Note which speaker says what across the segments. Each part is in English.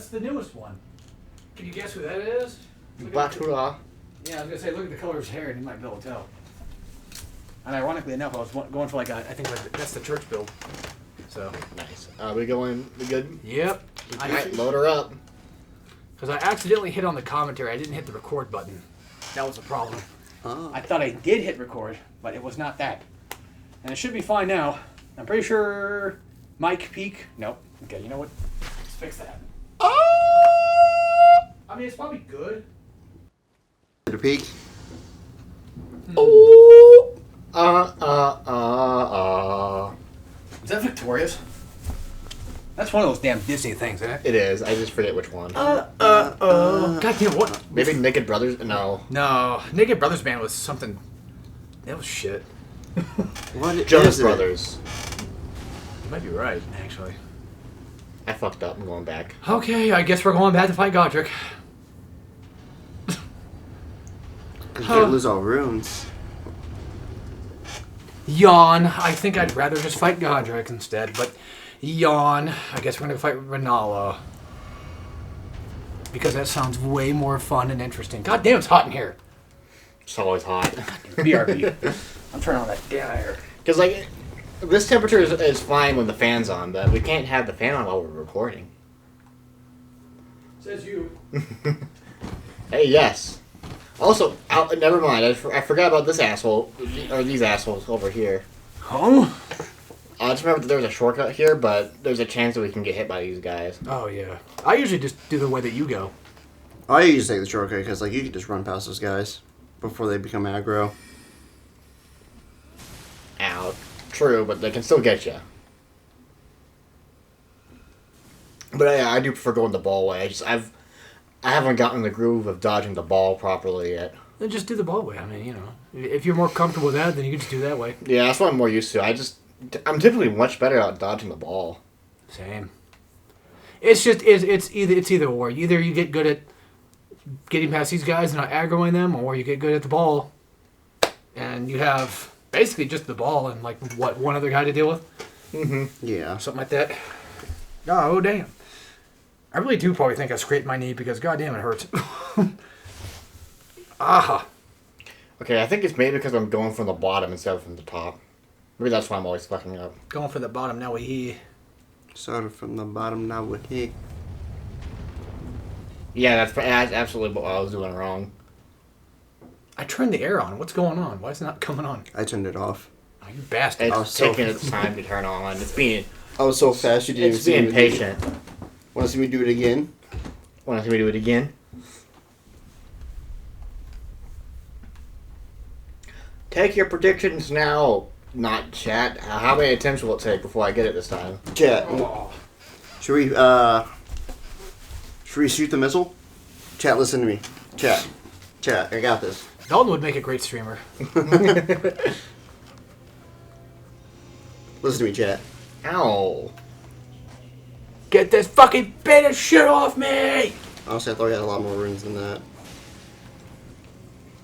Speaker 1: the newest one. Can you guess who that is?
Speaker 2: Batura.
Speaker 1: Yeah, I was gonna say, look at the color of his hair, and you might be able to tell. And ironically enough, I was going for like I think like that's the church build. So
Speaker 2: Nice. We going? We good?
Speaker 1: Yep.
Speaker 2: Alright, load her up.
Speaker 1: Because I accidentally hit on the commentary. I didn't hit the record button. That was the problem.
Speaker 3: Oh.
Speaker 1: I thought I did hit record, but it was not that. And it should be fine now. I'm pretty sure mic peak. Nope. Okay, you know what? Let's fix that. I mean, it's probably good.
Speaker 3: The peak.
Speaker 2: Ooh.
Speaker 1: Is that Victorious? That's one of those damn Disney things, isn't it?
Speaker 2: It is. I just forget which one.
Speaker 1: God damn, what?
Speaker 2: Maybe Naked Brothers? No.
Speaker 1: No, Naked Brothers Band was something. That was shit.
Speaker 3: What
Speaker 2: Jonas
Speaker 3: is it?
Speaker 2: Brothers.
Speaker 1: You might be right, actually.
Speaker 2: I fucked up. I'm going back.
Speaker 1: Okay, I guess we're going back to fight Godric.
Speaker 3: Because you lose all runes.
Speaker 1: Yawn. I think I'd rather just fight Godric instead, but yawn. I guess we're going to fight Renala. Because that sounds way more fun and interesting. God damn, it's hot in here.
Speaker 2: It's always hot.
Speaker 1: BRB. I'm turning on that damn air.
Speaker 2: Because, like, this temperature is fine when the fan's on, but we can't have the fan on while we're recording.
Speaker 1: Says you.
Speaker 2: Hey, yes. Also, never mind. I forgot about this asshole, or these assholes over here.
Speaker 1: Oh?
Speaker 2: I just remember that there's a shortcut here, but there's a chance that we can get hit by these guys.
Speaker 1: Oh, yeah. I usually just do the way that you go.
Speaker 3: I usually take the shortcut because, like, you can just run past those guys before they become aggro.
Speaker 2: Ow. True, but they can still get you. But yeah, I do prefer going the ball way. I haven't gotten the groove of dodging the ball properly yet.
Speaker 1: Then just do the ball way. I mean, you know. If you're more comfortable with that, then you can just do that way.
Speaker 2: Yeah, that's what I'm more used to. I'm typically much better at dodging the ball.
Speaker 1: Same. It's just it's either or. Either you get good at getting past these guys and not aggroing them, or you get good at the ball, and you have basically just the ball and like one other guy to deal with.
Speaker 2: Mm-hmm.
Speaker 3: Yeah.
Speaker 1: Something like that. Oh damn! I really do probably think I scraped my knee because goddamn it hurts. Aha.
Speaker 2: Okay, I think it's maybe because I'm going from the bottom instead of from the top. Maybe that's why I'm always fucking up.
Speaker 1: Going for the bottom now.
Speaker 3: Started from the bottom, now with he.
Speaker 2: Yeah, that's absolutely what I was doing wrong.
Speaker 1: I turned the air on. What's going on? Why is it not coming on?
Speaker 3: I turned it off.
Speaker 1: Oh, you bastard!
Speaker 2: It's taking its time to turn on. It's being
Speaker 3: I was so fast you didn't even see
Speaker 2: being
Speaker 3: me.
Speaker 2: patient.
Speaker 3: Want to see me do it again?
Speaker 2: Want to see me do it again? Take your predictions now, not chat. How many attempts will it take before I get it this time?
Speaker 3: Chat.
Speaker 1: Oh.
Speaker 3: Should we shoot the missile? Chat, listen to me. Chat, I got this.
Speaker 1: Dalton would make a great streamer.
Speaker 3: Listen to me, chat.
Speaker 2: Ow.
Speaker 1: Get this fucking bit of shit off me!
Speaker 3: Honestly, I thought I had a lot more runes than that.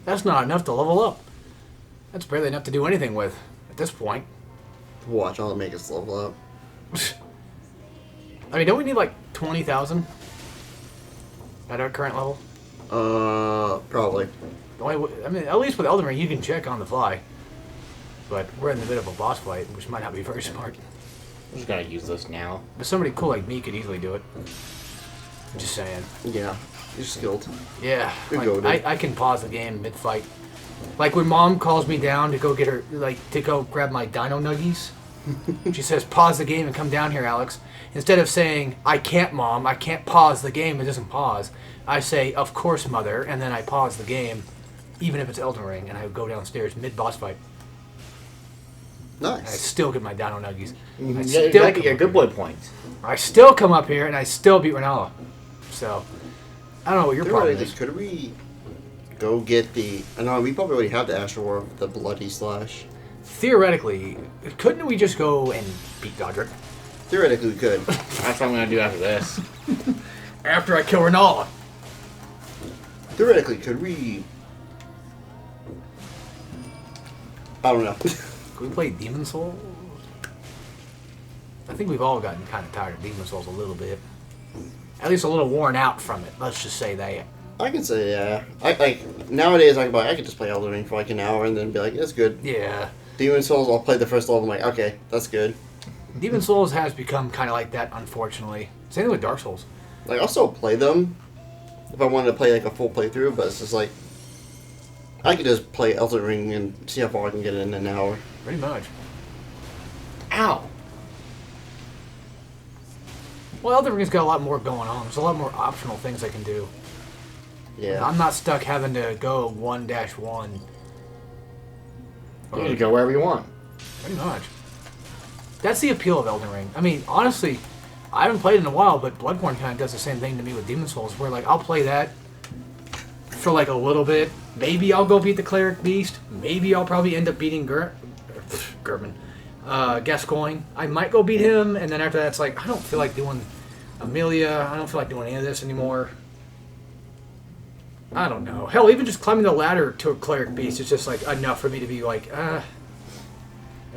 Speaker 1: That's not enough to level up. That's barely enough to do anything with at this point.
Speaker 3: Watch, I'll make us level up.
Speaker 1: I mean, don't we need like 20,000 at our current level?
Speaker 3: Probably.
Speaker 1: I mean, at least with Elden Ring, you can check on the fly. But we're in the middle of a boss fight, which might not be very smart.
Speaker 2: I'm just gonna use this now.
Speaker 1: But somebody cool like me could easily do it. I'm just saying.
Speaker 3: Yeah, you're skilled.
Speaker 1: Yeah,
Speaker 3: Good
Speaker 1: like,
Speaker 3: go, dude.
Speaker 1: I can pause the game mid-fight. Like when Mom calls me down to go get her, like to go grab my Dino Nuggies. She says, "Pause the game and come down here, Alex." Instead of saying, "I can't, Mom. I can't pause the game. It doesn't pause." I say, "Of course, Mother," and then I pause the game, even if it's Elden Ring, and I go downstairs mid-boss fight. And I
Speaker 3: Nice.
Speaker 1: still get my Dino Nuggies.
Speaker 2: You
Speaker 1: I
Speaker 2: gotta
Speaker 1: still
Speaker 2: get
Speaker 1: come
Speaker 2: your
Speaker 1: up
Speaker 2: good
Speaker 1: here.
Speaker 2: boy points.
Speaker 1: I still come up here and I still beat Renala. So, I don't know what your problem is.
Speaker 3: Could we go get the... No, we probably already have the Astral War of the Bloody Slash.
Speaker 1: Theoretically, couldn't we just go and beat Godric?
Speaker 3: Theoretically, we could.
Speaker 2: That's what I'm gonna do after this.
Speaker 1: After I kill Renala.
Speaker 3: Theoretically, could we... I don't know.
Speaker 1: Could we play Demon Souls? I think we've all gotten kind of tired of Demon Souls a little bit. at least a little worn out from it. Let's just say that.
Speaker 3: I can say yeah. I nowadays I could just play Elden Ring for like an hour and then be like, that's good.
Speaker 1: Yeah.
Speaker 3: Demon Souls, I'll play the first level. I'm like, okay, that's good.
Speaker 1: Demon Souls has become kind of like that, unfortunately. Same thing with Dark Souls.
Speaker 3: Like I'll still play them if I wanted to play like a full playthrough, but it's just like I could just play Elden Ring and see how far I can get in an hour.
Speaker 1: Pretty much.
Speaker 2: Ow.
Speaker 1: Well, Elden Ring's got a lot more going on. There's a lot more optional things I can do.
Speaker 3: Yeah.
Speaker 1: I'm not stuck having to go 1-1.
Speaker 2: You can go wherever you want.
Speaker 1: Pretty much. That's the appeal of Elden Ring. I mean, honestly, I haven't played in a while, but Bloodborne kind of does the same thing to me with Demon Souls, where like I'll play that for like a little bit. Maybe I'll go beat the Cleric Beast. Maybe I'll probably end up beating Gascoigne. I might go beat him, and then after that, it's like I don't feel like doing Amelia. I don't feel like doing any of this anymore. I don't know. Hell, even just climbing the ladder to a Cleric Beast is just like enough for me to be like, And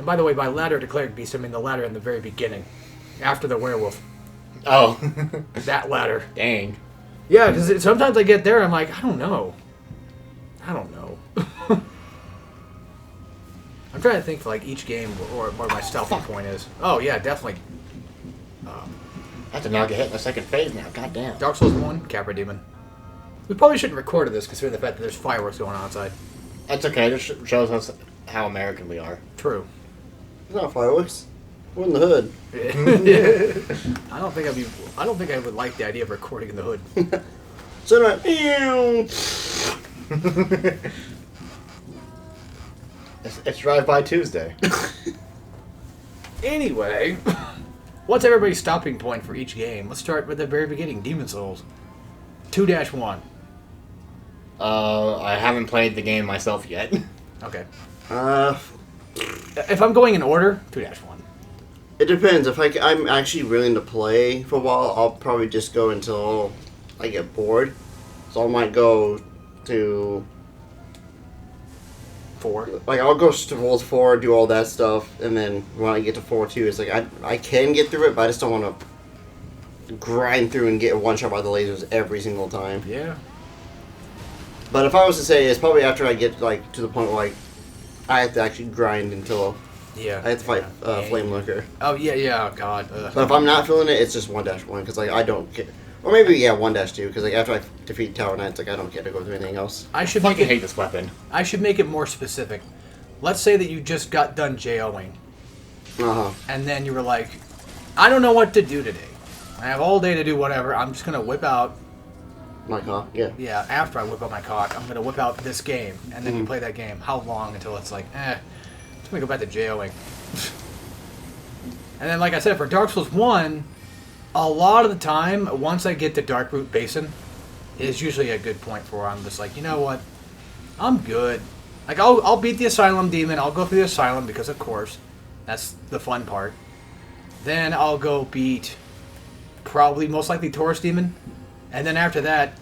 Speaker 1: by the way, by ladder to Cleric Beast, I mean the ladder in the very beginning, after the werewolf.
Speaker 2: Oh.
Speaker 1: That ladder.
Speaker 2: Dang.
Speaker 1: Yeah, because sometimes I get there, I'm like, I don't know. I'm trying to think for like each game or where my stealthing point is. Oh yeah, definitely.
Speaker 2: I have to now get hit in the second phase now. Goddamn.
Speaker 1: Dark Souls 1, Capra Demon. We probably shouldn't record this considering the fact that there's fireworks going on outside.
Speaker 2: That's okay. It just shows us how American we are.
Speaker 1: True.
Speaker 3: It's not fireworks. We're in the hood.
Speaker 1: I don't think I would like the idea of recording in the hood.
Speaker 3: So like,
Speaker 2: it's Drive-By Tuesday.
Speaker 1: Anyway, what's everybody's stopping point for each game? Let's start with the very beginning. Demon Souls 2-1.
Speaker 2: I haven't played the game myself yet.
Speaker 1: Okay.
Speaker 3: It
Speaker 1: If I'm going in order, 2-1.
Speaker 3: depends. If I'm actually willing to play for a while, I'll probably just go until I get bored. So I might go to
Speaker 1: 4.
Speaker 3: like I'll go to World 4, do all that stuff, and then when I get to 4 too, it's like I can get through it, but I just don't want to grind through and get one shot by the lasers every single time.
Speaker 1: Yeah.
Speaker 3: But if I was to say, it's probably after I get like to the point where like I have to actually grind until
Speaker 1: Yeah.
Speaker 3: I have to fight
Speaker 1: Yeah.
Speaker 3: Flame Lurker.
Speaker 1: Oh yeah, yeah. Oh God.
Speaker 3: But if I'm not feeling it, it's just 1-1 because like I don't care. Or maybe 1-2 because like after I defeat Tower Knights, like I don't care to go through anything else.
Speaker 1: I should
Speaker 2: I
Speaker 1: make
Speaker 2: fucking
Speaker 1: it.
Speaker 2: hate this weapon.
Speaker 1: I should make it more specific. Let's say that you just got done JOing, and then you were like, I don't know what to do today. I have all day to do whatever. I'm just gonna whip out.
Speaker 3: My car, yeah.
Speaker 1: Yeah, after I whip out my cock, I'm gonna whip out this game, and then you play that game. How long until it's like, just gonna go back to JOing. And then, like I said, for Dark Souls 1, a lot of the time, once I get to Darkroot Basin, is usually a good point for where I'm just like, you know what, I'm good. Like, I'll beat the Asylum Demon, I'll go through the Asylum, because of course, that's the fun part. Then I'll go beat, probably, most likely, Taurus Demon. And then after that,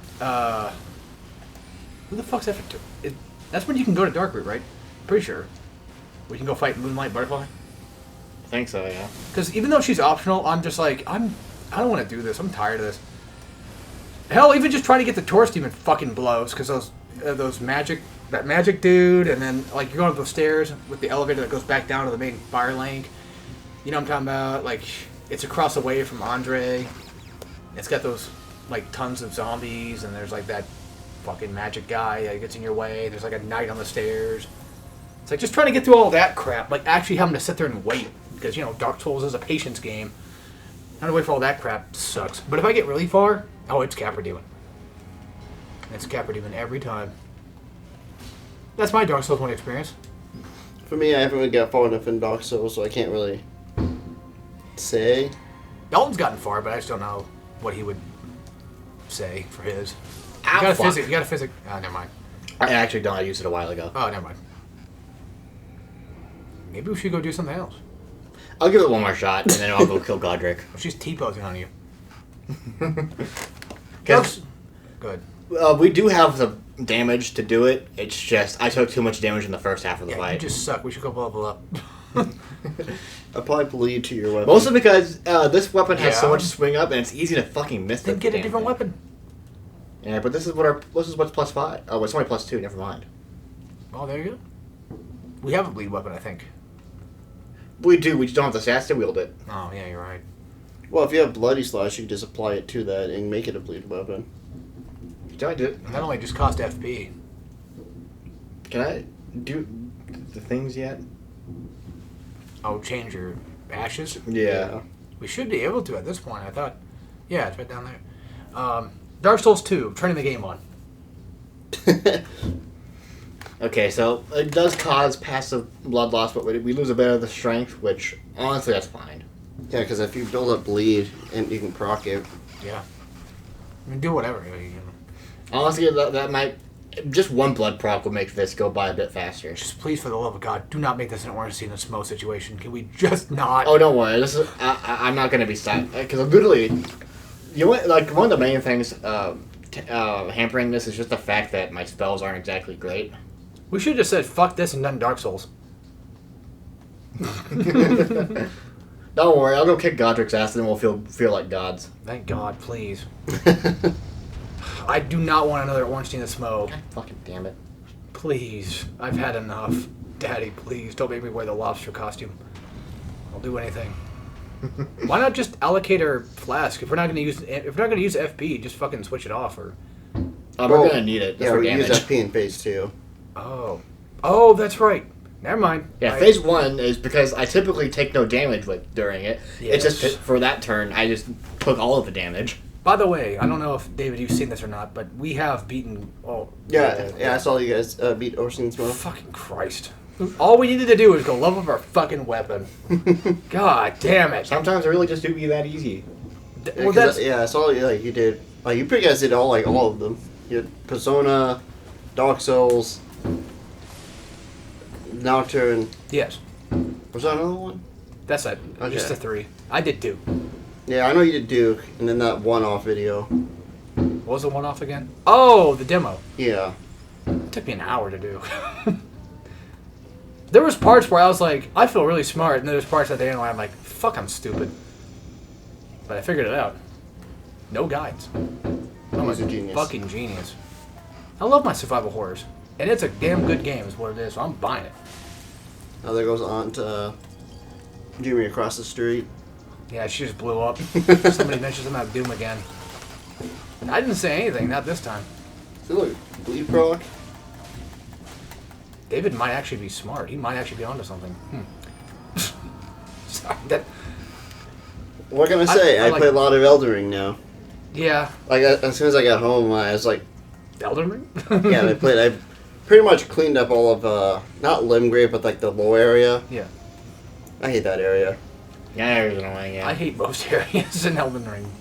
Speaker 1: who the fuck's after? That's when you can go to Darkroot, right? Pretty sure. We can go fight Moonlight Butterfly.
Speaker 2: I think so, yeah.
Speaker 1: Because even though she's optional, I'm just like, I don't want to do this. I'm tired of this. Hell, even just trying to get the Taurus Demon fucking blows. Because those that magic dude, and then like you're going up those stairs with the elevator that goes back down to the main fire link. You know what I'm talking about? Like, it's across the way from Andre. It's got those like tons of zombies, and there's like that fucking magic guy that gets in your way. There's like a knight on the stairs. It's like just trying to get through all that crap, like actually having to sit there and wait, because you know Dark Souls is a patience game. Having to wait for all that crap sucks. But if I get really far, it's Capra Demon. It's Capra Demon every time. That's my Dark Souls 1 experience.
Speaker 3: For me, I haven't really got far enough in Dark Souls, so I can't really say.
Speaker 1: Dalton's gotten far, but I just don't know what he would say for his.
Speaker 2: Ow,
Speaker 1: You got a
Speaker 2: fuck.
Speaker 1: physic. You got a physic. Oh, never mind.
Speaker 2: I actually don't. I used it a while ago.
Speaker 1: Oh, never mind. Maybe we should go do something else.
Speaker 2: I'll give it one more shot, and then I'll go kill Godric.
Speaker 1: She's T-posing on you.
Speaker 2: Because
Speaker 1: Good.
Speaker 2: we do have the damage to do it. It's just I took too much damage in the first half of the
Speaker 1: Yeah,
Speaker 2: fight.
Speaker 1: you just suck. We should go level up.
Speaker 3: I probably bleed to your weapon.
Speaker 2: Mostly because this weapon has so
Speaker 1: Yeah.
Speaker 2: much swing up, and it's easy to fucking miss.
Speaker 1: Then
Speaker 2: the
Speaker 1: get a
Speaker 2: damn
Speaker 1: different
Speaker 2: thing.
Speaker 1: weapon.
Speaker 2: Yeah, but this is what's +5. Oh, it's only +2. Never mind.
Speaker 1: Oh, there you go. We have a bleed weapon, I think.
Speaker 2: We do. We just don't have the stats to wield it.
Speaker 1: Oh, yeah, you're right.
Speaker 3: Well, if you have Bloody Slash, you can just apply it to that and make it a bleed weapon.
Speaker 2: Can I do it?
Speaker 1: That only just cost FP.
Speaker 2: Can I do the things yet?
Speaker 1: Oh, change your ashes?
Speaker 2: Yeah.
Speaker 1: We should be able to at this point, I thought. Yeah, it's right down there. Dark Souls 2, turning the game on.
Speaker 2: Okay, so it does cause passive blood loss, but we lose a bit of the strength, which honestly that's fine.
Speaker 3: Yeah, because if you build up bleed, and you can proc it.
Speaker 1: Yeah. I mean, do whatever. You know.
Speaker 2: Honestly, that might just one blood proc will make this go by a bit faster.
Speaker 1: Just please, for the love of God, do not make this an Orange Scene and Smoke situation. Can we just not?
Speaker 2: Oh, don't worry. This is I'm not gonna be sad because literally, like one of the main things hampering this is just the fact that my spells aren't exactly great.
Speaker 1: We should have just said, fuck this and done Dark Souls.
Speaker 2: Don't worry, I'll go kick Godric's ass and then we'll feel like gods.
Speaker 1: Thank God, please. I do not want another Orange Scene and Smoke.
Speaker 2: God fucking damn it.
Speaker 1: Please. I've had enough. Daddy, please, don't make me wear the lobster costume. I'll do anything. Why not just allocate our flask? If we're not gonna use FP, just fucking switch it off or
Speaker 2: We're gonna need it just
Speaker 3: Yeah,
Speaker 2: for
Speaker 3: we
Speaker 2: damage.
Speaker 3: use FP in phase 2.
Speaker 1: Oh, that's right. Never mind.
Speaker 2: Yeah,
Speaker 1: I-
Speaker 2: phase 1 is because I typically take no damage during it.
Speaker 1: Yes.
Speaker 2: It's just for that turn, I just took all of the damage.
Speaker 1: By the way, I don't know if David you've seen this or not, but we have beaten. Oh,
Speaker 3: Yeah, I saw you guys beat Ocean Smoke.
Speaker 1: fucking Christ! All we needed to do was go level up our fucking weapon. God damn it!
Speaker 2: Sometimes it really just do be that easy.
Speaker 1: Well, that's
Speaker 3: I saw you did. You pretty guys did all of them. You had Persona, Dark Souls, Nocturne.
Speaker 1: yes.
Speaker 3: Was there another one?
Speaker 1: That's it.
Speaker 3: Okay.
Speaker 1: Just the 3. I did 2.
Speaker 3: Yeah, I know you did Duke, and then that one-off video.
Speaker 1: What was the one off again? Oh, the demo.
Speaker 3: Yeah.
Speaker 1: It took me an hour to do. There was parts where I was like, I feel really smart, and then there's parts at the end where I'm like, fuck, I'm stupid. But I figured it out. No guides. I'm
Speaker 3: He's a genius.
Speaker 1: fucking genius. I love my survival horrors. And it's a damn good game is what it is, so I'm buying it.
Speaker 3: Now there goes Aunt Jimmy across the street.
Speaker 1: Yeah, she just blew up. Somebody mentioned something about Doom again. I didn't say anything, not this time.
Speaker 3: See, look, bleed proc.
Speaker 1: David might actually be smart. He might actually be onto something. Sorry, that...
Speaker 3: What can I say?
Speaker 1: I
Speaker 3: I
Speaker 1: like-
Speaker 3: play a lot of Elden Ring now.
Speaker 1: Yeah.
Speaker 3: Like as soon as I got home, I was like,
Speaker 1: Elden Ring?
Speaker 3: yeah, I played. I pretty much cleaned up all of not Limgrave, but like the low area.
Speaker 1: Yeah.
Speaker 3: I hate that area.
Speaker 2: Yeah, it was annoying, yeah.
Speaker 1: I hate most areas in Elden Ring.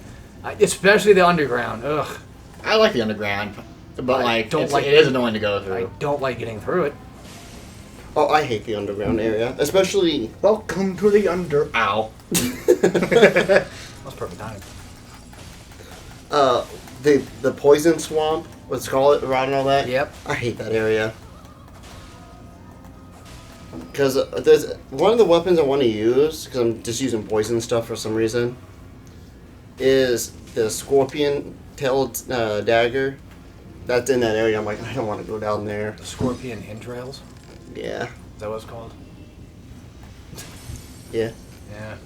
Speaker 1: Especially the underground. Ugh.
Speaker 2: I like the underground, but
Speaker 1: I don't
Speaker 2: it
Speaker 1: like-
Speaker 2: is annoying to go
Speaker 1: I
Speaker 2: through.
Speaker 1: don't like getting through it.
Speaker 3: Oh, I hate the underground area, especially.
Speaker 2: Welcome to the Ow.
Speaker 1: That's perfect timing.
Speaker 3: The poison swamp, let's call it, around all that.
Speaker 1: Yep.
Speaker 3: I hate that area. Because there's one of the weapons I want to use, because I'm just using poison stuff for some reason, is the scorpion tailed dagger. That's in that area. I'm like, I don't want to go down there.
Speaker 1: The scorpion entrails?
Speaker 3: Yeah.
Speaker 1: Is that what it's called?
Speaker 3: Yeah.
Speaker 1: Yeah.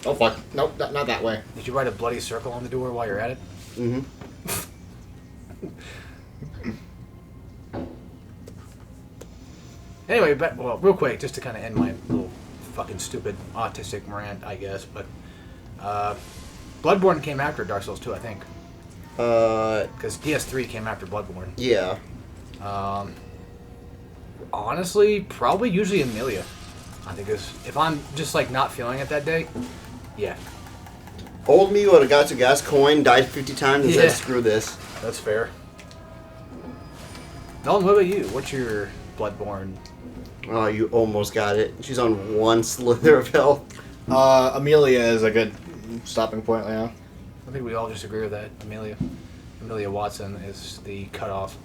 Speaker 2: Oh fuck. Nope, not that way.
Speaker 1: Did you write a bloody circle on the door while you're at it?
Speaker 3: Mm-hmm.
Speaker 1: Anyway, well, real quick, just to kind of end my little fucking stupid autistic rant, I guess, but Bloodborne came after Dark Souls 2, I think. Because DS3 came after Bloodborne.
Speaker 3: Yeah.
Speaker 1: Honestly, probably usually Amelia. I think is if I'm just like not feeling it that day, yeah,
Speaker 3: Old me would have got to gas coin, died 50 times, and
Speaker 1: Yeah.
Speaker 3: said, screw this.
Speaker 1: that's fair. Nolan, what about you? What's your Bloodborne?
Speaker 3: Oh, you almost got it. She's on one slither of health.
Speaker 2: Amelia is a good stopping point now.
Speaker 1: I think we all just agree with that. Amelia Watson is the cutoff.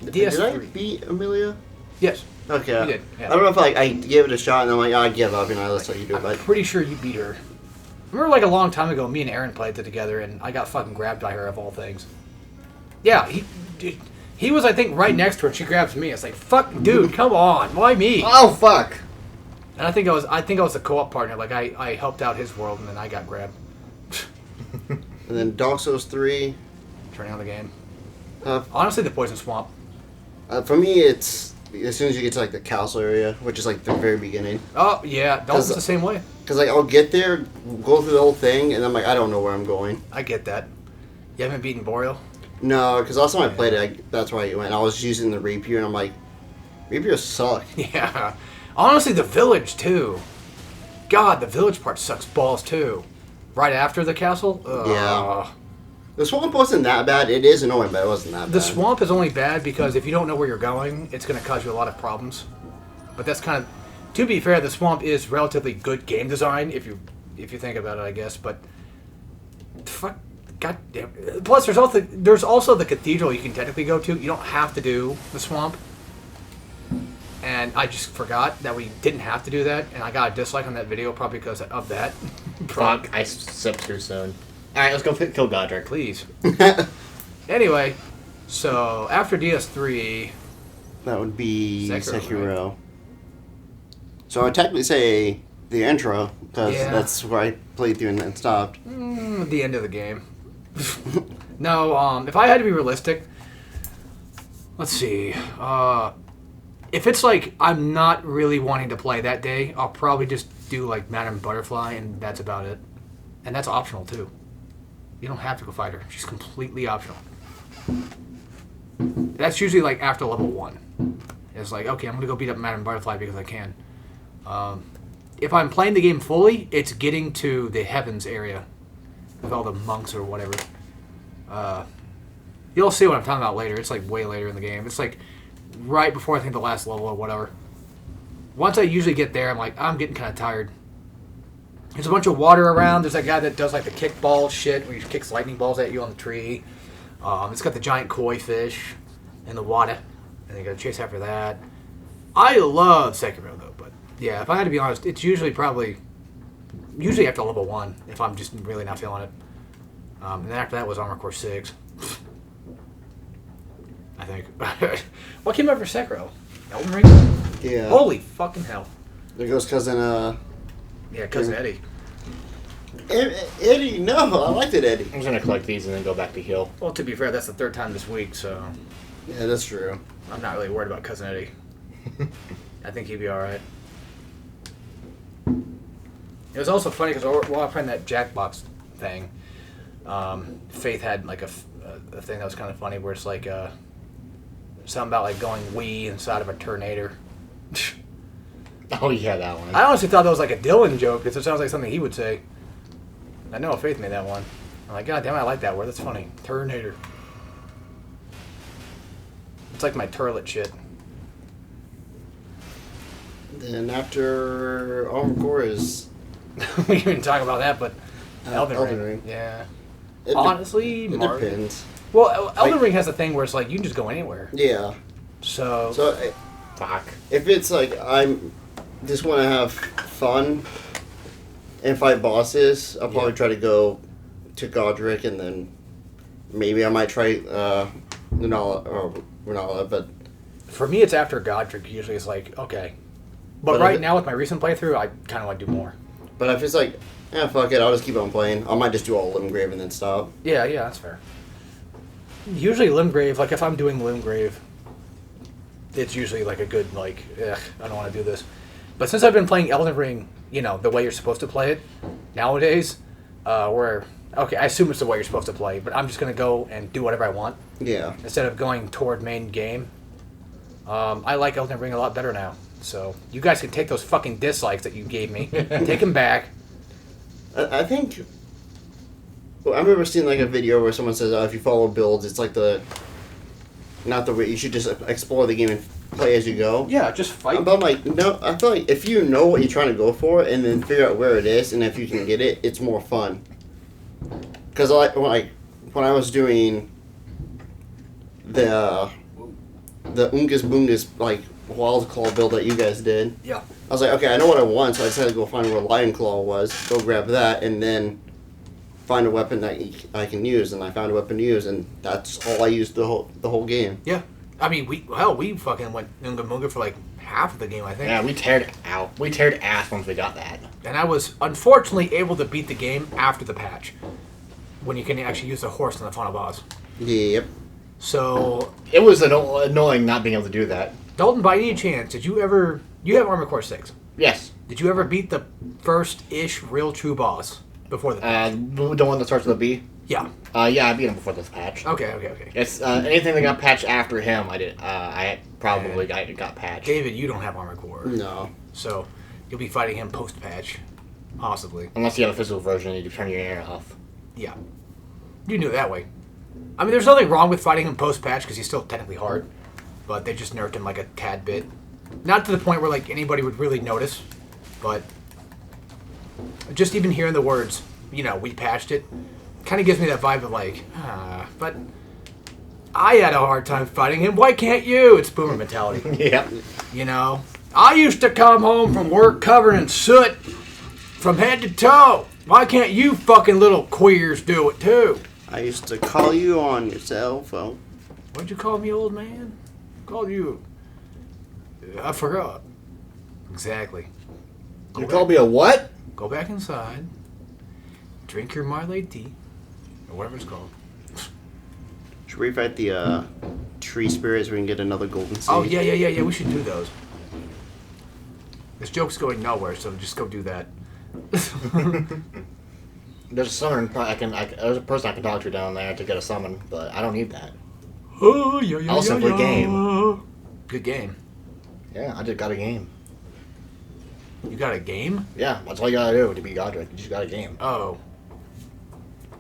Speaker 3: Did I
Speaker 1: DS3.
Speaker 3: beat Amelia?
Speaker 1: Yes.
Speaker 3: Okay.
Speaker 1: You did, yeah.
Speaker 3: I don't know if I gave it a shot and I'm like, I give up, let's let you do it.
Speaker 1: I'm
Speaker 3: But
Speaker 1: pretty sure you beat her. I remember like a long time ago, me and Aaron played it together, and I got fucking grabbed by her of all things. Yeah, he was, I think, right next to her, and she grabs me. It's like, fuck, dude, come on, why me?
Speaker 2: Oh fuck!
Speaker 1: And I think I was the co-op partner. Like I helped out his world, and then I got grabbed.
Speaker 3: and then Dark Souls 3.
Speaker 1: Turning on the game.
Speaker 3: Uh,
Speaker 1: Honestly, the Poison Swamp.
Speaker 3: For me, it's as soon as you get to like the castle area, which is like the very beginning.
Speaker 1: Oh yeah, Dalton's the same way.
Speaker 3: Because like I'll get there, go through the whole thing, and I'm like, I don't know where I'm going.
Speaker 1: I get that. You haven't beaten Boreal?
Speaker 3: No, because last time I played it, that's why I went. I was using the rapier, and I'm like, rapiers suck.
Speaker 1: Yeah. Honestly, the village too. God, the village part sucks balls too. Right after the castle. Ugh.
Speaker 3: Yeah. The swamp wasn't that bad. It is annoying, but it wasn't that bad.
Speaker 1: The swamp is only bad because if you don't know where you're going, it's going to cause you a lot of problems. But that's kind of, to be fair, the swamp is relatively good game design if you think about it, I guess. But fuck, goddamn. Plus, there's also the cathedral you can technically go to. You don't have to do the swamp. And I just forgot that we didn't have to do that, and I got a dislike on that video probably because of that.
Speaker 2: Fuck! I sipped too soon. All right, let's go kill Godric.
Speaker 1: Please. Anyway, so after DS3,
Speaker 3: that would be
Speaker 1: Sekiro,
Speaker 3: Right? So I would technically say the intro, because that's where I played through and then stopped.
Speaker 1: The end of the game. No, if I had to be realistic, let's see. If it's like I'm not really wanting to play that day, I'll probably just do like Madame Butterfly, and that's about it. And that's optional too. You don't have to go fight her. She's completely optional. That's usually like after level 1. It's like, okay, I'm going to go beat up Madame Butterfly because I can. If I'm playing the game fully, it's getting to the heavens area with all the monks or whatever. You'll see what I'm talking about later. It's like way later in the game. It's like right before I think the last level or whatever. Once I usually get there, I'm like, I'm getting kind of tired. There's a bunch of water around. There's that guy that does like the kickball shit where he kicks lightning balls at you on the tree. It's got the giant koi fish in the water. And you gotta chase after that. I love Sekiro though, but yeah, if I had to be honest, it's usually after level 1 if I'm just really not feeling it. And then after that was Armor Core 6. I think. What came after Sekiro? Elden Ring?
Speaker 3: Yeah.
Speaker 1: Holy fucking hell.
Speaker 3: There goes cousin,
Speaker 1: Yeah, cousin Eddie.
Speaker 3: Eddie, no, I liked it, Eddie.
Speaker 2: I'm just gonna collect these and then go back to heal.
Speaker 1: Well, to be fair, that's the 3rd time this week, so
Speaker 3: Yeah, that's true.
Speaker 1: I'm not really worried about cousin Eddie. I think he'd be alright. It was also funny because while I was playing that Jackbox thing, Faith had like a thing that was kind of funny where it's like something about like going wee inside of a Terminator.
Speaker 2: Oh yeah, that one.
Speaker 1: I honestly thought that was like a Dylan joke because it sounds like something he would say. I know Faith made that one. I'm like, God damn it, I like that word. That's funny. Terminator. It's like my turlet shit.
Speaker 3: Then after Armor Core is...
Speaker 1: We didn't talk about that, but Elden
Speaker 3: Elden
Speaker 1: Ring.
Speaker 3: Ring.
Speaker 1: Yeah.
Speaker 3: It
Speaker 1: Honestly,
Speaker 3: it
Speaker 1: Mario.
Speaker 3: depends.
Speaker 1: Well, Elden Ring has a thing where it's like you can just go anywhere.
Speaker 3: Yeah.
Speaker 1: So
Speaker 2: Fuck.
Speaker 3: If it's like I'm just want to have fun and fight bosses, I'll probably try to go to Godric, and then maybe I might try Renala, but
Speaker 1: for me, it's after Godric. Usually, it's like okay, but right now with my recent playthrough, I kind of want to do more.
Speaker 3: But if it's like, fuck it, I'll just keep on playing. I might just do all Limgrave and then stop.
Speaker 1: Yeah, that's fair. Usually Limgrave, like if I'm doing Limgrave, it's usually like a good like, I don't want to do this. But since I've been playing Elden Ring, the way you're supposed to play it nowadays, where okay, I assume it's the way you're supposed to play, but I'm just gonna go and do whatever I want.
Speaker 3: Yeah.
Speaker 1: Instead of going toward main game. I like Elden Ring a lot better now. So you guys can take those fucking dislikes that you gave me, take them back.
Speaker 3: I think. Well, I remember seeing like a video where someone says, if you follow builds, it's like not the way you should just explore the game and play as you go.
Speaker 1: Yeah, just fight.
Speaker 3: But I'm like, no, I feel like if you know what you're trying to go for and then figure out where it is and if you can get it, it's more fun. Because when I was doing the Ungus Bungus, like Wild Claw build that you guys did.
Speaker 1: Yeah.
Speaker 3: I was like, okay, I know what I want, so I decided to go find where Lion Claw was, go grab that, and then find a weapon that I can use. And I found a weapon to use, and that's all I used the whole game.
Speaker 1: Yeah. I mean, we fucking went Unga Munga for like half of the game, I think.
Speaker 2: Yeah, we teared out. We teared ass once we got that.
Speaker 1: And I was unfortunately able to beat the game after the patch, when you can actually use the horse in the final boss.
Speaker 3: Yep.
Speaker 1: So
Speaker 2: It was annoying not being able to do that.
Speaker 1: Dalton, by any chance, did you ever... You have Armored Core 6.
Speaker 2: Yes.
Speaker 1: Did you ever beat the first-ish real true boss before the patch?
Speaker 2: The one that starts with a B?
Speaker 1: Yeah.
Speaker 2: Yeah, I beat him before this patch.
Speaker 1: Okay.
Speaker 2: It's anything that got patched after him, I did. I probably got patched.
Speaker 1: David, you don't have Armored Core.
Speaker 3: No.
Speaker 1: So you'll be fighting him post-patch. Possibly.
Speaker 2: Unless you have a physical version and you turn your air off.
Speaker 1: Yeah. You knew it that way. I mean, there's nothing wrong with fighting him post-patch because he's still technically hard. But they just nerfed him like a tad bit. Not to the point where like anybody would really notice. But just even hearing the words, we patched it, kind of gives me that vibe of like, but I had a hard time fighting him. Why can't you? It's boomer mentality.
Speaker 2: Yep.
Speaker 1: I used to come home from work covered in soot from head to toe. Why can't you fucking little queers do it too?
Speaker 3: I used to call you on your cell phone.
Speaker 1: What'd you call me, old man? Called you. I forgot. Exactly.
Speaker 2: You called me a what?
Speaker 1: Go back inside. Drink your Marley tea. Or whatever it's called.
Speaker 3: Should we fight the tree spirits so we can get another golden seed?
Speaker 1: Oh, yeah. We should do those. This joke's going nowhere, so just go do that.
Speaker 2: There's a summon. There's a person I can talk to down there to get a summon, but I don't need that.
Speaker 1: Oh, yeah.
Speaker 2: I'll simply game.
Speaker 1: Good game.
Speaker 2: Yeah, I just got a game.
Speaker 1: You got a game?
Speaker 2: Yeah, that's all you gotta do to be Godric. You just got a game.
Speaker 1: Oh.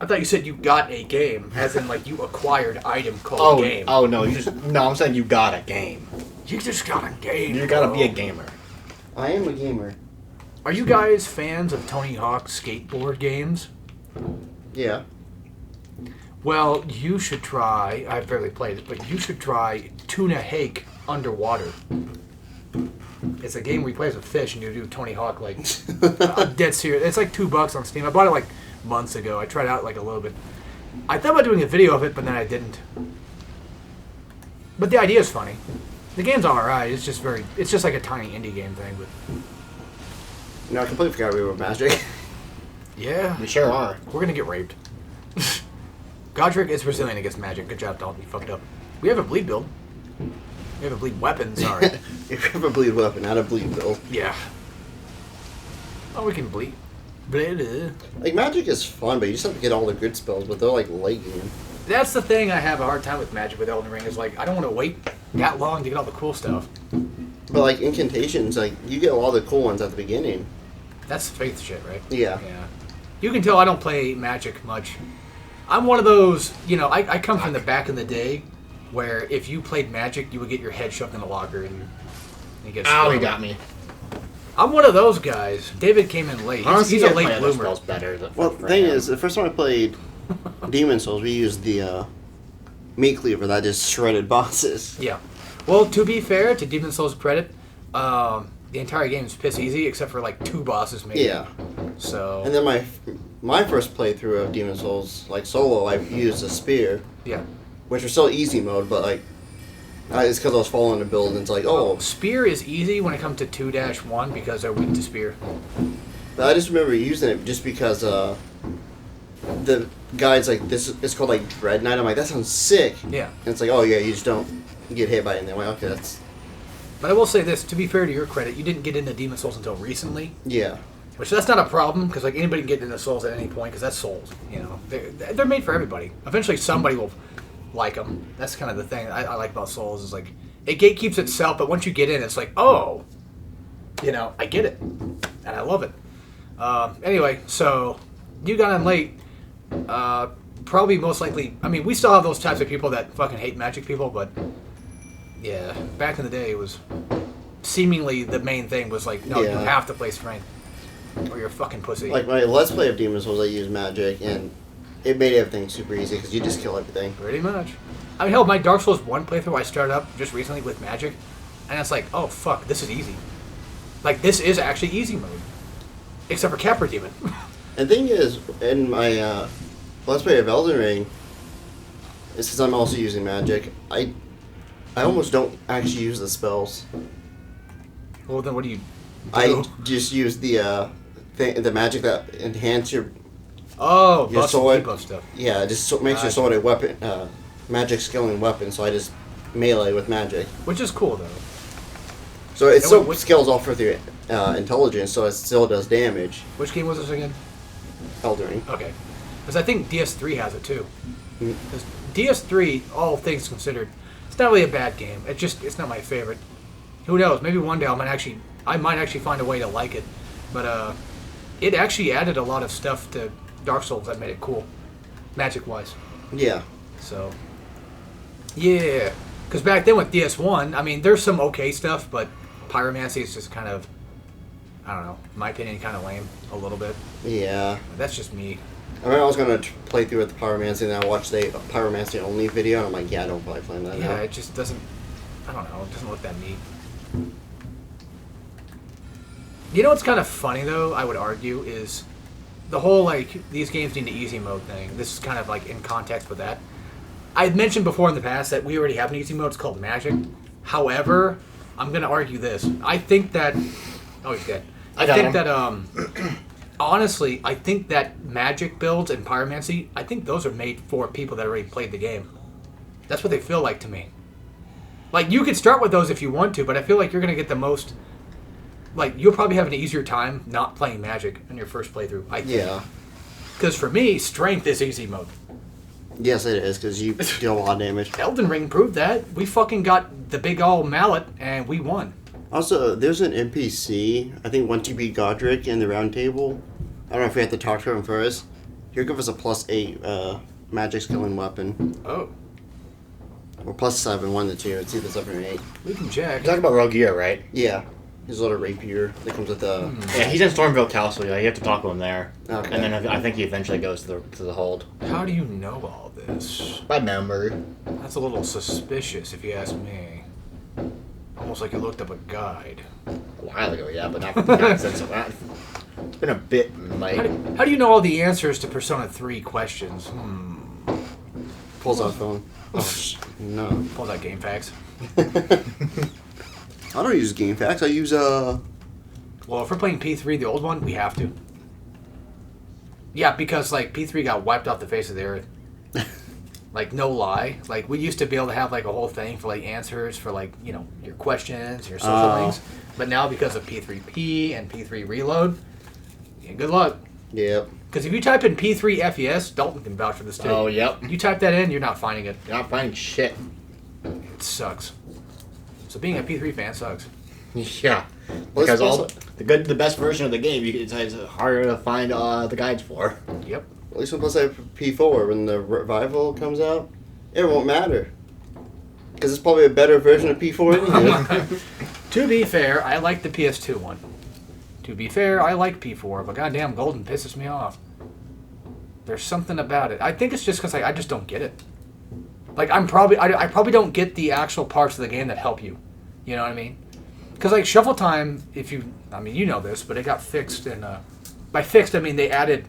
Speaker 1: I thought you said you got a game, as in like you acquired item called game.
Speaker 2: Oh no, I'm saying you got a game.
Speaker 1: You just got a game.
Speaker 2: You gotta be a gamer.
Speaker 3: I am a gamer.
Speaker 1: Are you guys fans of Tony Hawk's skateboard games?
Speaker 3: Yeah.
Speaker 1: Well, you should try, I've barely played it, but you should try Tuna Hake Underwater. It's a game where you play as a fish and you do Tony Hawk like dead serious. It's like $2 on Steam. I bought it like months ago. I tried out like a little bit. I thought about doing a video of it, but then I didn't. But the idea is funny. The game's alright. It's just like a tiny indie game thing. But
Speaker 3: I completely forgot we were Magic.
Speaker 1: yeah,
Speaker 2: We sure are.
Speaker 1: we're gonna get raped. Godric is Brazilian against Magic. Good job, Dalton. You fucked up. We have a bleed build. We have a bleed weapon. Sorry.
Speaker 3: If you have a bleed weapon, not a bleed build.
Speaker 1: Yeah. Oh, we can bleed. Bleed.
Speaker 3: Like, Magic is fun, but you just have to get all the good spells, but they're like late game.
Speaker 1: That's the thing I have a hard time with Magic with Elden Ring is like I don't want to wait that long to get all the cool stuff.
Speaker 3: But like incantations, like you get a lot of the cool ones at the beginning.
Speaker 1: That's faith shit, right?
Speaker 3: Yeah.
Speaker 1: Yeah. You can tell I don't play Magic much. I'm one of those, I come from the back in the day where if you played Magic, you would get your head shoved in a locker and you get
Speaker 2: Ow, he
Speaker 1: split.
Speaker 2: got me.
Speaker 1: I'm one of those guys. David came in late. He's a late bloomer.
Speaker 2: Spells better
Speaker 3: Well, the thing is, the first time I played Demon Souls, we used the meat cleaver that just shredded bosses.
Speaker 1: Yeah. Well, to be fair, to Demon Souls' credit, the entire game is piss easy except for like 2 bosses maybe.
Speaker 3: Yeah.
Speaker 1: So.
Speaker 3: And then my first playthrough of Demon Souls, like solo, I used a spear,
Speaker 1: Yeah.
Speaker 3: which was still easy mode, but like it's because I was following the build, and it's like, oh.
Speaker 1: Spear is easy when it comes to 2-1 because they're weak to spear.
Speaker 3: But I just remember using it just because the guy's like, this it's called like Dread Knight. I'm like, that sounds sick.
Speaker 1: Yeah.
Speaker 3: And it's like, oh yeah, you just don't get hit by it. And I'm like, okay, that's.
Speaker 1: But I will say this, to be fair to your credit, you didn't get into Demon Souls until recently.
Speaker 3: Yeah.
Speaker 1: Which that's not a problem, because like anybody can get into Souls at any point, because that's Souls. They're made for everybody. Eventually somebody will like them. That's kind of the thing I like about Souls is like, it gatekeeps itself, but once you get in, it's like, oh, I get it. And I love it. Anyway, so you got in late. Probably most likely, I mean, we still have those types of people that fucking hate Magic people, but yeah, back in the day it was seemingly the main thing was like, no, you have to play Strength or you're a fucking pussy.
Speaker 3: Like my Let's Play of Demon Souls, I used Magic, and it made everything super easy because you just kill everything.
Speaker 1: Pretty much. I mean, hell, my Dark Souls 1 playthrough I started up just recently with Magic, And it's like, oh fuck, this is easy. Like this is actually easy mode, except for Capra Demon.
Speaker 3: And the thing is, in my Let's Play of Elden Ring, is because I'm also using magic, I almost don't actually use the spells.
Speaker 1: Well, then what do you do?
Speaker 3: I just use the magic that enhance your
Speaker 1: your
Speaker 3: sword.
Speaker 1: debuff stuff.
Speaker 3: Yeah, it just makes your sword a weapon, magic skilling weapon. So I just melee with magic.
Speaker 1: Which is cool though.
Speaker 3: So it still scales off with your intelligence, so it still does damage.
Speaker 1: Which game was this again?
Speaker 3: Elden Ring.
Speaker 1: Okay, because I think DS3 has it too.
Speaker 3: Mm.
Speaker 1: Because DS3, all things considered, it's not really a bad game. It's not my favorite. Who knows? Maybe one day I might actually find a way to like it. But it actually added a lot of stuff to Dark Souls that made it cool, magic-wise.
Speaker 3: Yeah.
Speaker 1: So, yeah. Because back then with DS1, I mean, there's some okay stuff, but pyromancy is just kind of, I don't know, in my opinion, kind of lame a little bit.
Speaker 3: Yeah.
Speaker 1: That's just me.
Speaker 3: I mean, I was going to play through with the pyromancy, and then I watched the pyromancy only video, and I'm like, yeah, I don't probably playing that now.
Speaker 1: Yeah, it just doesn't, I don't know, it doesn't look that neat. You know what's kind of funny, though, I would argue, is the whole, like, these games need an easy mode thing. This is kind of, like, in context with that. I had mentioned before in the past that we already have an easy mode. It's called Magic. However, I'm going to argue this. I think that... Oh, he's dead. I think that, honestly, I think that Magic builds and Pyromancy, I think those are made for people that already played the game. That's what they feel like to me. Like, you could start with those if you want to, but I feel like you're going to get the most... Like, you'll probably have an easier time not playing Magic in your first playthrough, I think.
Speaker 3: Yeah.
Speaker 1: Because for me, Strength is easy mode.
Speaker 3: Yes, it is, because you deal a lot of damage.
Speaker 1: Elden Ring proved that. We fucking got the big old mallet, and we won.
Speaker 3: Also, there's an NPC, I think once you beat Godric in the round table, I don't know if we have to talk to him first, he'll give us a +8 magic skilling weapon.
Speaker 1: Oh.
Speaker 3: Or +7, one of the two. It's either 7 or 8.
Speaker 1: We can check.
Speaker 2: You're talking about Rogue Gear, right?
Speaker 3: Yeah. His little rapier that comes with the...
Speaker 2: Yeah, he's in Stormville Castle. Yeah, you have to talk to him there.
Speaker 3: Okay.
Speaker 2: And then I think he eventually goes to the hold.
Speaker 1: How do you know all this?
Speaker 2: By memory.
Speaker 1: That's a little suspicious, if you ask me. Almost like you looked up a guide.
Speaker 2: A while ago, yeah, but not for the guy since that. It's been a bit, Mike.
Speaker 1: How do you know all the answers to Persona 3 questions?
Speaker 3: Pulls out phone. Oh, no.
Speaker 1: Pulls out game facts.
Speaker 3: I don't use game facts. I use
Speaker 1: Well, if we're playing P3, the old one, we have to. Yeah, because like P3 got wiped off the face of the earth. Like, no lie. Like, we used to be able to have like a whole thing for like answers for like, you know, your questions, your social links. But now because of P3P and P3 Reload, yeah, good luck.
Speaker 3: Yep.
Speaker 1: Because if you type in P3 FES, Dalton can vouch for this too.
Speaker 2: Oh, yep.
Speaker 1: You type that in, you're not finding it.
Speaker 2: You're not finding shit.
Speaker 1: It sucks. So being a P3 fan sucks.
Speaker 2: Yeah. Because the best version of the game, it's harder to find the guides for.
Speaker 1: Yep.
Speaker 3: At least when I P4, when the revival comes out, it won't matter. Because it's probably a better version of P4 anyway.
Speaker 1: To be fair, I like the PS2 one. To be fair, I like P4, but goddamn, Golden pisses me off. There's something about it. I think it's just because I just don't get it. Like, I probably don't get the actual parts of the game that help you. You know what I mean? Because, like, Shuffle Time, you know this, but it got fixed. And by fixed, I mean they added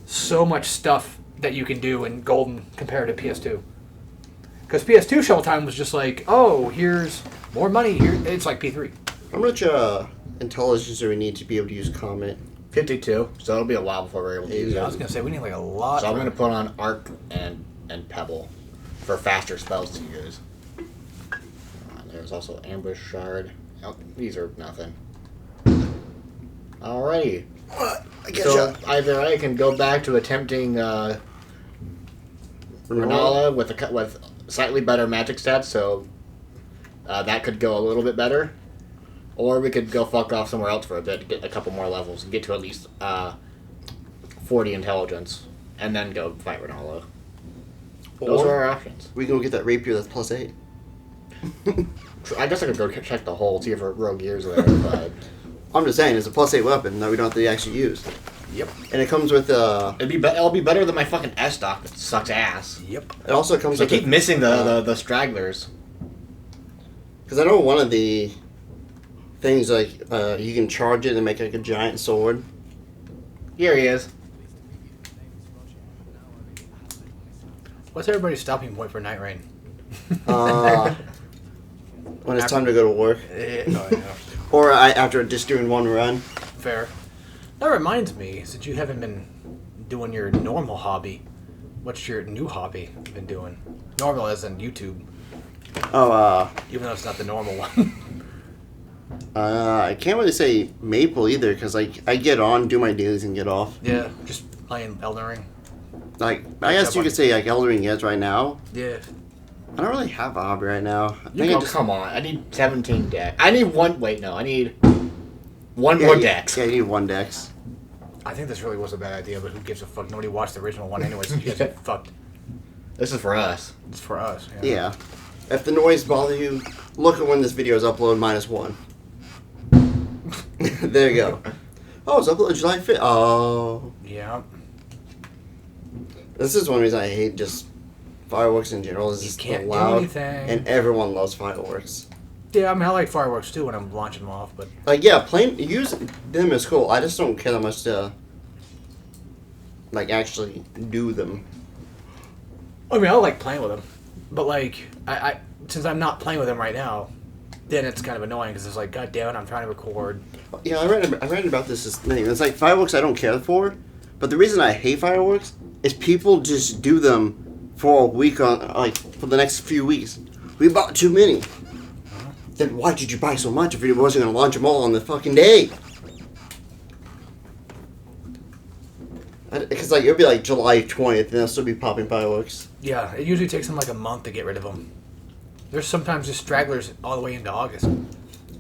Speaker 1: so much stuff that you can do in Golden compared to PS2. Because PS2 Shuffle Time was just like, oh, here's more money. Here, it's like P3.
Speaker 3: How much intelligence do we need to be able to use Comet?
Speaker 2: 52, so it'll be a while before we're able to use it.
Speaker 1: I was going to say, we need like a lot.
Speaker 2: So I'm going to put on Arc and Pebble for faster spells to use. There's also Ambush Shard. Oh, these are nothing. Alrighty.
Speaker 3: What? I guess
Speaker 2: So either I can go back to attempting Renala with slightly better magic stats, so that could go a little bit better. Or we could go fuck off somewhere else for a bit, get a couple more levels, and get to at least 40 intelligence, and then go fight Renala. Those are our options.
Speaker 3: We can go get that rapier that's +8.
Speaker 2: I guess I could go check the hole, see if Rogue Gear's there, but...
Speaker 3: I'm just saying, it's a +8 weapon that we don't have to actually use.
Speaker 1: Yep.
Speaker 3: And it comes with
Speaker 2: It'll be better than my fucking S-Stock that sucks ass.
Speaker 1: Yep.
Speaker 3: It also comes
Speaker 2: I
Speaker 3: with...
Speaker 2: keep missing the stragglers.
Speaker 3: Because I know one of the things like you can charge it and make like a giant sword.
Speaker 2: Here he is.
Speaker 1: What's everybody's stopping point for Night Rain?
Speaker 3: When it's time to go to work.
Speaker 1: Oh, yeah.
Speaker 3: Or after just doing one run.
Speaker 1: Fair. That reminds me, since you haven't been doing your normal hobby, what's your new hobby you've been doing? Normal as in YouTube.
Speaker 3: Oh,
Speaker 1: Even though it's not the normal one.
Speaker 3: I can't really say Maple either, because like I get on, do my dailies, and get off.
Speaker 1: Yeah, just playing Elden Ring.
Speaker 3: Like I guess you could say like Elden Ring is right now.
Speaker 1: Yeah.
Speaker 3: I don't really have a hobby right now. I
Speaker 2: You
Speaker 3: think I
Speaker 2: go,
Speaker 3: just
Speaker 2: come on. I need 17 decks. I need one. Wait, no. I need one more dex.
Speaker 3: Yeah, you need one dex.
Speaker 1: I think this really was a bad idea, but who gives a fuck? Nobody watched the original one anyway, so you guys get fucked.
Speaker 2: This is for us.
Speaker 1: It's for us.
Speaker 3: Yeah. If the noise bothers you, look at when this video is uploaded -1. There you go. Oh, it's uploaded July 5th. Oh.
Speaker 1: Yeah.
Speaker 3: This is one reason I hate just fireworks in general. Is
Speaker 1: You
Speaker 3: just
Speaker 1: can't do
Speaker 3: loud,
Speaker 1: anything.
Speaker 3: and everyone loves fireworks.
Speaker 1: Yeah, I mean, I like fireworks too when I'm launching them off, but
Speaker 3: Like, yeah, use them is cool. I just don't care that much to, like, actually do them.
Speaker 1: I mean, I like playing with them, but like, I since I'm not playing with them right now, then it's kind of annoying because it's like, God damn it, I'm trying to record.
Speaker 3: Yeah, I read about this thing. It's like fireworks I don't care for, but the reason I hate fireworks is people just do them for a week for the next few weeks. We bought too many. Then why did you buy so much if you wasn't going to launch them all on the fucking day? Because like it'll be like July 20th, and they'll still be popping fireworks.
Speaker 1: Yeah, it usually takes them like a month to get rid of them. There's sometimes just stragglers all the way into August.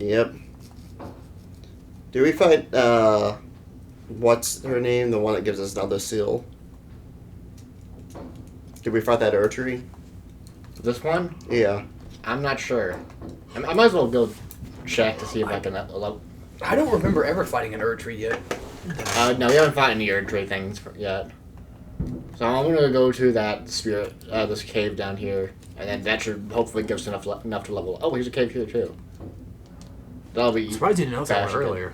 Speaker 3: Yep. Did we fight, what's her name? The one that gives us another seal. Did we fight that archery?
Speaker 2: This one?
Speaker 3: Yeah.
Speaker 2: I'm not sure. I might as well go check to see if I can.
Speaker 1: I don't remember ever fighting an Erdtree yet.
Speaker 2: No, we haven't fought any Erdtree things yet. So I'm gonna go to that spirit, this cave down here, and then that should hopefully give us enough to level. Oh, here's a cave here too. That'll be.
Speaker 1: I'm surprised you didn't know that
Speaker 2: faster.
Speaker 1: earlier.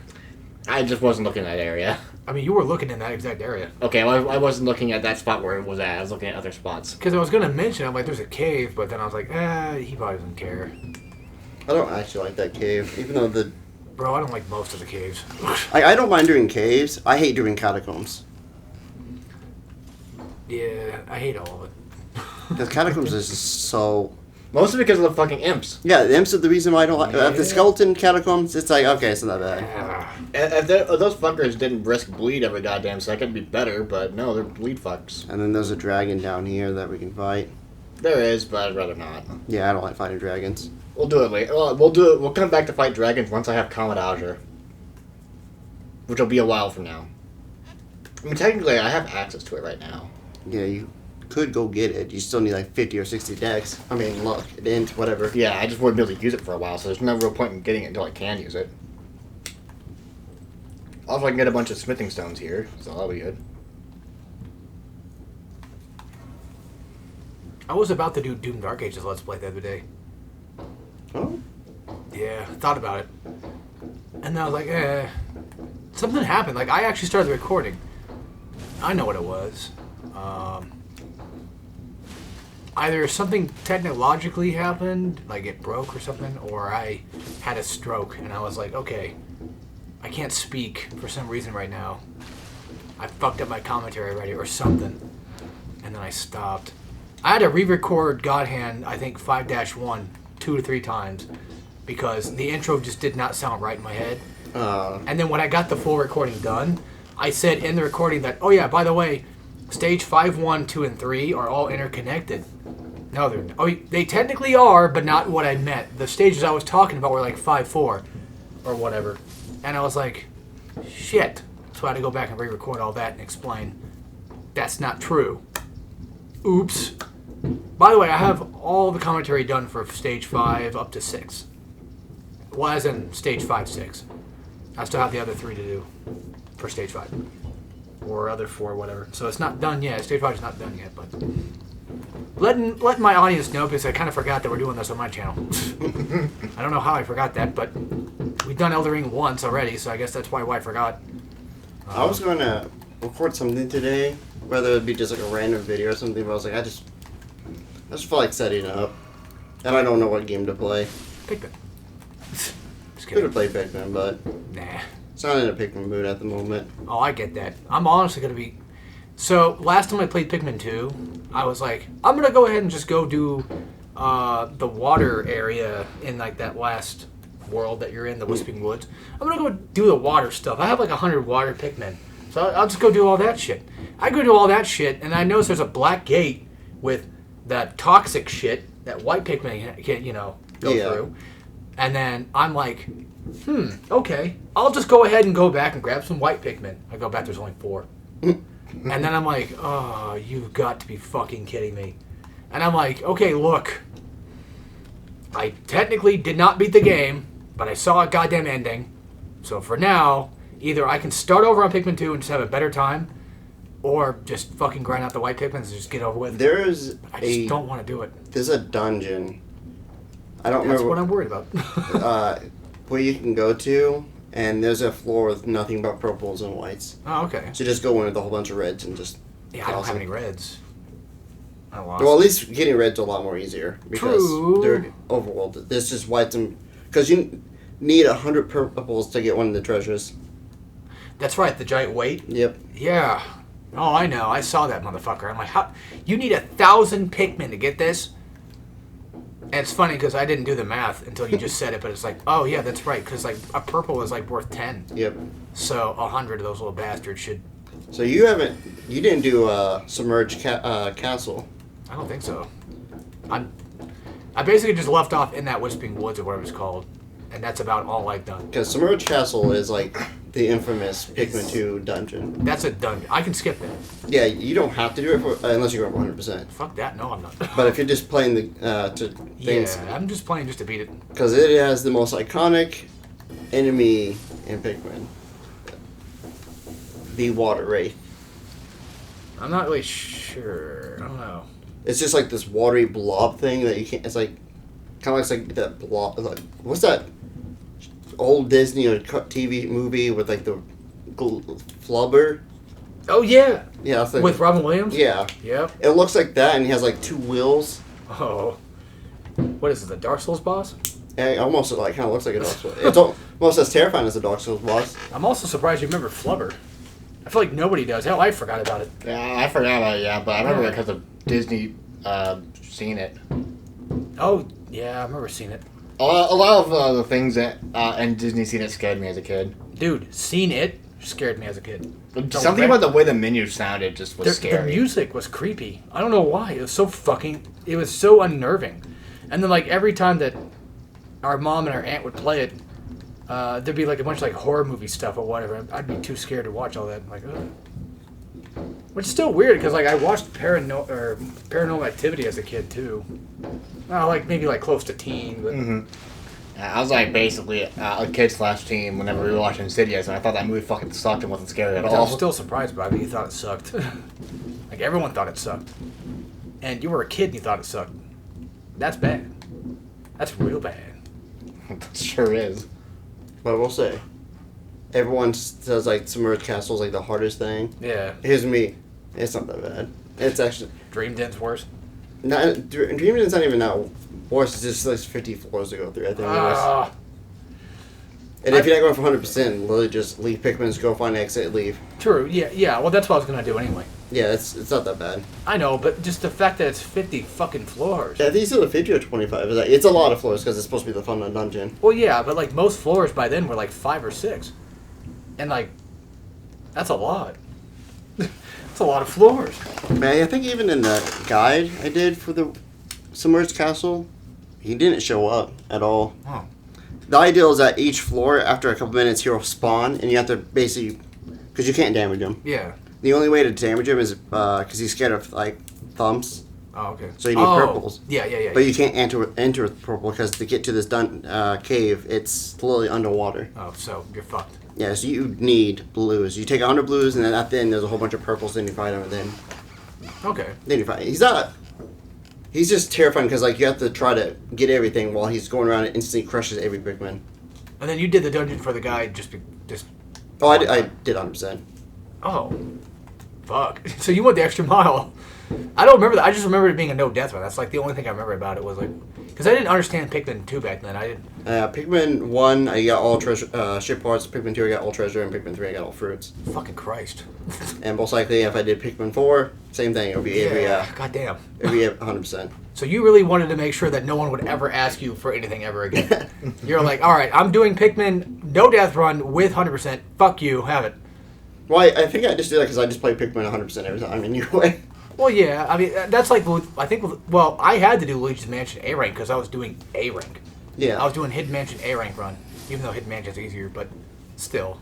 Speaker 2: I just wasn't looking at that area.
Speaker 1: I mean, you were looking in that exact area.
Speaker 2: Okay, well, I wasn't looking at that spot where it was at. I was looking at other spots.
Speaker 1: Because I was going to mention, I'm like, there's a cave, but then I was like, he probably doesn't care.
Speaker 3: I don't actually like that cave, even though the...
Speaker 1: Bro, I don't like most of the caves.
Speaker 3: I don't mind doing caves. I hate doing catacombs.
Speaker 1: Yeah, I hate all of it.
Speaker 3: Because catacombs is just so...
Speaker 2: Mostly because of the fucking imps.
Speaker 3: Yeah, the imps are the reason why I don't like...
Speaker 1: Yeah.
Speaker 3: The skeleton catacombs, it's like, okay, it's not that bad.
Speaker 2: If those fuckers didn't risk bleed every goddamn second, it'd be better, but no, they're bleed fucks.
Speaker 3: And then there's a dragon down here that we can fight.
Speaker 2: There is, but I'd rather not.
Speaker 3: Yeah, I don't like fighting dragons.
Speaker 2: We'll do it later. Well, we'll do it. We'll come back to fight dragons once I have Comet Azure. Which will be a while from now. I mean, technically, I have access to it right now.
Speaker 3: Yeah, you could go get it. You still need like 50 or 60 decks. I mean, look, it int, whatever.
Speaker 2: Yeah, I just wouldn't be able to use it for a while, so there's no real point in getting it until I can use it. Also, I can get a bunch of smithing stones here, so that'll be good.
Speaker 1: I was about to do Doom Dark Ages Let's Play the other day.
Speaker 3: Oh?
Speaker 1: Yeah, I thought about it. And then I was like, something happened. Like, I actually started the recording. I know what it was. Either something technologically happened, like it broke or something, or I had a stroke, and I was like, okay, I can't speak for some reason right now. I fucked up my commentary already, or something. And then I stopped. I had to re-record God Hand, I think 5-1, 2 to 3 times, because the intro just did not sound right in my head. And then when I got the full recording done, I said in the recording that, oh yeah, by the way, stage 5, 1, 2, and 3 are all interconnected. No, they technically are, but not what I meant. The stages I was talking about were like 5, 4, or whatever. And I was like, shit. So I had to go back and re-record all that and explain that's not true. Oops. By the way, I have all the commentary done for stage 5 up to 6. Well, as in stage 5, 6. I still have the other 3 to do for stage 5. Or other 4, whatever. So it's not done yet. Stage 5 is not done yet, but... Letting my audience know, because I kind of forgot that we're doing this on my channel. I don't know how I forgot that, but we done Elden Ring once already, so I guess that's why I forgot.
Speaker 3: I was going to record something today, whether it be just like a random video or something, but I was like, I just feel like setting up. And I don't know what game to play.
Speaker 1: Pikmin. Just
Speaker 3: Could
Speaker 1: kidding.
Speaker 3: have played Pikmin, but
Speaker 1: Nah.
Speaker 3: it's not in a Pikmin mood at the moment.
Speaker 1: Oh, I get that. I'm honestly going to be... So, last time I played Pikmin 2, I was like, I'm going to go ahead and just go do the water area in, like, that last world that you're in, the Whispering Woods. I'm going to go do the water stuff. I have, like, 100 water Pikmin. So, I'll just go do all that shit. I go do all that shit, and I notice there's a black gate with that toxic shit that white Pikmin can, go through. And then I'm like, okay. I'll just go ahead and go back and grab some white Pikmin. I go back, there's only 4. And then I'm like, oh, you've got to be fucking kidding me. And I'm like, okay, look. I technically did not beat the game, but I saw a goddamn ending. So for now, either I can start over on Pikmin 2 and just have a better time, or just fucking grind out the white Pikmins and just get over with it. I just don't want to do it.
Speaker 3: There's a dungeon. I don't
Speaker 1: That's
Speaker 3: remember
Speaker 1: what I'm worried about.
Speaker 3: where you can go to, and there's a floor with nothing but purples and whites.
Speaker 1: Oh, okay.
Speaker 3: So just go in with a whole bunch of reds and just...
Speaker 1: Yeah, I don't
Speaker 3: toss
Speaker 1: have
Speaker 3: them.
Speaker 1: any reds. I lost.
Speaker 3: Well, at least getting red's a lot more easier because
Speaker 1: True.
Speaker 3: they're overworlded. There's just whites and... Because you need 100 purples to get one of the treasures.
Speaker 1: That's right, the giant weight.
Speaker 3: Yep.
Speaker 1: Yeah. Oh, I know. I saw that motherfucker. I'm like, how? You need 1,000 Pikmin to get this? And it's funny because I didn't do the math until you just said it, but it's like, oh yeah, that's right. Because like a purple is like worth 10.
Speaker 3: Yep.
Speaker 1: So 100 of those little bastards should.
Speaker 3: So you didn't do Submerged Castle.
Speaker 1: I don't think so. I basically just left off in that Whispering Woods or whatever it's called, and that's about all I've done.
Speaker 3: Because Submerged Castle is like the infamous Pikmin 2 dungeon.
Speaker 1: That's a dungeon. I can skip it.
Speaker 3: Yeah, you don't have to do it unless you're up 100%.
Speaker 1: Fuck that. No, I'm not.
Speaker 3: But if you're just playing the things,
Speaker 1: Yeah, I'm just playing just to beat it.
Speaker 3: because it has the most iconic enemy in Pikmin, the Water Wraith.
Speaker 1: I'm not really sure. I don't know.
Speaker 3: It's just like this watery blob thing that you can't. It's like kind of looks like that blob. Like, what's that old Disney or TV movie with like the flubber?
Speaker 1: Oh yeah,
Speaker 3: Yeah, that's like,
Speaker 1: with Robin Williams.
Speaker 3: yeah.
Speaker 1: Yep.
Speaker 3: It looks like that, and he has like 2 wheels.
Speaker 1: Oh, what is it? The Dark Souls boss?
Speaker 3: And it almost like kind of looks like a Dark Souls. It's almost as terrifying as a Dark Souls boss.
Speaker 1: I'm also surprised you remember Flubber. I feel like nobody does. Hell, I forgot about it.
Speaker 2: Yeah, I forgot about it, yeah, but I remember it because of Disney seeing it.
Speaker 1: Oh yeah, I remember seeing it.
Speaker 2: A lot of the things that and Disney seen it scared me as a kid.
Speaker 1: Dude, seen it scared me as a kid.
Speaker 2: Something about the way the menu sounded just was
Speaker 1: The
Speaker 2: scary.
Speaker 1: music was creepy. I don't know why. It was so unnerving. And then like every time that our mom and our aunt would play it, there'd be like a bunch of like horror movie stuff or whatever. I'd be too scared to watch all that. I'm like, ugh. Which is still weird because like I watched Paranormal Activity as a kid too. Like maybe like close to teen, but
Speaker 2: I was like basically a kid/teen whenever we were watching Insidious, and I thought that movie fucking sucked and wasn't scary at
Speaker 1: I'm
Speaker 2: all.
Speaker 1: still surprised by it. You thought it sucked. Like everyone thought it sucked, and you were a kid and you thought it sucked. That's bad. That's real bad.
Speaker 2: It sure is.
Speaker 3: But I will say, everyone says like Submerged Castle is like the hardest thing.
Speaker 1: Yeah.
Speaker 3: Here's me. It's not that bad. It's actually
Speaker 1: Dream Den's worse.
Speaker 3: not. Dreaming is not even that worse. It's just like 50 floors to go through. I think. It was. And if you're not going for 100%, literally just leave Pikmin's, go find an exit, leave.
Speaker 1: True. Yeah. Well, that's what I was gonna do anyway.
Speaker 3: Yeah, it's not that bad.
Speaker 1: I know, but just the fact that it's 50 fucking floors.
Speaker 3: Yeah, I think it's either 50 or 25. It's a lot of floors because it's supposed to be the fun dungeon.
Speaker 1: Well, yeah, but like most floors by then were like 5 or 6, and like that's a lot. That's a lot of floors.
Speaker 3: Man, I think even in the guide I did for the Submerged Castle, he didn't show up at all.
Speaker 1: Oh.
Speaker 3: The ideal is that each floor, after a couple minutes, he'll spawn, and you have to basically, because you can't damage him.
Speaker 1: Yeah.
Speaker 3: The only way to damage him is because he's scared of like thumps.
Speaker 1: Oh, okay.
Speaker 3: So you need purples.
Speaker 1: Yeah.
Speaker 3: But you can't enter with purple because to get to this cave, it's literally underwater.
Speaker 1: Oh, so you're fucked.
Speaker 3: Yeah, so you need blues. You take 100 blues, and then at the end there's a whole bunch of purples. Then you fight him, and
Speaker 1: Okay.
Speaker 3: then you fight. He's not. He's just terrifying because like you have to try to get everything while he's going around and instantly crushes every Pikmin.
Speaker 1: And then you did the dungeon for the guy just.
Speaker 3: Oh, I did 100%.
Speaker 1: Oh, fuck! So you went the extra mile. I don't remember that. I just remember it being a no death run. That's like the only thing I remember about it was like, because I didn't understand Pikmin 2 back then. I didn't.
Speaker 3: Pikmin 1, I got all treasure ship parts. Pikmin 2, I got all treasure, and Pikmin 3, I got all fruits.
Speaker 1: Fucking Christ.
Speaker 3: And most likely, if I did Pikmin 4, same thing. It would be every.
Speaker 1: Goddamn.
Speaker 3: It would be 100%.
Speaker 1: So you really wanted to make sure that no one would ever ask you for anything ever again. You're like, all right, I'm doing Pikmin no death run with 100%. Fuck you, have it.
Speaker 3: Well, I think I just did that because I just play Pikmin 100% every time anyway.
Speaker 1: Well, yeah, I mean, that's like, I think, well, I had to do Luigi's Mansion A rank because I was doing A rank.
Speaker 3: Yeah.
Speaker 1: I was doing Hidden Mansion A rank run, even though Hidden Mansion's easier, but still.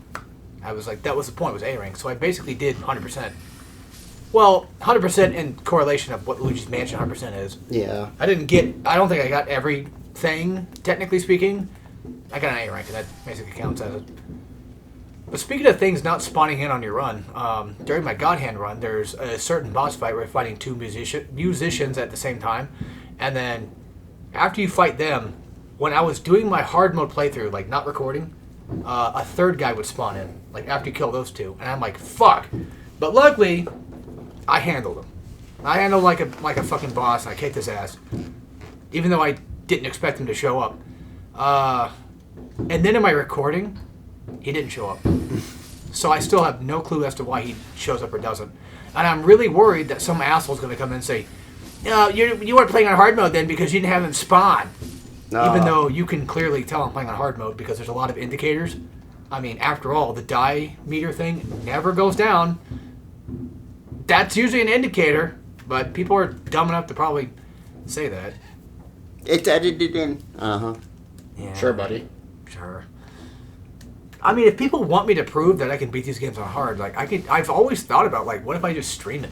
Speaker 1: I was like, that was the point, was A rank. So I basically did 100%. Well, 100% in correlation of what Luigi's Mansion 100% is.
Speaker 3: Yeah.
Speaker 1: I don't think I got everything, technically speaking. I got an A rank, and that basically counts as it. But speaking of things not spawning in on your run, during my God Hand run, there's a certain boss fight where you're fighting two musicians at the same time. And then after you fight them, when I was doing my hard mode playthrough, like not recording, a third guy would spawn in, like after you kill those two. And I'm like, fuck. But luckily, I handled him. I handled like a fucking boss, and I kicked his ass. Even though I didn't expect him to show up. And then in my recording, he didn't show up. So I still have no clue as to why he shows up or doesn't. And I'm really worried that some asshole's going to come in and say, no, you weren't playing on hard mode then because you didn't have him spawn. Even though you can clearly tell I'm playing on hard mode because there's a lot of indicators. I mean, after all, the die meter thing never goes down. That's usually an indicator, but people are dumb enough to probably say that.
Speaker 3: It's edited in. Uh-huh.
Speaker 1: Yeah.
Speaker 2: Sure, buddy.
Speaker 1: Sure. I mean, if people want me to prove that I can beat these games on hard, like I've always thought about like, what if I just stream it?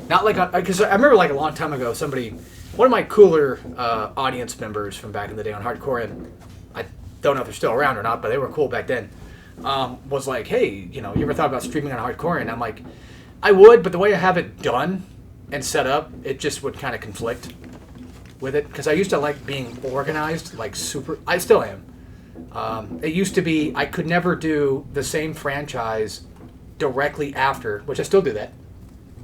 Speaker 1: Not like because I remember like a long time ago, one of my cooler audience members from back in the day on hardcore, and I don't know if they're still around or not, but they were cool back then. Was like, hey, you ever thought about streaming on hardcore? And I'm like, I would, but the way I have it done and set up, it just would kind of conflict with it because I used to like being organized, like super. I still am. It used to be I could never do the same franchise directly after, which I still do that.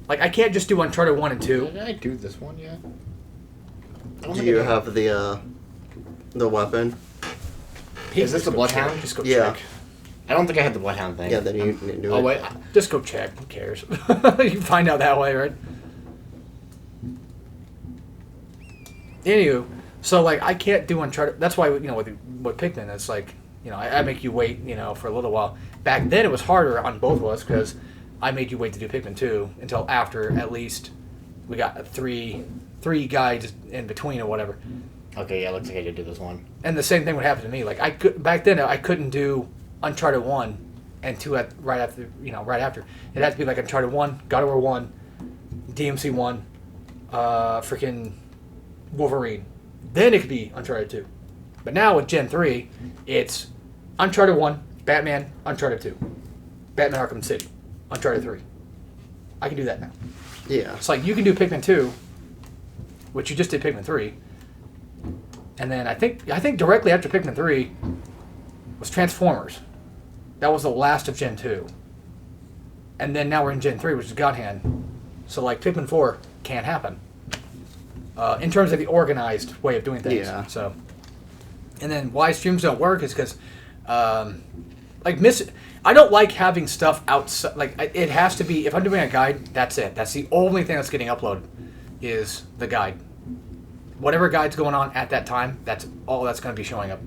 Speaker 1: Like I can't just do Uncharted 1 and 2.
Speaker 2: Did I do this one yet?
Speaker 3: Do you have the weapon?
Speaker 2: Is this the Bloodhound?
Speaker 1: Just go
Speaker 3: Yeah.
Speaker 1: check.
Speaker 2: I don't think I had the Bloodhound thing.
Speaker 3: Yeah, then you do it.
Speaker 2: Oh, wait.
Speaker 1: Just go check. Who cares? You can find out that way, right? Anywho, so like I can't do Uncharted. That's why with Pikmin, it's like I make you wait for a little while. Back then it was harder on both of us because I made you wait to do Pikmin 2 until after at least we got three guides in between or whatever.
Speaker 2: Okay, yeah, looks like I did do this one.
Speaker 1: And the same thing would happen to me. Like back then I couldn't do Uncharted 1 and 2 right after. It had to be like Uncharted 1, God of War 1, DMC 1, freaking Wolverine. Then it could be Uncharted 2. But now with Gen 3, it's Uncharted 1, Batman, Uncharted 2, Batman Arkham City, Uncharted 3. I can do that now.
Speaker 3: Yeah.
Speaker 1: It's like you can do Pikmin 2, which you just did Pikmin 3. And then I think directly after Pikmin 3 was Transformers. That was the last of Gen 2. And then now we're in Gen 3, which is God Hand. So like Pikmin 4 can't happen. In terms of the organized way of doing things.
Speaker 3: Yeah.
Speaker 1: So, and then why streams don't work is because, I don't like having stuff outside. Like it has to be. If I'm doing a guide, that's it. That's the only thing that's getting uploaded, is the guide. Whatever guide's going on at that time, that's all that's going to be showing up.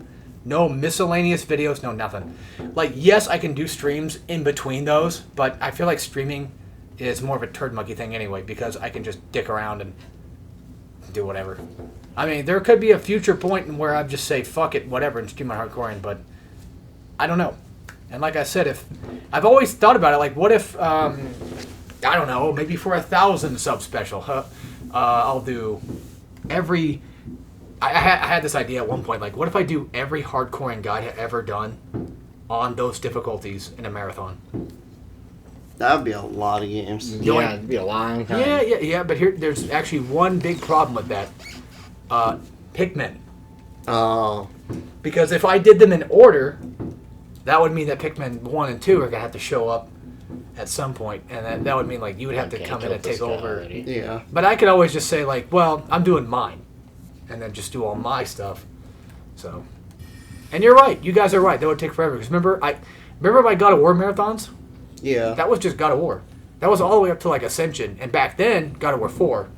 Speaker 1: No miscellaneous videos, no nothing. Like yes, I can do streams in between those, but I feel like streaming is more of a turd monkey thing anyway because I can just dick around and do whatever. I mean, there could be a future point where I just say fuck it, whatever, and stream on hardcore, but I don't know. And like I said, if I've always thought about it, like what if I don't know, maybe for 1,000 sub special, I'll do every. I had this idea at one point, like what if I do every hardcore guide I've ever done on those difficulties in a marathon?
Speaker 3: That would be a lot of games.
Speaker 2: Yeah, it'd be a long time.
Speaker 1: Yeah. But there's actually one big problem with that. Pikmin.
Speaker 3: Oh.
Speaker 1: Because if I did them in order, that would mean that Pikmin 1 and 2 are going to have to show up at some point, and that would mean like you would have to come in and take over.
Speaker 3: Yeah.
Speaker 1: But I could always just say like, well, I'm doing mine, and then just do all my stuff. So, and you're right. You guys are right. That would take forever. Because remember my God of War marathons?
Speaker 3: Yeah.
Speaker 1: That was just God of War. That was all the way up to like Ascension, and back then God of War 4.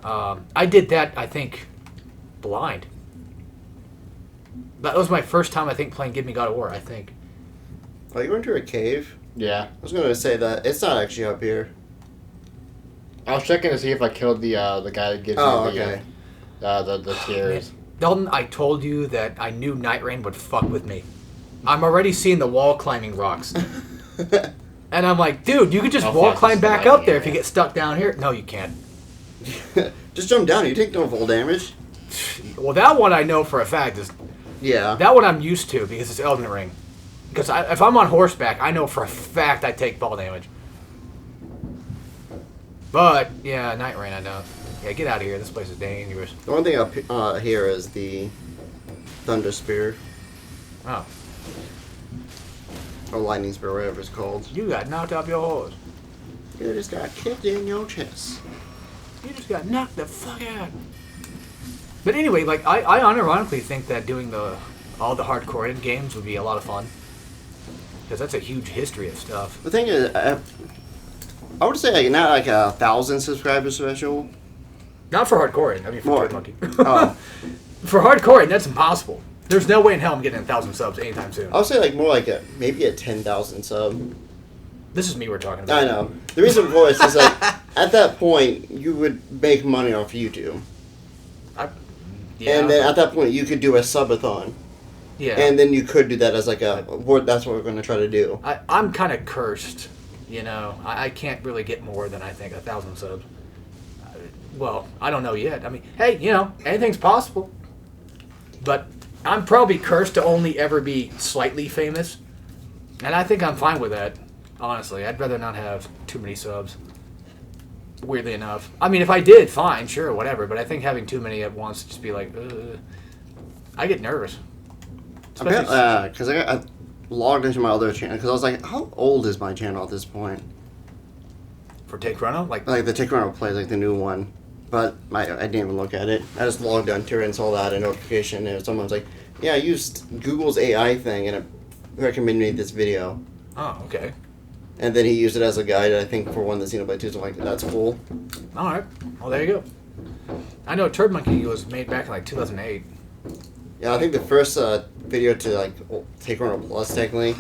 Speaker 1: I did that, I think, blind. That was my first time, I think, playing Give Me God of War, I think.
Speaker 3: Oh, you went to a cave?
Speaker 2: Yeah.
Speaker 3: I was going to say that it's not actually up here.
Speaker 2: I was checking to see if I killed the guy that gives you the tears.
Speaker 1: Man. Dalton, I told you that I knew Night Rain would fuck with me. I'm already seeing the wall climbing rocks. And I'm like, dude, you could just wall climb back up there if you get stuck down here. No, you can't.
Speaker 3: Just jump down. You take no fall damage.
Speaker 1: Well, that one I know for a fact is...
Speaker 3: Yeah.
Speaker 1: That one I'm used to because it's Elden Ring. Because if I'm on horseback, I know for a fact I take fall damage. But, yeah, Night Rain, I know. Yeah, get out of here. This place is dangerous.
Speaker 3: The one thing up here is the Thunder Spear.
Speaker 1: Oh.
Speaker 3: Or Lightning Spear, whatever it's called.
Speaker 1: You got knocked off your horse.
Speaker 3: You just got kicked in your chest.
Speaker 1: You just got knocked the fuck out. But anyway, like, I unironically think that doing all the hardcore end games would be a lot of fun. Because that's a huge history of stuff.
Speaker 3: The thing is, I would say not like 1,000 subscribers special.
Speaker 1: Not for hardcore end, I mean for
Speaker 3: More.
Speaker 1: Turd Monkey.
Speaker 3: Oh.
Speaker 1: For hardcore end, that's impossible. There's no way in hell I'm getting 1,000 subs anytime soon.
Speaker 3: I would say like more like maybe a 10,000 sub.
Speaker 1: This is me we're talking about.
Speaker 3: I know. The reason for it is like at that point you would make money off YouTube.
Speaker 1: Yeah,
Speaker 3: And then at that point you could do a subathon.
Speaker 1: yeah.
Speaker 3: And then you could do that as like that's what we're going to try to do.
Speaker 1: I'm kind of cursed, you know. I can't really get more than I think 1,000 subs. Well, I don't know yet. I mean, hey, you know, anything's possible. But I'm probably cursed to only ever be slightly famous. And I think I'm fine with that, honestly. I'd rather not have too many subs. Weirdly enough. I mean, if I did, fine, sure, whatever. But I think having too many at once would just be like, I get nervous.
Speaker 3: Because I logged into my other channel because I was like, how old is my channel at this point?
Speaker 1: For Take Chrono? Like
Speaker 3: the Take Chrono Play, like the new one. But I didn't even look at it. I just logged onto it and saw that a notification. And someone was like, yeah, I used Google's AI thing and it recommended me this video.
Speaker 1: Oh, okay.
Speaker 3: And then he used it as a guide, I think, for one of the Xenoblade 2s. So I'm like, that's cool.
Speaker 1: Alright. Well, there you go. I know Turd Monkey was made back in like 2008.
Speaker 3: Yeah, I think the first video to like Take Chrono Plus technically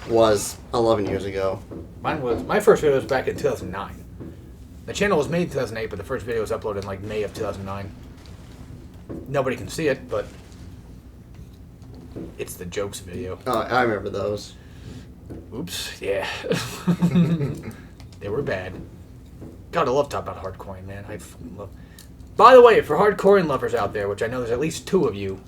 Speaker 3: was 11 years ago.
Speaker 1: My first video was back in 2009. The channel was made in 2008, but the first video was uploaded in like May of 2009. Nobody can see it, but it's the jokes video.
Speaker 3: Oh, I remember those.
Speaker 1: Oops, yeah. They were bad. God, I love talking about hardcore, man. I fucking love. By the way, for hardcore lovers out there, which I know there's at least 2 of you,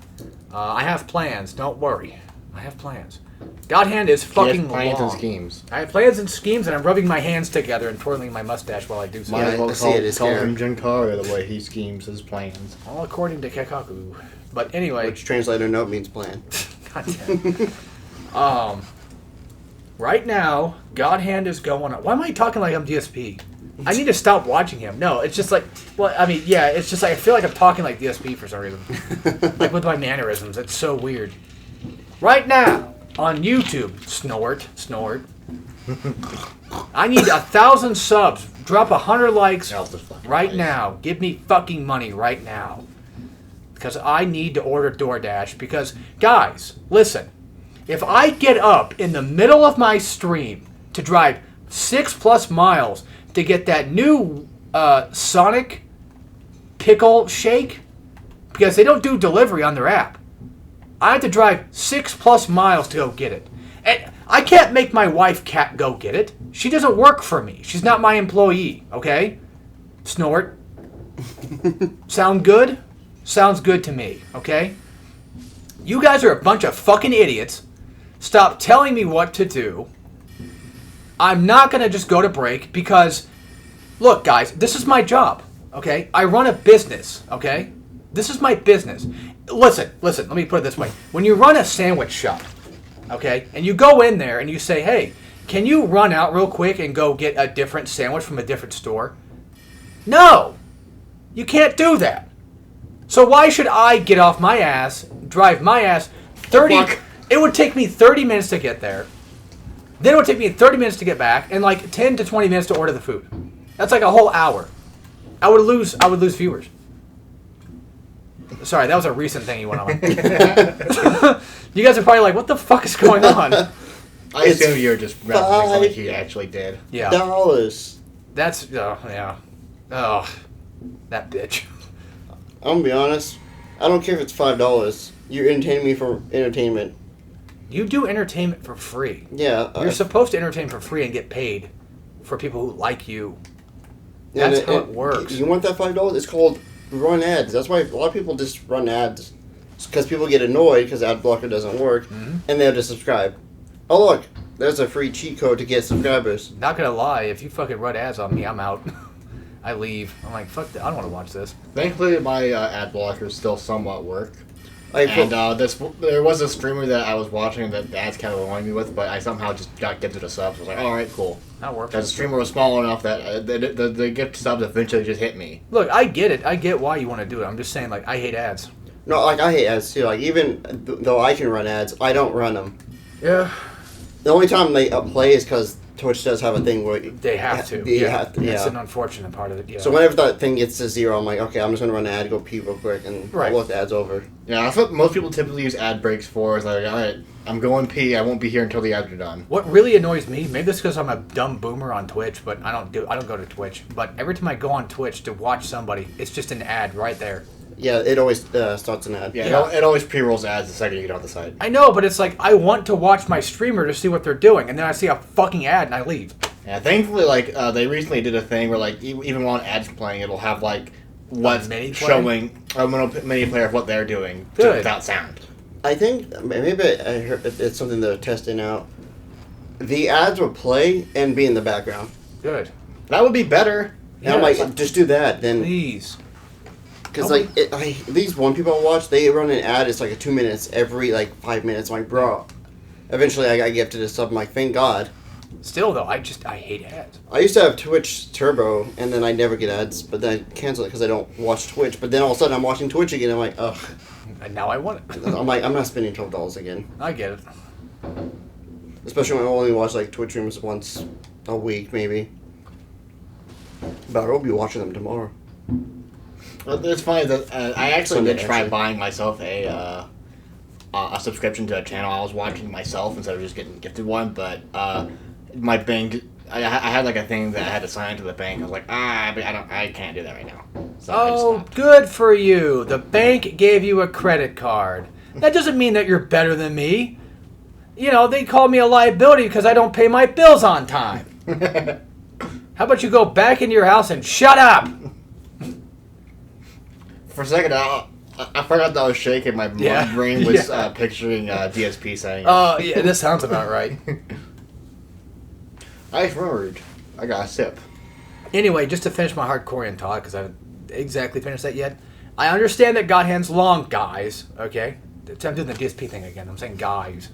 Speaker 1: I have plans. Don't worry, I have plans. God hand is fucking
Speaker 2: plans
Speaker 1: long.
Speaker 2: and schemes.
Speaker 1: I have plans and schemes, and I'm rubbing my hands together and twirling my mustache while I do so.
Speaker 2: Might as
Speaker 3: I
Speaker 2: well
Speaker 3: see it,
Speaker 2: call
Speaker 3: it's
Speaker 2: call
Speaker 3: scary.
Speaker 2: him Jinkara the way he schemes his plans.
Speaker 1: All according to Kekaku. But anyway,
Speaker 3: Which translator note means plan.
Speaker 1: God damn. Right now, God hand is going on. Why am I talking like I'm DSP? I need to stop watching him. No, it's just like, well, I mean, yeah, it's just like I feel like I'm talking like DSP for some reason. Like with my mannerisms. It's so weird. Right now, on YouTube, snort. I need 1,000 subs. Drop 100 likes right now. Give me fucking money right now. Because I need to order DoorDash. Because, guys, listen. If I get up in the middle of my stream to drive 6+ miles to get that new Sonic pickle shake, because they don't do delivery on their app, I have to drive 6+ miles to go get it. And I can't make my wife Kat go get it. She doesn't work for me. She's not my employee, okay? Snort. Sound good? Sounds good to me, okay? You guys are a bunch of fucking idiots. Stop telling me what to do. I'm not going to just go to break because, look, guys, this is my job, okay? I run a business, okay? This is my business. listen. Let me put it this way: when you run a sandwich shop, okay, and you go in there and you say, "Hey, can you run out real quick and go get a different sandwich from a different store?" No, you can't do that. So why should I get off my ass, drive my ass 30? It would take me 30 minutes to get there. Then it would take me 30 minutes to get back, and like 10 to 20 minutes to order the food. That's like a whole hour. I would lose viewers. Sorry, that was a recent thing you went on. You guys are probably like, what the fuck is going on?
Speaker 2: I assume you're just referencing something he actually did.
Speaker 1: Yeah.
Speaker 3: $5.
Speaker 1: That's, yeah. Oh, that bitch.
Speaker 3: I'm gonna be honest. I don't care if it's $5. You're entertaining me for entertainment.
Speaker 1: You do entertainment for free.
Speaker 3: Yeah.
Speaker 1: You're supposed to entertain for free and get paid for people who like you. That's how it works.
Speaker 3: You want that $5? It's called run ads. That's why a lot of people just run ads. Because people get annoyed because ad blocker doesn't work, and they'll just subscribe. Oh look, there's a free cheat code to get subscribers.
Speaker 1: Not gonna lie, if you fucking run ads on me, I'm out. I leave. I'm like, fuck that. I don't want to watch this.
Speaker 2: Thankfully, my ad blockers still somewhat work.
Speaker 3: And
Speaker 2: there was a streamer that I was watching that the ads kind of annoyed me with, but I somehow just got gifted a sub. So I was like, all right, cool.
Speaker 1: That works.
Speaker 2: Because the streamer was small enough that the gift subs eventually just hit me.
Speaker 1: Look, I get it. I get why you want to do it. I'm just saying, like, I hate ads.
Speaker 3: No, like, I hate ads too. Like, even though I can run ads, I don't run them.
Speaker 1: Yeah.
Speaker 3: The only time they play is because Twitch does have a thing where
Speaker 1: they have to. It's an unfortunate part of it. Yeah.
Speaker 3: So whenever that thing gets to 0, I'm like, okay, I'm just gonna run an ad, go pee real quick, and
Speaker 1: right.
Speaker 3: I'll look the ads over.
Speaker 2: Yeah, that's what most people typically use ad breaks for. Is like, all right, I'm going pee. I won't be here until the ads are done.
Speaker 1: What really annoys me, maybe this because I'm a dumb boomer on Twitch, but I don't go to Twitch. But every time I go on Twitch to watch somebody, it's just an ad right there.
Speaker 3: Yeah, it always starts an ad.
Speaker 2: Yeah. It always pre-rolls ads the second you get on the site.
Speaker 1: I know, but it's like I want to watch my streamer to see what they're doing, and then I see a fucking ad and I leave.
Speaker 2: Yeah, thankfully, like they recently did a thing where like even while an ad's playing, it'll have like what's showing a little mini player of what they're doing without sound.
Speaker 3: I think maybe I heard it's something they're testing out. The ads will play and be in the background.
Speaker 1: Good.
Speaker 2: That would be better.
Speaker 3: And I'm like, just do that then.
Speaker 1: Please.
Speaker 3: Because these one people I watch, they run an ad. It's like 2 minutes every like 5 minutes. I'm like, bro. Eventually, I got gifted this stuff. I'm like, thank God.
Speaker 1: Still though, I hate ads.
Speaker 3: I used to have Twitch Turbo, and then I never get ads. But then I canceled it because I don't watch Twitch. But then all of a sudden, I'm watching Twitch again. I'm like, ugh.
Speaker 1: And now I want it.
Speaker 3: I'm like, I'm not spending $12 again.
Speaker 1: I get it.
Speaker 3: Especially when I only watch like Twitch streams once a week, maybe. But I will be watching them tomorrow.
Speaker 2: Well, it's funny that I actually
Speaker 3: Sunday,
Speaker 2: did try buying myself a subscription to a channel. I was watching myself instead of just getting gifted one, but my bank, I had like a thing that I had to sign into the bank. I was like, I can't do that right now. So
Speaker 1: good for you. The bank gave you a credit card. That doesn't mean that you're better than me. You know, they call me a liability because I don't pay my bills on time. How about you go back into your house and shut up?
Speaker 2: For a second, I forgot that I was shaking. My brain was picturing DSP saying.
Speaker 1: Oh, yeah, this sounds about right.
Speaker 2: I remembered. I got a sip.
Speaker 1: Anyway, just to finish my hardcore talk, because I haven't exactly finished that yet. I understand that God Hand's long, guys. Okay? I'm doing the DSP thing again. I'm saying guys.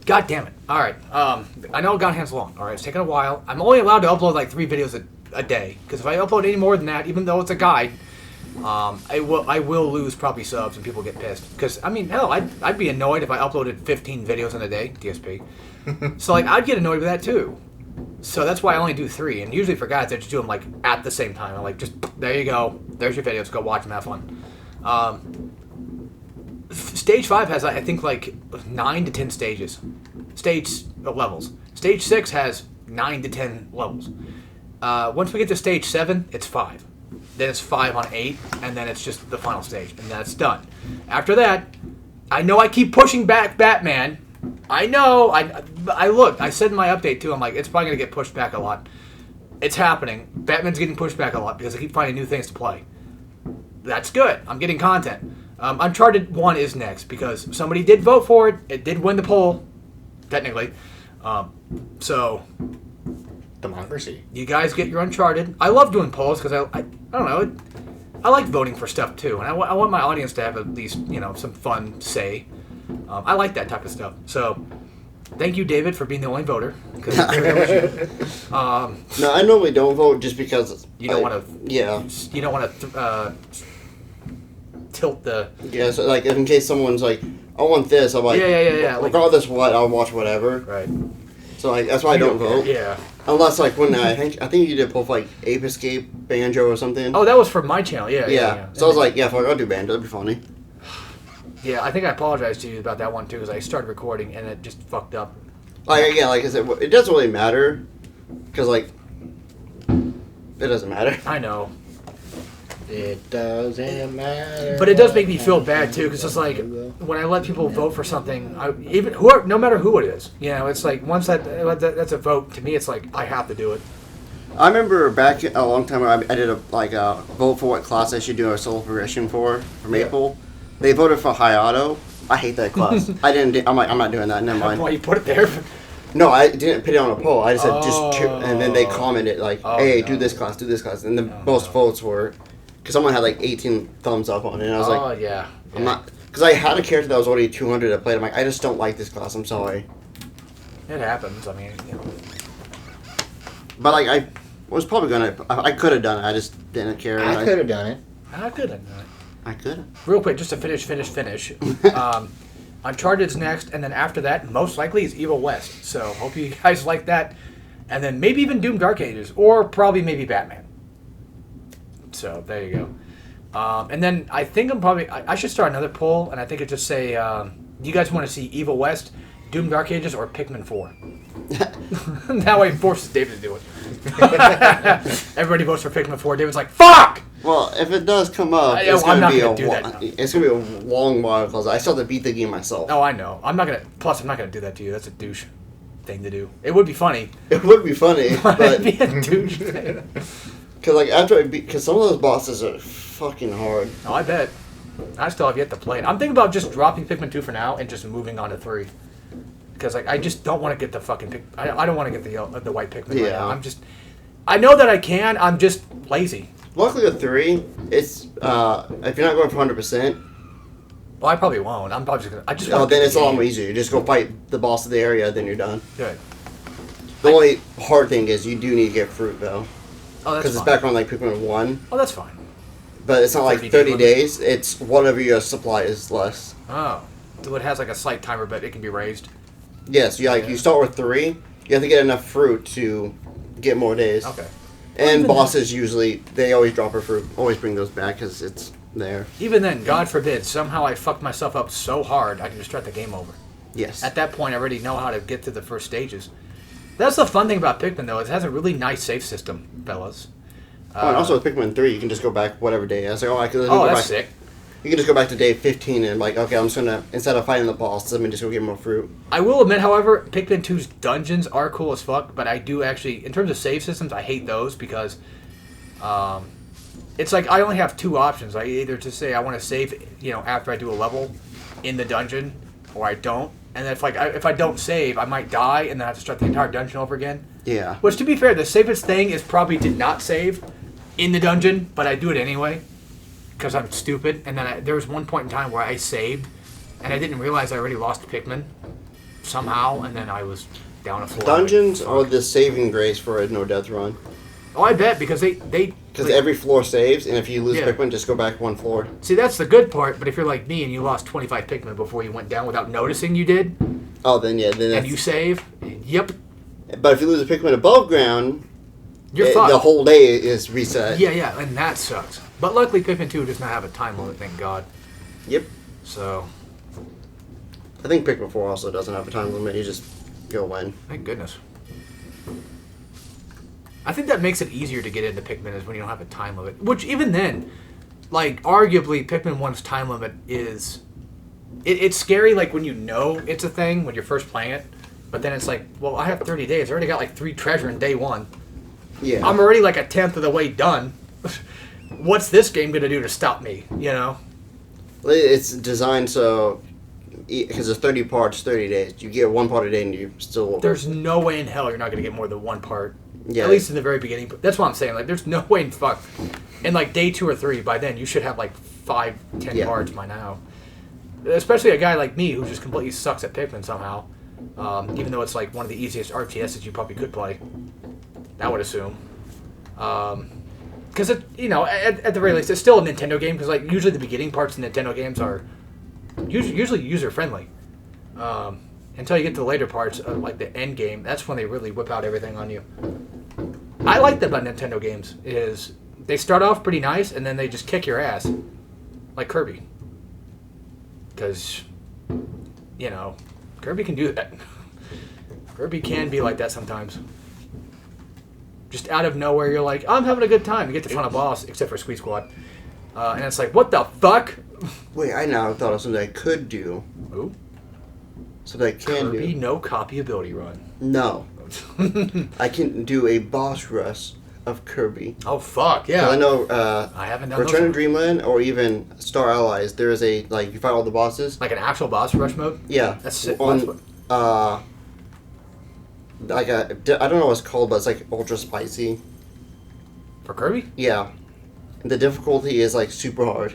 Speaker 1: God damn it. All right. I know God Hand's long. All right. It's taking a while. I'm only allowed to upload like 3 videos a day. Because if I upload any more than that, even though it's a guide, I will lose probably subs and people get pissed. Because, I mean, hell, I'd be annoyed if I uploaded 15 videos in a day, DSP. So, like, I'd get annoyed with that, too. So that's why I only do 3. And usually for guys, I just do them, like, at the same time. I'm like, just, there you go. There's your videos. Go watch them. Have fun. Stage 5 has, I think, like, 9 to 10 stages. Levels. Stage 6 has 9 to 10 levels. Once we get to stage 7, it's 5. Then it's 5 on 8, and then it's just the final stage, and that's done. After that, I know I keep pushing back Batman. I know. I said in my update, too, I'm like, it's probably going to get pushed back a lot. It's happening. Batman's getting pushed back a lot because I keep finding new things to play. That's good. I'm getting content. Uncharted 1 is next because somebody did vote for it. It did win the poll, technically. So,
Speaker 2: democracy.
Speaker 1: You guys get your Uncharted. I love doing polls because I don't know. I like voting for stuff too, and I want my audience to have at least some fun say. I like that type of stuff. So, thank you, David, for being the only voter. Because
Speaker 3: no, I normally don't vote just because
Speaker 1: you don't want to.
Speaker 3: Yeah.
Speaker 1: You don't want to tilt the.
Speaker 3: Yeah, so like in case someone's like, I want this, I'm like,
Speaker 1: yeah.
Speaker 3: Regardless of what, I'll watch whatever.
Speaker 1: Right.
Speaker 3: So like that's why I don't vote.
Speaker 1: Yeah.
Speaker 3: Unless like when I think you did both like Ape Escape, Banjo, or something.
Speaker 1: Oh, that was for my channel. Yeah.
Speaker 3: So I was like, yeah, fuck, I'll do Banjo. That'd be funny.
Speaker 1: Yeah, I think I apologized to you about that one too, because I started recording and it just fucked up.
Speaker 3: Like again, like I said, it doesn't really matter, because like it doesn't matter.
Speaker 1: I know.
Speaker 2: It doesn't matter.
Speaker 1: But it does make me feel bad too, because it's like when I let people vote for something, no matter who it is, it's like once that's a vote to me, it's like I have to do it.
Speaker 3: I remember back a long time ago, I did a vote for what class I should do a solo progression for Maple. They voted for Hayato. I hate that class. I'm like, I'm not doing that. Never mind.
Speaker 1: Why you put it there?
Speaker 3: No, I didn't put it on a poll. I just said just two, and then they commented like, "Hey, do this class, and the most votes were. Because someone had like 18 thumbs up on it, and I was like,
Speaker 1: yeah.
Speaker 3: I'm not, because I had a character that was already 200 to play. I'm like, I just don't like this class. I'm sorry.
Speaker 1: It happens. I mean,
Speaker 3: But like, I was probably I could have done it. I just didn't care.
Speaker 2: I could have done it.
Speaker 1: I could have done it.
Speaker 3: I could have.
Speaker 1: Real quick, just to finish. Uncharted's next, and then after that, most likely is Evil West. So hope you guys like that, and then maybe even Doom Dark Ages, or probably maybe Batman. So there you go. And then I think I should start another poll, and I think it just say, you guys want to see Evil West, Doom Dark Ages, or Pikmin 4? That way it forces David to do it. Everybody votes for Pikmin 4. David's like, fuck!
Speaker 3: Well, if it does come up, it's
Speaker 1: I'm
Speaker 3: gonna
Speaker 1: not
Speaker 3: be
Speaker 1: gonna do that.
Speaker 3: it's gonna be a long while because I still have to beat the game myself.
Speaker 1: Oh, I know. I'm not gonna do that to you. That's a douche thing to do. It would be funny.
Speaker 3: It would be funny, but
Speaker 1: It'd be a douche thing.
Speaker 3: Because like after because some of those bosses are fucking hard.
Speaker 1: Oh, I bet. I still have yet to play it. I'm thinking about just dropping Pikmin 2 for now and just moving on to 3. Because like I just don't want to get the fucking I don't want to get the white Pikmin right now. I know that I can. I'm just lazy.
Speaker 3: Luckily with 3, it's if you're not going for 100%.
Speaker 1: Well, I probably won't. I'm probably just gonna.
Speaker 3: Oh, then it's a lot more easier. You just go fight the boss of the area, then you're done.
Speaker 1: Good.
Speaker 3: The only hard thing is you do need to get fruit though.
Speaker 1: Oh, that's
Speaker 3: because it's back on like Pikmin 1.
Speaker 1: Oh, that's fine.
Speaker 3: But it's not like 30 days. It's whatever your supply is less.
Speaker 1: Oh, so it has like a slight timer, but it can be raised.
Speaker 3: Yes, you start with 3. You have to get enough fruit to get more days.
Speaker 1: Okay.
Speaker 3: And bosses usually they always drop a fruit. Always bring those back because it's there.
Speaker 1: Even then, God forbid, somehow I fucked myself up so hard I can just start the game over.
Speaker 3: Yes.
Speaker 1: At that point, I already know how to get through the first stages. That's the fun thing about Pikmin, though. Is it has a really nice save system, fellas.
Speaker 3: And also with Pikmin 3, you can just go back whatever day. I was like,
Speaker 1: that's sick.
Speaker 3: You can just go back to day 15 and like, okay, I'm just gonna instead of fighting the boss, let me just go get more fruit.
Speaker 1: I will admit, however, Pikmin 2's dungeons are cool as fuck, but I do actually, in terms of save systems, I hate those because it's like I only have 2 options. I either to say I want to save, after I do a level in the dungeon, or I don't. And if I don't save, I might die and then I have to start the entire dungeon over again.
Speaker 3: Yeah.
Speaker 1: Which, to be fair, the safest thing is probably to not save in the dungeon, but I do it anyway because I'm stupid. And then there was one point in time where I saved, and I didn't realize I already lost Pikmin somehow, and then I was down a floor.
Speaker 3: Dungeons are the saving grace for a no-death run.
Speaker 1: Oh, I bet, because they
Speaker 3: because every floor saves, and if you lose Pikmin, just go back 1 floor.
Speaker 1: See, that's the good part, but if you're like me and you lost 25 Pikmin before you went down without noticing you did,
Speaker 3: oh, then that's...
Speaker 1: and you save, yep.
Speaker 3: But if you lose a Pikmin above ground,
Speaker 1: you're fucked.
Speaker 3: The whole day is reset.
Speaker 1: Yeah, and that sucks. But luckily, Pikmin 2 does not have a time limit, thank God.
Speaker 3: Yep.
Speaker 1: So,
Speaker 3: I think Pikmin 4 also doesn't have a time limit. You just go in.
Speaker 1: Thank goodness. I think that makes it easier to get into Pikmin is when you don't have a time limit. Which, even then, like, arguably, Pikmin 1's time limit is... It's scary, like, when you know it's a thing, when you're first playing it. But then it's like, well, I have 30 days. I already got, like, 3 treasure in day 1.
Speaker 3: Yeah.
Speaker 1: I'm already, like, 1/10 of the way done. What's this game going to do to stop me,
Speaker 3: It's designed so... Because it's 30 parts, 30 days. You get 1 part a day and you still...
Speaker 1: There's no way in hell you're not going to get more than 1 part.
Speaker 3: Yeah.
Speaker 1: At least in the very beginning. But that's what I'm saying. Like, there's no way in fuck. In like day 2 or 3, by then you should have like 5, 10 cards by now. Especially a guy like me who just completely sucks at Pikmin somehow. Even though it's like one of the easiest RTSs you probably could play. I would assume. Because, you know, at the very least, it's still a Nintendo game. Because, like, usually the beginning parts of Nintendo games are usually user-friendly. Until you get to the later parts of, like, the end game. That's when they really whip out everything on you. I like that about Nintendo games. Is they start off pretty nice, and then they just kick your ass. Like Kirby. Because, you know, Kirby can do that. Kirby can be like that sometimes. Just out of nowhere, you're like, I'm having a good time. You get to front a boss, except for Squeak Squad. And it's like, what the fuck?
Speaker 3: Wait, I now thought of something I could do.
Speaker 1: Ooh.
Speaker 3: Something I can
Speaker 1: Kirby
Speaker 3: do.
Speaker 1: no copy ability run.
Speaker 3: No. I can do a boss rush of Kirby.
Speaker 1: Oh, fuck, yeah.
Speaker 3: I know
Speaker 1: I haven't done
Speaker 3: Return
Speaker 1: those.
Speaker 3: to Dreamland or even Star Allies, there is a, like, you fight all the bosses.
Speaker 1: Like an actual boss rush mode?
Speaker 3: Yeah.
Speaker 1: That's sick.
Speaker 3: On, like a, I don't know what it's called, but it's like ultra spicy.
Speaker 1: For Kirby?
Speaker 3: Yeah. And the difficulty is like super hard.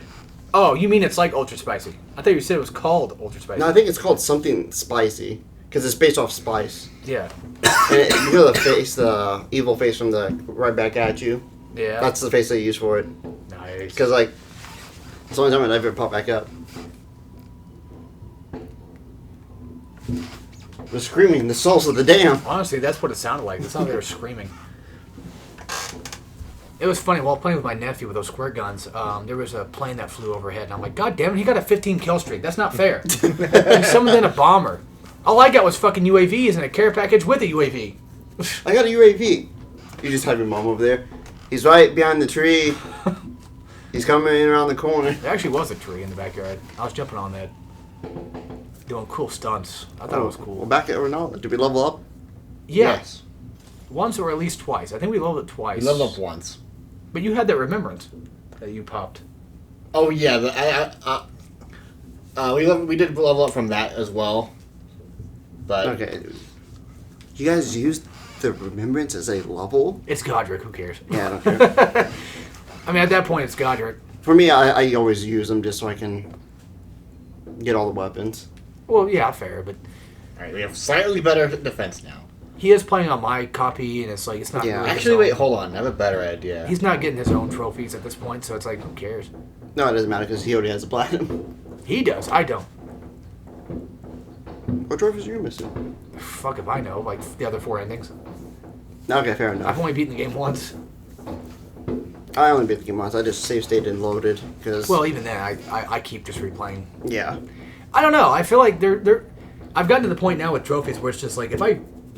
Speaker 1: Oh, you mean it's like Ultra Spicy. I thought you said it was called Ultra Spicy.
Speaker 3: No, I think it's called something spicy. Because it's based off spice.
Speaker 1: Yeah.
Speaker 3: And you know the face, the evil face from the right back at you?
Speaker 1: Yeah.
Speaker 3: That's the face they use for it.
Speaker 1: Nice.
Speaker 3: Because, like, it's the only time it ever pop back up. They're screaming, the souls of the damned.
Speaker 1: Honestly, that's what it sounded like. It sounded like they were screaming. It was funny, while playing with my nephew with those squirt guns, there was a plane that flew overhead, and I'm like, God damn it, he got a 15 kill streak. That's not fair. He summoned in a bomber. All I got was fucking UAVs and a care package with a UAV.
Speaker 3: I got a UAV. You just have your mom over there. He's right behind the tree. He's coming in around the corner.
Speaker 1: There actually was a tree in the backyard. I was jumping on that. Doing cool stunts. I thought it was cool.
Speaker 3: Well, back at Ronaldo. Did we level up?
Speaker 1: Yeah.
Speaker 2: Yes.
Speaker 1: Once or at least twice. I think we leveled it twice.
Speaker 2: We leveled up once.
Speaker 1: But you had that remembrance that you popped.
Speaker 2: Oh yeah, we did level up from that as well. But
Speaker 3: Okay. You guys used the remembrance as a level?
Speaker 1: It's Godric. Who cares?
Speaker 3: Yeah, I don't care.
Speaker 1: I mean, at that point, it's Godric.
Speaker 3: For me, I always use them just so I can get all the weapons.
Speaker 1: Well, yeah, fair, but
Speaker 2: all right, we have slightly better defense now.
Speaker 1: he is playing on my copy, and it's like it's not.
Speaker 3: Yeah.
Speaker 1: Really his
Speaker 2: Actually,
Speaker 1: own.
Speaker 2: wait, hold on. I have a better idea.
Speaker 1: He's not getting his own trophies at this point, so it's like, who cares?
Speaker 3: No, it doesn't matter because he already has a platinum.
Speaker 1: He does. I don't.
Speaker 3: What trophies are you missing?
Speaker 1: Fuck if I know. Like the other 4 endings.
Speaker 3: Okay, fair
Speaker 1: I've
Speaker 3: enough.
Speaker 1: only beaten the game once.
Speaker 3: I only beat the game once. I just save stated and loaded because.
Speaker 1: Well, even then, I keep just replaying.
Speaker 3: Yeah.
Speaker 1: I don't know. I feel like they're. I've gotten to the point now with trophies where it's just like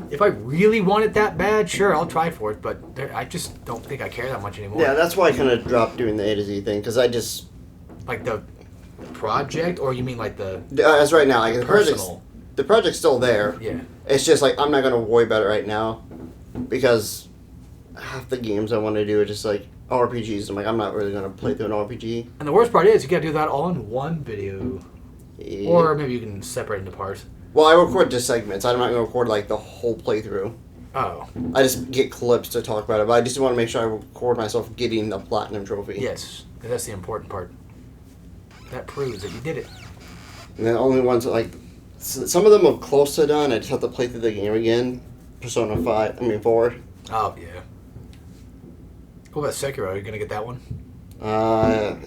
Speaker 1: if I really want it that bad, sure, I'll try for it. But I just don't think I care that much anymore.
Speaker 3: Yeah, that's why I kind of dropped doing the A to Z thing because I just.
Speaker 1: Like the project, or you mean like the
Speaker 3: As right now, like
Speaker 1: personal?
Speaker 3: the project's still there.
Speaker 1: Yeah.
Speaker 3: It's just like I'm not gonna worry about it right now because half the games I want to do are just like RPGs. I'm like I'm not really gonna play through an RPG.
Speaker 1: And the worst part is you gotta do that all in one video,
Speaker 3: Yeah.
Speaker 1: or maybe you can separate into parts.
Speaker 3: Well, I record just segments. I'm not gonna record like the whole playthrough.
Speaker 1: Oh,
Speaker 3: I just get clips to talk about it, but I just want to make sure I record myself getting the platinum trophy.
Speaker 1: yes, that's the important part. That proves that you did it.
Speaker 3: And then only ones that, like some of them are close to done. I just have to play through the game again. Persona 4.
Speaker 1: Oh yeah. What about Sekiro? Are you gonna get that one?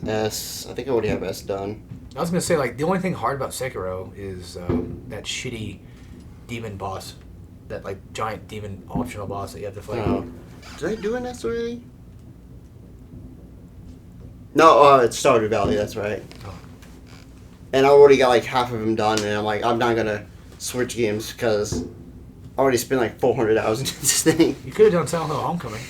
Speaker 3: S. I think I already have S done.
Speaker 1: I was gonna say like the only thing hard about Sekiro is that shitty demon boss, that like giant demon optional boss that you have to fight.
Speaker 3: Oh. Did I do an S already? No, it's Stardew Valley. That's right.
Speaker 1: Oh.
Speaker 3: And I already got like half of them done, and I'm like, I'm not gonna switch games because I already spent like 400 hours into this thing.
Speaker 1: You could have done Silent Hill Homecoming.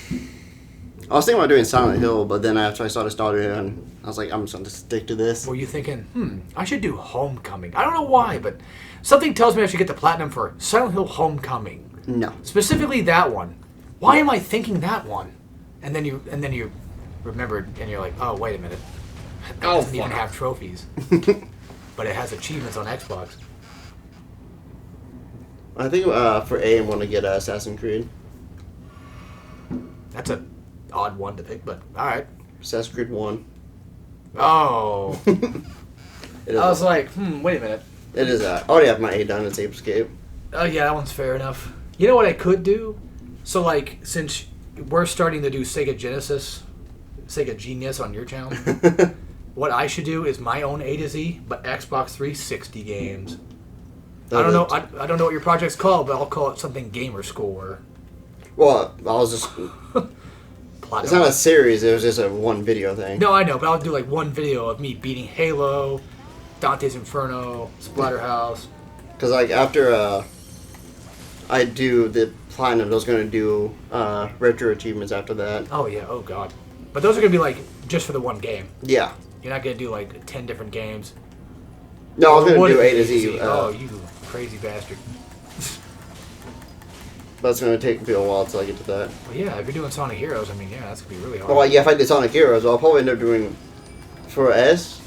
Speaker 3: I was thinking about doing Silent Hill, but then after I started Stardew, and I was like, I'm just gonna stick to this.
Speaker 1: Were you thinking, I should do Homecoming? I don't know why, but something tells me I should get the platinum for Silent Hill Homecoming.
Speaker 3: No.
Speaker 1: Specifically that one. Why am I thinking that one? And then you remembered, and you're like, oh wait a minute, that
Speaker 2: Oh,
Speaker 1: doesn't even
Speaker 2: fuck.
Speaker 1: have trophies, but it has achievements on Xbox.
Speaker 3: I think for A, I want to get Assassin's Creed.
Speaker 1: That's a odd one to pick, but all right.
Speaker 3: Assassin's Creed 1.
Speaker 1: Oh.
Speaker 3: It is
Speaker 1: I was like, wait a minute.
Speaker 3: It is that. I already have my A done. It's Ape Escape.
Speaker 1: Oh, yeah, that one's fair enough. You know what I could do? So, like, since we're starting to do Sega Genius on your channel, what I should do is my own A to Z, but Xbox 360 games. I don't know. I don't know what your project's called, but I'll call it something Gamer Score.
Speaker 3: Well, I was just... It's not a series. It was just a one video thing.
Speaker 1: No, I know, but I'll do like one video of me beating Halo, Dante's Inferno, Splatterhouse.
Speaker 3: Because like after I do the platinum, I was gonna do retro achievements after that.
Speaker 1: Oh yeah, oh god. But those are gonna be like just for the one game.
Speaker 3: Yeah.
Speaker 1: You're not gonna do like 10 different games.
Speaker 3: No, I was gonna
Speaker 1: Or
Speaker 3: do
Speaker 1: what
Speaker 3: A to
Speaker 1: if-
Speaker 3: Z.
Speaker 1: oh, you crazy bastard.
Speaker 3: But it's gonna take me a while till I get to that.
Speaker 1: Well, yeah, if you're doing Sonic Heroes, I mean, yeah, that's gonna be really hard.
Speaker 3: Well, yeah, if I did Sonic Heroes, I'll probably end up doing for S.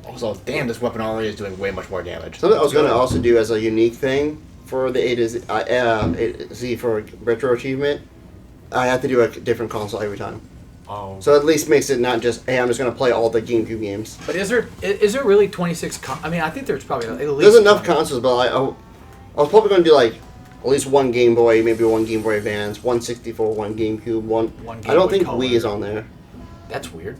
Speaker 2: Also, damn, this weapon already is doing way much more damage.
Speaker 3: Something I was gonna also do as a unique thing for the A to Z, A to Z for retro achievement. I have to do a different console every time.
Speaker 1: Oh.
Speaker 3: So at least makes it not just, hey, I'm just gonna play all the GameCube games.
Speaker 1: But is there really 26? I mean, I think there's probably at least.
Speaker 3: There's enough
Speaker 1: 20.
Speaker 3: consoles, but I was probably gonna do like at least one Game Boy, maybe one Game Boy Advance, one 64, one GameCube, one.
Speaker 1: One
Speaker 3: I don't
Speaker 1: Game Boy
Speaker 3: think
Speaker 1: Color.
Speaker 3: Wii is on there.
Speaker 1: That's weird.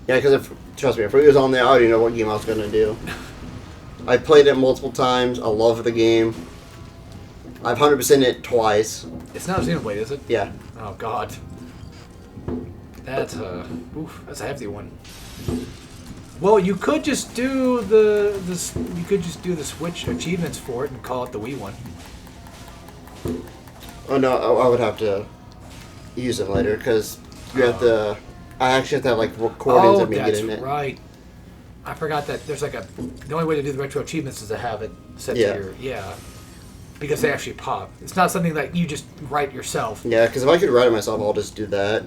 Speaker 3: Yeah, because trust me, if Wii was on there, I already know what game I was gonna do. I played it multiple times. I love the game. I've 100%ed it twice.
Speaker 1: It's not Xenoblade, is it?
Speaker 3: Yeah.
Speaker 1: Oh god. That's a hefty one. Well, you could just do the Switch achievements for it and call it the Wii one.
Speaker 3: Oh no, I would have to use them later because you have to. I actually have to have like recordings of me getting it.
Speaker 1: That's right. I forgot that there's like the only way to do the retro achievements is to have it set
Speaker 3: Yeah.
Speaker 1: to your because they actually pop. It's not something that you just write yourself.
Speaker 3: Yeah, because if I could write it myself, I'll just do that.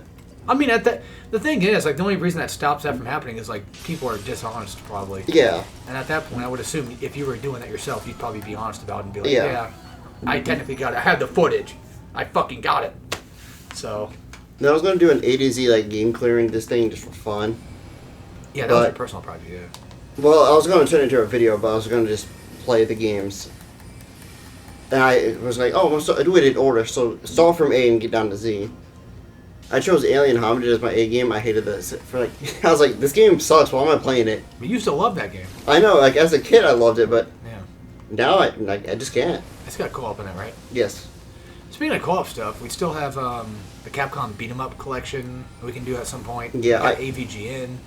Speaker 1: I mean, the thing is, like, the only reason that stops that from happening is like people are dishonest, probably.
Speaker 3: Yeah.
Speaker 1: And at that point, I would assume if you were doing that yourself, you'd probably be honest about it and be like,
Speaker 3: Yeah.
Speaker 1: yeah, I technically got it. I have the footage. I fucking got it. So,
Speaker 3: Now I was gonna do an A to Z like game clearing this thing just for fun.
Speaker 1: yeah, that was
Speaker 3: But-
Speaker 1: your personal project, yeah.
Speaker 3: Well, I was gonna turn it into a video, but I was gonna just play the games. And I was like, oh, I do it in order. So start from A and get down to Z. I chose Alien Hominid as my A game. I hated this. I was like, this game sucks. Why am I playing it?
Speaker 1: But you used to love that game.
Speaker 3: I know, like as a kid, I loved it, but
Speaker 1: Yeah.
Speaker 3: now I just can't.
Speaker 1: It's got co-op in it, right?
Speaker 3: Yes.
Speaker 1: Speaking of co-op stuff, we still have the Capcom Beat 'em Up collection. We can do at some point.
Speaker 3: Yeah,
Speaker 1: We got
Speaker 3: I-
Speaker 1: AVGN.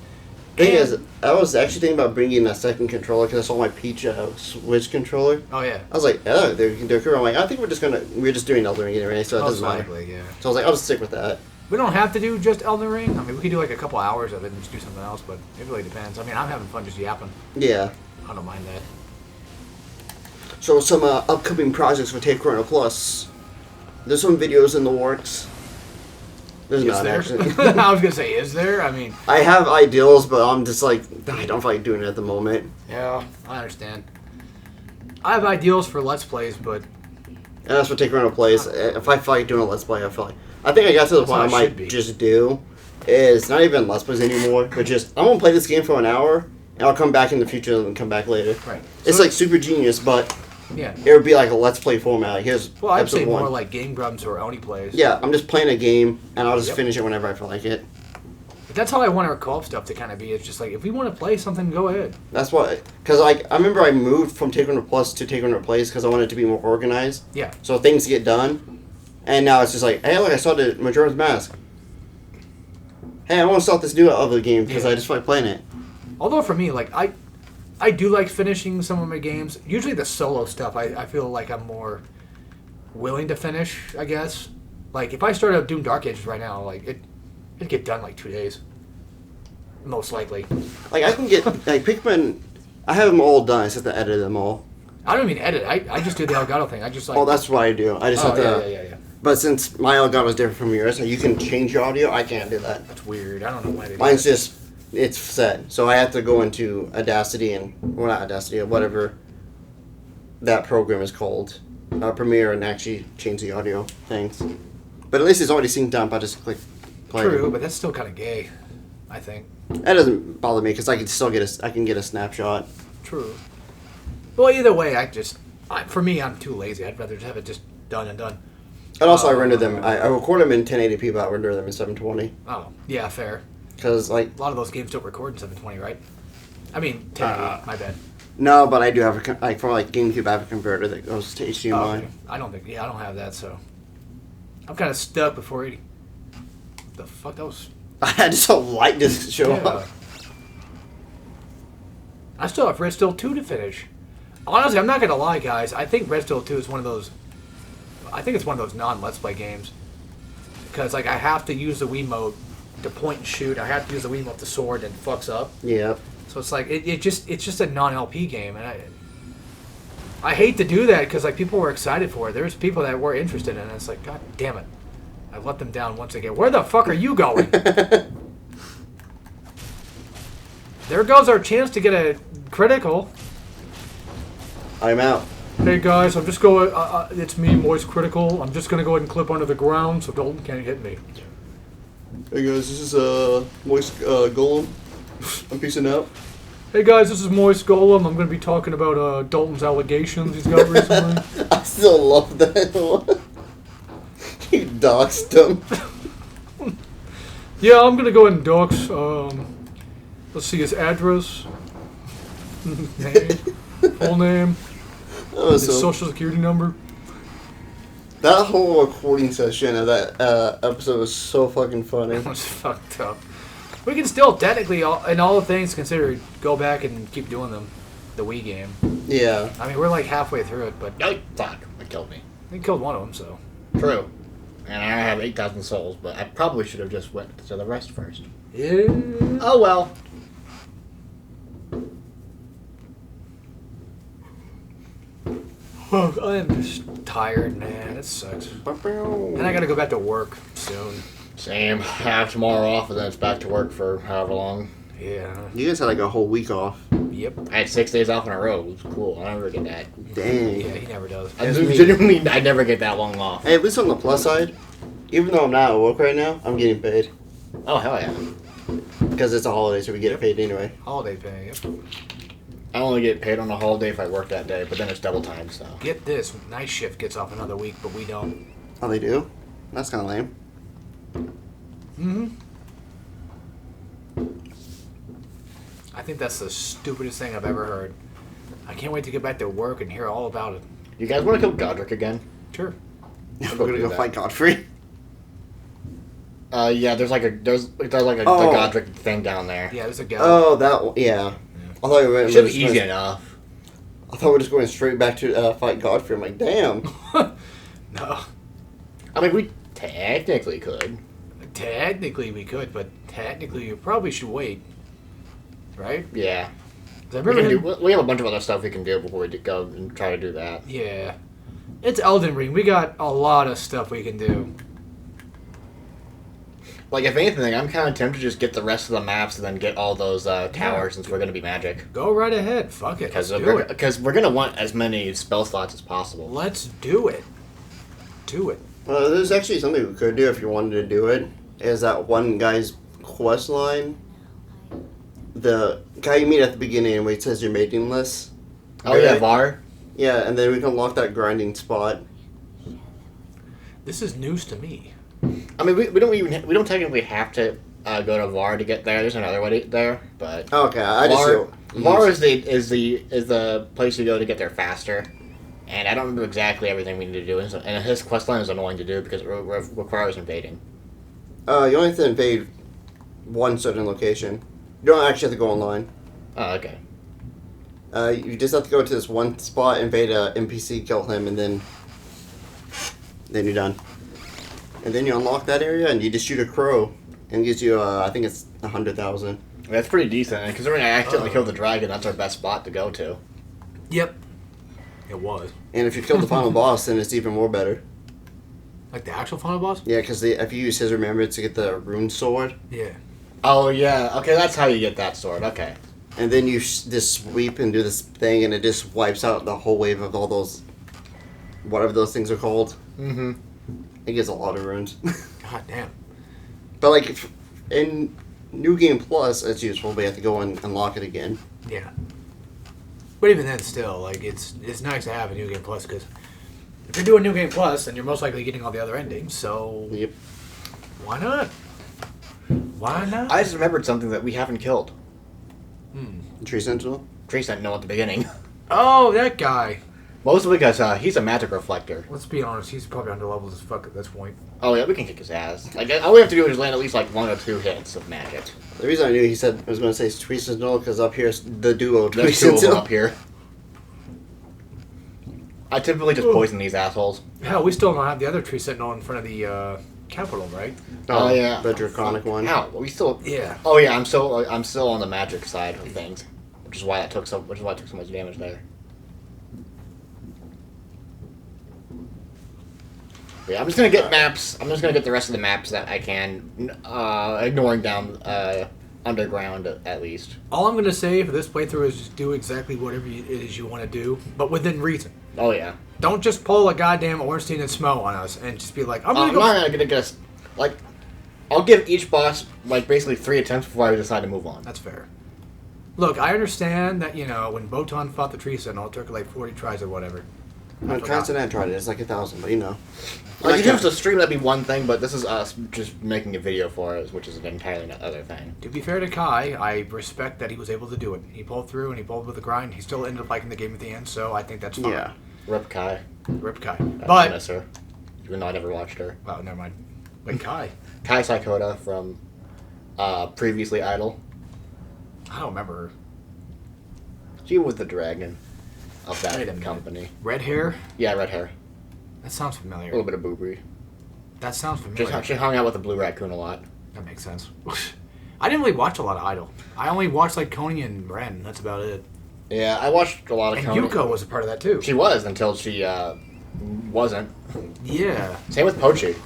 Speaker 3: Thing
Speaker 1: And-
Speaker 3: is, I was actually thinking about bringing a second controller because I saw my Peach Switch controller.
Speaker 1: Oh yeah.
Speaker 3: I was like, oh, they're cool. I'm like, I think we're just doing Elden Ring anyway, so it
Speaker 1: Most
Speaker 3: doesn't matter.
Speaker 1: likely, yeah.
Speaker 3: So I was like, I'll just stick with that.
Speaker 1: We don't have to do just Elden Ring. I mean, we could do like a couple hours of it and just do something else, but it really depends. I mean, I'm having fun just yapping.
Speaker 3: Yeah.
Speaker 1: I don't mind that.
Speaker 3: So some upcoming projects for Take Corona Plus. There's some videos in the works. There's
Speaker 1: Is
Speaker 3: not
Speaker 1: there?
Speaker 3: actually.
Speaker 1: I was gonna say, is there? I mean,
Speaker 3: I have ideals, but I'm just like, I don't feel like doing it at the moment.
Speaker 1: yeah, I understand. I have ideals for Let's Plays, but
Speaker 3: And that's what Take Corona Plays. If I feel like doing a Let's Play, I think I got to the
Speaker 1: That's
Speaker 3: point I
Speaker 1: how it should
Speaker 3: might
Speaker 1: be.
Speaker 3: just do. Is not even Let's Plays anymore, but just, I'm gonna play this game for an hour, and I'll come back in the future and come back later.
Speaker 1: right.
Speaker 3: It's
Speaker 1: So-
Speaker 3: like Super Genius, but
Speaker 1: yeah.
Speaker 3: it would be like a Let's Play format. Like, here's
Speaker 1: Well, I'd
Speaker 3: episode
Speaker 1: say
Speaker 3: one.
Speaker 1: more like Game Grumps or Oni Plays.
Speaker 3: Yeah, I'm just playing a game, and I'll just
Speaker 1: Yep.
Speaker 3: finish it whenever I feel like it.
Speaker 1: But that's how I want our co-op stuff to kind of be. It's just like, if we want to play something, go ahead.
Speaker 3: That's why, because like I remember I moved from Take Corona Plus to Take Corona Plays because I wanted it to be more organized,
Speaker 1: Yeah.
Speaker 3: so things get done. And now it's just like, hey, look, I saw the Majora's Mask. Hey, I want to start this new other game because
Speaker 1: Yeah.
Speaker 3: I just like playing it.
Speaker 1: Although for me, like, I do like finishing some of my games. Usually the solo stuff, I feel like I'm more willing to finish, I guess. Like, if I started up doing Dark Ages right now, like, it'd get done like 2 days. Most likely.
Speaker 3: Like I can get like Pikmin. I have them all done. I just have to edit them all.
Speaker 1: I don't even edit. I just do the Elgato thing. I just like...
Speaker 3: Oh, that's what I do. I just
Speaker 1: Oh,
Speaker 3: have to.
Speaker 1: yeah.
Speaker 3: But since my Elgato is different from yours, so you can change your audio. I can't do that.
Speaker 1: That's weird. I don't know why they do
Speaker 3: Mine's
Speaker 1: that.
Speaker 3: just it's set. So I have to go into Audacity and well, not Audacity, whatever that program is called, Premiere, and actually change the audio things. But at least it's already synced up. I just click play.
Speaker 1: True, but that's still kind of gay, I think.
Speaker 3: That doesn't bother me because I can still get I can get a snapshot.
Speaker 1: True. Well, either way, for me, I'm too lazy. I'd rather just have it just done and done.
Speaker 3: And also, I render them. I record them in 1080p, but I render them in 720.
Speaker 1: Oh, yeah, fair.
Speaker 3: Because like
Speaker 1: A lot of those games don't record in 720, right? I mean, 1080. My bad.
Speaker 3: no, but I do have for GameCube, I have a converter that goes to HDMI.
Speaker 1: Oh, okay. I don't have that, so I'm kind of stuck before 80. The fuck that was?
Speaker 3: I just don't like this to show up.
Speaker 1: I still have Red Steel 2 to finish. Honestly, I'm not gonna lie, guys. I think Red Steel 2 is one of those. I think it's one of those non-Let's Play games because like I have to use the Wiimote to point and shoot. I have to use the Wiimote with the sword and it fucks up.
Speaker 3: Yeah.
Speaker 1: So it's like it's just a non-LP game, and I hate to do that because like people were excited for it. There's people that were interested in it. It's like, God damn it, I let them down once again. Where the fuck are you going? There goes our chance to get a critical.
Speaker 3: I'm out.
Speaker 1: Hey guys, I'm just going. It's me, Moist Critical. I'm just gonna go ahead and clip under the ground so Dalton can't hit me.
Speaker 3: Hey guys, this is Moist Golem. I'm peacing out.
Speaker 1: Hey guys, this is Moist Golem. I'm gonna be talking about Dalton's allegations he's got recently.
Speaker 3: I still love that one. You doxed him.
Speaker 1: Yeah, I'm gonna go ahead and dox. Let's see his address, name, full name, his social security number.
Speaker 3: That whole recording session of that episode was so fucking funny.
Speaker 1: It was fucked up. We can still technically, in all things considered, go back and keep doing them. The Wii game.
Speaker 3: Yeah.
Speaker 1: I mean, we're like halfway through it, but
Speaker 2: No, fuck. It killed me.
Speaker 1: we killed one of them, so.
Speaker 2: True. And I have 8,000 souls, but I probably should have just went to the rest first.
Speaker 1: Yeah.
Speaker 2: Oh well.
Speaker 1: I am just tired, man. It sucks. And I gotta go back to work soon.
Speaker 2: Same. I have tomorrow off, and then it's back to work for however long.
Speaker 1: Yeah.
Speaker 3: You guys had like a whole week off.
Speaker 1: Yep.
Speaker 2: I had 6 days off in a row. It was cool. I never get that.
Speaker 3: Dang.
Speaker 1: Yeah, he never does.
Speaker 2: Genuinely, I never get that long off.
Speaker 3: Hey, at least on the plus side, even though I'm not at work right now, I'm getting paid.
Speaker 2: Oh, hell yeah.
Speaker 3: Because it's a holiday, so we get paid anyway.
Speaker 1: Holiday pay, yep.
Speaker 2: I only get paid on a holiday if I work that day, but then it's double time, so.
Speaker 1: Get this, night shift gets off another week, but we don't.
Speaker 3: Oh, they do? That's kind of lame.
Speaker 1: Mm-hmm. I think that's the stupidest thing I've ever heard. I can't wait to get back to work and hear all about it.
Speaker 2: You guys want to kill Godric again?
Speaker 1: Sure.
Speaker 3: We're gonna go fight Godfrey.
Speaker 2: Yeah, there's like a the Godric thing down there.
Speaker 1: Yeah, there's a guy.
Speaker 3: Oh, that one. Yeah. I thought we were
Speaker 2: It should be easy enough.
Speaker 3: I thought we were just going straight back to fight Godfrey. I'm like, damn.
Speaker 1: No.
Speaker 2: I mean, we technically could.
Speaker 1: Technically we could, but technically you probably should wait. Right?
Speaker 2: Yeah.
Speaker 1: 'Cause I remember
Speaker 2: We have a bunch of other stuff we can do before we go and try to do that.
Speaker 1: Yeah. It's Elden Ring. We got a lot of stuff we can do.
Speaker 2: Like, if anything, I'm kind of tempted to just get the rest of the maps and then get all those towers since we're going to be magic.
Speaker 1: Go right ahead. Fuck it. Let's do it.
Speaker 2: Because we're going to want as many spell slots as possible.
Speaker 1: Let's do it. Do it.
Speaker 3: There's actually something we could do if you wanted to do it. Is that one guy's quest line? The guy you meet at the beginning where it says your mating list.
Speaker 2: Oh, yeah, Var?
Speaker 3: Yeah, and then we can unlock that grinding spot.
Speaker 1: This is news to me.
Speaker 2: I mean, we don't technically have to go to Var to get there. There's another way there, but
Speaker 3: Okay, I just
Speaker 2: Var is the place you go to get there faster. And I don't remember exactly everything we need to do, and his quest line is annoying to do because it requires invading.
Speaker 3: you only have to invade one certain location. You don't actually have to go online.
Speaker 2: Oh, okay.
Speaker 3: You just have to go to this one spot, invade a NPC, kill him, and then you're done. And then you unlock that area, and you just shoot a crow, and it gives you, I think it's 100,000.
Speaker 2: That's pretty decent, and considering I accidentally killed the dragon, that's our best spot to go to.
Speaker 1: Yep. It was.
Speaker 3: And if you kill the final boss, then it's even more better.
Speaker 1: Like the actual final boss?
Speaker 3: Yeah, because if you use his remembrance to get the rune sword,
Speaker 1: Yeah.
Speaker 2: Oh, yeah. Okay, that's how you get that sword. Okay.
Speaker 3: and then you just sweep and do this thing, and it just wipes out the whole wave of all those, whatever those things are called.
Speaker 2: Mm-hmm.
Speaker 3: It gets a lot of runes.
Speaker 1: God damn.
Speaker 3: But like in New Game Plus, it's useful. But you have to go and unlock it again.
Speaker 1: Yeah. But even then, still, like it's nice to have a New Game Plus because if you're doing New Game Plus, then you're most likely getting all the other endings. So
Speaker 3: Yep.
Speaker 1: why not? Why not?
Speaker 2: I just remembered something that we haven't killed.
Speaker 3: Tree Sentinel.
Speaker 2: Tree Sentinel at the beginning.
Speaker 1: Oh, that guy.
Speaker 2: Mostly because he's a magic reflector.
Speaker 1: Let's be honest, he's probably under levels as fuck at this point.
Speaker 2: Oh yeah, we can kick his ass. Like all we have to do is land at least like 1 or 2 hits of magic.
Speaker 3: The reason I knew he said I was going to say Tree Sentinel because up here's the duo Tree
Speaker 2: There's 2 of them
Speaker 3: Sentinel.
Speaker 2: up here. I typically just poison these assholes.
Speaker 1: Hell, we still don't have the other Tree Sentinel in front of the Capitol, right?
Speaker 2: Oh, yeah.
Speaker 3: the draconic one.
Speaker 2: How? We still.
Speaker 1: Yeah.
Speaker 2: Oh yeah, I'm still on the magic side of things, which is why I took so much damage there. But yeah, I'm just gonna get maps. I'm just gonna get the rest of the maps that I can, ignoring down underground at least.
Speaker 1: All I'm going to say for this playthrough is just do exactly whatever it is you want to do, but within reason.
Speaker 2: Oh yeah.
Speaker 1: Don't just pull a goddamn Ornstein and Smo on us and just be like, I'm going
Speaker 2: I'm
Speaker 1: to go...
Speaker 2: not gonna get like. I'll give each boss like basically 3 attempts before I decide to move on.
Speaker 1: That's fair. Look, I understand that, when Botan fought the Tree Sentinel, it took like 40 tries or whatever.
Speaker 3: When Transcendent tried it, it's like 1,000, but
Speaker 2: Like if it was a stream, that'd be one thing, but this is us just making a video for it, which is an entirely other thing.
Speaker 1: To be fair to Kai, I respect that he was able to do it. He pulled through and he pulled with the grind. He still ended up liking the game at the end, so I think that's fine.
Speaker 3: Yeah.
Speaker 2: Rip Kai.
Speaker 1: Rip Kai.
Speaker 2: I miss her. Even though I never watched her.
Speaker 1: Oh, never mind. Wait, Kai?
Speaker 2: Kai Saikota from previously Idol.
Speaker 1: I don't remember her.
Speaker 2: She was the dragon of
Speaker 1: Wait a
Speaker 2: that
Speaker 1: minute.
Speaker 2: company.
Speaker 1: Red hair?
Speaker 2: Yeah, red hair.
Speaker 1: That sounds
Speaker 2: A
Speaker 1: familiar.
Speaker 2: little bit of boobery.
Speaker 1: That sounds familiar.
Speaker 2: She hung out with the blue raccoon a lot.
Speaker 1: That makes sense. I didn't really watch a lot of Idol. I only watched like Coney and Ren. That's about it.
Speaker 2: Yeah, I watched a lot of
Speaker 1: And
Speaker 2: Conan.
Speaker 1: Yuko was a part of that too.
Speaker 2: She was until she wasn't.
Speaker 1: Yeah.
Speaker 2: Same with Pochi.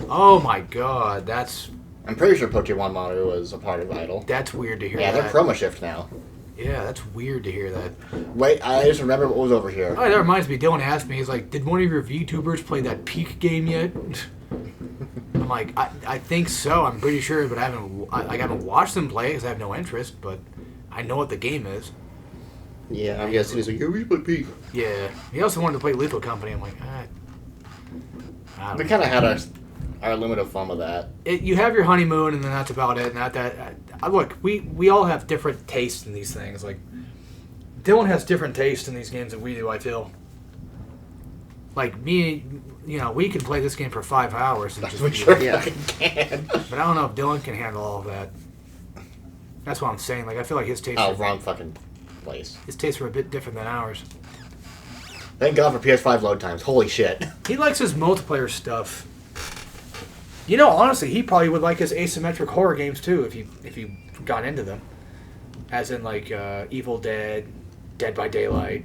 Speaker 1: Oh my god, that's
Speaker 2: I'm pretty sure Pochi Wanmaru was a part of Idol.
Speaker 1: weird to hear.
Speaker 2: Yeah,
Speaker 1: that.
Speaker 2: they're promo shift now.
Speaker 1: Yeah, that's weird to hear that.
Speaker 2: Wait, I just remember what was over here.
Speaker 1: Oh, that reminds me. Dylan asked me, he's like, "Did one of your VTubers play that Peak game yet?" I'm like, I think so. I'm pretty sure, but I haven't watched them play because I have no interest. But I know what the game is.
Speaker 3: Yeah, I'm guessing he's like, yeah, we play Peak.
Speaker 1: Yeah. He also wanted to play Lethal Company. I'm like, I don't
Speaker 2: We
Speaker 1: know.
Speaker 2: kind of had our limit of fun with that.
Speaker 1: You have your honeymoon, and then that's about it. Not that. Look, we all have different tastes in these things. Like, Dylan has different tastes in these games than we do, I feel. Like, me, we can play this game for 5 hours. And just
Speaker 2: We sure
Speaker 3: Yeah.
Speaker 2: fucking can.
Speaker 1: But I don't know if Dylan can handle all of that. That's what I'm saying. Like, I feel like his tastes,
Speaker 2: Oh, wrong fucking place.
Speaker 1: his tastes are a bit different than ours.
Speaker 2: Thank God for PS5 load times. Holy shit.
Speaker 1: He likes his multiplayer stuff. Honestly, he probably would like his asymmetric horror games too if he got into them. As in, like, Evil Dead, Dead by Daylight.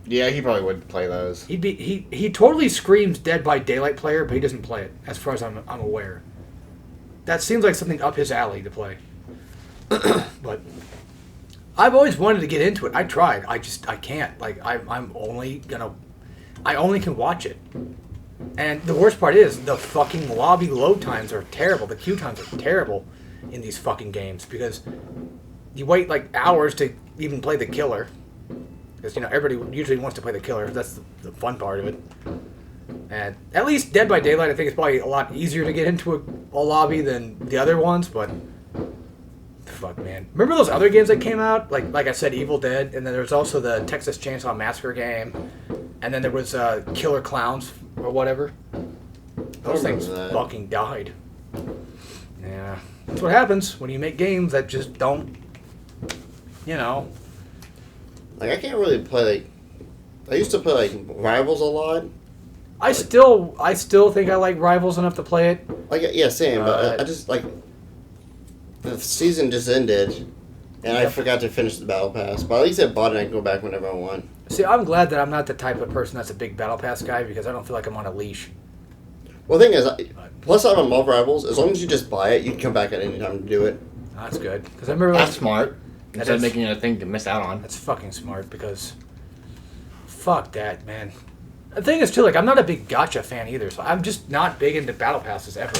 Speaker 2: Yeah, he probably would play those.
Speaker 1: He totally screams Dead by Daylight player, but he doesn't play it, as far as I'm aware. That seems like something up his alley to play. But I've always wanted to get into it. I tried. I can't. Like, I only can watch it. And the worst part is the fucking lobby load times are terrible. The queue times are terrible in these fucking games because you wait like hours to even play the killer. Because, everybody usually wants to play the killer. That's the fun part of it. And at least Dead by Daylight, I think, is probably a lot easier to get into a lobby than the other ones, but fuck, man. Remember those other games that came out? Like I said, Evil Dead, and then there was also the Texas Chainsaw Massacre game, and then there was Killer Clowns or whatever. Those things
Speaker 3: that.
Speaker 1: fucking died. Yeah. That's what happens when you make games that just don't,
Speaker 3: Like, I can't really play, I used to play, Rivals a lot.
Speaker 1: I still think I like Rivals enough to play it.
Speaker 3: Like, yeah, same, but I just, the season just ended, and I forgot to finish the Battle Pass. But at least I bought it and I can go back whenever I want.
Speaker 1: See, I'm glad that I'm not the type of person that's a big Battle Pass guy because I don't feel like I'm on a leash.
Speaker 3: Well, the thing is, plus I love Rivals. As long as you just buy it, you can come back at any time to do it.
Speaker 1: That's good. Because I remember
Speaker 2: That's smart.
Speaker 1: That
Speaker 2: Instead of
Speaker 1: is-
Speaker 2: making it a thing to miss out on.
Speaker 1: That's fucking smart because fuck that, man. The thing is, too, like, I'm not a big gacha fan either, so I'm just not big into battle passes ever.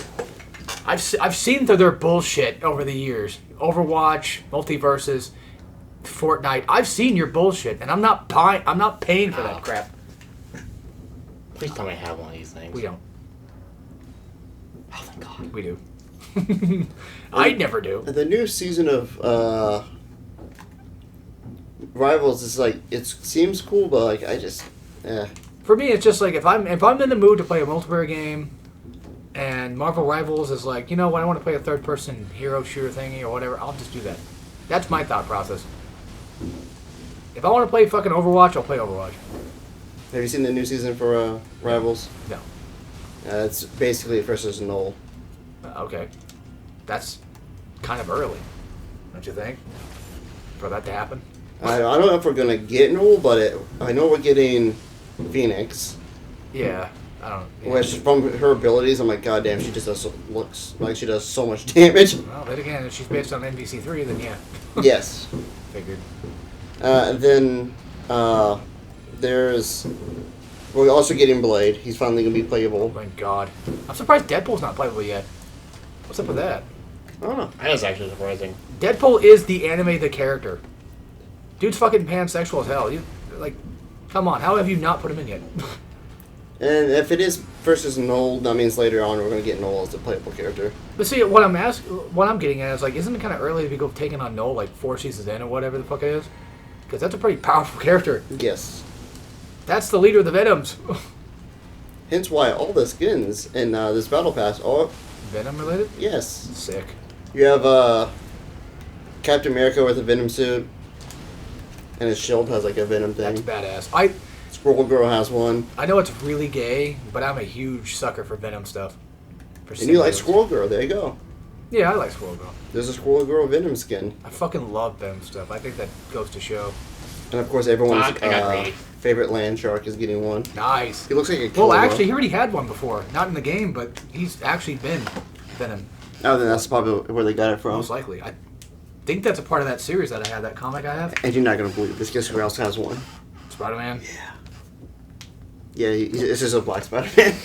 Speaker 1: I've seen through their bullshit over the years. Overwatch, Multiverses, Fortnite. I've seen your bullshit, and I'm not paying for that crap.
Speaker 2: Please tell me I have one of these things.
Speaker 1: We don't.
Speaker 2: Oh, thank God.
Speaker 1: We do. I never do.
Speaker 3: The new season of Rivals is like, it seems cool, but like I just,
Speaker 1: For me, it's just like if I'm in the mood to play a multiplayer game, and Marvel Rivals is like, you know what, I want to play a third-person hero shooter thingy or whatever, I'll just do that. That's my thought process. If I want to play fucking Overwatch, I'll play Overwatch.
Speaker 3: Have you seen the new season for Rivals?
Speaker 1: No.
Speaker 3: It's basically versus Null.
Speaker 1: Okay. That's kind of early, don't you think? For that to happen?
Speaker 3: I don't know if we're gonna get Null, but I know we're getting Phoenix.
Speaker 1: Yeah. I don't. Yeah.
Speaker 3: Which, from her abilities, I'm like, goddamn, she just looks like she does so much damage.
Speaker 1: Well, then again, if she's based on NBC3, then yeah.
Speaker 3: Yes.
Speaker 1: Figured.
Speaker 3: Then there's. We're also getting Blade. He's finally gonna be playable.
Speaker 1: Oh my god. I'm surprised Deadpool's not playable yet. What's up with that?
Speaker 3: I don't know.
Speaker 2: That is actually surprising.
Speaker 1: Deadpool is the anime, the character. Dude's fucking pansexual as hell. You, like, come on, how have you not put him in yet?
Speaker 3: And if it is versus Null, that means later on we're gonna get Null as the playable character.
Speaker 1: But see, what I'm getting at is, like, isn't it kind of early to be taking on Null, like, 4 seasons in or whatever the fuck it is? Because that's a pretty powerful character.
Speaker 3: Yes.
Speaker 1: That's the leader of the Venoms.
Speaker 3: Hence why all the skins in this battle pass are
Speaker 1: Venom related?
Speaker 3: yes.
Speaker 1: Sick.
Speaker 3: You have Captain America with a Venom suit, and his shield has like a Venom
Speaker 1: That's
Speaker 3: thing.
Speaker 1: badass.
Speaker 3: Squirrel Girl has one.
Speaker 1: I know it's really gay, but I'm a huge sucker for Venom stuff. For
Speaker 3: And you like
Speaker 1: symbiotes.
Speaker 3: Squirrel Girl, there you go.
Speaker 1: Yeah, I like Squirrel Girl.
Speaker 3: There's a Squirrel Girl Venom skin.
Speaker 1: I fucking love Venom stuff. I think that goes to show.
Speaker 3: And of course everyone's
Speaker 2: I got greedy.
Speaker 3: favorite land shark is getting one.
Speaker 1: Nice.
Speaker 3: He looks like a
Speaker 1: Well,
Speaker 3: killer.
Speaker 1: actually, he already had one before. Not in the game, but he's actually been Venom.
Speaker 3: Oh, then that's probably where they got it from.
Speaker 1: Most likely. I think that's a part of that series that I have, that comic I have.
Speaker 3: And you're not gonna believe this. Guess who else has one?
Speaker 1: Spider-Man.
Speaker 3: Yeah, it's just a black Spider-Man.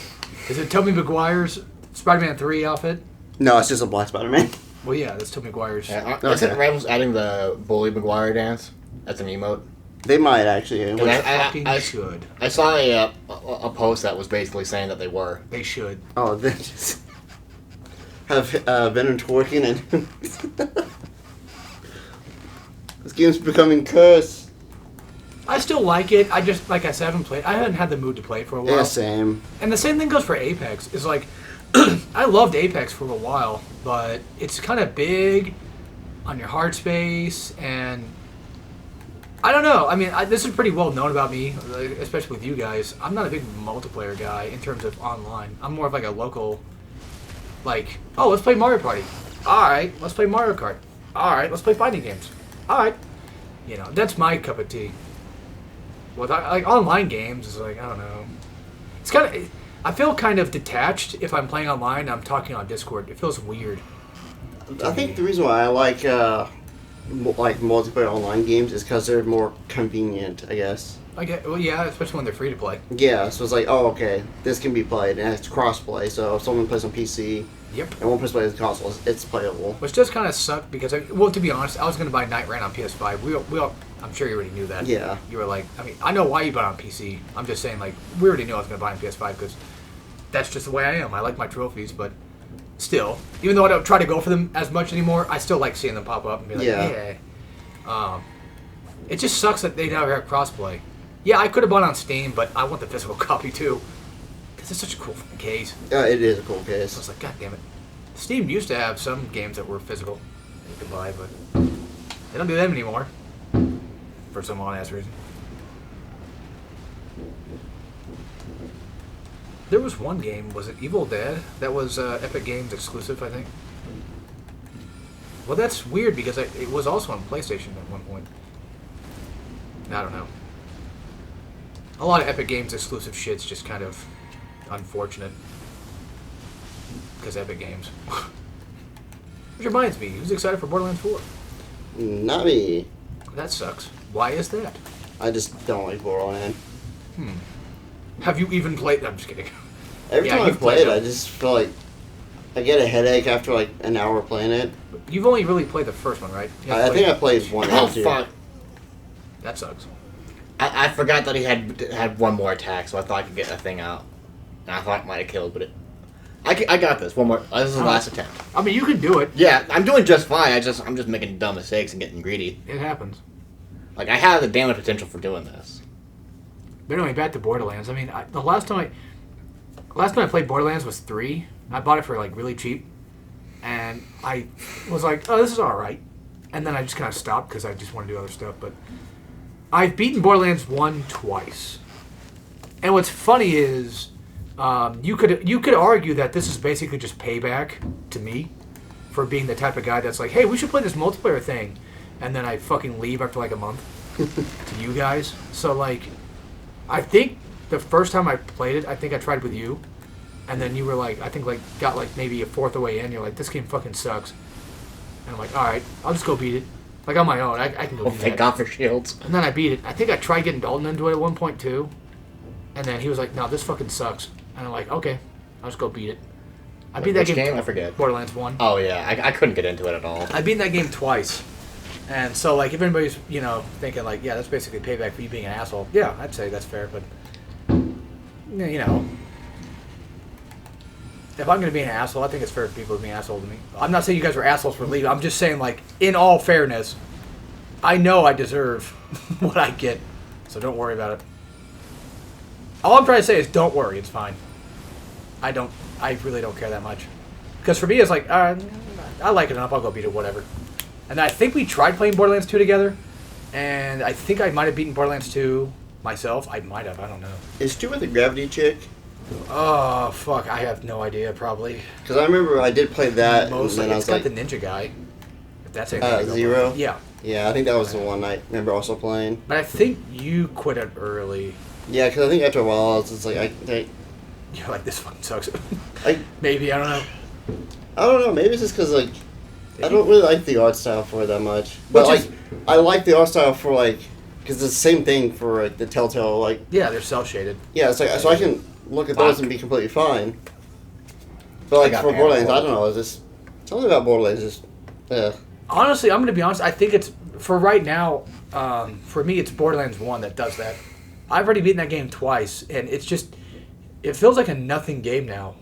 Speaker 1: Is it Tobey Maguire's Spider-Man 3 outfit?
Speaker 3: No, it's just a black Spider-Man.
Speaker 1: Well, yeah, that's Tobey Maguire's.
Speaker 2: Yeah,
Speaker 3: Okay.
Speaker 2: Isn't Rivals adding the Bully Maguire dance? That's an emote.
Speaker 3: They might actually.
Speaker 2: Yeah,
Speaker 1: They
Speaker 2: I-
Speaker 1: fucking should.
Speaker 2: I saw a post that was basically saying that they were.
Speaker 1: They should.
Speaker 3: Oh, then just have Venom twerking and this game's becoming cursed.
Speaker 1: I still like it. I just, like I said, I haven't had the mood to play it for a while.
Speaker 3: Yeah, same.
Speaker 1: And the same thing goes for Apex. It's like, I loved Apex for a while, but it's kind of big on your hard space, and I don't know. I mean, this is pretty well known about me, like, especially with you guys. I'm not a big multiplayer guy in terms of online. I'm more of like a local, like, oh, let's play Mario Party. All right, let's play Mario Kart. All right, let's play fighting games. All right, you know, that's my cup of tea. With like online games, is like, I don't know. It's kind of, I feel kind of detached if I'm playing online and I'm talking on Discord. It feels weird.
Speaker 3: I think the reason why I like multiplayer online games is because they're more convenient, I guess.
Speaker 1: Well, yeah, especially when they're free to play.
Speaker 3: Yeah, so it's like, oh, okay, this can be played, and it's cross-play, so if someone plays on PC
Speaker 1: Yep.
Speaker 3: and one person plays on console, it's playable.
Speaker 1: Which does kind of suck because, well, to be honest, I was going to buy Night Rain on PS5. We all, I'm sure you already knew that.
Speaker 3: Yeah.
Speaker 1: You were like, I mean, I know why you bought it on PC. I'm just saying, like, we already knew I was going to buy it on PS5 because that's just the way I am. I like my trophies, but still, even though I don't try to go for them as much anymore, I still like seeing them pop up and be like, yeah. It just sucks that they never have crossplay. Yeah, I could have bought it on Steam, but I want the physical copy too. Because it's such a cool fucking case.
Speaker 3: It is a cool
Speaker 1: So
Speaker 3: case.
Speaker 1: it's like, god damn it. Steam used to have some games that were physical that you could buy, but they don't do them anymore. For some odd-ass reason. There was one game, was it Evil Dead? That was Epic Games exclusive, I think. Well, that's weird because it was also on PlayStation at one point. I don't know. A lot of Epic Games exclusive shit's just kind of unfortunate. Because Epic Games. Which reminds me, who's excited for Borderlands 4?
Speaker 3: Not me.
Speaker 1: That sucks. Why is that?
Speaker 3: I just don't like Borderlands.
Speaker 1: Have you even played? I'm just kidding.
Speaker 3: Every
Speaker 1: Yeah,
Speaker 3: time I
Speaker 1: you've
Speaker 3: play
Speaker 1: played
Speaker 3: it, I
Speaker 1: them.
Speaker 3: just feel like I get a headache after like an hour playing it.
Speaker 1: You've only really played the first one, right? You haven't
Speaker 3: I think I
Speaker 1: played-
Speaker 3: played 1
Speaker 2: Oh
Speaker 3: and 2.
Speaker 2: fuck!
Speaker 1: That sucks.
Speaker 2: I forgot that he had one more attack, so I thought I could get that thing out. And I thought it might have killed, but I got this. One more. This is the last attempt.
Speaker 1: I mean, you can do it.
Speaker 2: Yeah, I'm doing just fine. I'm just making dumb mistakes and getting greedy.
Speaker 1: It happens.
Speaker 2: Like I have the damage potential for doing this.
Speaker 1: But anyway, back to Borderlands. I mean, the last time I played Borderlands was 3. I bought it for like really cheap, and I was like, "Oh, this is all right," and then I just kind of stopped because I just want to do other stuff. But I've beaten Borderlands 1 twice, and what's funny is you could argue that this is basically just payback to me for being the type of guy that's like, "Hey, we should play this multiplayer thing," and then I fucking leave after like a month to you guys. So like. I think the first time I played it, I think I tried with you, and then you were like, I think like got like maybe a fourth of the way in. You're like, this game fucking sucks, and I'm like, all right, I'll just go beat it, like on my own. I can go.
Speaker 2: Oh,
Speaker 1: beat
Speaker 2: thank
Speaker 1: that.
Speaker 2: God for shields.
Speaker 1: And then I beat it. I think I tried getting Dalton into it at one point too, and then he was like, no, this fucking sucks, and I'm like, okay, I'll just go beat it. I beat that
Speaker 2: Which
Speaker 1: game.
Speaker 2: game? I forget.
Speaker 1: Borderlands 1.
Speaker 2: Oh yeah, I couldn't get into it at all.
Speaker 1: I beat that game twice. And so, like, if anybody's, thinking, like, yeah, that's basically payback for you being an asshole, yeah, I'd say that's fair, but, if I'm going to be an asshole, I think it's fair for people to be an asshole to me. I'm not saying you guys were assholes for leaving. I'm just saying, like, in all fairness, I know I deserve what I get, so don't worry about it. All I'm trying to say is don't worry, it's fine. I really don't care that much. Because for me, it's like, I like it enough, I'll go beat it, whatever. And I think we tried playing Borderlands 2 together, and I think I might have beaten Borderlands 2 myself. I might have, I don't know.
Speaker 3: Is 2 with the gravity chick?
Speaker 1: Oh, fuck, I have no idea, probably.
Speaker 3: Because I remember I did play that,
Speaker 1: Mostly,
Speaker 3: and then I
Speaker 1: it's
Speaker 3: was
Speaker 1: got
Speaker 3: like,
Speaker 1: the ninja guy. If that's anything.
Speaker 3: Zero?
Speaker 1: Yeah.
Speaker 3: Yeah, I think that was the one I remember also playing.
Speaker 1: But I think you quit it early.
Speaker 3: Yeah, because I think after a while I was just like,
Speaker 1: You're like, this fucking sucks.
Speaker 3: I
Speaker 1: Maybe, I don't know.
Speaker 3: don't know, maybe it's just because, like, I don't really like the art style for it that much. But,
Speaker 1: Which is-
Speaker 3: like, I like the art style for, like, because it's the same thing for, like, the Telltale, like,
Speaker 1: Yeah, they're cel-shaded.
Speaker 3: yeah, it's like, so I can look at those and be completely fine. But, like,
Speaker 2: got
Speaker 3: for
Speaker 2: Panel
Speaker 3: Borderlands, I
Speaker 2: Four.
Speaker 3: don't know, it's just, something about Borderlands is just,
Speaker 1: Honestly, I'm going to be honest. I think it's, for right now, for me, it's Borderlands 1 that does that. I've already beaten that game twice, and it's just, it feels like a nothing game now.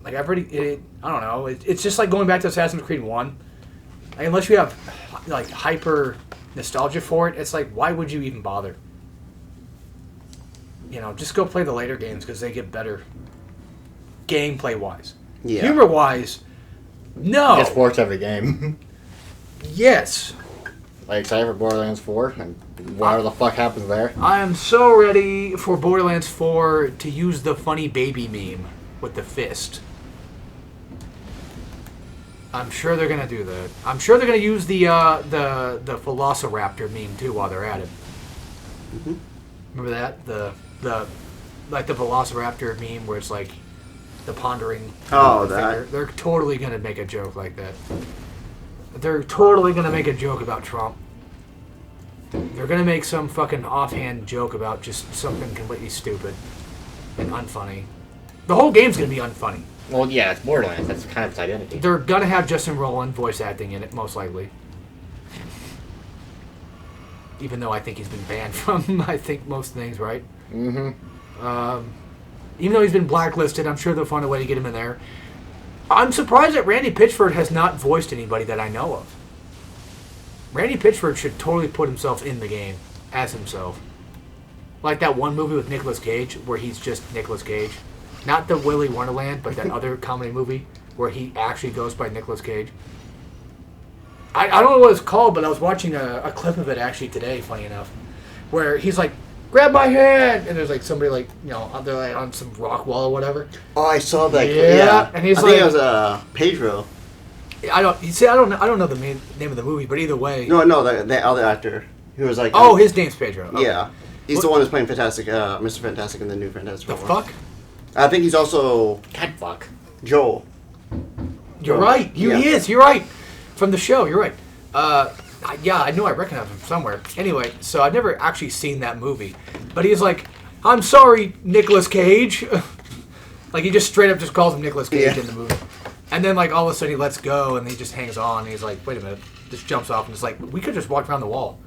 Speaker 1: Like, I don't know. It's just like going back to Assassin's Creed 1. Like, unless you have, like, hyper nostalgia for it, it's like, why would you even bother? Just go play the later games because they get better. Gameplay-wise.
Speaker 3: yeah.
Speaker 1: Humor-wise, no.
Speaker 2: Get sports every game.
Speaker 1: Yes.
Speaker 2: Like excited for Borderlands 4 and whatever the fuck happens there.
Speaker 1: I am so ready for Borderlands 4 to use the funny baby meme with the fist. I'm sure they're gonna do that. I'm sure they're gonna use the Velociraptor meme too while they're at it.
Speaker 3: Mm-hmm.
Speaker 1: Remember that the Velociraptor meme where it's like the pondering.
Speaker 3: Oh,
Speaker 1: finger?
Speaker 3: that.
Speaker 1: They're totally gonna make a joke like that. They're totally gonna make a joke about Trump. They're gonna make some fucking offhand joke about just something completely stupid and unfunny. The whole game's gonna be unfunny.
Speaker 2: Well, yeah, it's Borderlands. That's kind of its identity.
Speaker 1: They're gonna have Justin Roiland voice acting in it, most likely. Even though I think he's been banned from, I think, most things, right?
Speaker 2: Mm-hmm.
Speaker 1: Even though he's been blacklisted, I'm sure they'll find a way to get him in there. I'm surprised that Randy Pitchford has not voiced anybody that I know of. Randy Pitchford should totally put himself in the game as himself. Like that one movie with Nicolas Cage where he's just Nicolas Cage. Not the Willy Wonderland, but that other comedy movie where he actually goes by Nicolas Cage. I don't know what it's called, but I was watching a clip of it actually today, funny enough, where he's like, grab my hand! And there's like somebody like, they're like on some rock wall or whatever.
Speaker 3: Oh, I saw that.
Speaker 1: Yeah,
Speaker 3: Yeah.
Speaker 1: and he's
Speaker 3: I think
Speaker 1: like-
Speaker 3: it was Pedro.
Speaker 1: I don't know the name of the movie, but either way.
Speaker 3: No, the other actor who was like.
Speaker 1: Oh, his name's Pedro. Okay.
Speaker 3: Yeah, he's
Speaker 1: What-
Speaker 3: the one who's playing Fantastic, Mr. Fantastic in the new Fantastic
Speaker 1: The
Speaker 3: Four.
Speaker 1: fuck?
Speaker 3: I think he's also
Speaker 2: God fuck.
Speaker 3: Joel.
Speaker 1: You're
Speaker 3: Well,
Speaker 1: right.
Speaker 3: yeah.
Speaker 1: He is. You're right. From the show. You're right. Yeah, I knew I recognized him somewhere. Anyway, so I've never actually seen that movie, but he's like, I'm sorry, Nicolas Cage. Like, he just straight up just calls him Nicolas Cage in the movie. And then, like, all of a sudden he lets go and he just hangs on. And he's like, wait a minute. Just jumps off and it's like, we could just walk around the wall.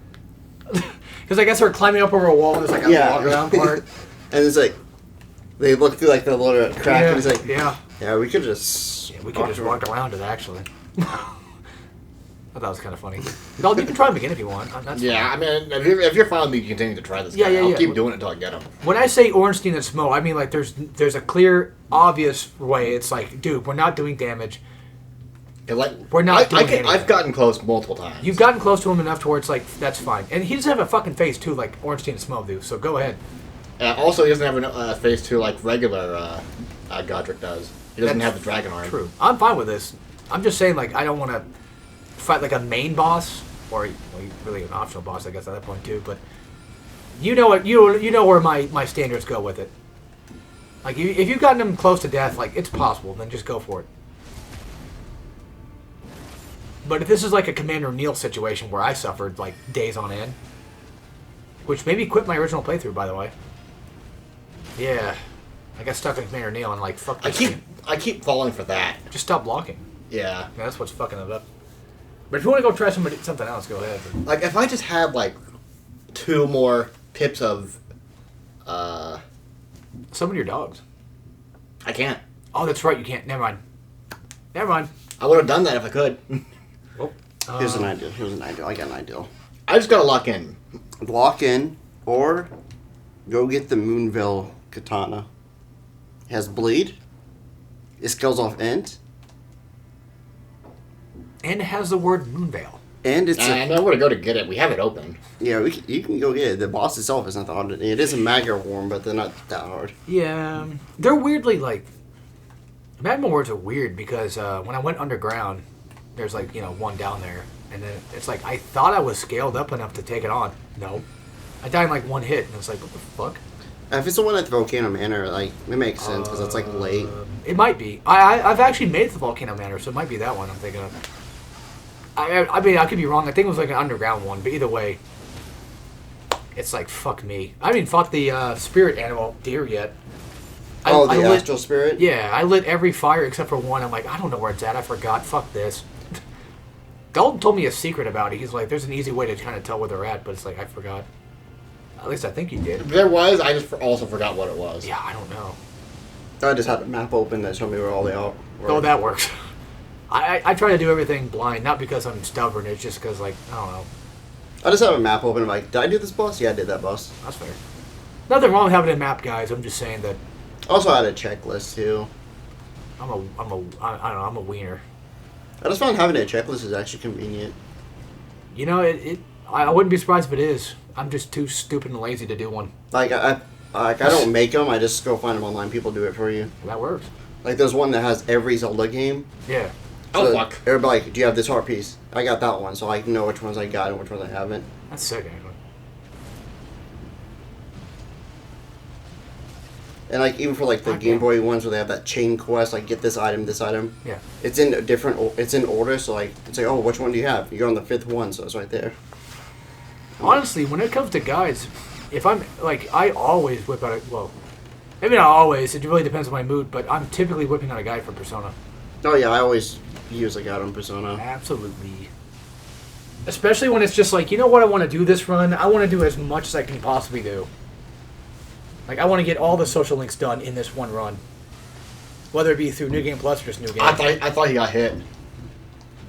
Speaker 1: Because I guess we're climbing up over a wall and there's like a walk around part.
Speaker 3: And it's like, they look through like the little crack and it's like,
Speaker 1: yeah,
Speaker 3: we could just...
Speaker 1: Yeah, we could just walk around it, actually. I thought it was kind of funny. No, you can try them again if you want. That's fine.
Speaker 2: I mean, if you're fine with me continuing to try this guy, I'll keep doing it until I get him.
Speaker 1: When I say Ornstein and Smo, I mean like there's a clear, obvious way. It's like, dude, we're not doing damage. We're not doing anything.
Speaker 2: I've gotten close multiple times.
Speaker 1: You've gotten close to him enough to where it's like, that's fine. And he doesn't have a fucking face, too, like Ornstein and Smo do, so go ahead.
Speaker 2: Also, he doesn't have a face, too, like regular Godric does. He doesn't have the dragon arm.
Speaker 1: True. I'm fine with this. I'm just saying, like, I don't want to fight like a main boss, or really an optional boss, I guess, at that point too. But you know what? You know where my standards go with it. Like, if you've gotten him close to death, like it's possible, then just go for it. But if this is like a Commander Neil situation where I suffered like days on end, which maybe quit my original playthrough, by the way. Yeah, I got stuck in Commander Neil and like fuck.
Speaker 2: I keep falling for that.
Speaker 1: Just stop blocking.
Speaker 2: Yeah,
Speaker 1: that's what's fucking it up. But if you want to go try something else, go ahead.
Speaker 2: Like, if I just had, like, 2 more pips of,
Speaker 1: Summon your dogs.
Speaker 2: I can't.
Speaker 1: Oh, that's right, you can't. Never mind.
Speaker 2: I would have done that if I could.
Speaker 3: Here's an idea. I got an idea.
Speaker 2: I just gotta lock in.
Speaker 3: Lock in, or go get the Moonveil katana. It has bleed. It scales off end.
Speaker 1: And it has the word Moonveil.
Speaker 3: And it's
Speaker 2: I know where to go to get it. We have it open.
Speaker 3: Yeah, you can go get it. The boss itself is not that hard. It is a Magma Worm, but they're not that hard.
Speaker 1: Yeah, they're weirdly like... Magma Worms are weird because when I went underground, there's like, one down there. And then it's like, I thought I was scaled up enough to take it on. No. I died in like one hit, and it's like, what the fuck?
Speaker 3: If it's the one at the Volcano Manor, like, it makes sense because it's like late.
Speaker 1: It might be. I've actually made it to the Volcano Manor, so it might be that one I'm thinking of. I mean, I could be wrong. I think it was like an underground one, but either way, it's like, fuck me. I haven't fought the spirit animal deer yet.
Speaker 3: The astral spirit?
Speaker 1: Yeah, I lit every fire except for one. I'm like, I don't know where it's at. I forgot. Fuck this. Dalton told me a secret about it. He's like, there's an easy way to kind of tell where they're at, but it's like, I forgot. At least I think he did.
Speaker 2: There was. I just also forgot what it was.
Speaker 1: Yeah, I don't know.
Speaker 3: I just had a map open that showed me where all they are.
Speaker 1: Oh, that works. I try to do everything blind, not because I'm stubborn. It's just because, like, I don't know.
Speaker 3: I just have a map open. I'm like, did I do this boss? Yeah, I did that boss.
Speaker 1: That's fair. Nothing wrong with having a map, guys. I'm just saying that.
Speaker 3: Also, I had a checklist too.
Speaker 1: I don't know. I'm a wiener.
Speaker 3: I just found having a checklist is actually convenient.
Speaker 1: I wouldn't be surprised if it is. I'm just too stupid and lazy to do one.
Speaker 3: Like I don't make them. I just go find them online. People do it for you.
Speaker 1: Well, that works.
Speaker 3: Like there's one that has every Zelda game.
Speaker 1: Yeah.
Speaker 2: So fuck.
Speaker 3: Everybody, like, do you have this heart piece? I got that one, so I know which ones I got and which ones I haven't.
Speaker 1: That's sick, actually.
Speaker 3: And like even for like the Game Boy ones where they have that chain quest, like get this item.
Speaker 1: Yeah.
Speaker 3: It's in it's in order, so like it's like, oh, which one do you have? You're on the 5th one, so it's right there.
Speaker 1: Honestly, when it comes to guides, if I'm like, I always whip out maybe not always. It really depends on my mood, but I'm typically whipping out a guide for Persona.
Speaker 3: Oh yeah, I always use a guide on Persona.
Speaker 1: Absolutely. Especially when it's just like, you know what I want to do this run? I want to do as much as I can possibly do. Like, I want to get all the social links done in this one run. Whether it be through New Game Plus or just New Game.
Speaker 2: I thought he got hit.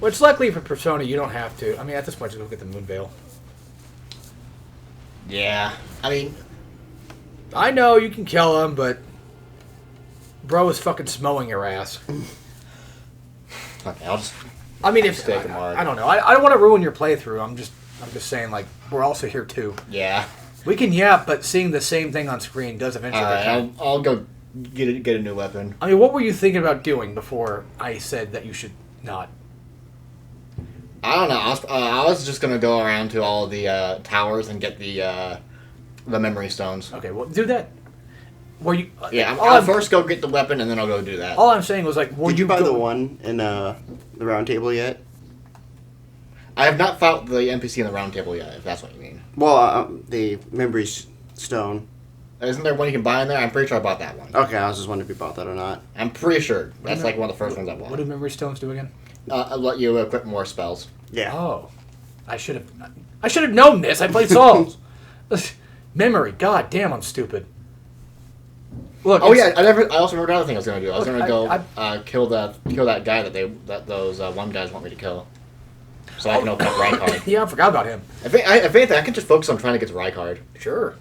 Speaker 1: Which, luckily for Persona, you don't have to. I mean, at this point, just go get the Moonveil.
Speaker 2: Yeah. I mean...
Speaker 1: I know you can kill him, but... Bro is fucking smoing your ass.
Speaker 2: Okay, I'll just...
Speaker 1: I mean, if... I don't know. I don't want to ruin your playthrough. I'm just saying, like, we're also here, too.
Speaker 2: Yeah.
Speaker 1: We can yap, but seeing the same thing on screen does eventually...
Speaker 2: Alright, I'll go get a new weapon.
Speaker 1: I mean, what were you thinking about doing before I said that you should not?
Speaker 2: I don't know. I was just gonna go around to all the towers and get the memory stones.
Speaker 1: Okay, well, do that. Were you?
Speaker 2: I'll first go get the weapon and then I'll go do that.
Speaker 1: All I'm saying was like,
Speaker 3: did you buy the one in the round table yet?
Speaker 2: I have not fought the NPC in the round table yet. If that's what you mean.
Speaker 3: Well, the memory stone.
Speaker 2: Isn't there one you can buy in there? I'm pretty sure I bought that one.
Speaker 3: Okay, I was just wondering if you bought that or not.
Speaker 2: I'm pretty sure. That's like one of the first ones I bought.
Speaker 1: What do memory stones do again?
Speaker 2: I'll let you equip more spells.
Speaker 3: Yeah.
Speaker 1: Oh, I should have known this. I played Souls. Memory. God damn, I'm stupid. Look.
Speaker 2: Oh yeah, I also remember another thing I was gonna do. I was gonna go kill that guy that those one guys want me to kill, so I can open up Rykard.
Speaker 1: Yeah, I forgot about him.
Speaker 2: If anything, I can just focus on trying to get to Rykard.
Speaker 1: Sure.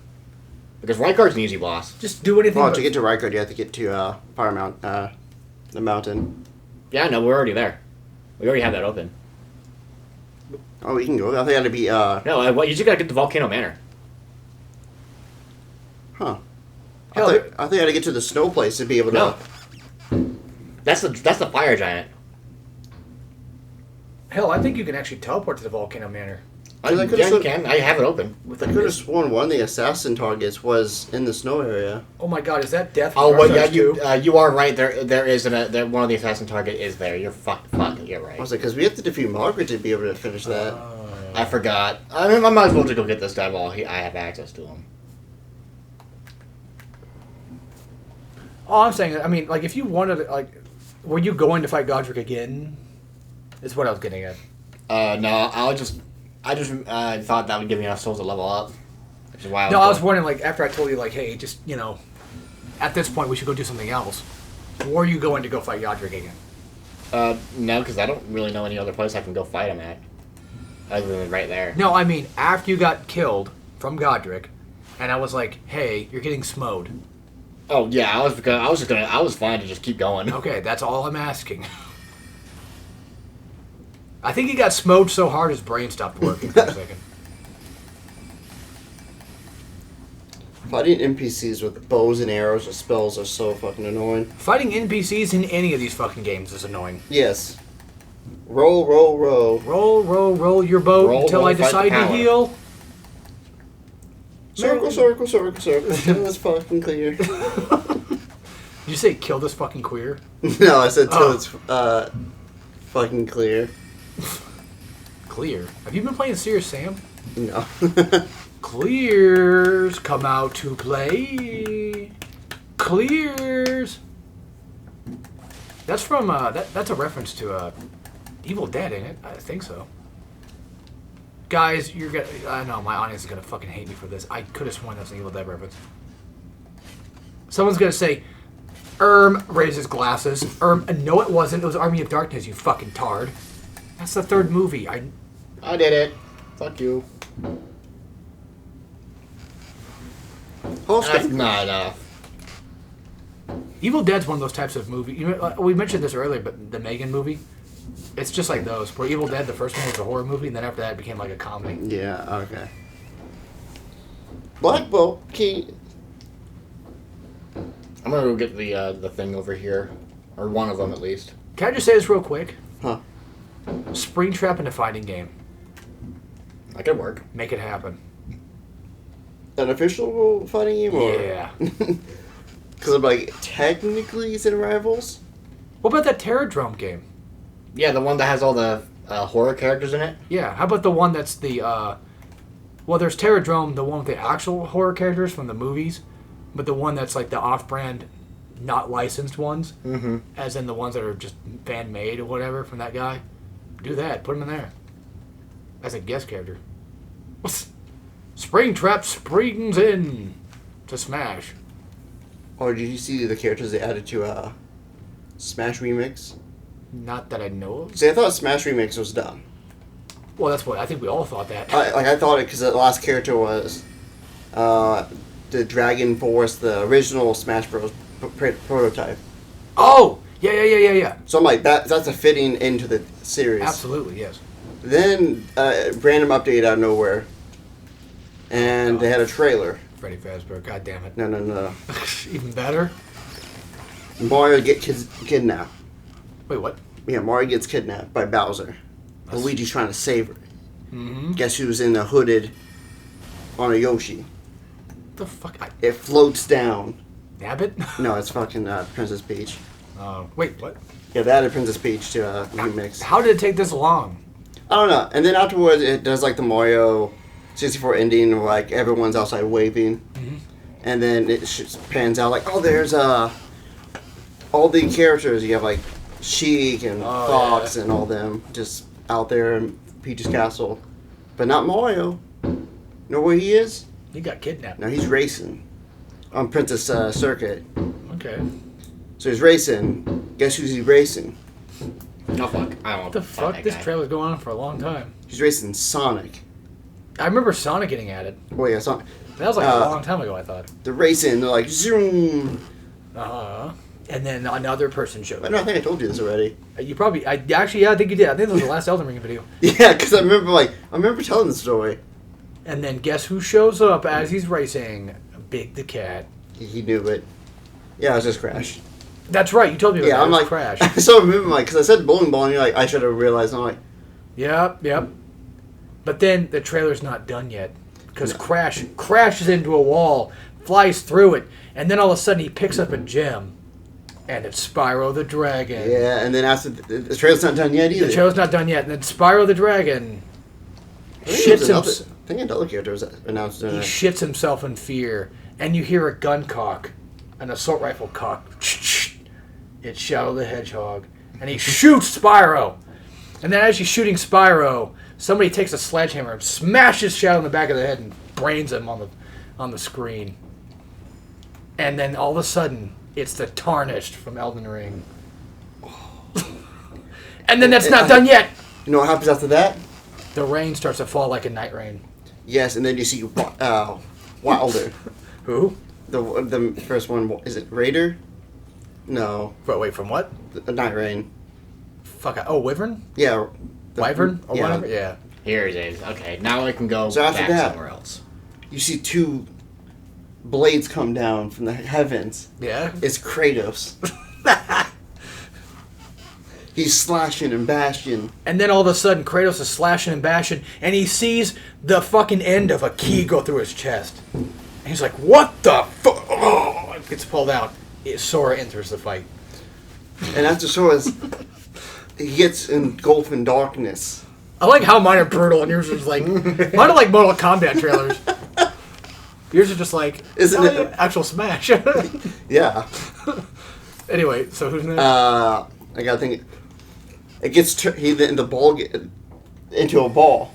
Speaker 2: Because Rykard's an easy boss.
Speaker 1: Just do anything.
Speaker 3: Well, to get to Rykard, you have to get to the mountain.
Speaker 2: Yeah, no, we're already there. We already have that open.
Speaker 3: Oh, we can go. I think it had to be.
Speaker 2: No, you just gotta get to Volcano Manor.
Speaker 3: Huh.
Speaker 1: Hell,
Speaker 3: I think I had to get to the snow place to be able to.
Speaker 2: No. That's the fire giant.
Speaker 1: Hell, I think you can actually teleport to the Volcano Manor.
Speaker 3: I could've
Speaker 2: Yeah, you
Speaker 3: sw-
Speaker 2: can. I have it open.
Speaker 3: I could have sworn one of the assassin targets was in the snow area.
Speaker 1: Oh my God, is that Death?
Speaker 2: Oh,
Speaker 1: from
Speaker 2: well,
Speaker 1: Dark
Speaker 2: yeah,
Speaker 1: Souls 2?
Speaker 2: you are right. There is one of the assassin target is there. You're fuck. You're right.
Speaker 3: I was like, because we have to defeat Margaret to be able to finish that.
Speaker 2: I forgot. I mean, I might as well just go get this guy while I have access to him.
Speaker 1: Oh, I'm saying, I mean, like, if you wanted, like, were you going to fight Godric again? Is what I was getting at.
Speaker 2: No, I just thought that would give me enough souls to level up. Which is why
Speaker 1: I was wondering, like, after I told you, like, hey, just, at this point we should go do something else. Or are you going to go fight Godric again?
Speaker 2: No, because I don't really know any other place I can go fight him at. Other than right there.
Speaker 1: No, I mean, after you got killed from Godric, and I was like, hey, you're getting smowed.
Speaker 2: Oh yeah, I was fine to just keep going.
Speaker 1: Okay, that's all I'm asking. I think he got smowed so hard his brain stopped working for a second.
Speaker 3: Fighting NPCs with bows and arrows or spells are so fucking annoying.
Speaker 1: Fighting NPCs in any of these fucking games is annoying.
Speaker 3: Yes. Roll, roll, roll.
Speaker 1: Roll your boat
Speaker 2: Roll,
Speaker 1: until
Speaker 2: roll,
Speaker 1: I
Speaker 2: fight the
Speaker 1: decide to
Speaker 2: power.
Speaker 1: heal.
Speaker 3: Circle, circle, circle, circle. Till it's fucking clear.
Speaker 1: Did you say kill this fucking queer?
Speaker 3: No, I said till
Speaker 1: Oh.
Speaker 3: it's fucking clear.
Speaker 1: Clear. Have you been playing Serious Sam?
Speaker 3: No.
Speaker 1: Clears come out to play. Clears. That's from that's a reference to Evil Dead, ain't it? I think so. Guys, you're gonna. I know my audience is gonna fucking hate me for this. I could have sworn that's an Evil Dead reference. Someone's gonna say, raises glasses. No, it wasn't. It was Army of Darkness. You fucking tard. That's the third movie.
Speaker 2: I did it. Fuck you. That's not enough.
Speaker 1: Evil Dead's one of those types of movies. We mentioned this earlier, but the Megan movie, it's just like those. Where Evil Dead, the first one was a horror movie, and then after that it became like a comedy.
Speaker 3: Yeah, okay. Black Bolt key.
Speaker 2: I'm gonna go get the thing over here, or one of them at least.
Speaker 1: Can I just say this real quick?
Speaker 3: Huh.
Speaker 1: Springtrap in a fighting game.
Speaker 2: That could work.
Speaker 1: Make it happen.
Speaker 3: An official fighting game? Or?
Speaker 1: Yeah.
Speaker 3: Because I'm like, technically it's in Rivals?
Speaker 1: What about that Terradrome game?
Speaker 2: Yeah, the one that has all the horror characters in it.
Speaker 1: Yeah. How about the one that's the well, there's Terradrome, the one with the actual horror characters from the movies, but the one that's like the off-brand, not licensed ones, as in the ones that are just fan-made or whatever from that guy. Do that. Put him in there as a guest character. Springtrap springs in to Smash.
Speaker 3: Or did you see the characters they added to Smash Remix?
Speaker 1: Not that I know of.
Speaker 3: See, I thought Smash Remix was dumb.
Speaker 1: Well, that's what I think we all thought that.
Speaker 3: I thought it because the last character was the Dragon Force, the original Smash Bros. Prototype.
Speaker 1: Oh! Yeah.
Speaker 3: So I'm like, that's a fitting into the series.
Speaker 1: Absolutely, yes.
Speaker 3: Then random update out of nowhere, and they had a trailer.
Speaker 1: Freddy Fazbear, god damn it.
Speaker 3: No.
Speaker 1: Even better?
Speaker 3: Mario gets kidnapped.
Speaker 1: Wait, what?
Speaker 3: Yeah, Mario gets kidnapped by Bowser. Luigi's trying to save her.
Speaker 1: Mm-hmm.
Speaker 3: Guess who's in the hooded on a Yoshi?
Speaker 1: The fuck?
Speaker 3: It floats down.
Speaker 1: Nabbit?
Speaker 3: No, it's fucking Princess Peach.
Speaker 1: Wait, what?
Speaker 3: Yeah, they added Princess Peach to Remix.
Speaker 1: How did it take this long?
Speaker 3: I don't know. And then afterwards, it does like the Mario 64 ending where like everyone's outside waving.
Speaker 1: Mm-hmm.
Speaker 3: and then it pans out like, oh, there's all the characters. You have like Sheik and Fox and all them just out there in Peach's castle, but not Mario. You know where he is?
Speaker 1: He got kidnapped.
Speaker 3: No, he's racing on Princess Circuit.
Speaker 1: Okay.
Speaker 3: So he's racing. Guess who's he racing?
Speaker 2: Oh fuck! I don't.
Speaker 1: What the fuck? This trailer's going on for a long time.
Speaker 3: He's racing Sonic.
Speaker 1: I remember Sonic getting at it.
Speaker 3: Oh yeah, Sonic.
Speaker 1: That was like a long time ago, I thought.
Speaker 3: They're racing. They're like zoom.
Speaker 1: And then another person showed up.
Speaker 3: I think I told you this already.
Speaker 1: You probably, I think you did. I think this was the last Elden Ring video.
Speaker 3: Yeah, because I remember telling the story.
Speaker 1: And then guess who shows up as he's racing? Big the Cat.
Speaker 3: He knew it. Yeah, it was just Crash.
Speaker 1: That's right. You told me about that.
Speaker 3: I'm like
Speaker 1: Crash.
Speaker 3: I still remember because I said bowling ball, and you're like, I should have realized. And I'm like,
Speaker 1: Yep. But then the trailer's not done yet because Crash crashes into a wall, flies through it, and then all of a sudden he picks up a gem, and it's Spyro the Dragon.
Speaker 3: yeah, and then after the trailer's not done yet either.
Speaker 1: The trailer's not done yet, and then Spyro the Dragon shits himself.
Speaker 3: I think another character was announced.
Speaker 1: He shits himself in fear, and you hear a gun cock, an assault rifle cock. It's Shadow the Hedgehog, and he shoots Spyro. And then as he's shooting Spyro, somebody takes a sledgehammer and smashes Shadow in the back of the head and brains him on the screen. And then all of a sudden, it's the Tarnished from Elden Ring. And then that's not done yet.
Speaker 3: You know what happens after that?
Speaker 1: The rain starts to fall like a night rain.
Speaker 3: Yes, and then you see Wilder.
Speaker 1: Who?
Speaker 3: The first one, is it Raider? No.
Speaker 1: But wait, from what?
Speaker 3: The Night Rain.
Speaker 1: Fuck. Oh, Wyvern?
Speaker 3: Yeah.
Speaker 1: Wyvern? Or whatever? Yeah.
Speaker 2: Here it is. Okay, now I can go
Speaker 3: So after
Speaker 2: back
Speaker 3: that-
Speaker 2: somewhere else.
Speaker 3: You see two blades come down from the heavens.
Speaker 1: Yeah?
Speaker 3: It's Kratos. He's slashing and bashing.
Speaker 1: And then all of a sudden, Kratos is slashing and bashing, and he sees the fucking end of a key go through his chest. And he's like, what the fuck? Oh, it gets pulled out. Sora enters the fight.
Speaker 3: And after Sora's, he gets engulfed in darkness.
Speaker 1: I like how mine are brutal, and yours is like... Mine are like Mortal Kombat trailers. Yours are just like...
Speaker 3: Isn't it?
Speaker 1: Actual Smash.
Speaker 3: Yeah.
Speaker 1: Anyway, so who's next?
Speaker 3: I gotta think. It gets the ball into a ball.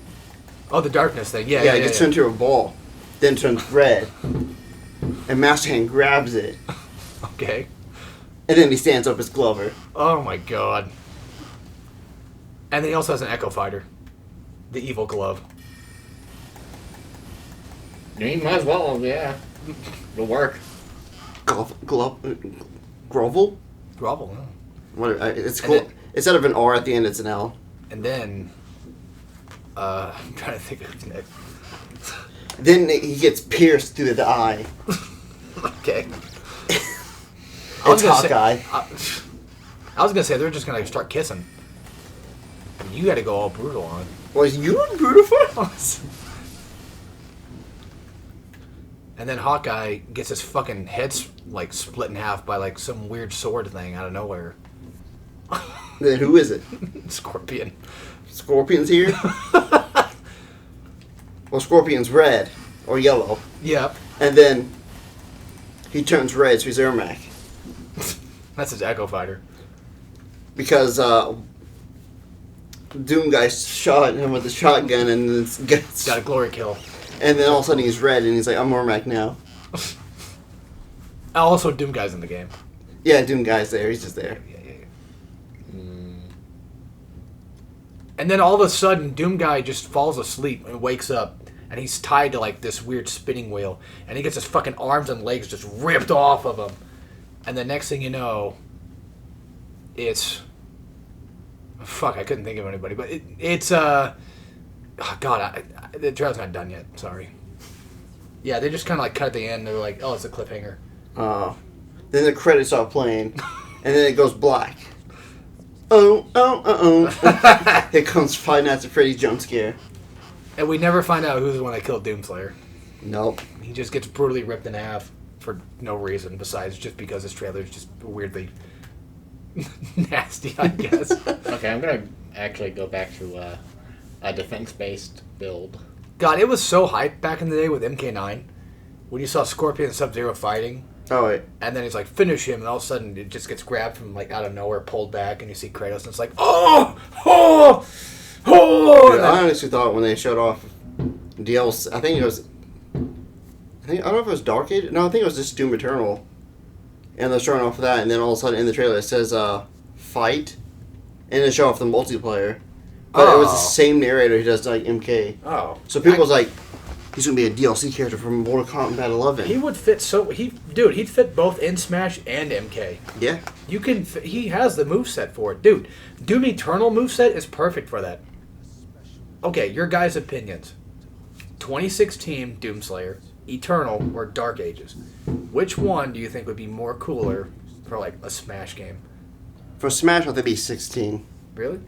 Speaker 1: Oh, the darkness thing. Yeah,
Speaker 3: It gets turned into a ball, then turns red, and Master Hand grabs it,
Speaker 1: Okay.
Speaker 3: and then he stands up as Glover.
Speaker 1: Oh my god. And then he also has an Echo Fighter. The evil glove.
Speaker 2: You might as well, yeah. It'll work.
Speaker 3: Grovel?
Speaker 1: Grovel, huh?
Speaker 3: What? It's
Speaker 1: And
Speaker 3: cool.
Speaker 1: then-
Speaker 3: Instead of an R at the end, it's an L.
Speaker 1: And then... I'm trying to think of who's next.
Speaker 3: Then he gets pierced through the eye.
Speaker 1: Okay.
Speaker 3: It's Hawkeye.
Speaker 1: I was gonna say they're just gonna start kissing. You gotta go all brutal on it.
Speaker 3: Was you beautiful?
Speaker 1: And then Hawkeye gets his fucking head split in half by like some weird sword thing out of nowhere.
Speaker 3: Then who is it?
Speaker 1: Scorpion.
Speaker 3: Scorpion's here? Well, Scorpion's red or yellow.
Speaker 1: Yep.
Speaker 3: And then he turns red, so he's Ermac.
Speaker 1: That's his Echo Fighter.
Speaker 3: Because Doom guy shot him with a shotgun and then gets...
Speaker 1: Got a glory kill.
Speaker 3: And then all of a sudden he's red and he's like, I'm Ermac now.
Speaker 1: Also, Doom Guy's in the game.
Speaker 3: Yeah, Doom guy's there. He's just there.
Speaker 1: Yeah. And then all of a sudden, Doom Guy just falls asleep and wakes up. And he's tied to like this weird spinning wheel. And he gets his fucking arms and legs just ripped off of him. And the next thing you know, it's... Fuck, I couldn't think of anybody. But it's... Oh, God, the trailer's not done yet. Sorry. Yeah, they just kind of like cut at the end. They're like, oh, it's a cliffhanger.
Speaker 3: Then the credits start playing. And then it goes black. Here comes Five Nights at Freddy's jump scare.
Speaker 1: And we never find out who's the one that killed Doomslayer.
Speaker 3: Nope.
Speaker 1: He just gets brutally ripped in half for no reason besides just because his trailer is just weirdly nasty, I guess.
Speaker 2: Okay, I'm gonna actually go back to a defense-based build.
Speaker 1: God, it was so hyped back in the day with MK9. when you saw Scorpion and Sub-Zero fighting,
Speaker 3: Oh wait.
Speaker 1: and then he's like, finish him, and all of a sudden it just gets grabbed from like out of nowhere, pulled back, and you see Kratos, and it's like, oh!
Speaker 3: Dude, I honestly thought when they showed off DLC, I don't know if it was Dark Age. No, I think it was just Doom Eternal. And they're showing off that, and then all of a sudden in the trailer it says fight, and they show off the multiplayer. But it was the same narrator who does like MK.
Speaker 1: Oh.
Speaker 3: So people was like, he's gonna be a DLC character from Mortal Kombat 11.
Speaker 1: He would fit he'd fit both in Smash and MK.
Speaker 3: Yeah.
Speaker 1: He has the moveset for it. Dude, Doom Eternal moveset is perfect for that. Okay, your guys' opinions. 2016 Doomslayer, Eternal, or Dark Ages. Which one do you think would be more cooler for like a Smash game?
Speaker 3: For Smash, I think it'd be 16.
Speaker 1: Really?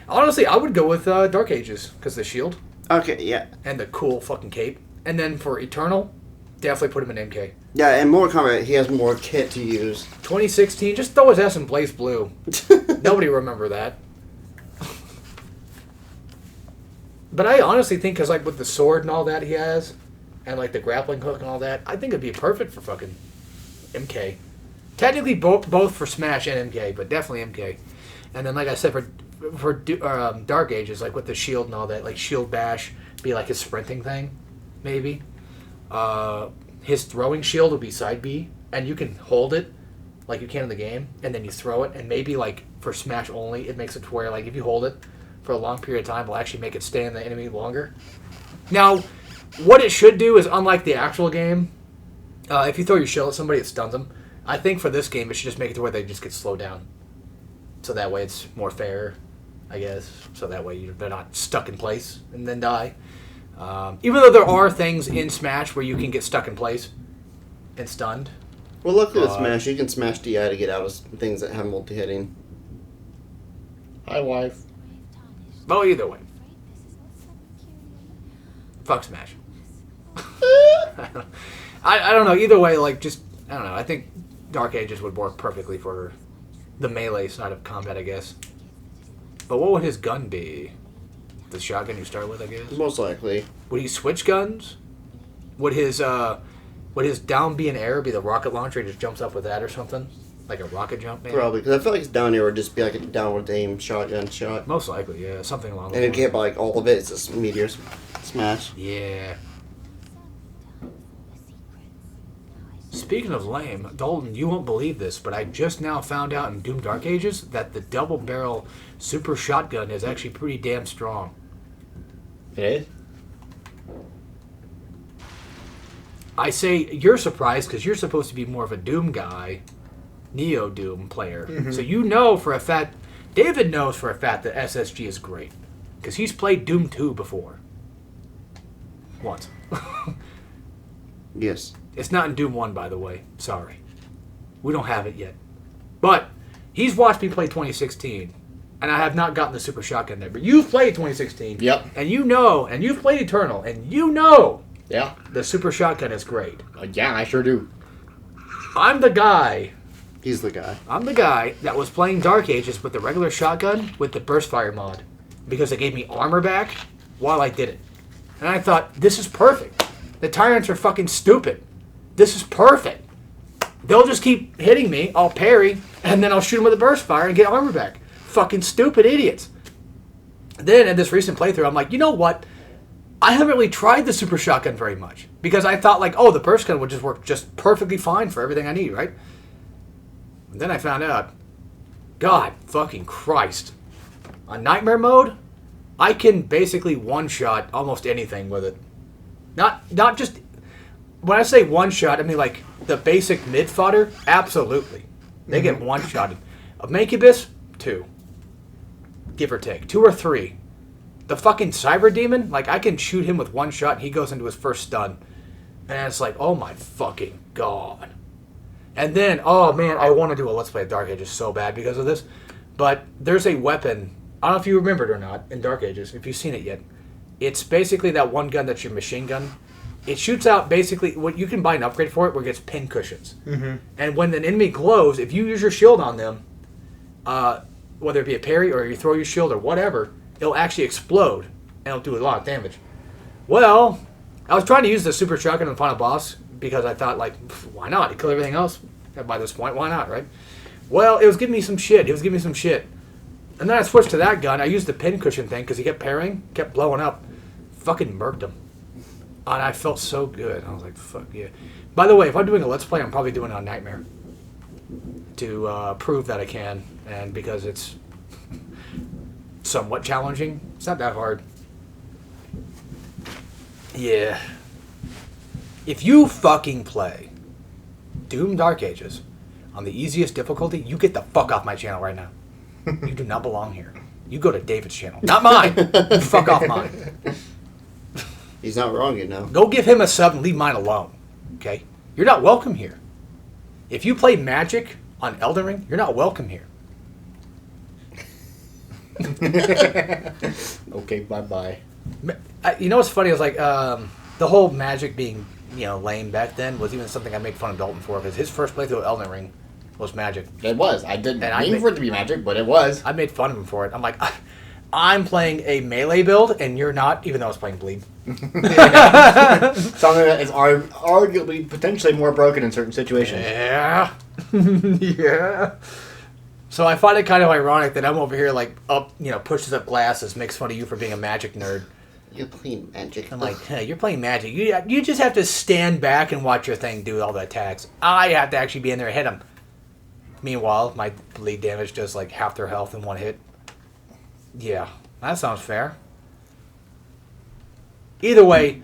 Speaker 1: Honestly, I would go with Dark Ages because the shield
Speaker 3: Okay, yeah.
Speaker 1: and the cool fucking cape. And then for Eternal, definitely put him in MK.
Speaker 3: Yeah, and Mortal Kombat, he has more kit to use.
Speaker 1: 2016, just throw his ass in Blaze Blue. Nobody remember that. But I honestly think, because like with the sword and all that he has, and like the grappling hook and all that, I think it'd be perfect for fucking MK. Technically both for Smash and MK, but definitely MK. And then like I said, for Dark Ages, like with the shield and all that, like shield bash be like his sprinting thing, maybe. His throwing shield will be side B, and you can hold it like you can in the game, and then you throw it, and maybe like for Smash only, it makes it to where like if you hold it for a long period of time, it'll actually make it stay in the enemy longer. Now, what it should do is, unlike the actual game, if you throw your shield at somebody, it stuns them. I think for this game, it should just make it to where they just get slowed down. So that way it's more fair, I guess. So that way they're not stuck in place and then die. Even though there are things in Smash where you can get stuck in place and stunned.
Speaker 3: Well, luckily with Smash, you can smash DI to get out of things that have multi-hitting.
Speaker 2: Hi, wife.
Speaker 1: Well, either way. Fuck Smash. I don't know. Either way, like, just, I don't know. I think Dark Ages would work perfectly for the melee side of combat, I guess. But what would his gun be? The shotgun you start with, I guess?
Speaker 3: Most likely.
Speaker 1: Would he switch guns? Would his down B in air be the rocket launcher? He just jumps up with that or something? Like a rocket jump, maybe?
Speaker 3: Probably, because I feel like his down air would just be like a downward aim shotgun shot.
Speaker 1: Most likely, yeah. Something along those
Speaker 3: And
Speaker 1: lines.
Speaker 3: it'd get by like all of it, it's just meteor smash.
Speaker 1: Yeah. Speaking of lame, Dalton, you won't believe this, but I just now found out in Doom Dark Ages that the double barrel super shotgun is actually pretty damn strong.
Speaker 2: It is?
Speaker 1: I say you're surprised because you're supposed to be more of a Doom guy, Neo Doom player. Mm-hmm. So you know for a fact, David knows for a fact that SSG is great because he's played Doom 2 before. Once.
Speaker 3: Yes.
Speaker 1: It's not in Doom 1, by the way. Sorry. We don't have it yet. But he's watched me play 2016, and I have not gotten the super shotgun there. But you've played 2016.
Speaker 2: Yep.
Speaker 1: And you know, and you've played Eternal, and you know
Speaker 2: Yeah.
Speaker 1: the super shotgun is great.
Speaker 2: Yeah, I sure do.
Speaker 1: I'm the guy that was playing Dark Ages with the regular shotgun with the burst fire mod because it gave me armor back while I did it. And I thought, this is perfect. The tyrants are fucking stupid. This is perfect. They'll just keep hitting me, I'll parry, and then I'll shoot them with a burst fire and get armor back. Fucking stupid idiots. Then in this recent playthrough, I'm like, you know what? I haven't really tried the super shotgun very much because I thought like, oh, the burst gun would just work just perfectly fine for everything I need, right? And then I found out, God fucking Christ. On Nightmare mode, I can basically one-shot almost anything with it. Not just... When I say one-shot, I mean like the basic mid-fodder, absolutely. They get one-shotted. A Mancubus, 2. Give or take. 2 or 3. The fucking Cyber Demon, like I can shoot him with one shot and he goes into his first stun. And it's like, oh my fucking God. And then, oh man, I want to do a Let's Play of Dark Ages so bad because of this. But there's a weapon, I don't know if you remember it or not, in Dark Ages, if you've seen it yet. It's basically that one gun that's your machine gun. It shoots out basically, what you can buy an upgrade for it where it gets pin cushions. Mm-hmm. And when an enemy glows, if you use your shield on them, whether it be a parry or you throw your shield or whatever, it'll actually explode and it'll do a lot of damage. Well, I was trying to use the super shotgun in the final boss because I thought, like, why not? You kill everything else. And by this point, why not, right? Well, it was giving me some shit. And then I switched to that gun. I used the pincushion thing because he kept parrying, kept blowing up. Fucking murked him. And I felt so good. I was like, fuck yeah. By the way, if I'm doing a Let's Play, I'm probably doing it on Nightmare. To prove that I can. And because it's somewhat challenging. It's not that hard. Yeah. If you fucking play Doom Dark Ages on the easiest difficulty, you get the fuck off my channel right now. You do not belong here. You go to David's channel. Not mine. You fuck off mine.
Speaker 3: He's not wrong, you know.
Speaker 1: Go give him a sub and leave mine alone. Okay? You're not welcome here. If you play Magic on Elden Ring, you're not welcome here.
Speaker 2: Okay, bye-bye.
Speaker 1: You know what's funny? It was like the whole Magic being, lame back then was even something I made fun of Dalton for, because his first playthrough of Elden Ring was Magic.
Speaker 2: It was. I didn't mean for it to be Magic, but it was.
Speaker 1: I made fun of him for it. I'm like, I'm playing a melee build, and you're not, even though I was playing Bleed.
Speaker 2: Something that is arguably potentially more broken in certain situations.
Speaker 1: Yeah. Yeah. So I find it kind of ironic that I'm over here, like, pushes up glasses, makes fun of you for being a Magic nerd.
Speaker 3: You're playing Magic.
Speaker 1: I'm like, hey, you're playing Magic. You just have to stand back and watch your thing do all the attacks. I have to actually be in there and hit them. Meanwhile, my bleed damage does like half their health in one hit. Yeah, that sounds fair. Either way,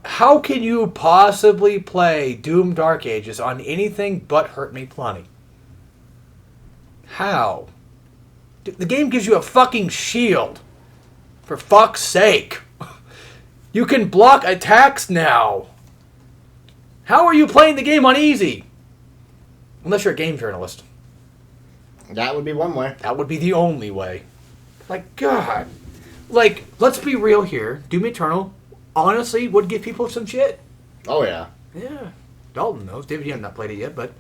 Speaker 1: how can you possibly play Doom Dark Ages on anything but Hurt Me Plenty? How? The game gives you a fucking shield. For fuck's sake. You can block attacks now. How are you playing the game on easy? Unless you're a game journalist.
Speaker 2: That would be one way.
Speaker 1: That would be the only way. Like, God. Like, let's be real here. Doom Eternal, honestly, would give people some shit.
Speaker 2: Oh, yeah.
Speaker 1: Yeah. Dalton knows. David, you have not played it yet, but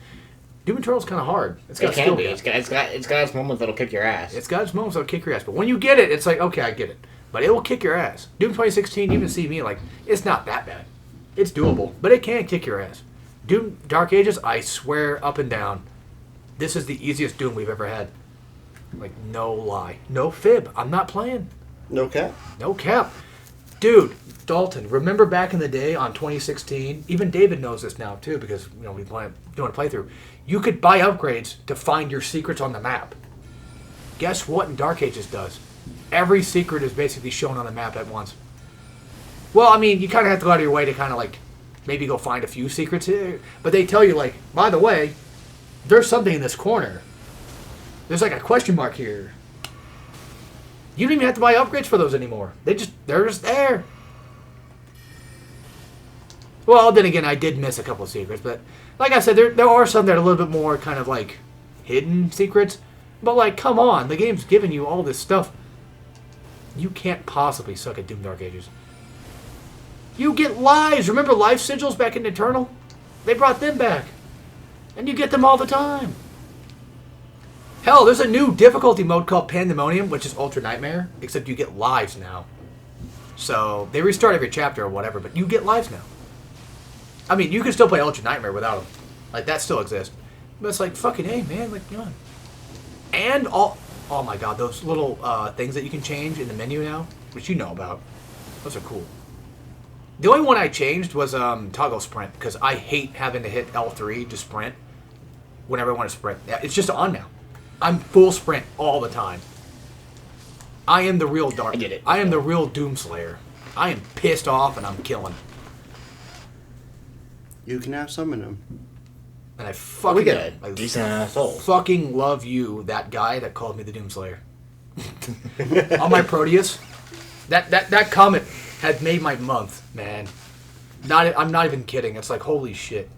Speaker 1: Doom Eternal's kind of hard.
Speaker 2: It can be. It's got its moments that'll kick your ass.
Speaker 1: It's got its moments that'll kick your ass. But when you get it, it's like, okay, I get it. But it will kick your ass. Doom 2016, you can see me like, it's not that bad. It's doable, but it can kick your ass. Doom Dark Ages, I swear up and down, this is the easiest Doom we've ever had. Like, no lie. No fib. I'm not playing.
Speaker 3: No cap.
Speaker 1: No cap. Dude, Dalton, remember back in the day on 2016, even David knows this now too, because we've been doing a playthrough, you could buy upgrades to find your secrets on the map. Guess what Dark Ages does? Every secret is basically shown on the map at once. Well, I mean, you kind of have to go out of your way to kind of like maybe go find a few secrets here. But they tell you, like, by the way, there's something in this corner. There's like a question mark here. You don't even have to buy upgrades for those anymore. They're just there. Well, then again, I did miss a couple of secrets. But like I said, there are some that are a little bit more kind of like hidden secrets. But like, come on. The game's giving you all this stuff. You can't possibly suck at Doom Dark Ages. You get lives. Remember life sigils back in Eternal? They brought them back. And you get them all the time. Hell, there's a new difficulty mode called Pandemonium, which is Ultra Nightmare, except you get lives now. So, they restart every chapter or whatever, but you get lives now. I mean, you can still play Ultra Nightmare without them. Like, that still exists. But it's like, fucking hey, man, like, come on. And oh my god, those little things that you can change in the menu now, which you know about. Those are cool. The only one I changed was toggle sprint, because I hate having to hit L3 to sprint whenever I want to sprint. It's just on now. I'm full sprint all the time. I am the real Dark.
Speaker 2: I get it.
Speaker 1: I am the real Doomslayer. I am pissed off and I'm killing.
Speaker 3: You can have some of them.
Speaker 1: And I fucking
Speaker 2: we get a decent asshole.
Speaker 1: Fucking love you, that guy that called me the Doomslayer. On my Proteus, that comment had made my month, man. I'm not even kidding. It's like, holy shit.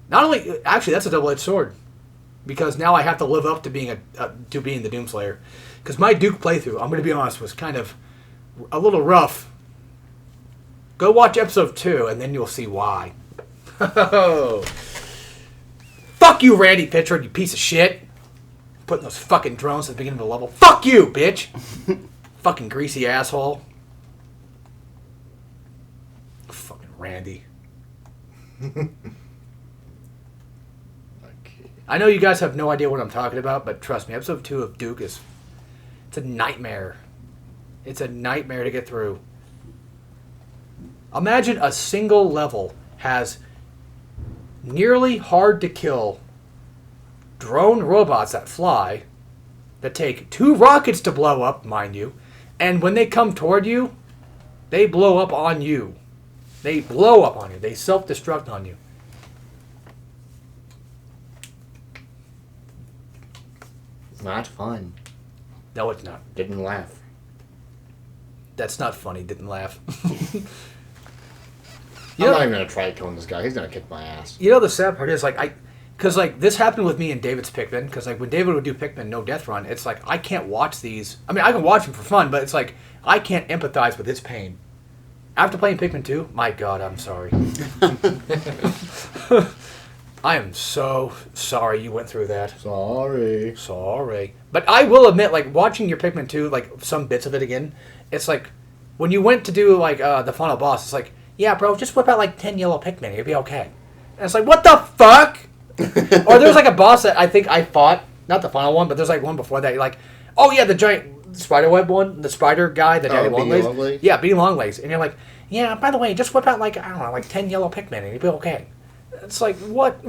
Speaker 1: Not only, actually, that's a double-edged sword, because now I have to live up to being the Doomslayer. Because my Duke playthrough, I'm going to be honest, was kind of a little rough. Go watch episode 2, and then you'll see why. Fuck you, Randy Pitchford, you piece of shit. Putting those fucking drones at the beginning of the level. Fuck you, bitch. Fucking greasy asshole. Randy.
Speaker 2: Okay.
Speaker 1: I know you guys have no idea what I'm talking about, but trust me, episode 2 of Duke it's a nightmare. It's a nightmare to get through. Imagine a single level has nearly hard to kill drone robots that fly, that take 2 rockets to blow up, mind you, and when they come toward you, they blow up on you. They blow up on you. They self-destruct on you.
Speaker 2: Not fun.
Speaker 1: No, it's not.
Speaker 2: Didn't laugh.
Speaker 1: That's not funny. Didn't laugh.
Speaker 2: I'm not even gonna try killing this guy. He's gonna kick my ass.
Speaker 1: You know the sad part is because this happened with me and David's Pikmin. Because when David would do Pikmin no death run, it's like I can't watch these. I mean, I can watch them for fun, but it's like I can't empathize with his pain. After playing Pikmin 2, my God, I'm sorry. I am so sorry you went through that.
Speaker 2: Sorry.
Speaker 1: But I will admit, watching your Pikmin 2, some bits of it again, it's like when you went to do the final boss, it's like, yeah, bro, just whip out 10 yellow Pikmin, you'll be okay. And it's like, what the fuck? Or there's a boss that I think I fought, not the final one, but there's one before that. You're like, oh yeah, the giant spiderweb one, the spider guy that had long legs. Yeah, beating long legs. And you're like, yeah, by the way, just whip out 10 yellow Pikmin and you'll be okay. It's like, what?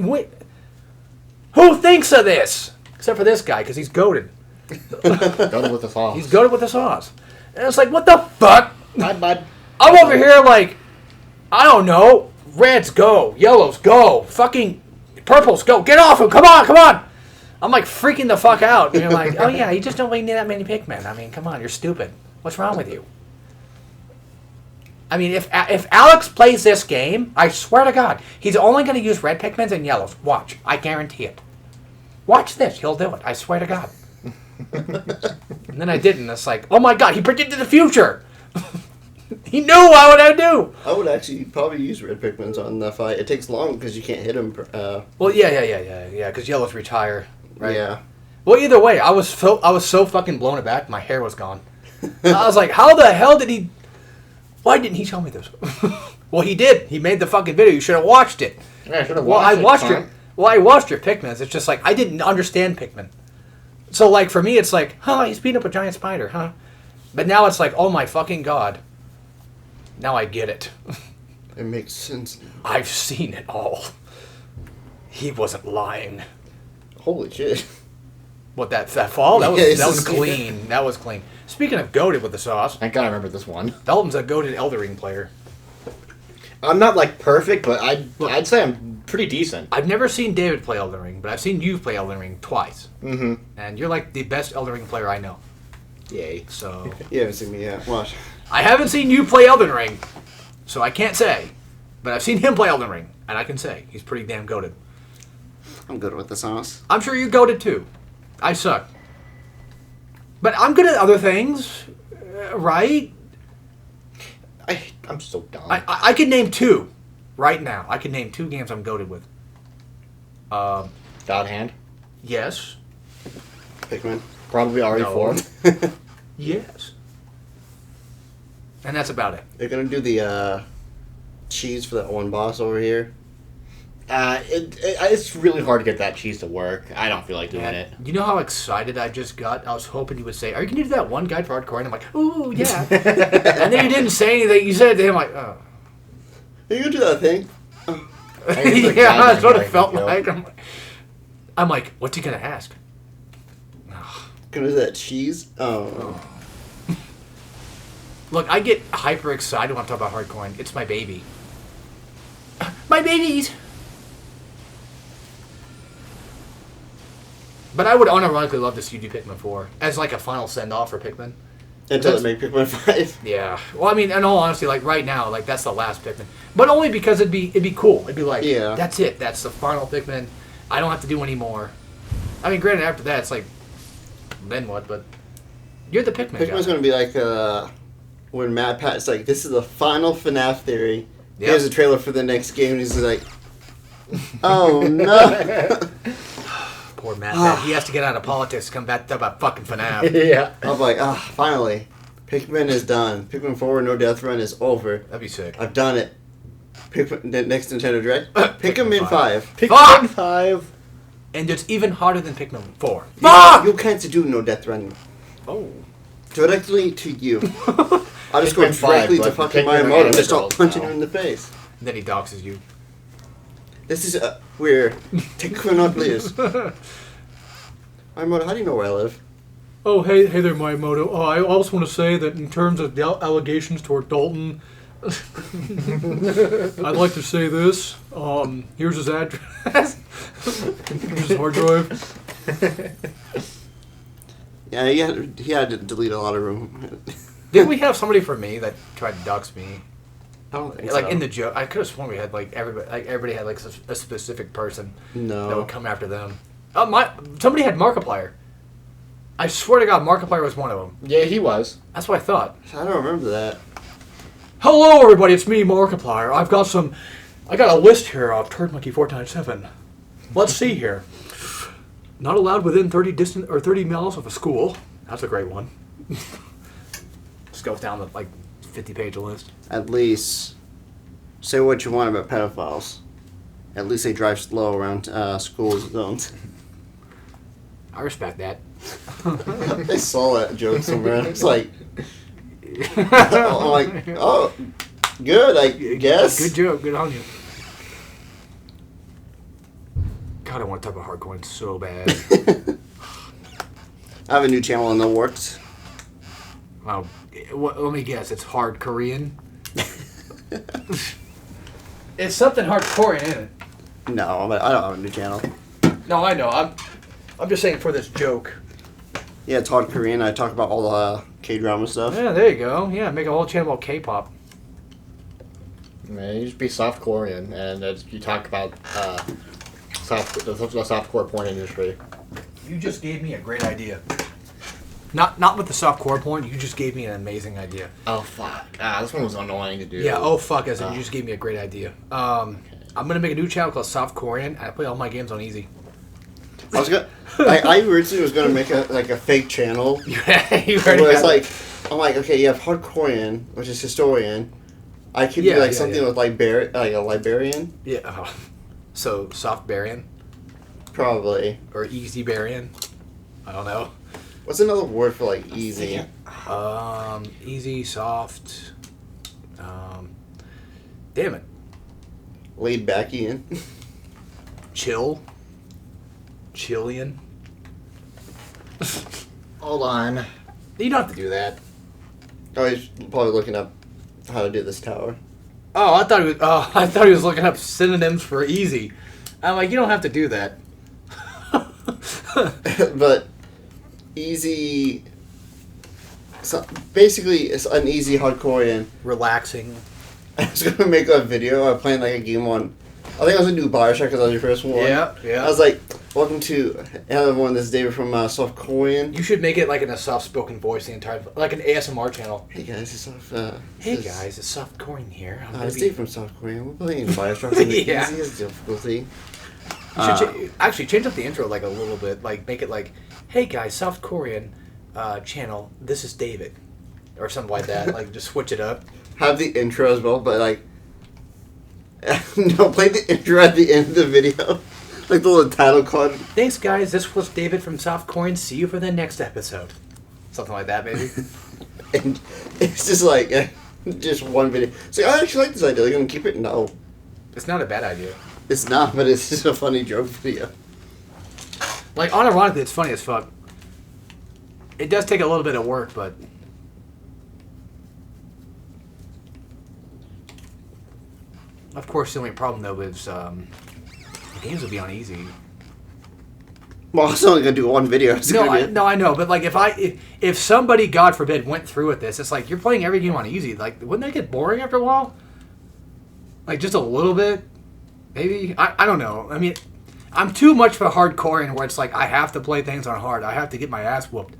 Speaker 1: Who thinks of this? Except for this guy, because he's goated.
Speaker 2: Goated with the sauce.
Speaker 1: He's goated with the sauce. And it's like, what the fuck?
Speaker 2: Hi, bud.
Speaker 1: I'm over here I don't know. Reds, go. Yellows, go. Fucking purples, go. Get off him. Come on. I'm freaking the fuck out. And you're like, oh yeah, you just don't really need that many Pikmin. I mean, come on, you're stupid. What's wrong with you? I mean, if Alex plays this game, I swear to God, he's only going to use red Pikmins and yellows. Watch. I guarantee it. Watch this. He'll do it. I swear to God. And then I didn't. It's like, oh my God, he predicted the future. He knew what I would do.
Speaker 3: I would actually probably use red Pikmins on the fight. It takes long because you can't hit them.
Speaker 1: Well, yeah, because yellows retire, right?
Speaker 3: Yeah.
Speaker 1: Well, either way, I was so fucking blown aback, my hair was gone. I was like, how the hell did he... Why didn't he tell me this? Well, he did. He made the fucking video. You should have watched it.
Speaker 2: Yeah, I should have watched it.
Speaker 1: I watched your Pikmins. It's just I didn't understand Pikmin. So, for me, it's he's beating up a giant spider, huh? But now it's oh my fucking God. Now I get it.
Speaker 3: It makes sense now.
Speaker 1: I've seen it all. He wasn't lying.
Speaker 3: Holy shit.
Speaker 1: What, that fall? That was
Speaker 3: Yeah,
Speaker 1: clean. That was clean. Speaking of goated with the sauce,
Speaker 2: Thank God I remember this one.
Speaker 1: Dalton's a goated Elden Ring player.
Speaker 2: I'm not perfect, but I'd say I'm pretty decent.
Speaker 1: I've never seen David play Elden Ring, but I've seen you play Elden Ring twice.
Speaker 2: Mm-hmm.
Speaker 1: And you're the best Elden Ring player I know.
Speaker 2: Yay.
Speaker 1: So
Speaker 3: You haven't seen me yet. Watch.
Speaker 1: I haven't seen you play Elden Ring, so I can't say. But I've seen him play Elden Ring, and I can say he's pretty damn goated.
Speaker 3: I'm good with the sauce.
Speaker 1: I'm sure you're goated too. I suck. But I'm good at other things, right?
Speaker 2: I'm so dumb.
Speaker 1: I could name 2 right now. I could name 2 games I'm goated with.
Speaker 2: God Hand.
Speaker 1: Yes.
Speaker 3: Pikmin.
Speaker 2: Probably RE4.
Speaker 1: Yes. And that's about it.
Speaker 3: They're gonna do the cheese for that one boss over here.
Speaker 2: It's really hard to get that cheese to work. I don't feel like doing it.
Speaker 1: You know how excited I just got? I was hoping you would say, are you going to do that one guide for hardcore? And I'm like, ooh, yeah. And then you didn't say anything. You said it to him like, oh.
Speaker 3: Are you gonna do that thing?
Speaker 1: Yeah, that's what it felt like. I'm like, what's he going to ask?
Speaker 3: Gonna do that cheese? Oh.
Speaker 1: Look, I get hyper excited when I talk about hardcore. It's my baby. My babies! But I would unironically love to see you do Pikmin 4 as a final send-off for Pikmin.
Speaker 3: Until they make Pikmin 5.
Speaker 1: Yeah. Well, I mean, in all honesty, right now, that's the last Pikmin. But only because it'd be cool. It'd be
Speaker 3: yeah.
Speaker 1: That's it. That's the final Pikmin. I don't have to do any more. I mean, granted, after that, it's then what? But you're the Pikmin
Speaker 3: Pikmin's
Speaker 1: guy.
Speaker 3: gonna be when Matt Pat's this is the final FNAF theory.
Speaker 1: Yep.
Speaker 3: Here's a trailer for the next game, and he's like, oh no.
Speaker 1: Poor Matt Pat. He has to get out of politics to come back to talk about fucking FNAF.
Speaker 2: Yeah.
Speaker 3: I'm like, finally. Pikmin is done. Pikmin 4 No Death Run is over.
Speaker 1: That'd be sick.
Speaker 3: I've done it. The next Nintendo Direct. Pikmin 5.
Speaker 2: Pikmin 5.
Speaker 1: And it's even harder than Pikmin 4.
Speaker 3: You can't do no death run.
Speaker 1: Oh.
Speaker 3: Directly to you. I'll just go
Speaker 2: Pikmin 5,
Speaker 3: directly to
Speaker 2: but
Speaker 3: fucking
Speaker 2: Pikmin
Speaker 3: Miyamoto and
Speaker 2: are
Speaker 3: just start
Speaker 2: girls
Speaker 3: punching
Speaker 2: now.
Speaker 3: him in the face.
Speaker 1: And then he doxes you.
Speaker 3: This is weird. Take not please. Miyamoto, how do you know where I live?
Speaker 1: Oh, hey there, Miyamoto. Oh, I also want to say that in terms of the allegations toward Dalton, I'd like to say this. Here's his address. Here's his hard drive.
Speaker 3: Yeah, he had to delete a lot of room.
Speaker 1: Didn't we have somebody for me that tried to dox me?
Speaker 3: I don't think
Speaker 1: Like
Speaker 3: so.
Speaker 1: in the joke, I could have sworn we had like everybody had like a specific person that
Speaker 3: No.
Speaker 1: would come after them. Somebody had Markiplier. I swear to God, Markiplier was one of them.
Speaker 2: Yeah, he was.
Speaker 1: That's what I thought.
Speaker 3: I don't remember that.
Speaker 1: Hello, everybody. It's me, Markiplier. I got a list here of Turd Monkey 4x7. Let's see here. Not allowed within 30 miles of a school. That's a great one. Just goes down the like 50-page list.
Speaker 3: At least, say what you want about pedophiles. At least they drive slow around school zones.
Speaker 1: I respect that.
Speaker 3: I saw that joke somewhere. It's like, I'm like, oh, good, I guess.
Speaker 1: Good joke. Good on you. God, I want to talk about hardcore so bad.
Speaker 3: I have a new channel in the works.
Speaker 1: Wow. Let me guess. It's hard Korean. It's something hardcore in it.
Speaker 3: No, but I don't have a new channel.
Speaker 1: No, I know. I'm just saying for this joke.
Speaker 3: Yeah, it's hard Korean. I talk about all the K-drama stuff.
Speaker 1: Yeah, there you go. Yeah, make a whole channel about K-pop.
Speaker 2: Man, you just be soft Korean, and you talk about the softcore porn industry.
Speaker 1: You just gave me a great idea. Not with the softcore porn. You just gave me an amazing idea.
Speaker 2: Oh fuck! This one was annoying to do.
Speaker 1: Yeah. Oh fuck! As in, you just gave me a great idea. I'm gonna make a new channel called Soft Korean, and I play all my games on easy.
Speaker 3: I originally was gonna make a fake channel.
Speaker 1: You
Speaker 3: Where it's like, I'm like, okay, you have hardcorean, which is historian. I could do something with like a librarian.
Speaker 1: Yeah. So soft barian
Speaker 3: Probably.
Speaker 1: or easy barian. I don't know.
Speaker 3: What's another word for like easy?
Speaker 1: Easy, soft. Damn it.
Speaker 3: Laid back Ian.
Speaker 1: Chill. Chillian.
Speaker 2: Hold on.
Speaker 1: You don't have to do that.
Speaker 3: Oh, he's probably looking up how to do this tower.
Speaker 1: Oh, I thought he was looking up synonyms for easy. I'm like, you don't have to do that.
Speaker 3: But easy. So basically, it's an easy hardcorean.
Speaker 1: Relaxing.
Speaker 3: I was gonna make a video of playing like a game on. I think I was gonna do Bioshock because that was your first one.
Speaker 1: Yeah.
Speaker 3: I was like, "Welcome to another one. This is David from Soft Korean."
Speaker 1: You should make it like in a soft-spoken voice the entire, like an ASMR channel.
Speaker 3: Hey guys, it's Soft.
Speaker 1: Hey guys, it's Soft Coin here.
Speaker 3: It's Dave from Soft Korean. We're playing Bioshock in the
Speaker 1: Yeah.
Speaker 3: easiest difficulty.
Speaker 1: You should actually change up the intro like a little bit, like make it like, "Hey guys, Soft Korean channel. This is David," or something like that. Like just switch it up.
Speaker 3: Have the intro as well, but like, no, play the intro at the end of the video, like the little title card.
Speaker 1: Thanks, guys. This was David from Soft Coin. See you for the next episode. Something like that, maybe.
Speaker 3: And it's just like just one video. So I actually like this idea. Are you gonna keep it? No,
Speaker 1: It's not a bad idea.
Speaker 3: it's not. But it's just a funny joke video.
Speaker 1: Like, unironically, it's funny as fuck. It does take a little bit of work, but... Of course, the only problem, though, is the games will be on easy.
Speaker 3: Well, I was only gonna do one video. It's gonna be-
Speaker 1: I know, but, like, if somebody, God forbid, went through with this, it's like, you're playing every game on easy. Like, wouldn't that get boring after a while? Like, just a little bit? Maybe? I don't know. I mean, I'm too much for hardcore, and where it's like, I have to play things on hard. I have to get my ass whooped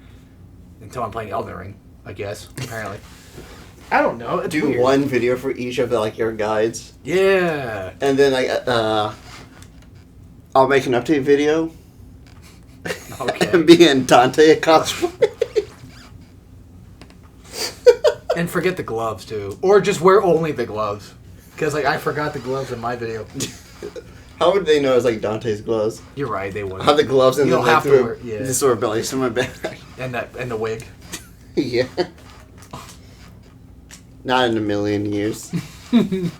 Speaker 1: until I'm playing Elden Ring, I guess, apparently. I don't know. It's
Speaker 3: do
Speaker 1: weird.
Speaker 3: one video for each of like your guides,
Speaker 1: Yeah.
Speaker 3: and then I'll make an update video.
Speaker 1: Okay.
Speaker 3: And be in Dante cosplay.
Speaker 1: And forget the gloves, too. Or just wear only the gloves. Because like I forgot the gloves in my video.
Speaker 3: How would they know it's like Dante's gloves?
Speaker 1: You're right, they would.
Speaker 3: I have the gloves and
Speaker 1: You
Speaker 3: then
Speaker 1: don't have to
Speaker 3: threw
Speaker 1: wear- yeah.
Speaker 3: the sort of belly to my back.
Speaker 1: And the wig.
Speaker 3: Yeah. Not in a million years.
Speaker 1: You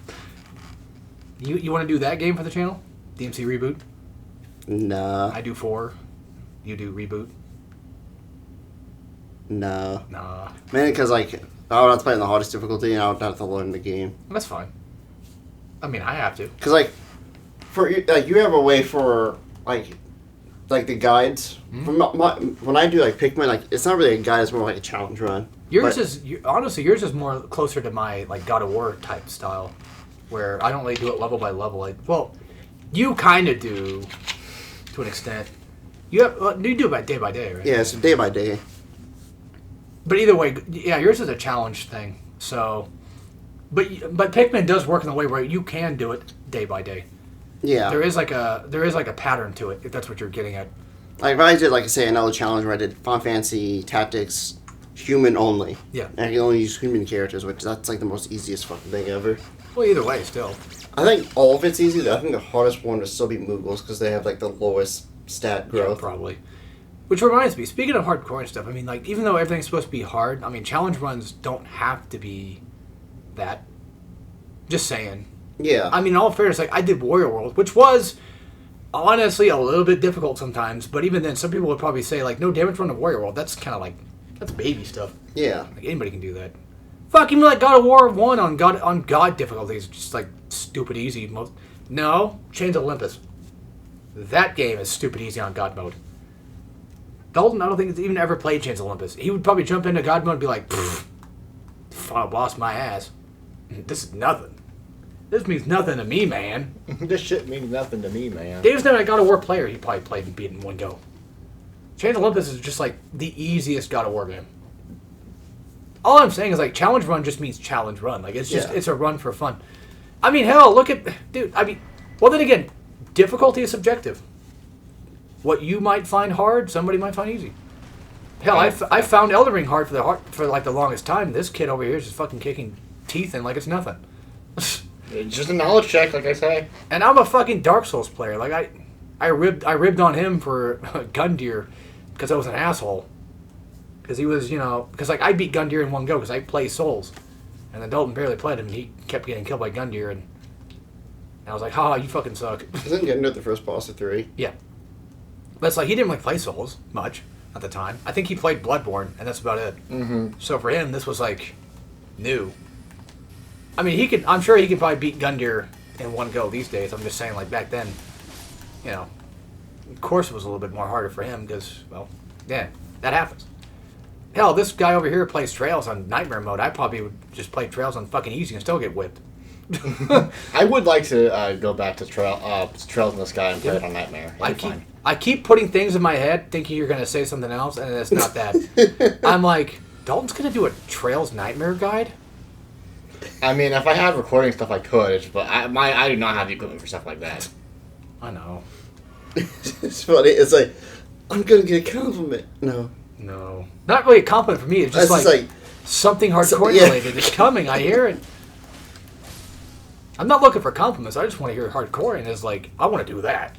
Speaker 1: want to do that game for the channel? DMC reboot.
Speaker 3: Nah.
Speaker 1: I do 4. You do reboot.
Speaker 3: Nah.
Speaker 1: Nah,
Speaker 3: Mainly because, like, I would have to play on the hardest difficulty and I would have to learn the game.
Speaker 1: that's fine. I mean, I have to.
Speaker 3: Because, like, you have a way for, like the guides. From when I do, like, Pikmin, like, it's not really a guide, it's more like a challenge run.
Speaker 1: Yours
Speaker 3: But-
Speaker 1: is honestly yours is more closer to my like God of War type style, where I don't really do it level by level. Well, you kind of do, to an extent. You do it by day, right?
Speaker 3: Yeah, so day by day.
Speaker 1: But either way, yeah, yours is a challenge thing. So, but Pikmin does work in the way where you can do it day by day.
Speaker 3: Yeah.
Speaker 1: There is like a pattern to it, if that's what you're getting at.
Speaker 3: Like, if I did, like, say, another challenge where I did Final Fantasy Tactics human only.
Speaker 1: Yeah.
Speaker 3: And I can only use human characters, which that's, like, the most easiest fucking thing ever.
Speaker 1: Well, either way, still.
Speaker 3: I think all of it's easy. I think the hardest one would still be Moogles because they have, like, the lowest stat
Speaker 1: Yeah,
Speaker 3: growth.
Speaker 1: probably. Which reminds me, speaking of hardcore and stuff, I mean, like, even though everything's supposed to be hard, I mean, challenge runs don't have to be that. Just saying.
Speaker 3: Yeah.
Speaker 1: I mean, in all fairness, like, I did Warrior World, which was honestly a little bit difficult sometimes, but even then, some people would probably say, like, no damage run to Warrior World. That's kind of like, that's baby stuff.
Speaker 3: Yeah.
Speaker 1: Like, anybody can do that. Fuck, even like God of War 1 on God difficulty is just, like, stupid easy. No, Chains of Olympus. That game is stupid easy on God mode. Dalton, I don't think he's even ever played Chains of Olympus. He would probably jump into God mode and be like, final boss my ass. This is nothing. This means nothing to me, man.
Speaker 2: This shit means nothing to me, man.
Speaker 1: Dave's not a God of War player. He probably played and beat it in one go. Chains of Olympus is just like the easiest God of War game. All I'm saying is like challenge run just means challenge run. Like it's
Speaker 3: Yeah.
Speaker 1: a run for fun. I mean, hell, look at dude. I mean, well then again, difficulty is subjective. What you might find hard, somebody might find easy. Hell, I found Elden Ring hard for like the longest time. This kid over here is just fucking kicking teeth in like it's nothing.
Speaker 2: It's just a knowledge check, like I say.
Speaker 1: And I'm a fucking Dark Souls player. Like I ribbed on him for Gundyr because I was an asshole. Because he was, because like I beat Gundyr in one go because I play Souls, and then Dalton barely played him. And he kept getting killed by Gundyr, and I was like, "Ha, you fucking suck."
Speaker 3: Isn't getting to the first boss of 3?
Speaker 1: Yeah, but it's like he didn't really play Souls much at the time. I think he played Bloodborne, and that's about it.
Speaker 2: Mm-hmm.
Speaker 1: So for him, this was like new. I mean, I'm sure he could probably beat Gundyr in one go these days. I'm just saying, like back then, of course it was a little bit more harder for him because, well, yeah, that happens. Hell, this guy over here plays Trails on Nightmare mode. I probably would just play Trails on fucking easy and still get whipped.
Speaker 2: I would like to go back to Trails in the Sky and play it on Nightmare.
Speaker 1: I keep putting things in my head thinking you're going to say something else, and it's not that. I'm like, Dalton's going to do a Trails Nightmare guide?
Speaker 2: I mean, if I had recording stuff, I could, but I do not have the equipment for stuff like that.
Speaker 1: I know.
Speaker 3: It's funny. It's like, I'm going to get a compliment. No.
Speaker 1: Not really a compliment for me. It's just
Speaker 3: That's
Speaker 1: like something hardcore
Speaker 3: yeah.
Speaker 1: related. It's coming. I hear it. I'm not looking for compliments. I just want to hear hardcore, and it's like, I want to do that.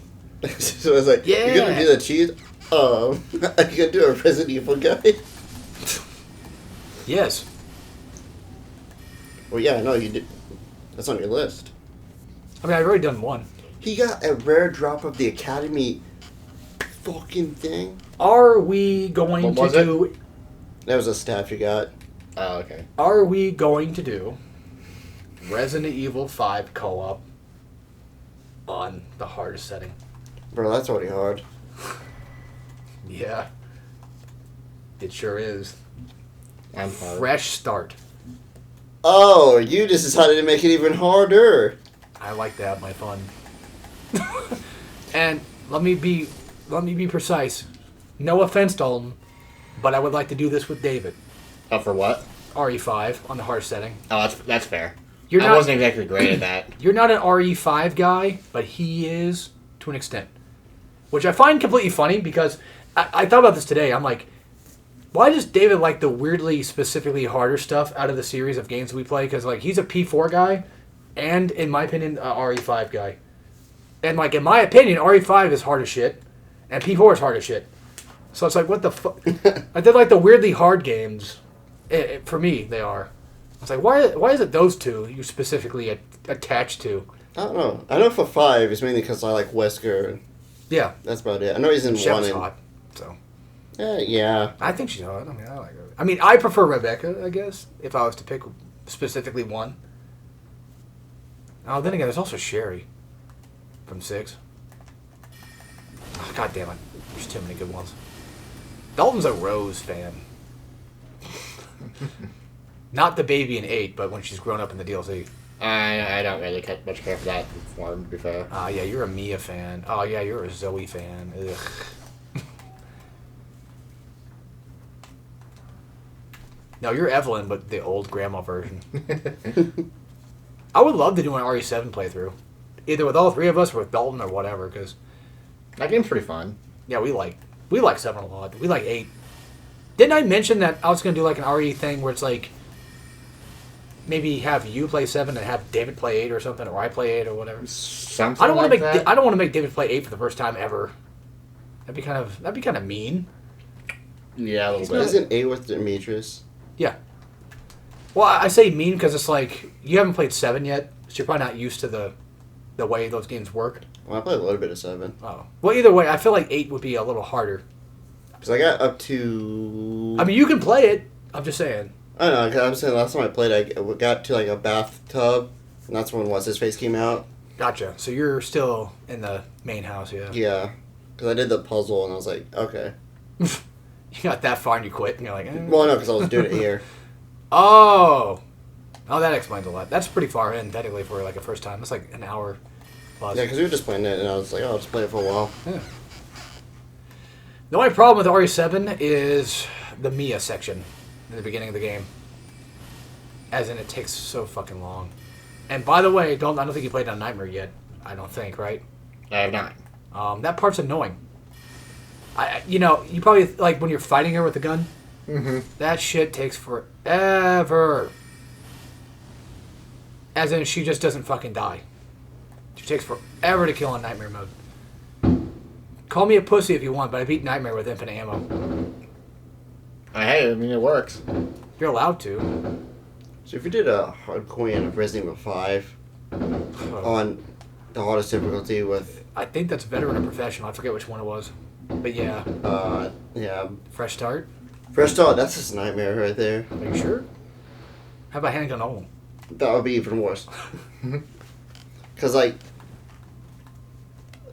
Speaker 3: So it's like,
Speaker 1: Yeah.
Speaker 3: you're going to do the cheese? Are you going to do a Resident Evil guy?
Speaker 1: Yes.
Speaker 3: Well, yeah, no, you did. That's on your list.
Speaker 1: I mean, I've already done one.
Speaker 3: He got a rare drop of the Academy fucking thing.
Speaker 1: Are we going
Speaker 2: What
Speaker 1: to
Speaker 2: was
Speaker 1: do...
Speaker 3: That was a staff you got.
Speaker 2: Oh, okay.
Speaker 1: Are we going to do Resident Evil 5 co-op on the hardest setting?
Speaker 3: Bro, that's already hard.
Speaker 1: Yeah. It sure is.
Speaker 2: I'm hard.
Speaker 1: Fresh start.
Speaker 3: Oh, you just decided to make it even harder.
Speaker 1: I like to have my fun. And let me be precise. No offense, Dalton, but I would like to do this with David.
Speaker 2: Oh, for what?
Speaker 1: RE5 on the hard setting.
Speaker 2: Oh, that's fair.
Speaker 1: You're
Speaker 2: I
Speaker 1: not-
Speaker 2: wasn't exactly great at that.
Speaker 1: You're not an RE5 guy, but he is to an extent. Which I find completely funny because I thought about this today. I'm like, why does David like the weirdly, specifically harder stuff out of the series of games we play? Because like he's a P4 guy, and in my opinion, RE5 guy. And like in my opinion, RE5 is hard as shit, and P4 is hard as shit. So it's like, what the fuck? I did like the weirdly hard games. For me, they are. It's like, why is it those two you specifically attached to?
Speaker 3: I don't know. I know for 5, it's mainly because I like Wesker.
Speaker 1: Yeah.
Speaker 3: That's about it. I know he's in
Speaker 1: Shep's
Speaker 3: 1.
Speaker 1: hot, so.
Speaker 3: Yeah.
Speaker 1: I think she's hot. I mean, I like her. I mean, I prefer Rebecca, I guess, if I was to pick specifically one. Oh, then again, there's also Sherry from 6. Oh, God damn it. There's too many good ones. Dalton's a Rose fan. Not the baby in 8, but when she's grown up in the DLC.
Speaker 2: I don't really much care for that form, to be fair.
Speaker 1: Yeah, you're a Mia fan. Oh, yeah, you're a Zoe fan. Ugh. No, you're Evelyn, but the old grandma version. I would love to do an RE7 playthrough. Either with all 3 of us or with Dalton or whatever, because...
Speaker 2: That game's pretty fun.
Speaker 1: Yeah, we like 7 a lot. We like 8. Didn't I mention that I was going to do like an RE thing where it's like maybe have you play 7 and have David play 8 or something, or I play 8 or whatever?
Speaker 2: Something
Speaker 1: I don't want
Speaker 2: like
Speaker 1: to make
Speaker 2: that.
Speaker 1: I don't want to make David play 8 for the first time ever. That'd be kind of mean.
Speaker 2: Yeah, a little bit.
Speaker 3: Isn't 8 with Demetrius?
Speaker 1: Yeah. Well, I say mean because it's like you haven't played 7 yet, so you're probably not used to the way those games work.
Speaker 3: Well, I played a little bit of 7.
Speaker 1: Oh. Well, either way, I feel like 8 would be a little harder.
Speaker 3: Because I got up to...
Speaker 1: I mean, you can play it. I'm just saying.
Speaker 3: I don't know, 'cause I'm saying last time I played, I got to like a bathtub, and that's when What's-His-Face came out.
Speaker 1: Gotcha. So you're still in the main house, yeah.
Speaker 3: Yeah. Because I did the puzzle, and I was like, okay.
Speaker 1: You got that far and you quit, and you're like, eh.
Speaker 3: Well, no, because I was doing it here.
Speaker 1: Oh, that explains a lot. That's pretty far in, technically, for like a first time. It's like an hour plus.
Speaker 3: Yeah, because we were just playing it, and I was like, oh, I'll just play it for a while.
Speaker 1: Yeah. The only problem with RE7 is the Mia section in the beginning of the game. As in, it takes so fucking long. And by the way, I don't think you played on Nightmare yet. I don't think, right?
Speaker 2: I have not.
Speaker 1: That part's annoying. You probably, like, when you're fighting her with the gun, that shit takes forever. As in, she just doesn't fucking die. She takes forever to kill on Nightmare mode. Call me a pussy if you want, but I beat Nightmare with infinite ammo.
Speaker 2: Hey, I mean, it works.
Speaker 1: You're allowed to.
Speaker 3: So if you did a hard coin of Resident Evil 5 on the hardest difficulty with...
Speaker 1: I think that's veteran or professional. I forget which one it was. But yeah.
Speaker 3: Yeah.
Speaker 1: Fresh start?
Speaker 3: Fresh Start, that's just Nightmare right there.
Speaker 1: Are you sure? How about handgun only?
Speaker 3: That would be even worse. Because, like,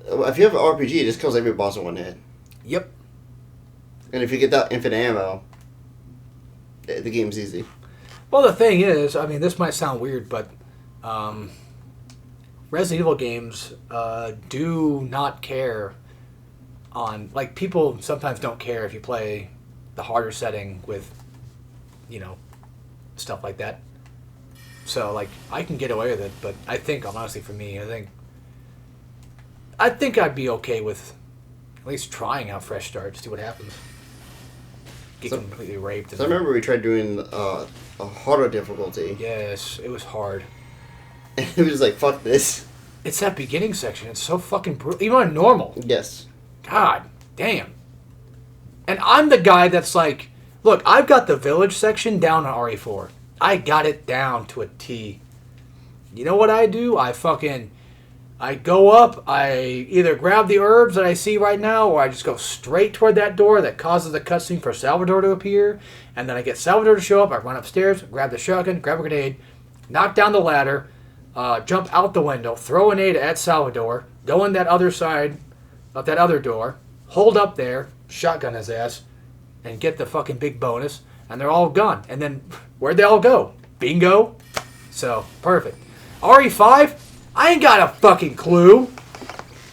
Speaker 3: if you have an RPG, it just kills every boss in one hit.
Speaker 1: Yep.
Speaker 3: And if you get that infinite ammo, the game's easy.
Speaker 1: Well, the thing is, I mean, this might sound weird, but Resident Evil games do not care on... Like, people sometimes don't care if you play the harder setting with, stuff like that. So, like, I can get away with it, but I think, honestly, for me, I think I'd be okay with at least trying out Fresh Start to see what happens. Get completely raped.
Speaker 3: So I remember we tried doing a harder difficulty.
Speaker 1: Yes, it was hard.
Speaker 3: And it was like, fuck this.
Speaker 1: It's that beginning section. It's so fucking brutal. Even on normal.
Speaker 3: Yes.
Speaker 1: God damn. And I'm the guy that's like, look, I've got the village section down on RE4. I got it down to a T. You know what I do? I go up, I either grab the herbs that I see right now, or I just go straight toward that door that causes the cutscene for Salvador to appear, and then I get Salvador to show up, I run upstairs, grab the shotgun, grab a grenade, knock down the ladder, jump out the window, throw a nade at Salvador, go in that other side of that other door, hold up there, shotgun his ass, and get the fucking big bonus, and they're all gone. And then, where'd they all go? Bingo. So, perfect. RE5? I ain't got a fucking clue.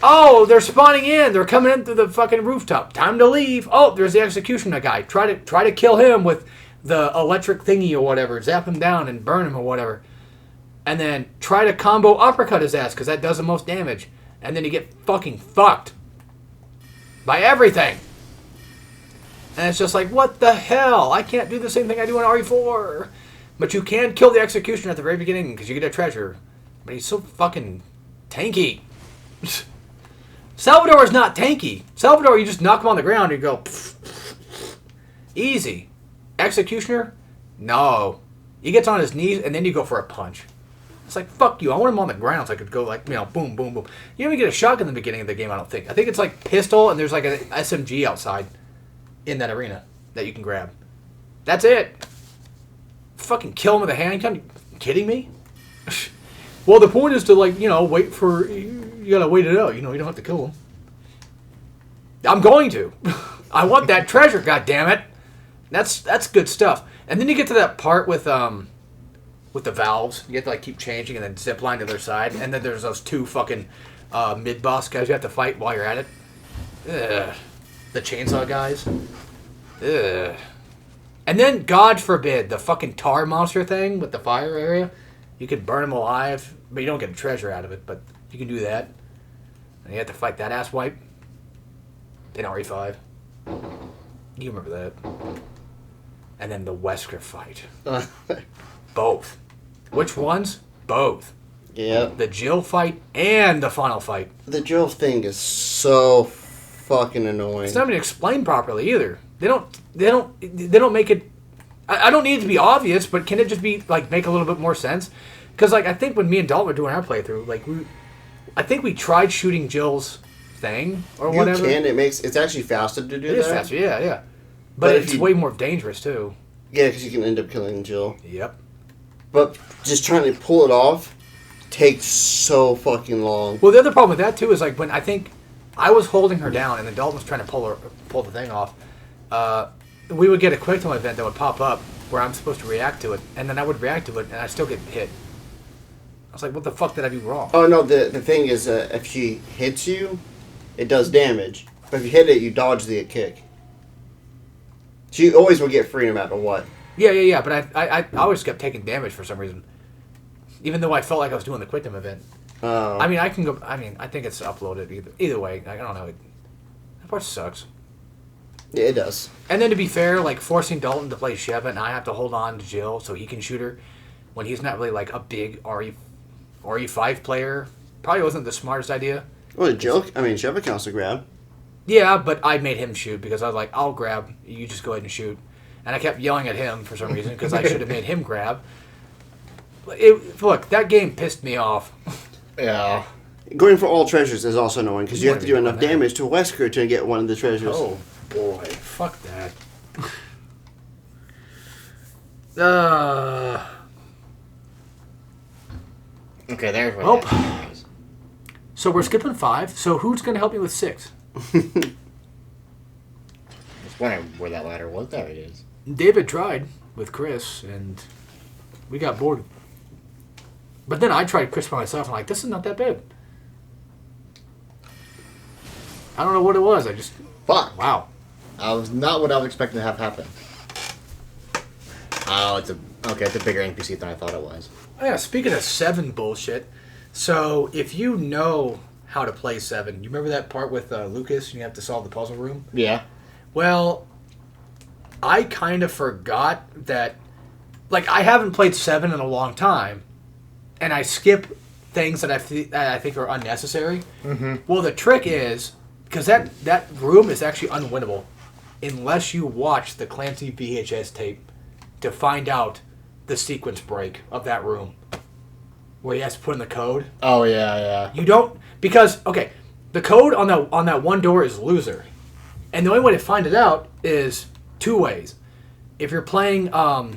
Speaker 1: Oh, they're spawning in. They're coming in through the fucking rooftop. Time to leave. Oh, there's the executioner guy. Try to kill him with the electric thingy or whatever. Zap him down and burn him or whatever. And then try to combo uppercut his ass because that does the most damage. And then you get fucking fucked by everything. And it's just like, what the hell? I can't do the same thing I do in RE4. But you can kill the executioner at the very beginning because you get a treasure. But he's so fucking tanky. Salvador is not tanky. Salvador, you just knock him on the ground and you go, easy. Executioner? No. He gets on his knees and then you go for a punch. It's like, fuck you. I want him on the ground so I could go like, boom, boom, boom. You don't even get a shotgun in the beginning of the game, I don't think. I think it's like pistol and there's like an SMG outside in that arena that you can grab. That's it. Fucking kill him with a handgun? You kidding me? Well, the point is to like, wait for... You gotta wait it out. You don't have to kill him. I'm going to. I want that treasure, goddammit. That's good stuff. And then you get to that part with the valves. You have to like keep changing and then zip line to their side. And then there's those two fucking mid-boss guys you have to fight while you're at it. Ugh. The chainsaw guys. Ugh. And then, God forbid, the fucking tar monster thing with the fire area. You can burn them alive, but you don't get a treasure out of it. But you can do that. And you have to fight that ass wipe in RE5. You remember that. And then the Wesker fight. Both. Which ones? Both.
Speaker 3: Yeah.
Speaker 1: The Jill fight and the final fight.
Speaker 3: The Jill thing is so fucking annoying.
Speaker 1: It's not even explained properly either. They don't make it. I don't need it to be obvious, but can it just be like make a little bit more sense? Because like I think when me and Dalton were doing our playthrough, like I think we tried shooting Jill's thing or whatever.
Speaker 3: You can. It's actually faster to do that.
Speaker 1: It is faster, yeah. But it's way more dangerous too.
Speaker 3: Yeah, because you can end up killing Jill.
Speaker 1: Yep.
Speaker 3: But just trying to pull it off takes so fucking long.
Speaker 1: Well, the other problem with that too is like when I think I was holding her down and then Dalton was trying to pull the thing off. We would get a quick time event that would pop up where I'm supposed to react to it, and then I would react to it, and I still get hit. I was like, "What the fuck did I do wrong?"
Speaker 3: Oh no, the thing is, if she hits you, it does damage. But if you hit it, you dodge the kick. She always will get free no matter what.
Speaker 1: Yeah. But I always kept taking damage for some reason, even though I felt like I was doing the quick time event.
Speaker 3: Oh.
Speaker 1: I mean, I can go. I mean, I think it's uploaded either way. I don't know. That part sucks.
Speaker 3: Yeah, it does.
Speaker 1: And then to be fair, like forcing Dalton to play Sheva and I have to hold on to Jill so he can shoot her when he's not really like a big RE5 player probably wasn't the smartest idea.
Speaker 3: Well, Sheva can also grab.
Speaker 1: Yeah, but I made him shoot because I was like, I'll grab, you just go ahead and shoot. And I kept yelling at him for some reason because I should have made him grab. Look, that game pissed me off.
Speaker 2: Yeah.
Speaker 3: Going for all treasures is also annoying because you have to do enough damage to Wesker to get one of the treasures.
Speaker 1: Oh, boy. Fuck that.
Speaker 2: Okay, there's what
Speaker 1: So we're skipping 5. So who's going to help me with 6?
Speaker 2: I was wondering where that ladder was. There it is.
Speaker 1: David tried with Chris, and we got bored. But then I tried Chris by myself, and I'm like, this is not that bad. I don't know what it was. I just...
Speaker 2: Fuck.
Speaker 1: Wow.
Speaker 2: I was not what I was expecting to have happen. Oh, it's a bigger NPC than I thought it was.
Speaker 1: Oh, yeah, speaking of 7 bullshit, so if you know how to play 7, you remember that part with Lucas, and you have to solve the puzzle room?
Speaker 2: Yeah.
Speaker 1: Well, I kind of forgot that, like, I haven't played 7 in a long time, and I skip things that I think are unnecessary.
Speaker 2: Mm-hmm.
Speaker 1: Well, the trick is, because that room is actually unwinnable unless you watch the Clancy VHS tape to find out the sequence break of that room where he has to put in the code.
Speaker 2: Oh, yeah.
Speaker 1: You don't, because, okay, the code on that one door is loser. And the only way to find it out is 2 ways. If you're playing,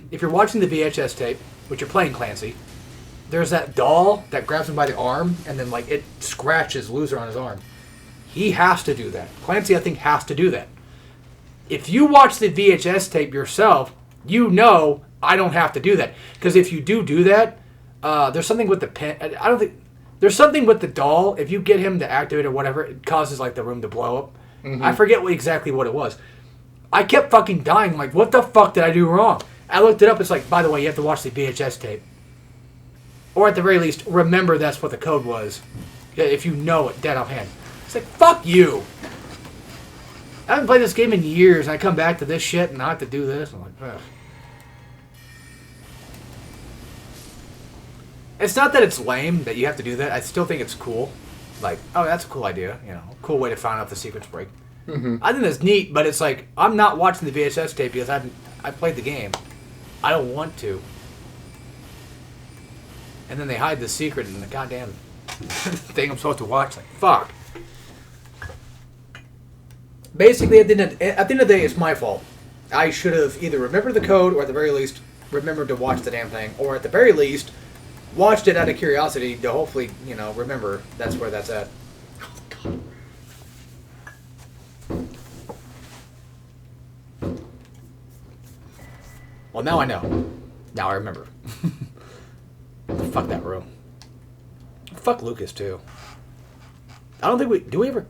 Speaker 1: if you're watching the VHS tape, which you're playing Clancy, there's that doll that grabs him by the arm and then, like, it scratches loser on his arm. He has to do that. Clancy, I think, has to do that. If you watch the VHS tape yourself, you know I don't have to do that. Because if you do that, there's something with the pen. I don't think... There's something with the doll. If you get him to activate or whatever, it causes, like, the room to blow up. Mm-hmm. I forget exactly what it was. I kept fucking dying. Like, what the fuck did I do wrong? I looked it up. It's like, by the way, you have to watch the VHS tape. Or at the very least, remember that's what the code was. If you know it dead offhand. It's like, fuck you. I haven't played this game in years, and I come back to this shit, and I have to do this. I'm like, ugh. It's not that it's lame that you have to do that. I still think it's cool. Like, oh, that's a cool idea. You know, cool way to find out the sequence break.
Speaker 2: Mm-hmm.
Speaker 1: I think that's neat, but it's like I'm not watching the VHS tape because I played the game. I don't want to. And then they hide the secret in the goddamn thing I'm supposed to watch. Like, fuck. Basically, at the end of the day, it's my fault. I should have either remembered the code or at the very least remembered to watch the damn thing, or at the very least watched it out of curiosity to hopefully, you know, remember that's where that's at.
Speaker 2: Oh, God.
Speaker 1: Well, now I know. Now I remember. Fuck that room. Fuck Lucas, too. I don't think do we ever...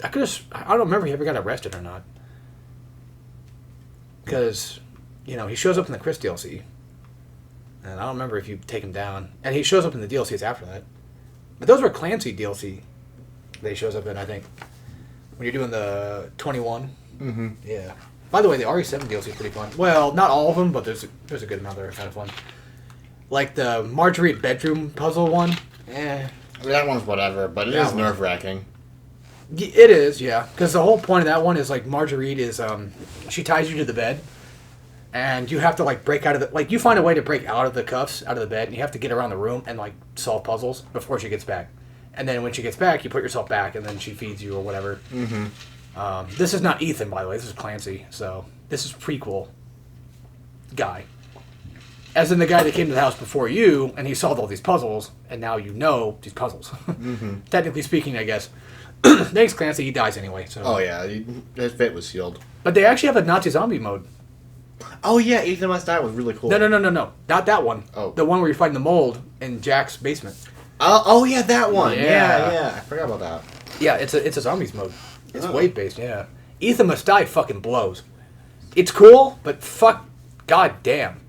Speaker 1: I don't remember if he ever got arrested or not. Because, you know, he shows up in the Chris DLC. And I don't remember if you take him down. And he shows up in the DLCs after that. But those were Clancy DLC that he shows up in, I think. When you're doing the 21.
Speaker 2: Mm-hmm.
Speaker 1: Yeah. By the way, the RE7 DLC is pretty fun. Well, not all of them, but there's a good amount that are kind of fun. Like the Marguerite bedroom puzzle one.
Speaker 2: That one's whatever, but it is nerve-wracking.
Speaker 1: It is, yeah. Because the whole point of that one is, like, Marguerite is, she ties you to the bed. And you have to, like, break out of the... Like, you find a way to break out of the cuffs, out of the bed, and you have to get around the room and, like, solve puzzles before she gets back. And then when she gets back, you put yourself back, and then she feeds you or whatever.
Speaker 2: Mm-hmm.
Speaker 1: This is not Ethan, by the way. This is Clancy. So, this is prequel guy. As in the guy that came to the house before you, and he solved all these puzzles, and now you know these puzzles.
Speaker 2: Mm-hmm.
Speaker 1: Technically speaking, I guess. Thanks, Clancy. He dies anyway. So.
Speaker 2: Oh, yeah. His fate was sealed.
Speaker 1: But they actually have a Nazi zombie mode.
Speaker 2: Oh, yeah. Ethan Must Die was really cool.
Speaker 1: No. Not that one.
Speaker 2: Oh.
Speaker 1: The one where you're fighting the mold in Jack's basement.
Speaker 2: Oh, yeah, that one.
Speaker 1: Yeah.
Speaker 2: Yeah. I forgot about that.
Speaker 1: Yeah, it's a zombies mode. It's wave-based, yeah. Ethan Must Die fucking blows. It's cool, but fuck, god damn.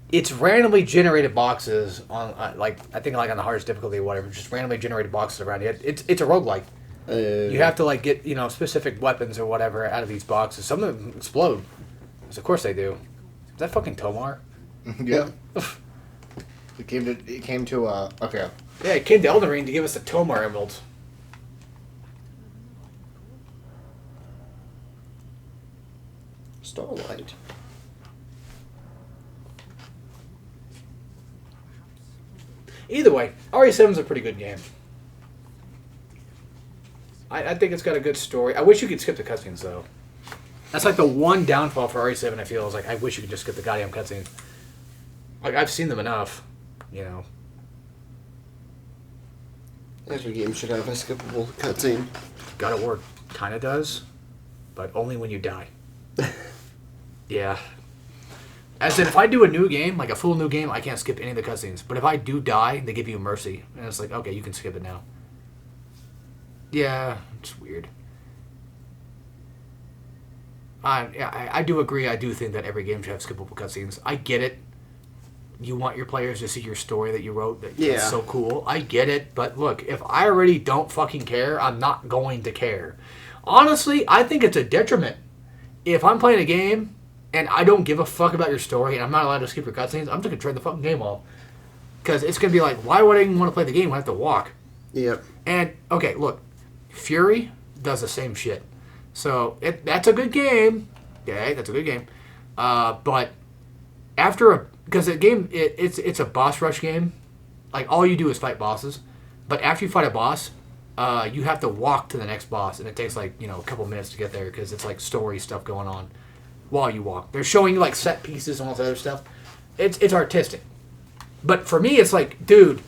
Speaker 1: It's randomly generated boxes on, like, I think like on the hardest difficulty or whatever, just randomly generated boxes around you. It's a roguelike. You have to, like, get, you know, specific weapons or whatever out of these boxes. Some of them explode. Because of course they do. Is that fucking Tomar?
Speaker 2: Yeah. It came to, okay.
Speaker 1: Yeah, it came to Elden Ring to give us the Tomar emeralds.
Speaker 3: Starlight.
Speaker 1: Either way, RE7's a pretty good game. I think it's got a good story. I wish you could skip the cutscenes, though. That's like the one downfall for RE7, I feel, is like, I wish you could just skip the goddamn cutscenes. Like, I've seen them enough, you know.
Speaker 3: Every game should have a skippable cutscene.
Speaker 1: God of War kinda does, but only when you die. Yeah. As in, if I do a new game, like a full new game, I can't skip any of the cutscenes. But if I do die, they give you mercy. And it's like, okay, you can skip it now. Yeah, it's weird. I do agree. I do think that every game should have skippable cutscenes. I get it. You want your players to see your story that you wrote. That's so cool. I get it. But look, if I already don't fucking care, I'm not going to care. Honestly, I think it's a detriment. If I'm playing a game and I don't give a fuck about your story and I'm not allowed to skip your cutscenes, I'm just going to turn the fucking game off. Because it's going to be like, why would I even want to play the game when I have to walk?
Speaker 3: Yep.
Speaker 1: And, okay, look. Fury does the same shit. So, that's a good game. Okay, that's a good game. But after because the game, it's a boss rush game. Like, all you do is fight bosses. But after you fight a boss, you have to walk to the next boss. And it takes, like, you know, a couple minutes to get there because it's, like, story stuff going on while you walk. They're showing you, like, set pieces and all this other stuff. It's artistic. But for me, it's like, dude,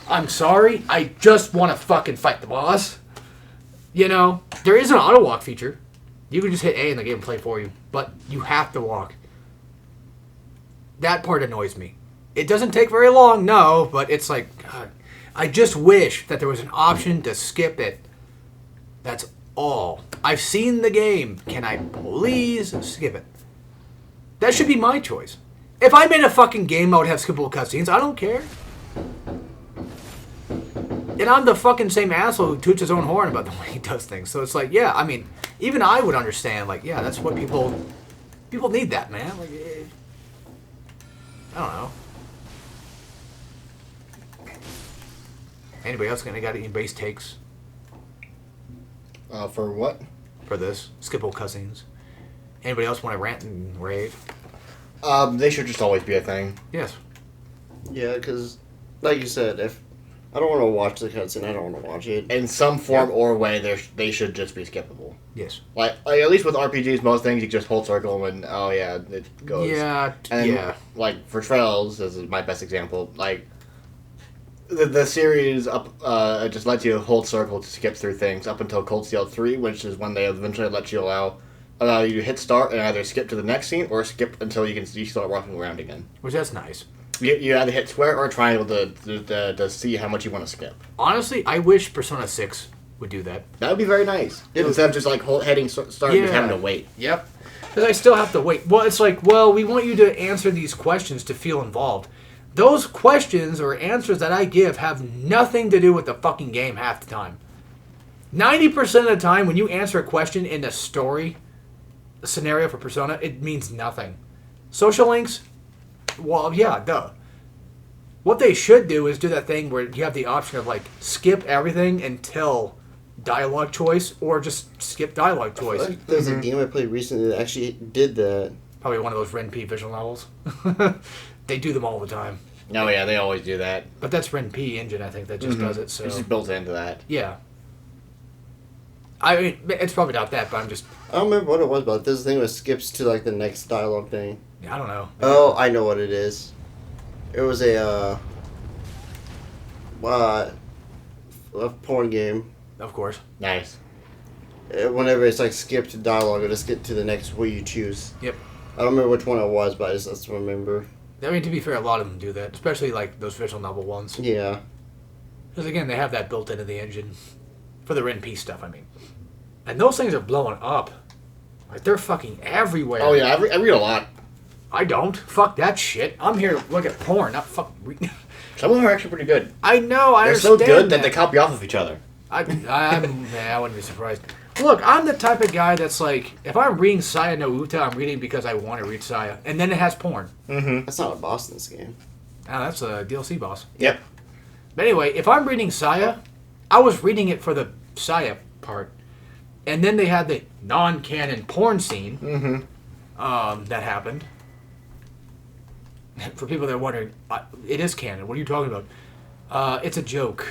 Speaker 1: I'm sorry. I just want to fucking fight the boss. You know, there is an auto walk feature. You can just hit A and the game will play for you. But you have to walk. That part annoys me. It doesn't take very long, no, but it's like, God, I just wish that there was an option to skip it. That's all. I've seen the game. Can I please skip it? That should be my choice. If I made a fucking game, I would have skippable cutscenes. I don't care. And I'm the fucking same asshole who toots his own horn about the way he does things. So it's like, yeah, I mean, even I would understand, like, yeah, that's what people need that, man. Like, I don't know. Anybody else got any base takes
Speaker 2: For what?
Speaker 1: for this? Skipple cutscenes. Anybody else want to rant and rave?
Speaker 2: They should just always be a thing.
Speaker 1: Yes.
Speaker 3: Yeah, because, like you said, if I don't want to watch the cutscene, I don't want to watch it.
Speaker 2: In some form or way, they should just be skippable.
Speaker 1: Yes.
Speaker 2: Like at least with RPGs, most things you just hold circle and it goes.
Speaker 1: Yeah.
Speaker 2: And
Speaker 1: yeah.
Speaker 2: like for Trails, this is my best example. Like the series just lets you hold circle to skip through things up until Cold Steel 3, which is when they eventually let you allow you to hit start and either skip to the next scene or skip until you start walking around again.
Speaker 1: Which that's nice.
Speaker 2: You either hit square or triangle to see how much you want to skip.
Speaker 1: Honestly, I wish Persona 6 would do that.
Speaker 2: That would be very nice. Instead of just like heading start and just having to wait.
Speaker 1: Yep. Because I still have to wait. Well, it's like, we want you to answer these questions to feel involved. Those questions or answers that I give have nothing to do with the fucking game half the time. 90% of the time when you answer a question in the story scenario for Persona, it means nothing. Social links, well, yeah, duh. What they should do is do that thing where you have the option of, like, skip everything until dialogue choice, or just skip dialogue choice.
Speaker 3: I feel like there's a game I played recently that actually did that.
Speaker 1: Probably one of those Ren P visual novels. They do them all the time.
Speaker 2: Oh yeah, they always do that.
Speaker 1: But that's Ren P engine, I think, that just does it. So
Speaker 2: It's just built into that.
Speaker 1: yeah. I mean, it's probably not that, but I'm just...
Speaker 3: I don't remember what it was, but this thing was skips to like the next dialogue thing.
Speaker 1: I don't know.
Speaker 3: Oh, I know what it is. It was a porn game.
Speaker 1: Of course.
Speaker 2: Nice.
Speaker 3: Whenever it's like skip to dialogue, it'll skip to the next where you choose.
Speaker 1: Yep.
Speaker 3: I don't remember which one it was, but I just remember.
Speaker 1: I mean, to be fair, a lot of them do that, especially like those visual novel ones.
Speaker 3: Yeah.
Speaker 1: Because again, they have that built into the engine for the Ren P stuff. I mean, and those things are blowing up. Like they're fucking everywhere.
Speaker 2: Oh yeah, I read a lot.
Speaker 1: I don't. Fuck that shit. I'm here to look at porn, not fuck.
Speaker 2: Some of them are actually pretty good.
Speaker 1: I know. I
Speaker 2: They're
Speaker 1: understand
Speaker 2: so good that they copy off of each other.
Speaker 1: I wouldn't be surprised. Look, I'm the type of guy that's like, if I'm reading Saya no Uta, I'm reading because I want to read Saya, and then it has porn.
Speaker 2: Mm-hmm.
Speaker 3: That's not a boss in this game.
Speaker 1: Oh, that's a DLC boss.
Speaker 2: Yep.
Speaker 1: But anyway, if I'm reading Saya, I was reading it for the Saya part, and then they had the non-canon porn scene that happened. For people that are wondering, it is canon. What are you talking about? It's a joke.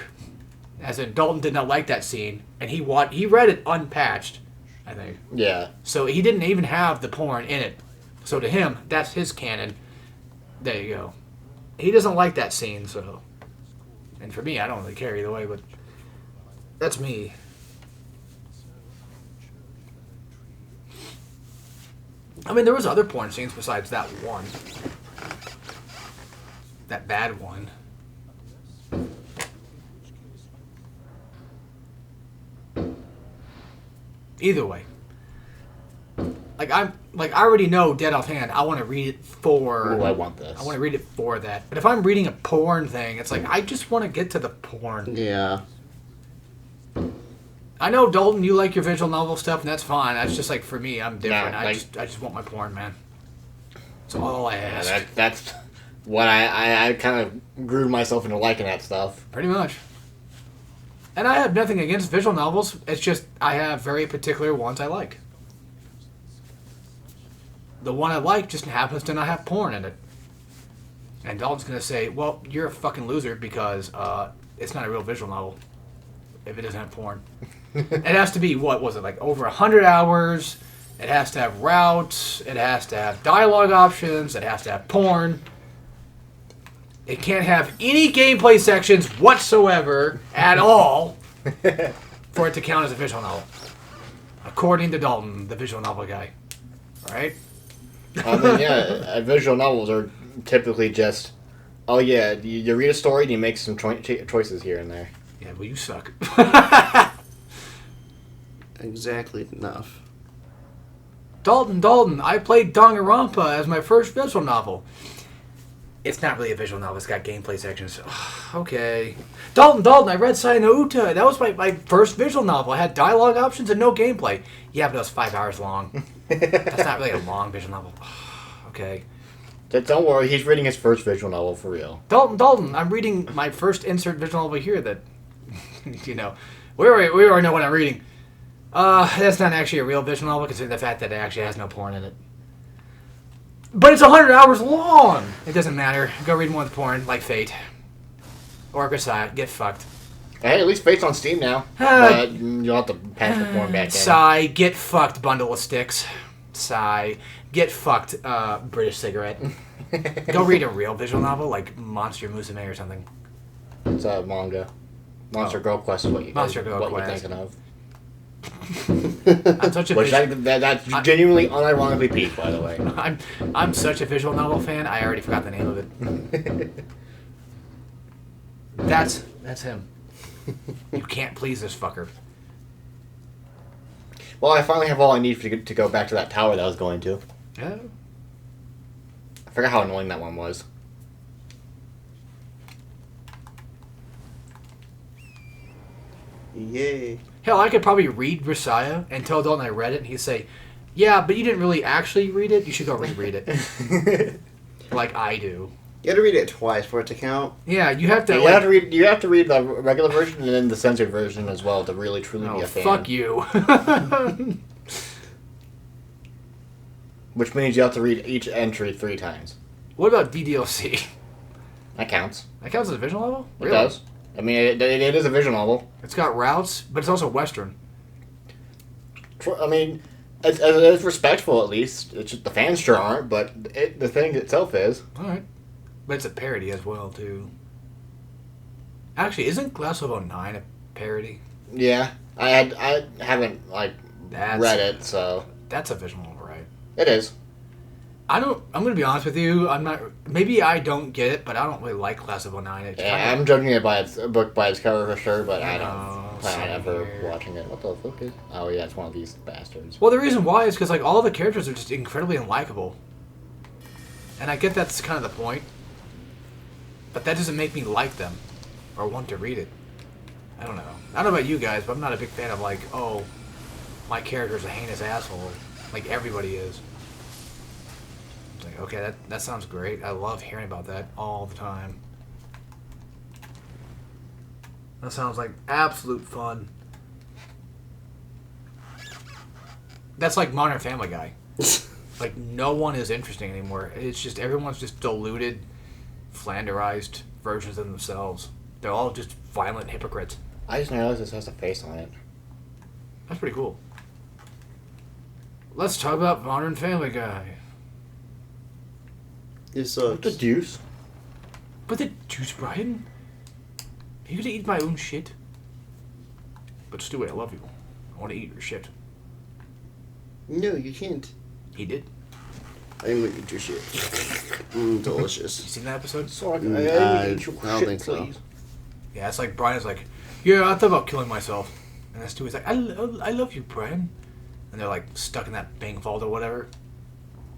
Speaker 1: As in, Dalton did not like that scene, and he read it unpatched, I think.
Speaker 2: Yeah.
Speaker 1: So he didn't even have the porn in it. So to him, that's his canon. There you go. He doesn't like that scene, so... And for me, I don't really care either way, but... That's me. I mean, there was other porn scenes besides that one. That bad one. Either way. I already know dead offhand, I want to read it for...
Speaker 2: Oh, I want this.
Speaker 1: I want to read it for that. But if I'm reading a porn thing, it's like, I just want to get to the porn.
Speaker 3: Yeah.
Speaker 1: I know, Dalton, you like your visual novel stuff, and that's fine. That's just like, for me, I'm different.
Speaker 2: No,
Speaker 1: I just want my porn, man. That's all I ask.
Speaker 2: Yeah, that's what I kind of grew myself into liking that stuff.
Speaker 1: Pretty much. And I have nothing against visual novels. It's just I have very particular ones I like. The one I like just happens to not have porn in it. And Dalton's going to say, well, you're a fucking loser because it's not a real visual novel if it doesn't have porn. It has to be, what was it, like over 100 hours. It has to have routes. It has to have dialogue options. It has to have porn. It can't have any gameplay sections whatsoever at all for it to count as a visual novel. According to Dalton, the visual novel guy. Right?
Speaker 2: I mean, yeah, visual novels are typically just, oh yeah, you read a story and you make some choices here and there.
Speaker 1: Yeah, well, you suck.
Speaker 3: Exactly enough.
Speaker 1: Dalton, I played Danganronpa as my first visual novel. It's not really a visual novel. It's got gameplay sections. Okay. Dalton, I read Sai no Uta. That was my first visual novel. I had dialogue options and no gameplay. Yeah, but it was 5 hours long. That's not really a long visual novel. Okay.
Speaker 2: Don't worry, he's reading his first visual novel for real.
Speaker 1: Dalton, I'm reading my first insert visual novel here that You know, we already know what I'm reading. That's not actually a real visual novel, considering the fact that it actually has no porn in it. But it's 100 hours long! It doesn't matter. Go read one with porn, like Fate. Or Grisaya. Get fucked.
Speaker 2: Hey, at least Fate's on Steam now. But you'll have to patch the porn back in.
Speaker 1: Sigh. Get fucked, bundle of sticks. Sigh. Get fucked, British cigarette. Go read a real visual novel, like Monster Musume or something.
Speaker 2: It's a manga. Monster Girl Quest is what you're thinking of.
Speaker 1: I'm such a
Speaker 2: that's genuinely unironically peak, by the way.
Speaker 1: I'm such a visual novel fan. I already forgot the name of it. That's him. You can't please this fucker.
Speaker 2: Well, I finally have all I need to go back to that tower that I was going to.
Speaker 1: Yeah.
Speaker 2: I forgot how annoying that one was.
Speaker 3: Yay.
Speaker 1: Hell, I could probably read Grisaya and tell Dalton I read it, and he'd say, "Yeah, but you didn't really actually read it. You should go reread it." Like I do.
Speaker 3: You had to read it twice for it to count.
Speaker 1: Yeah, you have to.
Speaker 2: You have to read the regular version and then the censored version as well to really truly be a fan.
Speaker 1: Fuck you.
Speaker 2: Which means you have to read each entry 3 times.
Speaker 1: What about DDLC?
Speaker 2: That counts.
Speaker 1: That counts as a visual novel?
Speaker 2: It does. I mean, it is a visual novel.
Speaker 1: It's got routes, but it's also Western.
Speaker 2: I mean, it's respectful at least. It's just the fans sure aren't, but the thing itself is.
Speaker 1: Alright. But it's a parody as well, too. Actually, isn't Glass of 09 a parody?
Speaker 2: Yeah. I haven't, read it, so.
Speaker 1: That's a visual novel, right?
Speaker 2: It is.
Speaker 1: I'm going to be honest with you. Maybe I don't get it, but I don't really like Class of 09.
Speaker 2: I'm judging it by its book by its cover for sure, but I don't plan on ever watching it. What the fuck is? Oh yeah, it's one of these bastards.
Speaker 1: Well, the reason why is because all the characters are just incredibly unlikable, and I get that's kind of the point. But that doesn't make me like them or want to read it. I don't know. I don't know about you guys, but I'm not a big fan of oh, my character's a heinous asshole. Like everybody is. It's like, okay, that sounds great. I love hearing about that all the time. That sounds like absolute fun. That's like Modern Family Guy. Like, no one is interesting anymore. It's just, everyone's just diluted, flanderized versions of themselves. They're all just violent hypocrites.
Speaker 2: I just realized this has a face on it.
Speaker 1: That's pretty cool. Let's talk about Modern Family Guy.
Speaker 3: It sucks.
Speaker 2: What the deuce?
Speaker 1: But the deuce, Brian? Are you gonna eat my own shit? But Stewie, I love you. I want to eat your shit.
Speaker 3: No, you can't.
Speaker 1: He did.
Speaker 3: I'm gonna eat your shit. Delicious.
Speaker 1: You seen that episode?
Speaker 2: So
Speaker 3: I don't think so.
Speaker 1: Yeah, it's like Brian's like, yeah, I thought about killing myself. And then Stewie's like, I love you, Brian. And they're like stuck in that bank vault or whatever.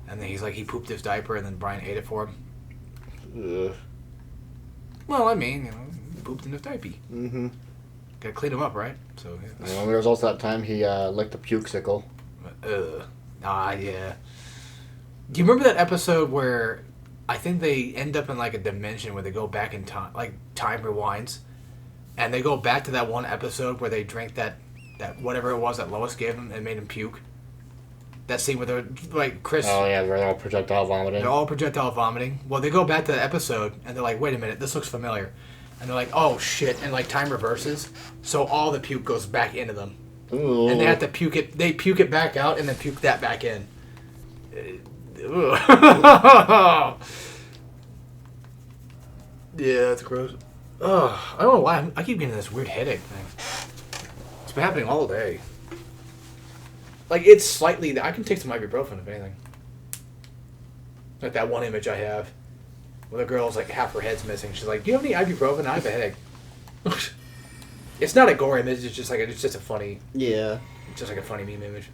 Speaker 1: And then he's like, he pooped his diaper and then Brian ate it for him.
Speaker 2: Ugh.
Speaker 1: Well, I mean, he pooped in his diaper.
Speaker 2: Mm-hmm.
Speaker 1: Gotta clean him up, right? So, yeah.
Speaker 2: Well, there was also that time he licked a puke sickle.
Speaker 1: Yeah. Do you remember that episode where I think they end up in like a dimension where they go back in time, like time rewinds, and they go back to that one episode where they drank that whatever it was that Lois gave him and made him puke? That scene where they're like Chris.
Speaker 2: Oh yeah, they're all projectile vomiting.
Speaker 1: They're all projectile vomiting. Well, they go back to the episode and they're like, wait a minute, this looks familiar. And they're like, oh shit, and like time reverses, so all the puke goes back into them.
Speaker 2: Ooh.
Speaker 1: And they have to puke it. They puke it back out and then puke that back in. Yeah, that's gross. Ugh, I don't know why I keep getting this weird headache thing. It's been happening all day. Like, it's slightly... I can take some ibuprofen, if anything. Like that one image I have where the girl's like half her head's missing. She's like, do you have any ibuprofen? I have a headache. It's not a gore image. It's just like it's just a funny...
Speaker 3: Yeah.
Speaker 1: It's just like a funny meme image.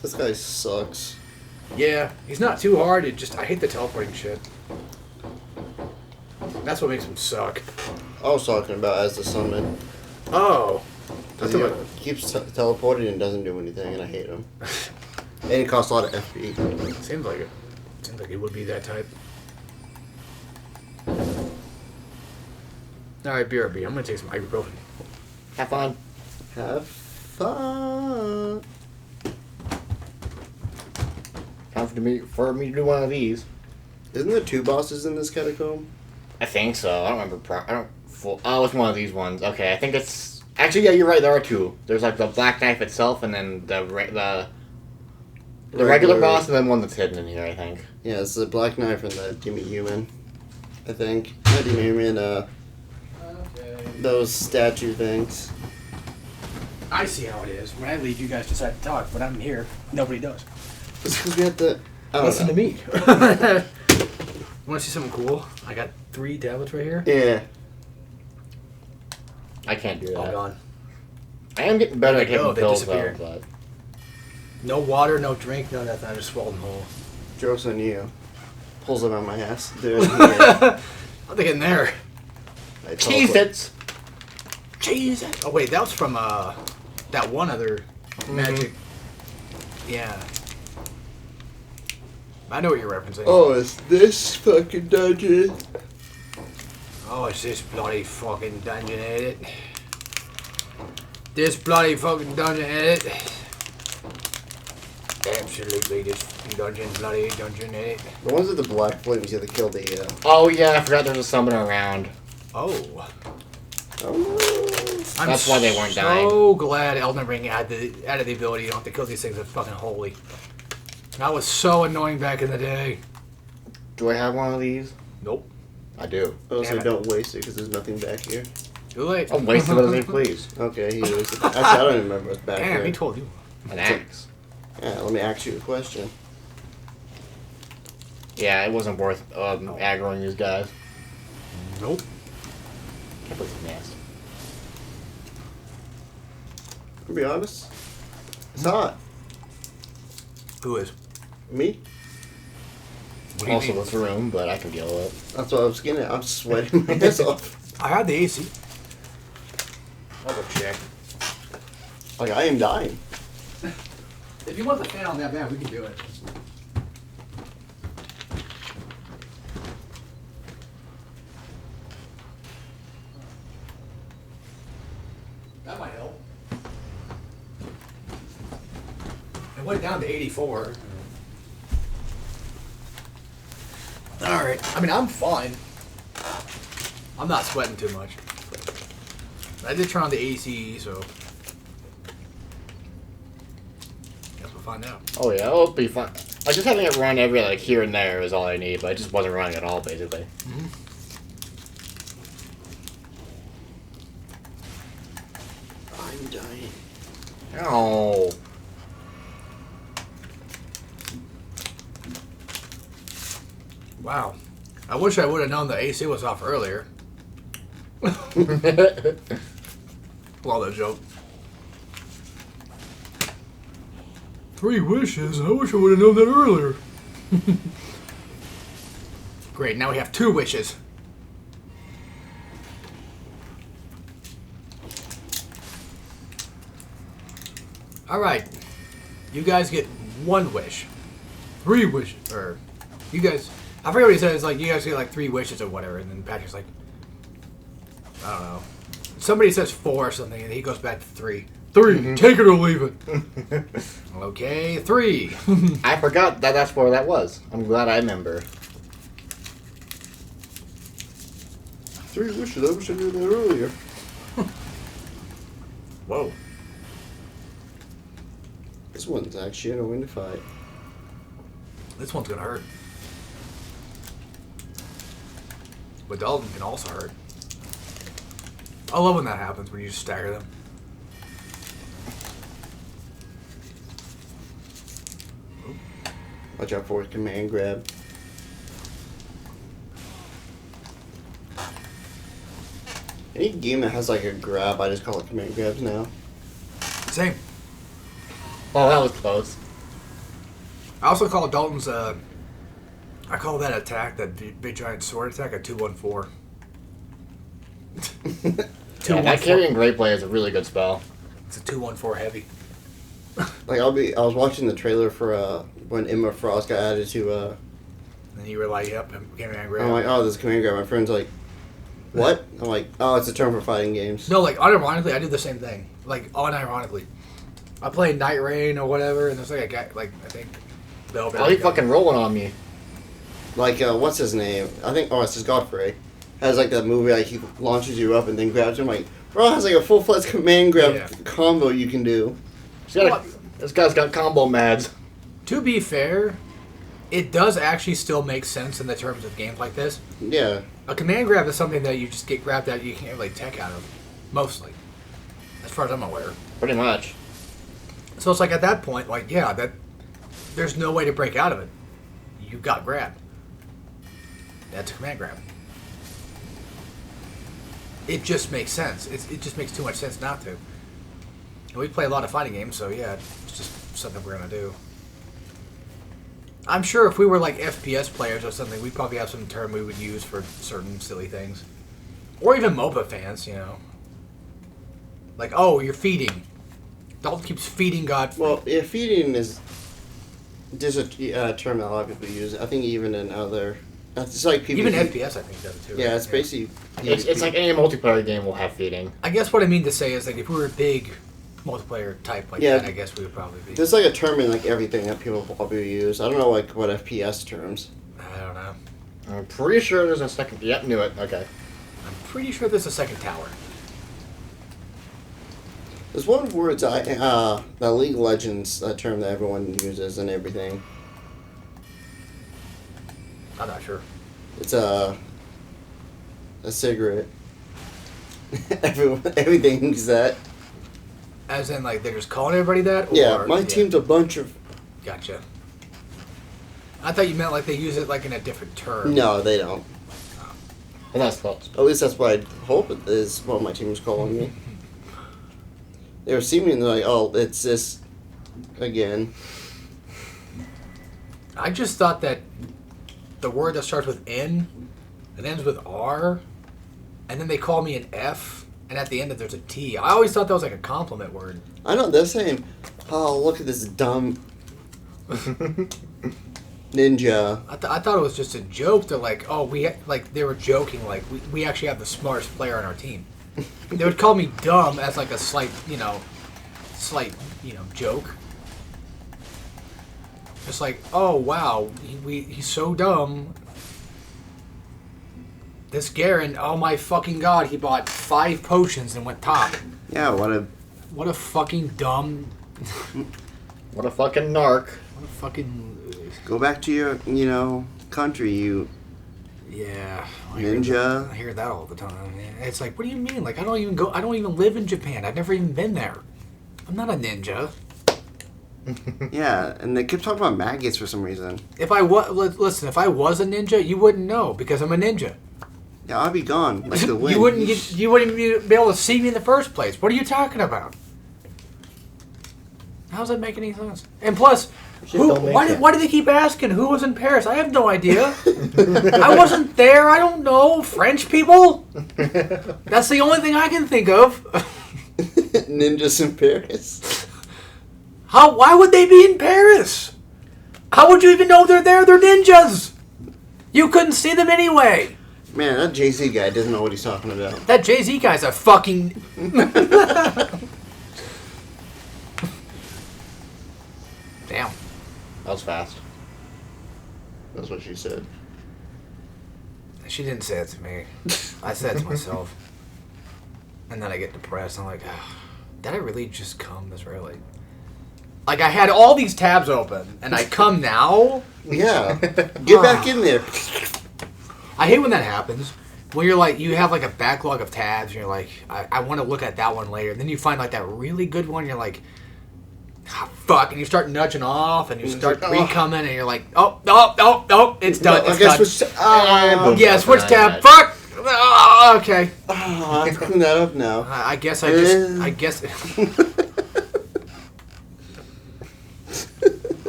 Speaker 3: This guy sucks.
Speaker 1: Yeah, he's not too hard. I hate the teleporting shit. That's what makes him suck.
Speaker 3: I was talking about as the summon.
Speaker 1: Oh.
Speaker 3: Because he keeps teleporting and doesn't do anything, and I hate him. And it costs a lot of FP.
Speaker 1: Seems like it. Seems like it would be that type. Alright, BRB. I'm gonna take some ibuprofen.
Speaker 2: Have fun.
Speaker 3: Have fun.
Speaker 2: Time for me to do one of these.
Speaker 3: Isn't there 2 bosses in this catacomb?
Speaker 2: I think so. I don't remember. Oh, it's one of these ones. Okay, I think it's. Actually, yeah, you're right. There are 2. There's like the black knife itself, and then the regular boss, and then one that's hidden in here. I think.
Speaker 3: Yeah, it's the Black Knife and the Demi-Human. I think. Not Demi-Human,
Speaker 1: Okay.
Speaker 3: those statue things.
Speaker 1: I see how it is. When I leave, you guys decide to talk, but I'm here. Nobody does.
Speaker 3: It's because we have to...
Speaker 1: Listen to me. Want to see something cool? I got 3 tablets right here.
Speaker 3: Yeah.
Speaker 2: I can't do that.
Speaker 1: All gone.
Speaker 2: I am getting better at
Speaker 1: There they go,
Speaker 2: taking
Speaker 1: they
Speaker 2: pills though,
Speaker 1: disappeared.
Speaker 2: but
Speaker 1: No water, no drink, no nothing. I just swallowed them whole.
Speaker 3: Joke's on you. Pulls them out my ass. They're in here.
Speaker 1: How'd they get in there?
Speaker 3: I
Speaker 2: Cheez-Its!
Speaker 1: Jesus. Oh wait, that was from that one other magic. Yeah. I know what you're referencing.
Speaker 3: Oh, it's this fucking dungeon.
Speaker 1: Oh, it's this bloody fucking dungeon, ain't it? This bloody fucking dungeon, ain't it? Absolutely, this bloody dungeon, ain't it?
Speaker 3: The ones with the black flames, you have to kill the...
Speaker 2: Oh yeah, I forgot there was a summoner around.
Speaker 1: Oh.
Speaker 3: Oh no.
Speaker 2: That's why they weren't dying.
Speaker 1: So glad Elden Ring added the ability you don't have to kill these things. That's fucking holy. That was so annoying back in the day.
Speaker 2: Do I have one of these?
Speaker 1: Nope.
Speaker 2: I do.
Speaker 3: Also,
Speaker 1: Damn it.
Speaker 3: don't waste it because there's nothing back here.
Speaker 1: Too late.
Speaker 2: I'll waste it as I please.
Speaker 3: Okay, he wasted it. Actually, I don't even remember what's back
Speaker 1: Damn,
Speaker 3: here.
Speaker 1: he told you.
Speaker 2: An axe.
Speaker 3: Yeah, let me ask you a question.
Speaker 2: Yeah, it wasn't worth aggroing these guys.
Speaker 1: Nope.
Speaker 2: Can't believe it's nasty.
Speaker 3: To be honest, it's hot.
Speaker 1: Who is?
Speaker 3: Me?
Speaker 1: What do you
Speaker 2: Also
Speaker 1: mean?
Speaker 2: this room, but I can deal with
Speaker 3: That's what I was getting at. I'm sweating my ass off.
Speaker 1: I had the AC. I'll go check.
Speaker 3: Like, I am dying.
Speaker 1: If you want the fan on that bad, we can do it. That might help. It went down to 84. Alright. I mean, I'm fine. I'm not sweating too much. I did turn on the AC, so... Guess we'll find out.
Speaker 2: it. Oh yeah, it'll be fun. Like just having it run every like here and there is all I need, but it just wasn't running at all basically.
Speaker 3: I'm dying.
Speaker 2: Oh.
Speaker 1: Wow. I wish I would have known the AC was off earlier. Love that joke. 3 wishes? I wish I would have known that earlier. Great, now we have 2 wishes. Alright. You guys get 1 wish. 3 wishes. Or, you guys... I forget what he says, like, you guys get like 3 wishes or whatever, and then Patrick's like... I don't know. Somebody says 4 or something, and he goes back to 3. 3, take it or leave it. Okay, 3.
Speaker 2: I forgot that's where that was. I'm glad I remember.
Speaker 3: 3 wishes. I wish I knew that earlier.
Speaker 1: Whoa.
Speaker 3: This one's actually a win to fight.
Speaker 1: This one's gonna hurt. But Dalton can also hurt. I love when that happens, when you just stagger them.
Speaker 3: Watch out for a command grab. Any game that has like a grab, I just call it command grabs now.
Speaker 1: Same.
Speaker 2: Oh, that was close.
Speaker 1: I also call Dalton's, I call that attack, that big giant sword attack, a 2-1-4.
Speaker 2: Yeah, that carrying great play is a really good spell.
Speaker 1: It's a 2-1-4 heavy.
Speaker 3: Like I was watching the trailer for when Emma Frost got added to.
Speaker 1: And you were like, "Yep, command grab."
Speaker 3: I'm like, oh, this is command grab. My friend's like, what? I'm like, oh, it's a term for fighting games.
Speaker 1: No, like unironically, I do the same thing. Like unironically, I play Night Rain or whatever, and there's like a guy, like I think, Bill.
Speaker 2: Why are you fucking rolling on me?
Speaker 3: Like, what's his name? I think, it's his Godfrey. Has like that movie, like he launches you up and then grabs you. I'm like, bro, it has like a full-fledged command grab combo you can do.
Speaker 2: This guy's got combo mads.
Speaker 1: To be fair, it does actually still make sense in the terms of games like this.
Speaker 3: Yeah.
Speaker 1: A command grab is something that you just get grabbed at, you can't like tech out of, mostly, as far as I'm aware.
Speaker 2: Pretty much.
Speaker 1: So it's like at that point, like there's no way to break out of it. You got grabbed. That's a command grab. It just makes sense. It just makes too much sense not to. And we play a lot of fighting games, so yeah, it's just something we're gonna do. I'm sure if we were like FPS players or something, we'd probably have some term we would use for certain silly things. Or even MOBA fans, you know. Like, oh, you're feeding. Dalton keeps feeding God.
Speaker 3: Well, yeah, feeding is just a term that a lot of people use. I think even in other... It's like people
Speaker 1: even FPS, I think, does it too.
Speaker 3: Yeah, it's basically...
Speaker 2: It's like any multiplayer game will have feeding.
Speaker 1: I guess what I mean to say is, like, if we were a big multiplayer type like that, I guess we would probably be.
Speaker 3: There's like a term in like everything that people probably use. I don't know like what FPS terms.
Speaker 1: I don't know.
Speaker 2: I'm pretty sure there's a second... Yep, knew it. Okay.
Speaker 1: I'm pretty sure there's a second tower.
Speaker 3: There's one word the League of Legends term that everyone uses and everything.
Speaker 1: I'm not sure.
Speaker 3: It's a cigarette. Everything uses that.
Speaker 1: As in, like, they're just calling everybody that? Or,
Speaker 3: Yeah, my team's a bunch of...
Speaker 1: Gotcha. I thought you meant, like, they use it, like, in a different term.
Speaker 3: No, they don't.
Speaker 2: Well, that's close.
Speaker 3: At least that's what I hope it is what my team was calling me. They were seemingly like, oh, it's this again.
Speaker 1: I just thought that the word that starts with N and ends with R, and then they call me an F, and at the end of there's a T. I always thought that was like a compliment word.
Speaker 3: I know, they're saying, oh, look at this dumb ninja.
Speaker 1: I thought it was just a joke. They're like, oh, they were joking, like, we actually have the smartest player on our team. They would call me dumb as like a slight, joke. Just like, oh wow, he's so dumb. This Garen, oh my fucking god, he bought 5 potions and went top.
Speaker 3: Yeah,
Speaker 1: What a fucking dumb...
Speaker 2: What a fucking narc.
Speaker 1: What a fucking...
Speaker 3: Go back to your, country, you...
Speaker 1: Yeah.
Speaker 3: Ninja.
Speaker 1: I hear that all the time. It's like, what do you mean? Like, I don't even live in Japan. I've never even been there. I'm not a ninja.
Speaker 3: Yeah, and they kept talking about maggots for some reason.
Speaker 1: If I was a ninja, you wouldn't know because I'm a ninja.
Speaker 3: Yeah, I'd be gone like the wind.
Speaker 1: You wouldn't be able to see me in the first place. What are you talking about? How does that make any sense? And plus, why do they keep asking who was in Paris? I have no idea. I wasn't there. I don't know. French people? That's the only thing I can think of.
Speaker 3: Ninjas in Paris.
Speaker 1: Why would they be in Paris? How would you even know they're there? They're ninjas. You couldn't see them anyway.
Speaker 3: Man, that Jay-Z guy doesn't know what he's talking about.
Speaker 1: That Jay-Z guy's a fucking... Damn.
Speaker 2: That was fast.
Speaker 3: That's what she said.
Speaker 1: She didn't say it to me. I said it to myself. And then I get depressed. I'm like, oh, did I really just come this early? Like, I had all these tabs open, and I come now?
Speaker 3: Yeah. Get back in there.
Speaker 1: I hate when that happens. When you're like, you have like a backlog of tabs, and you're like, I want to look at that one later. And then you find like that really good one, and you're like, ah, fuck. And you start nudging off, and you start pre-coming, and you're like, oh, it's done. It's done. Switch tab. Fuck. Oh, okay.
Speaker 3: Oh, I have to clean that up now.
Speaker 1: I guess.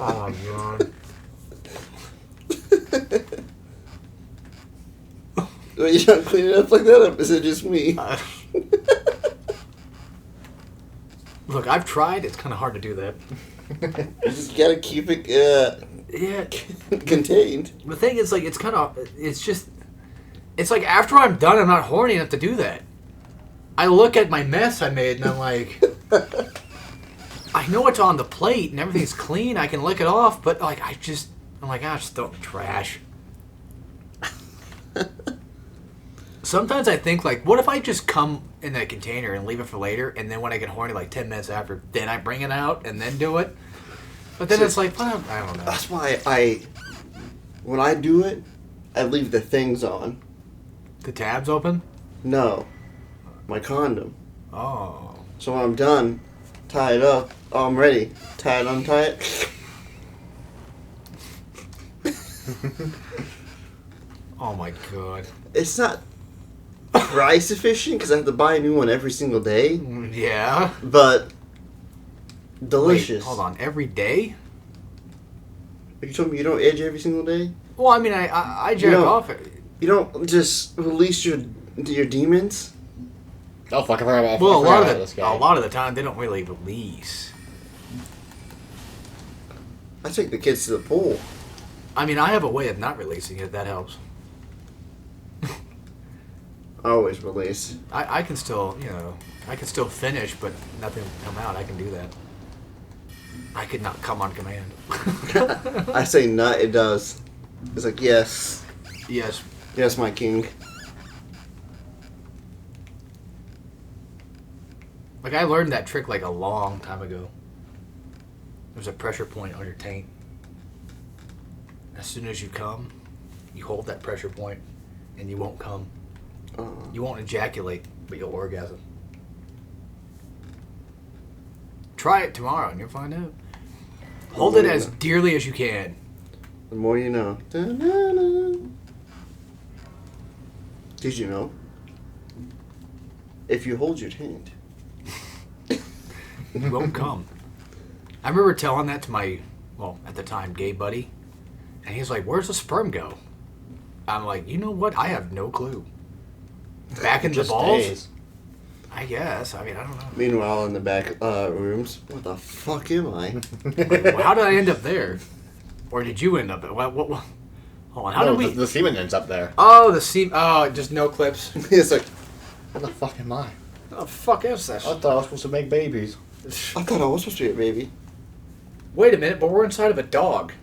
Speaker 1: Oh, God.
Speaker 3: Well, you don't clean it up like that, or is it just me?
Speaker 1: Look, I've tried. It's kind of hard to do that.
Speaker 3: You just gotta keep it
Speaker 1: Yeah.
Speaker 3: contained.
Speaker 1: The thing is, like, it's like after I'm done, I'm not horny enough to do that. I look at my mess I made and I'm like, I know it's on the plate and everything's clean. I can lick it off, but like, I'm like, just throw it in the trash. Sometimes I think, like, what if I just come in that container and leave it for later, and then when I get horny, like 10 minutes after, then I bring it out and then do it? But then it's like, well, I don't know.
Speaker 3: That's why when I do it, I leave the things on.
Speaker 1: The tab's open?
Speaker 3: No, my condom.
Speaker 1: Oh.
Speaker 3: So when I'm done, tie it up. Oh, I'm ready. Tie it, untie it.
Speaker 1: Oh my god.
Speaker 3: It's not price efficient because I have to buy a new one every single day,
Speaker 1: Yeah.
Speaker 3: but delicious.
Speaker 1: Wait, hold on. Every day?
Speaker 3: You told me you don't edge every single day?
Speaker 1: Well, I mean, I jack
Speaker 3: don't-
Speaker 1: off.
Speaker 3: You don't just release your demons?
Speaker 2: Oh fuck! I forgot about
Speaker 1: Well,
Speaker 2: I forgot about this guy.
Speaker 1: a lot of the time, they don't really release.
Speaker 3: I take the kids to the pool.
Speaker 1: I mean, I have a way of not releasing it. That helps.
Speaker 3: I always release.
Speaker 1: I can still, I can still finish, but nothing will come out. I can do that. I could not come on command.
Speaker 3: I say nut, it does. It's like, yes.
Speaker 1: Yes.
Speaker 3: Yes, my king.
Speaker 1: Like, I learned that trick, like, a long time ago. There's a pressure point on your taint. As soon as you come, you hold that pressure point, and you won't come. You won't ejaculate, but you'll orgasm. Try it tomorrow, and you'll find out. Hold it as dearly as you can.
Speaker 3: The more you know. Da-na-na. Did you know? If you hold your taint.
Speaker 1: You won't come. I remember telling that to my, well, at the time, gay buddy. And he's like, where's the sperm go? I'm like, you know what? I have no clue. Back in the
Speaker 2: Just
Speaker 1: balls?
Speaker 2: stays.
Speaker 1: I guess. I mean, I don't know.
Speaker 3: Meanwhile, in the back rooms, what the fuck am I?
Speaker 1: Like, well, how did I end up there? Or did you end up there? What, hold on, how
Speaker 2: No,
Speaker 1: did we...
Speaker 2: the semen ends up there.
Speaker 1: Oh, the seam... Oh, just no clips.
Speaker 3: It's like,
Speaker 2: What the fuck am I?
Speaker 1: What the fuck is this?
Speaker 2: I thought I was supposed to make babies.
Speaker 3: I thought I was supposed to be a baby.
Speaker 1: Wait a minute, but we're inside of a dog.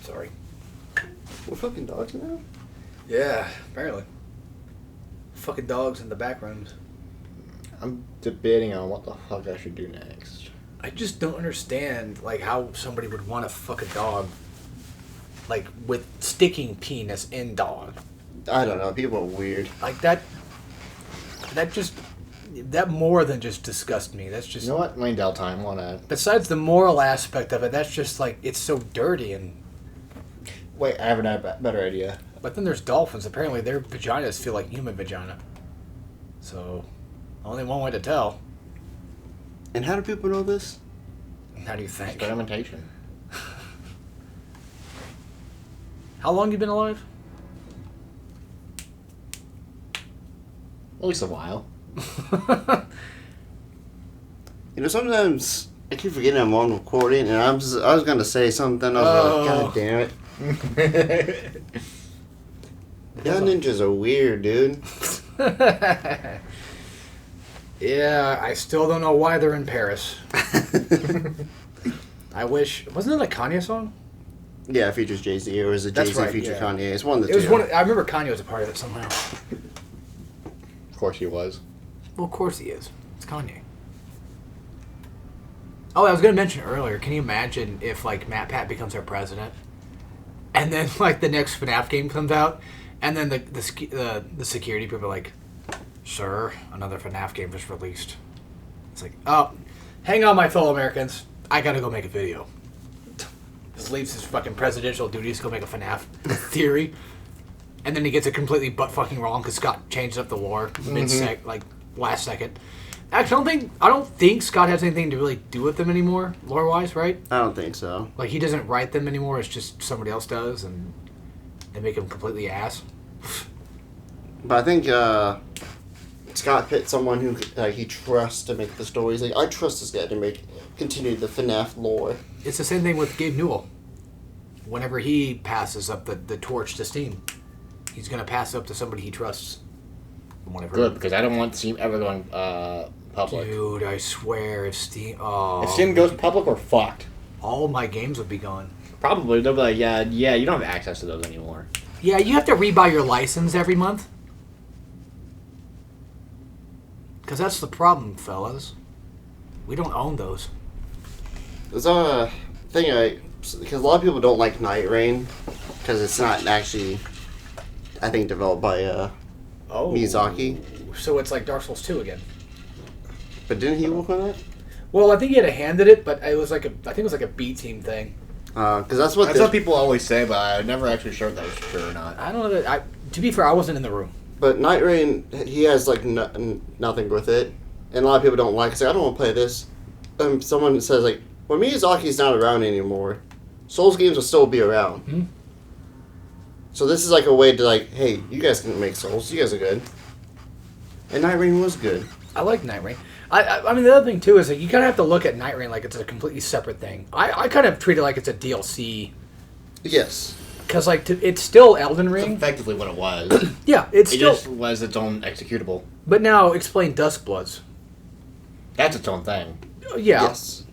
Speaker 1: Sorry.
Speaker 3: We're fucking dogs now?
Speaker 1: Yeah, apparently. Fucking dogs in the back rooms.
Speaker 2: I'm debating on what the fuck I should do next.
Speaker 1: I just don't understand, like, how somebody would want to fuck a dog, like, with sticking penis in dog.
Speaker 3: I don't know. People are weird.
Speaker 1: Like, that more than just disgusts me. That's just...
Speaker 2: You know what? Lane Del time. Wanna
Speaker 1: Besides the moral aspect of it, that's just, like, it's so dirty and...
Speaker 2: wait? I have a better idea.
Speaker 1: But then there's dolphins. Apparently their vaginas feel like human vagina. So, only one way to tell.
Speaker 3: And how do people know this?
Speaker 1: How do you think?
Speaker 2: Experimentation.
Speaker 1: How long you been alive?
Speaker 2: At least a while.
Speaker 3: You know, sometimes I keep forgetting I'm on recording, and I was gonna say something. I was like, God damn it. Y'all ninjas are weird, dude.
Speaker 1: Yeah, I still don't know why they're in Paris. I wish... Wasn't it a Kanye song?
Speaker 3: Yeah, it features Jay-Z, or is it
Speaker 1: That's
Speaker 3: Jay-Z
Speaker 1: right,
Speaker 3: feature
Speaker 1: yeah.
Speaker 3: Kanye? It's one of the
Speaker 1: It was
Speaker 3: two.
Speaker 1: one. I remember Kanye was a part of it somehow.
Speaker 2: Of course he was.
Speaker 1: Well, of course he is. It's Kanye. Oh, I was going to mention earlier, can you imagine if, like, Matt Pat becomes our president, and then, like, the next FNAF game comes out, and then the security people are like, sir, another FNAF game was released. It's like, oh, hang on, my fellow Americans. I got to go make a video. Just leaves his fucking presidential duties to go make a FNAF theory. And then he gets it completely butt-fucking wrong because Scott changed up the lore last second. Actually, I don't think Scott has anything to really do with them anymore, lore-wise, right?
Speaker 3: I don't think so.
Speaker 1: Like, he doesn't write them anymore. It's just somebody else does, and they make him completely ass.
Speaker 3: But I think Scott picked someone who he trusts to make the stories. Like, I trust this guy to continue the FNAF lore.
Speaker 1: It's the same thing with Gabe Newell. Whenever he passes up the torch to Steam, he's going to pass it up to somebody he trusts.
Speaker 2: Good, because I don't want Steam ever going public.
Speaker 1: Dude, I swear, if Steam... Oh,
Speaker 2: if Steam goes public, we're fucked.
Speaker 1: all my games would be gone.
Speaker 2: Probably. They'll be like, yeah, you don't have access to those anymore.
Speaker 1: Yeah, you have to rebuy your license every month. Because that's the problem, fellas. We don't own those.
Speaker 3: There's a thing, because a lot of people don't like Night Rain, because it's not actually, I think, developed by Miyazaki.
Speaker 1: So it's like Dark Souls 2 again.
Speaker 3: But didn't he work on it?
Speaker 1: Well, I think he had a hand in it, but it was like I think it was like a B team thing.
Speaker 3: Because that's what
Speaker 2: people always say, but I'm never actually sure if that was true or not.
Speaker 1: I don't know. To be fair, I wasn't in the room.
Speaker 3: But Night Rain, he has like nothing with it, and a lot of people don't like it. Say, I don't want to play this. Someone says like, when Miyazaki's not around anymore, Souls games will still be around.
Speaker 1: Mm-hmm.
Speaker 3: So this is like a way to like, hey, you guys can make Souls. You guys are good. And Night Rain was good.
Speaker 1: I like Night Rain. I mean, the other thing too is like you kind of have to look at Night Rain like it's a completely separate thing. I kind of treat it like it's a DLC.
Speaker 3: Yes.
Speaker 1: Because like it's still Elden Ring.
Speaker 2: That's effectively what it was.
Speaker 1: Yeah,
Speaker 2: It
Speaker 1: still.
Speaker 2: just was its own executable.
Speaker 1: But now explain Duskbloods.
Speaker 2: That's its own thing.
Speaker 1: Yeah.
Speaker 3: Yes.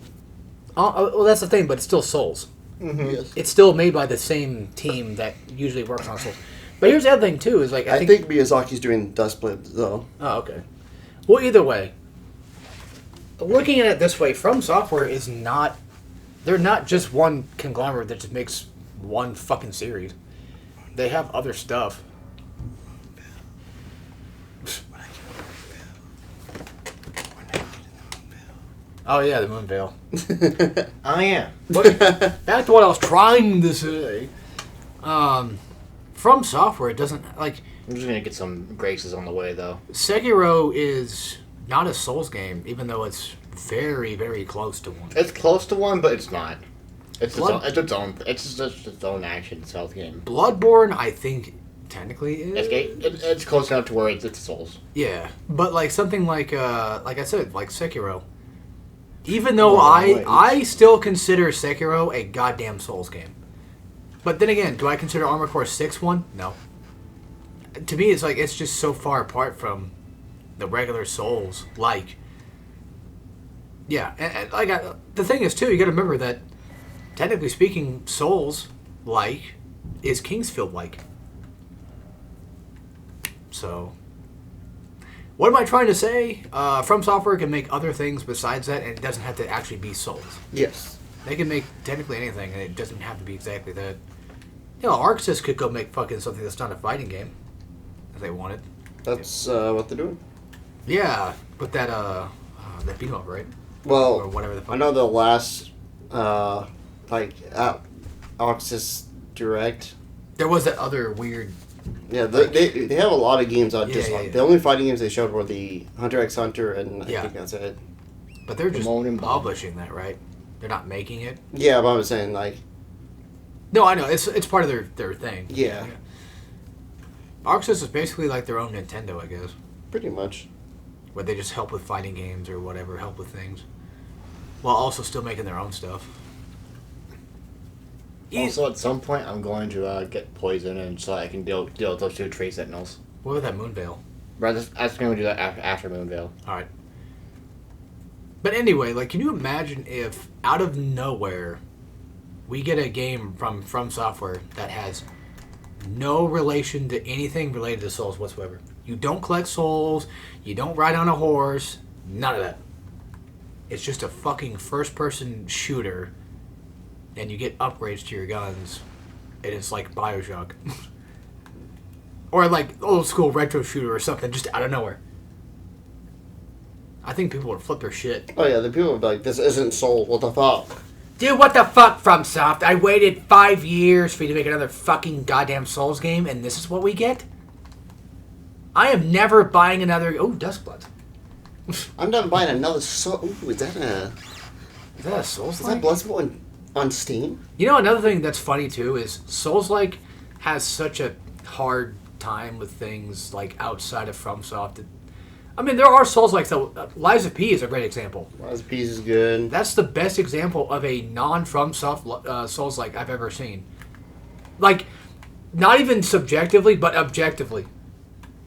Speaker 1: Well, that's the thing, but it's still Souls.
Speaker 2: Mm-hmm.
Speaker 3: Yes.
Speaker 1: It's still made by the same team that usually works on Souls. But here's the other thing too: is like
Speaker 3: I think Miyazaki's doing Duskblade though.
Speaker 1: Oh, okay. Well, either way, looking at it this way, From Software is not. They're not just one conglomerate that just makes one fucking series. They have other stuff. Oh yeah, the Moonveil.
Speaker 2: Oh, yeah.
Speaker 1: But back to what I was trying to say. From Software, it doesn't like
Speaker 2: I'm just going to get some graces on the way, though.
Speaker 1: Sekiro is not a Souls game, even though it's very, very close to one.
Speaker 2: It's close to one, but it's not. It's its own. It's just its own action stealth game.
Speaker 1: Bloodborne, I think, technically is.
Speaker 2: It's close enough to where it's Souls.
Speaker 1: Yeah, but like something like I said, like Sekiro. Even though I still consider Sekiro a goddamn Souls game. But then again, do I consider Armored Core 6 one? No. To me, it's like it's just so far apart from the regular Souls. Like, yeah, and like the thing is too, you got to remember that technically speaking, Souls like is Kingsfield like. So, what am I trying to say? From Software can make other things besides that, and it doesn't have to actually be Souls.
Speaker 3: Yes.
Speaker 1: They can make technically anything, and it doesn't have to be exactly that. You know, Arxis could go make fucking something that's not a fighting game, if they wanted.
Speaker 3: That's what they're doing.
Speaker 1: Yeah, with that beat 'em up, right?
Speaker 3: Well,
Speaker 1: Or whatever the fuck.
Speaker 3: I know the last Oxys Direct.
Speaker 1: There was that other weird.
Speaker 3: Yeah, they have a lot of games out.
Speaker 1: Yeah, yeah.
Speaker 3: The only fighting games they showed were the Hunter x Hunter, and I
Speaker 1: Yeah.
Speaker 3: think that's it.
Speaker 1: But they're just
Speaker 2: Ramon and Bob.
Speaker 1: publishing that, right? They're not making it.
Speaker 3: Yeah, but I was saying like,
Speaker 1: No, I know it's part of their thing.
Speaker 3: yeah,
Speaker 1: Arxis is basically like their own Nintendo, I guess,
Speaker 3: pretty much.
Speaker 1: where they just help with fighting games or whatever, help with things, while also still making their own stuff.
Speaker 2: Also, at some point, I'm going to get poison, and so I can deal with those two tree sentinels.
Speaker 1: What about that Moonveil?
Speaker 2: But I was going to do that after Moonveil.
Speaker 1: All right. But anyway, like, can you imagine if out of nowhere we get a game from Software that has no relation to anything related to Souls whatsoever? You don't collect souls, you don't ride on a horse, none of that. It's just a fucking first-person shooter, and you get upgrades to your guns, and it's like Bioshock. Or like old-school retro shooter or something, just out of nowhere. I think people would flip their shit.
Speaker 3: Oh yeah, the people would be like, "This isn't Soul. What the fuck?"
Speaker 1: Dude, what the fuck, FromSoft? I waited 5 years for you to make another fucking goddamn Souls game, and this is what we get? I am never buying another... Oh, Duskbloods.
Speaker 3: I'm not buying another Soul. Ooh, is that
Speaker 1: Is that a Souls
Speaker 3: is that Bloodborne on Steam?
Speaker 1: You know, another thing that's funny, too, is Souls-like has such a hard time with things like outside of FromSoft. I mean, there are Souls-likes. Lies of P is a great example.
Speaker 3: Lies of P is good.
Speaker 1: That's the best example of a non-FromSoft Souls-like I've ever seen. Like, not even subjectively, but objectively.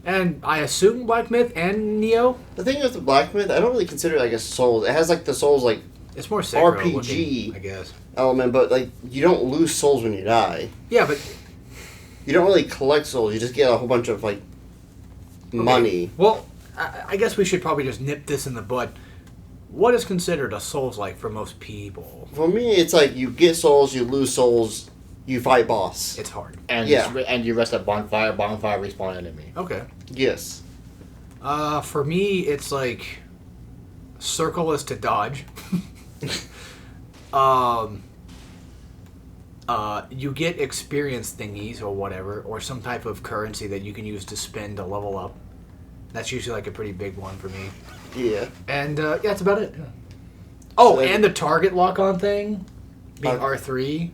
Speaker 1: And I assume Black Myth and Neo.
Speaker 3: The thing with the Black Myth, I don't really consider it like a Souls. It has like the Souls like
Speaker 1: it's more Sekiro
Speaker 3: RPG
Speaker 1: looking, I guess.
Speaker 3: element, but like you don't lose souls when you die.
Speaker 1: Yeah, but
Speaker 3: you don't really collect souls. You just get a whole bunch of like money.
Speaker 1: Well, I guess we should probably just nip this in the bud. What is considered a Souls-like for most people?
Speaker 3: For me, it's like you get souls, you lose souls, you fight boss.
Speaker 1: It's hard.
Speaker 2: And you rest at bonfire respawn enemy.
Speaker 1: Okay.
Speaker 3: Yes.
Speaker 1: For me, it's like circle is to dodge. You get experience thingies or whatever, or some type of currency that you can use to spend to level up. That's usually like a pretty big one for me.
Speaker 3: Yeah.
Speaker 1: And yeah, that's about it. Yeah. Oh,
Speaker 3: So,
Speaker 1: and the target lock-on thing being R3.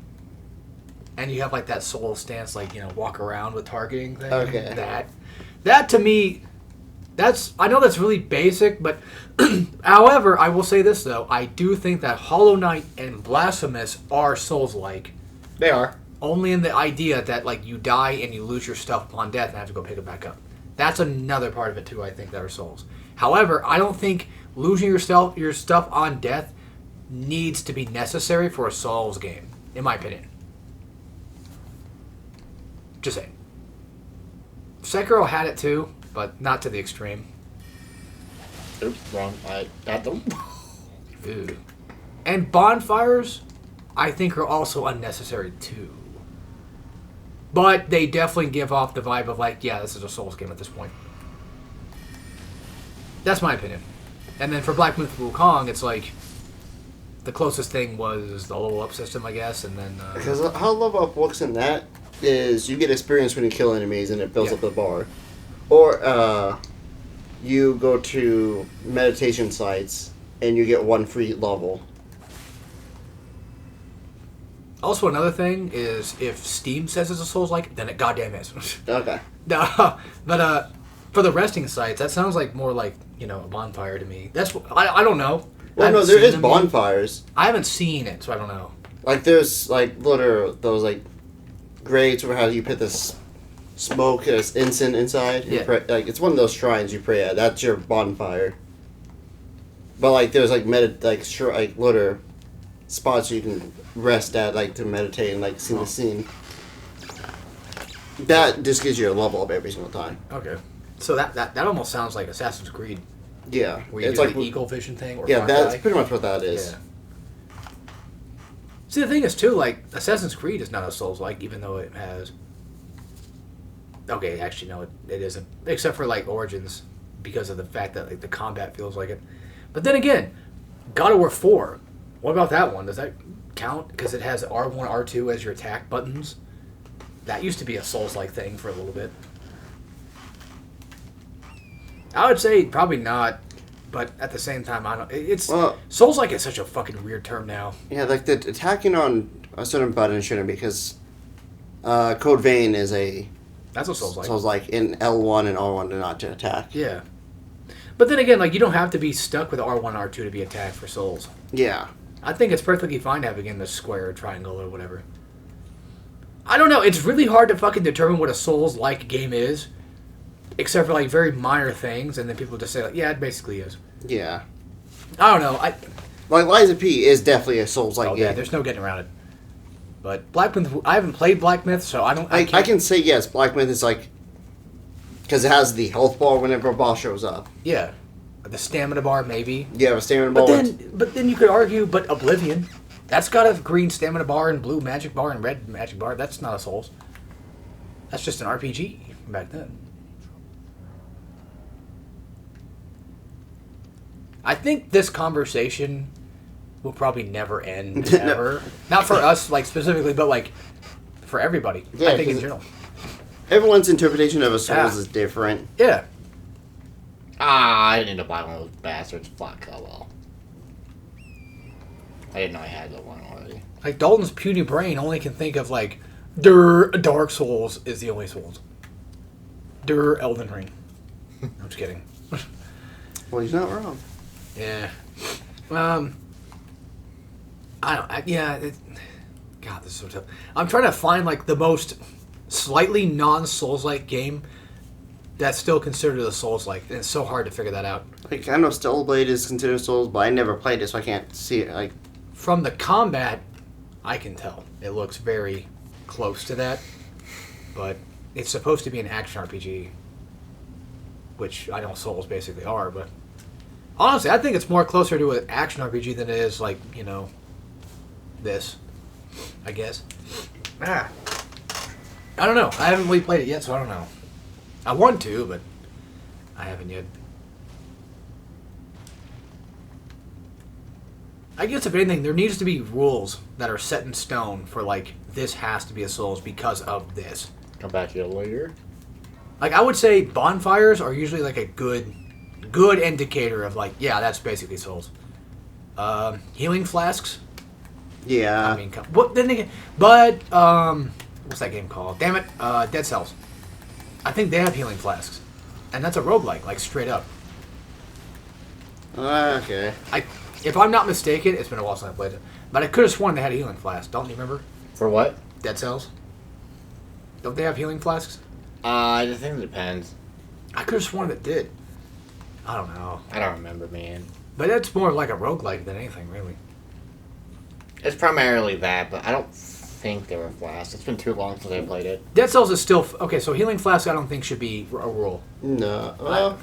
Speaker 1: And you have like that soul stance, like, you know, walk around with targeting thing.
Speaker 3: Okay.
Speaker 1: That to me, I know that's really basic, but however, I will say this though, I do think that Hollow Knight and Blasphemous are Souls-like.
Speaker 2: They are.
Speaker 1: Only in the idea that like you die and you lose your stuff upon death and have to go pick it back up. That's another part of it too, I think, that are Souls. However, I don't think losing your stuff on death needs to be necessary for a Souls game, in my opinion. Just saying. Sekiro had it too, but not to the extreme.
Speaker 2: Oops, wrong. I got them.
Speaker 1: Ew. And bonfires, I think, are also unnecessary too. But they definitely give off the vibe of like, yeah, this is a Souls game at this point. That's my opinion. And then for Black Myth Wukong, it's like the closest thing was the level up system, I guess, and then
Speaker 3: Because how level up works in that is you get experience when you kill enemies and it builds up the bar. Or you go to meditation sites and you get one free level.
Speaker 1: also another thing is if Steam says it's a Souls-like, then it goddamn is.
Speaker 3: Okay.
Speaker 1: But for the resting sites, that sounds like more like, you know, a bonfire to me. That's I don't know.
Speaker 3: Well, no, there is bonfires.
Speaker 1: I haven't seen it, so I don't know.
Speaker 3: Like there's like those like grates where how you put this smoke as incense inside.
Speaker 1: Yeah.
Speaker 3: Pray, like it's one of those shrines you pray at. That's your bonfire. But like there's like little spots you can rest at, like to meditate and like see the scene. That just gives you a level up every single time.
Speaker 1: Okay. So that almost sounds like Assassin's Creed.
Speaker 3: Yeah.
Speaker 1: Where you
Speaker 3: it's
Speaker 1: do
Speaker 3: like
Speaker 1: the eagle vision thing. Or
Speaker 3: yeah,
Speaker 1: Far
Speaker 3: that's
Speaker 1: Cry.
Speaker 3: pretty much what that is.
Speaker 1: Yeah. See, the thing is, too, like, Assassin's Creed is not a Souls-like, even though it has... Okay, actually, no, it isn't. Except for, like, Origins, because of the fact that, like, the combat feels like it. But then again, God of War 4, what about that one? Does that count? Because it has R1, R2 as your attack buttons. That used to be a Souls-like thing for a little bit. I would say probably not, but at the same time, I don't. Souls-like is such a fucking weird term now.
Speaker 3: Yeah, like the attacking on a certain button shouldn't because Code Vein is
Speaker 1: that's a Souls-like.
Speaker 3: Souls-like in L1 and R1 to not to attack.
Speaker 1: Yeah, but then again, like you don't have to be stuck with R1, R2 to be attacked for Souls.
Speaker 3: Yeah,
Speaker 1: I think it's perfectly fine having in the square or triangle or whatever. I don't know. It's really hard to fucking determine what a Souls-like game is. Except for, like, very minor things, and then people just say, like, yeah, it basically is.
Speaker 3: Yeah.
Speaker 1: I don't know.
Speaker 3: Like, Lies of P is definitely a Souls-like game.
Speaker 1: Yeah, there's no getting around it. But Black Myth, I haven't played Black Myth, so I don't...
Speaker 3: I can say, yes, Black Myth is, like... Because it has the health bar whenever a boss shows up.
Speaker 1: Yeah. The stamina bar, maybe.
Speaker 3: Yeah, a stamina bar.
Speaker 1: But then you could argue, but Oblivion, that's got a green stamina bar and blue magic bar and red magic bar. That's not a Souls. That's just an RPG from back then. I think this conversation will probably never end, ever. Not for us, like, specifically, but, like, for everybody.
Speaker 3: Yeah,
Speaker 1: I think in general.
Speaker 3: Everyone's interpretation of a Souls is different.
Speaker 1: Yeah.
Speaker 2: I didn't need to buy one of those bastards. Fuck, oh well. I didn't know I had the one already.
Speaker 1: Like, Dalton's puny brain only can think of, like, Dark Souls is the only Souls. Elden Ring. I'm just kidding.
Speaker 3: Well, he's not wrong.
Speaker 1: Yeah. I don't. God, this is so tough. I'm trying to find like the most slightly non-Souls-like game that's still considered a Souls-like, and it's so hard to figure that out.
Speaker 3: Like, I know Stellar Blade is considered Souls, but I never played it, so I can't see it. Like,
Speaker 1: From the combat, I can tell it looks very close to that, but it's supposed to be an action RPG, which I know Souls basically are. But honestly, I think it's more closer to an action RPG than it is like this. I guess. I don't know. I haven't really played it yet, so I don't know. I want to, but I haven't yet. I guess if anything, there needs to be rules that are set in stone for like this has to be a Souls because of this.
Speaker 2: Come back here later.
Speaker 1: Like I would say, bonfires are usually like a good indicator of like that's basically Souls. Healing flasks.
Speaker 3: yeah.
Speaker 1: I mean, what then again? But what's that game called? Damn it, Dead Cells. I think they have healing flasks, and that's a roguelike, like straight up.
Speaker 3: Okay.
Speaker 1: If I'm not mistaken, it's been a while since I played it, but I could have sworn they had a healing flask. Don't you remember?
Speaker 2: For what?
Speaker 1: Dead Cells. Don't they have healing flasks?
Speaker 2: I think it depends.
Speaker 1: I could have sworn it did. I don't know.
Speaker 2: I don't remember, man.
Speaker 1: But it's more like a roguelike than anything, really.
Speaker 2: It's primarily that, but I don't think they were flasks. It's been too long since I played it.
Speaker 1: Dead Cells is still okay. So healing flask, I don't think should be a rule.
Speaker 3: No.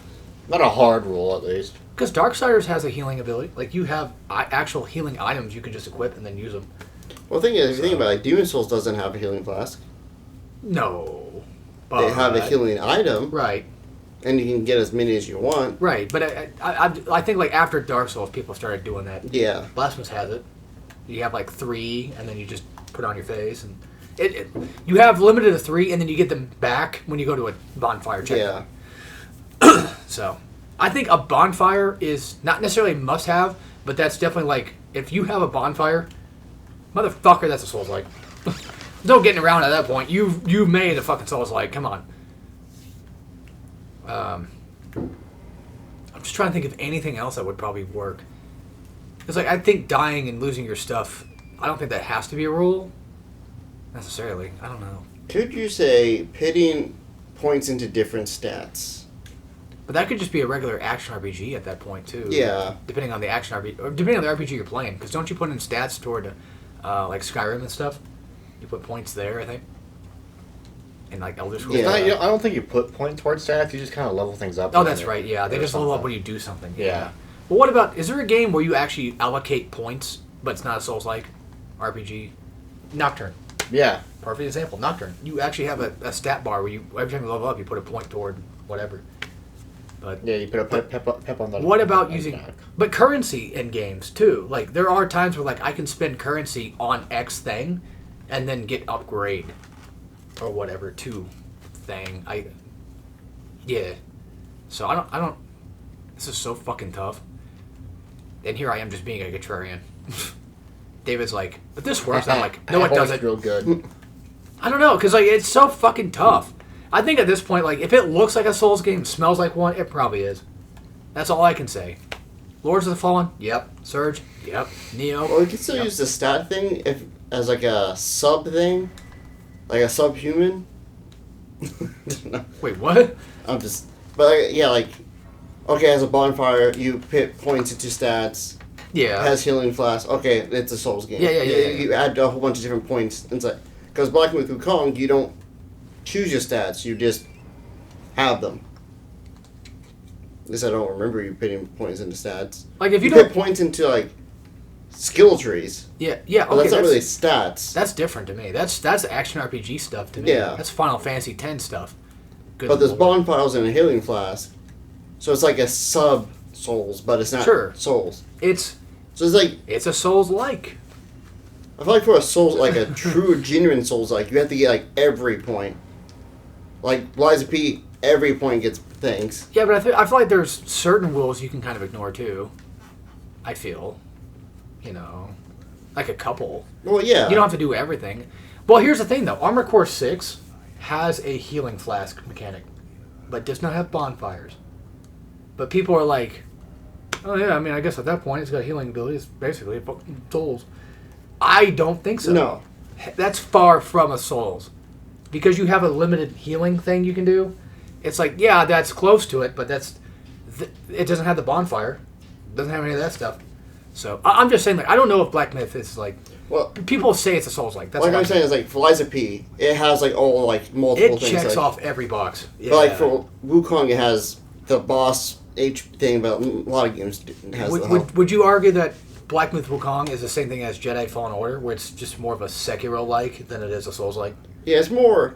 Speaker 2: Not a hard rule, at least.
Speaker 1: Because Darksiders has a healing ability. Like you have actual healing items you can just equip and then use them.
Speaker 3: Well, the thing is, if you think about it, Demon Souls doesn't have a healing flask.
Speaker 1: No.
Speaker 3: They have a healing item.
Speaker 1: Right.
Speaker 3: And you can get as many as you want.
Speaker 1: Right. But I think like after Dark Souls, people started doing that.
Speaker 3: Yeah.
Speaker 1: Blasphemous has it. You have like 3, and then you just put it on your face, and you have limited to 3, and then you get them back when you go to a bonfire checkpoint.
Speaker 3: Yeah.
Speaker 1: So, I think a bonfire is not necessarily a must-have, but that's definitely like if you have a bonfire, motherfucker, that's a Souls-like. No getting around at that point. You made a fucking Souls-like. Come on. I'm just trying to think of anything else that would probably work. It's like, I think dying and losing your stuff, I don't think that has to be a rule, necessarily. I don't know.
Speaker 3: Could you say pitting points into different stats?
Speaker 1: But that could just be a regular action RPG at that point, too.
Speaker 3: Yeah.
Speaker 1: Depending on the action RPG, or depending on the RPG you're playing. Because don't you put in stats toward, like, Skyrim and stuff? You put points there, I think. And, like, Elder Scrolls.
Speaker 3: Yeah.
Speaker 2: I don't think you put points towards stats. You just kind of level things up.
Speaker 1: Oh, that's right, yeah. They just level up when you do something.
Speaker 2: Yeah.
Speaker 1: Well, what about, is there a game where you actually allocate points, but it's not a Souls-like RPG? Nocturne.
Speaker 2: Yeah.
Speaker 1: Perfect example. Nocturne. You actually have a stat bar where every time you level up, you put a point toward whatever. But
Speaker 2: Yeah, you put a pep on the...
Speaker 1: what about using... But currency in games, too. Like, there are times where, like, I can spend currency on X thing and then get upgrade or whatever to thing. Yeah. So I don't... This is so fucking tough. And here I am just being a contrarian. David's like, but this works. I'm like, no, it doesn't.
Speaker 2: Real good.
Speaker 1: I don't know, because like it's so fucking tough. I think at this point, like, if it looks like a Souls game, smells like one, it probably is. That's all I can say. Lords of the Fallen, yep. Surge, yep. Neo.
Speaker 3: Well, you can still use the stat thing as like a sub thing, like a subhuman.
Speaker 1: Wait, what?
Speaker 3: I'm just, but yeah, like, okay, as a bonfire, you put points into stats.
Speaker 1: Yeah.
Speaker 3: Has healing flask. Okay, it's a Souls game.
Speaker 1: Yeah.
Speaker 3: You add a whole bunch of different points inside. Because Black Myth Wukong, you don't choose your stats. You just have them. At least I don't remember you putting points into stats.
Speaker 1: Like if you
Speaker 3: put points into like skill trees.
Speaker 1: Yeah.
Speaker 3: But
Speaker 1: Okay,
Speaker 3: that's not really stats.
Speaker 1: That's different to me. That's action RPG stuff to me.
Speaker 3: Yeah.
Speaker 1: That's Final Fantasy X stuff. Good
Speaker 3: but there's
Speaker 1: Lord.
Speaker 3: bonfires and a healing flask, so it's like a sub Souls, but it's not Souls. So it's like
Speaker 1: it's a Souls-like.
Speaker 3: I feel like for a Souls, like a true genuine Souls, like you have to get like every point. Like Liza P, every point gets things.
Speaker 1: Yeah, but I feel like there's certain rules you can kind of ignore too. I feel, like a couple.
Speaker 3: Well, yeah.
Speaker 1: You don't have to do everything. Well, here's the thing though. Armored Core 6 has a healing flask mechanic. but does not have bonfires. But people are like, oh yeah, I mean, I guess at that point it's got healing abilities, basically, Souls. I don't think so.
Speaker 3: No.
Speaker 1: That's far from a Souls. Because you have a limited healing thing you can do, it's like, yeah, that's close to it, but it doesn't have the bonfire. It doesn't have any of that stuff. So, I'm just saying, like, I don't know if Black Myth is, like,
Speaker 3: Well,
Speaker 1: people say it's a Souls-like. That's
Speaker 3: like
Speaker 1: what
Speaker 3: I'm saying is like for Liza P, it has like all like multiple
Speaker 1: it
Speaker 3: things.
Speaker 1: checks
Speaker 3: like,
Speaker 1: off every box. Yeah.
Speaker 3: But like for Wukong, it has the boss H thing, but a lot of games has the health.
Speaker 1: Would you argue that Black Myth Wukong is the same thing as Jedi Fallen Order, where it's just more of a Sekiro-like than it is a Souls-like?
Speaker 3: Yeah, it's more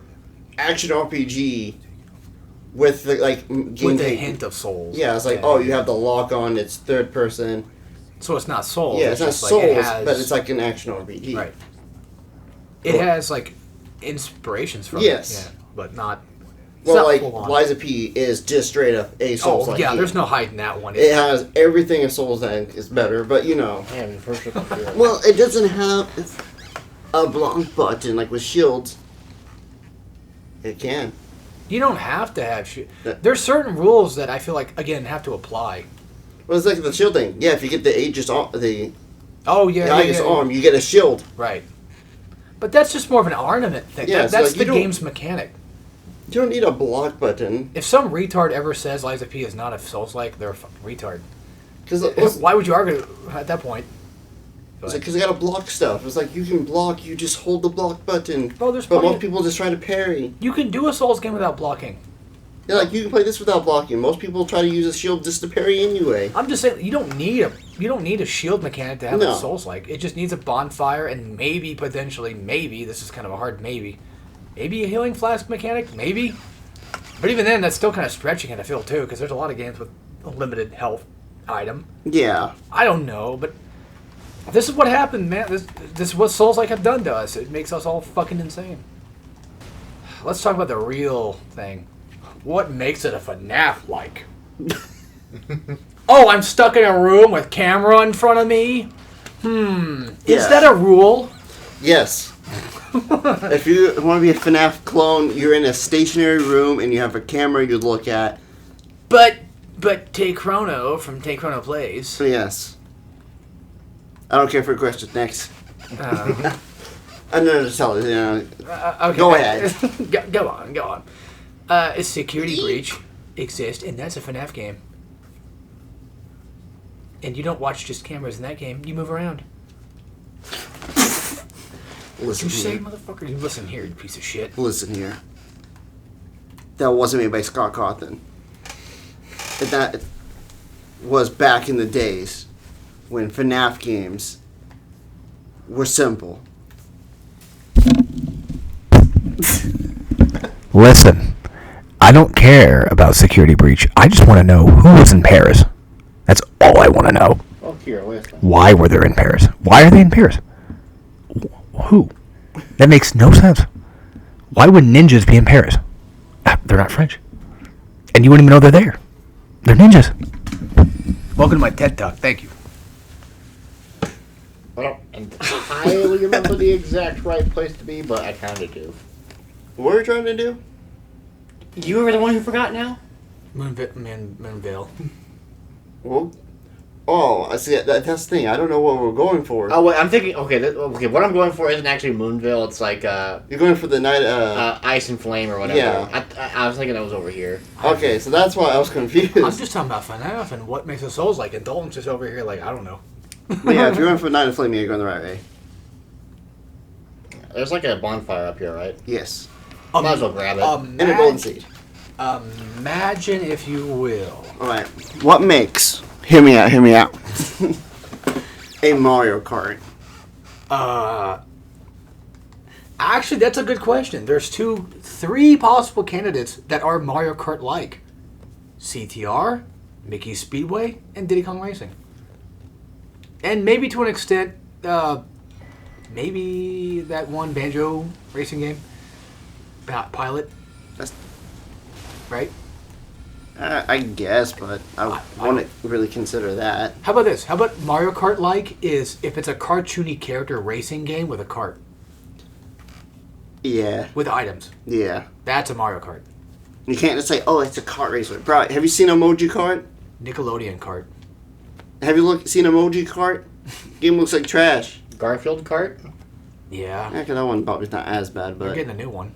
Speaker 3: action RPG with the like
Speaker 1: With a hint of Souls.
Speaker 3: Yeah, it's like you have the lock on. It's third person.
Speaker 1: So it's not Souls.
Speaker 3: Yeah, it's not
Speaker 1: just
Speaker 3: Souls,
Speaker 1: like it has,
Speaker 3: but it's like an action RPG.
Speaker 1: Right. It has like inspirations from
Speaker 3: Yes.
Speaker 1: it, yeah, but not.
Speaker 3: Well,
Speaker 1: not
Speaker 3: like
Speaker 1: full on.
Speaker 3: Liza P is just straight up a Souls.
Speaker 1: Oh yeah, there's no hiding that one.
Speaker 3: It has everything a Souls and is better, but you know.
Speaker 2: Yeah, the first one.
Speaker 3: Well, it doesn't have a block button like with shields. It can.
Speaker 1: You don't have to have There's certain rules that I feel like again have to apply.
Speaker 3: Well, it's like the shield thing. Yeah, if you get the Aegis arm,
Speaker 1: Oh yeah,
Speaker 3: Aegis arm, you get a shield.
Speaker 1: Right. But that's just more of an ornament thing.
Speaker 3: Yeah,
Speaker 1: That's
Speaker 3: like,
Speaker 1: the game's mechanic.
Speaker 3: You don't need a block button.
Speaker 1: If some retard ever says Liza P is not a Souls-like, they're a fucking retard.
Speaker 3: Because
Speaker 1: Why would you argue at that point?
Speaker 3: Because I gotta block stuff. It's like you can block, you just hold the block button.
Speaker 1: Oh, there's
Speaker 3: but
Speaker 1: plenty
Speaker 3: most people just try to parry.
Speaker 1: You can do a Souls game without blocking.
Speaker 3: Yeah, like you can play this without blocking. Most people try to use a shield just to parry anyway.
Speaker 1: I'm just saying you don't need a shield mechanic to have a Souls-like. It just needs a bonfire and maybe potentially this is kind of a hard maybe a healing flask mechanic maybe. But even then, that's still kind of stretching it. I feel too because there's a lot of games with a limited health item.
Speaker 3: Yeah.
Speaker 1: I don't know, but this is what happened, man. This is what Souls-like have done to us. It makes us all fucking insane. Let's talk about the real thing. What makes it a FNAF-like? Oh, I'm stuck in a room with camera in front of me? Is that a rule?
Speaker 3: Yes. If you want to be a FNAF clone, you're in a stationary room and you have a camera you look at.
Speaker 1: But Tay Chrono from Tay Chrono Plays.
Speaker 3: Yes. I don't care for questions. Next. I'm not just telling you.
Speaker 1: Okay.
Speaker 3: Go ahead.
Speaker 1: Go on. A security breach exists, and that's a FNAF game. And you don't watch just cameras in that game. You move around.
Speaker 3: Listen
Speaker 1: You say,
Speaker 3: here.
Speaker 1: motherfucker? You listen here, you piece of shit.
Speaker 3: Listen here. That wasn't made by Scott Cawthon. That was back in the days when FNAF games were simple.
Speaker 4: Listen, I don't care about security breach. I just want to know who was in Paris. That's all I want to know.
Speaker 2: Oh, here, listen.
Speaker 4: Why were they in Paris? Why are they in Paris? Who? That makes no sense. Why would ninjas be in Paris? They're not French. And you wouldn't even know they're there. They're ninjas.
Speaker 1: Welcome to my TED Talk. Thank you.
Speaker 2: I don't entirely remember the exact right place to be, but I kind of do.
Speaker 3: What are you trying to do?
Speaker 2: You were the one who forgot now?
Speaker 1: Moonvale.
Speaker 3: Well, I see. That's the thing. I don't know what we're going for.
Speaker 2: Oh, wait, I'm thinking, okay, what I'm going for isn't actually Moonville, it's like,
Speaker 3: You're going for the night.
Speaker 2: Ice and Flame or whatever.
Speaker 3: Yeah.
Speaker 2: I was thinking that was over here.
Speaker 3: Okay, so that's why I was confused.
Speaker 1: I'm just talking about FNAF and what makes a Souls like. And Dalton's just over here like, I don't know.
Speaker 3: But yeah, if you're going for Night of Flame, you're going the right way.
Speaker 2: There's like a bonfire up here, right?
Speaker 3: Yes.
Speaker 2: Might as well grab it.
Speaker 3: And a golden seed.
Speaker 1: Imagine, if you will.
Speaker 3: Alright. What makes... Hear me out. A Mario Kart.
Speaker 1: Actually, that's a good question. There's 3 possible candidates that are Mario Kart-like. CTR, Mickey Speedway, and Diddy Kong Racing. And maybe to an extent, maybe that one Banjo racing game. Pilot.
Speaker 3: That's...
Speaker 1: Right?
Speaker 3: I guess, but I wouldn't really consider that.
Speaker 1: How about this? How about Mario Kart-like is if it's a cartoony character racing game with a cart.
Speaker 3: Yeah.
Speaker 1: With items.
Speaker 3: Yeah.
Speaker 1: That's a Mario Kart.
Speaker 3: You can't just say, "Oh, it's a kart racer." Bro, have you seen Emoji Kart?
Speaker 1: Nickelodeon cart.
Speaker 3: Have you seen Emoji Kart? Game looks like trash.
Speaker 2: Garfield cart?
Speaker 1: Yeah.
Speaker 3: Yeah, 'cause that one probably not as bad,
Speaker 1: They're
Speaker 3: but
Speaker 1: getting a new one.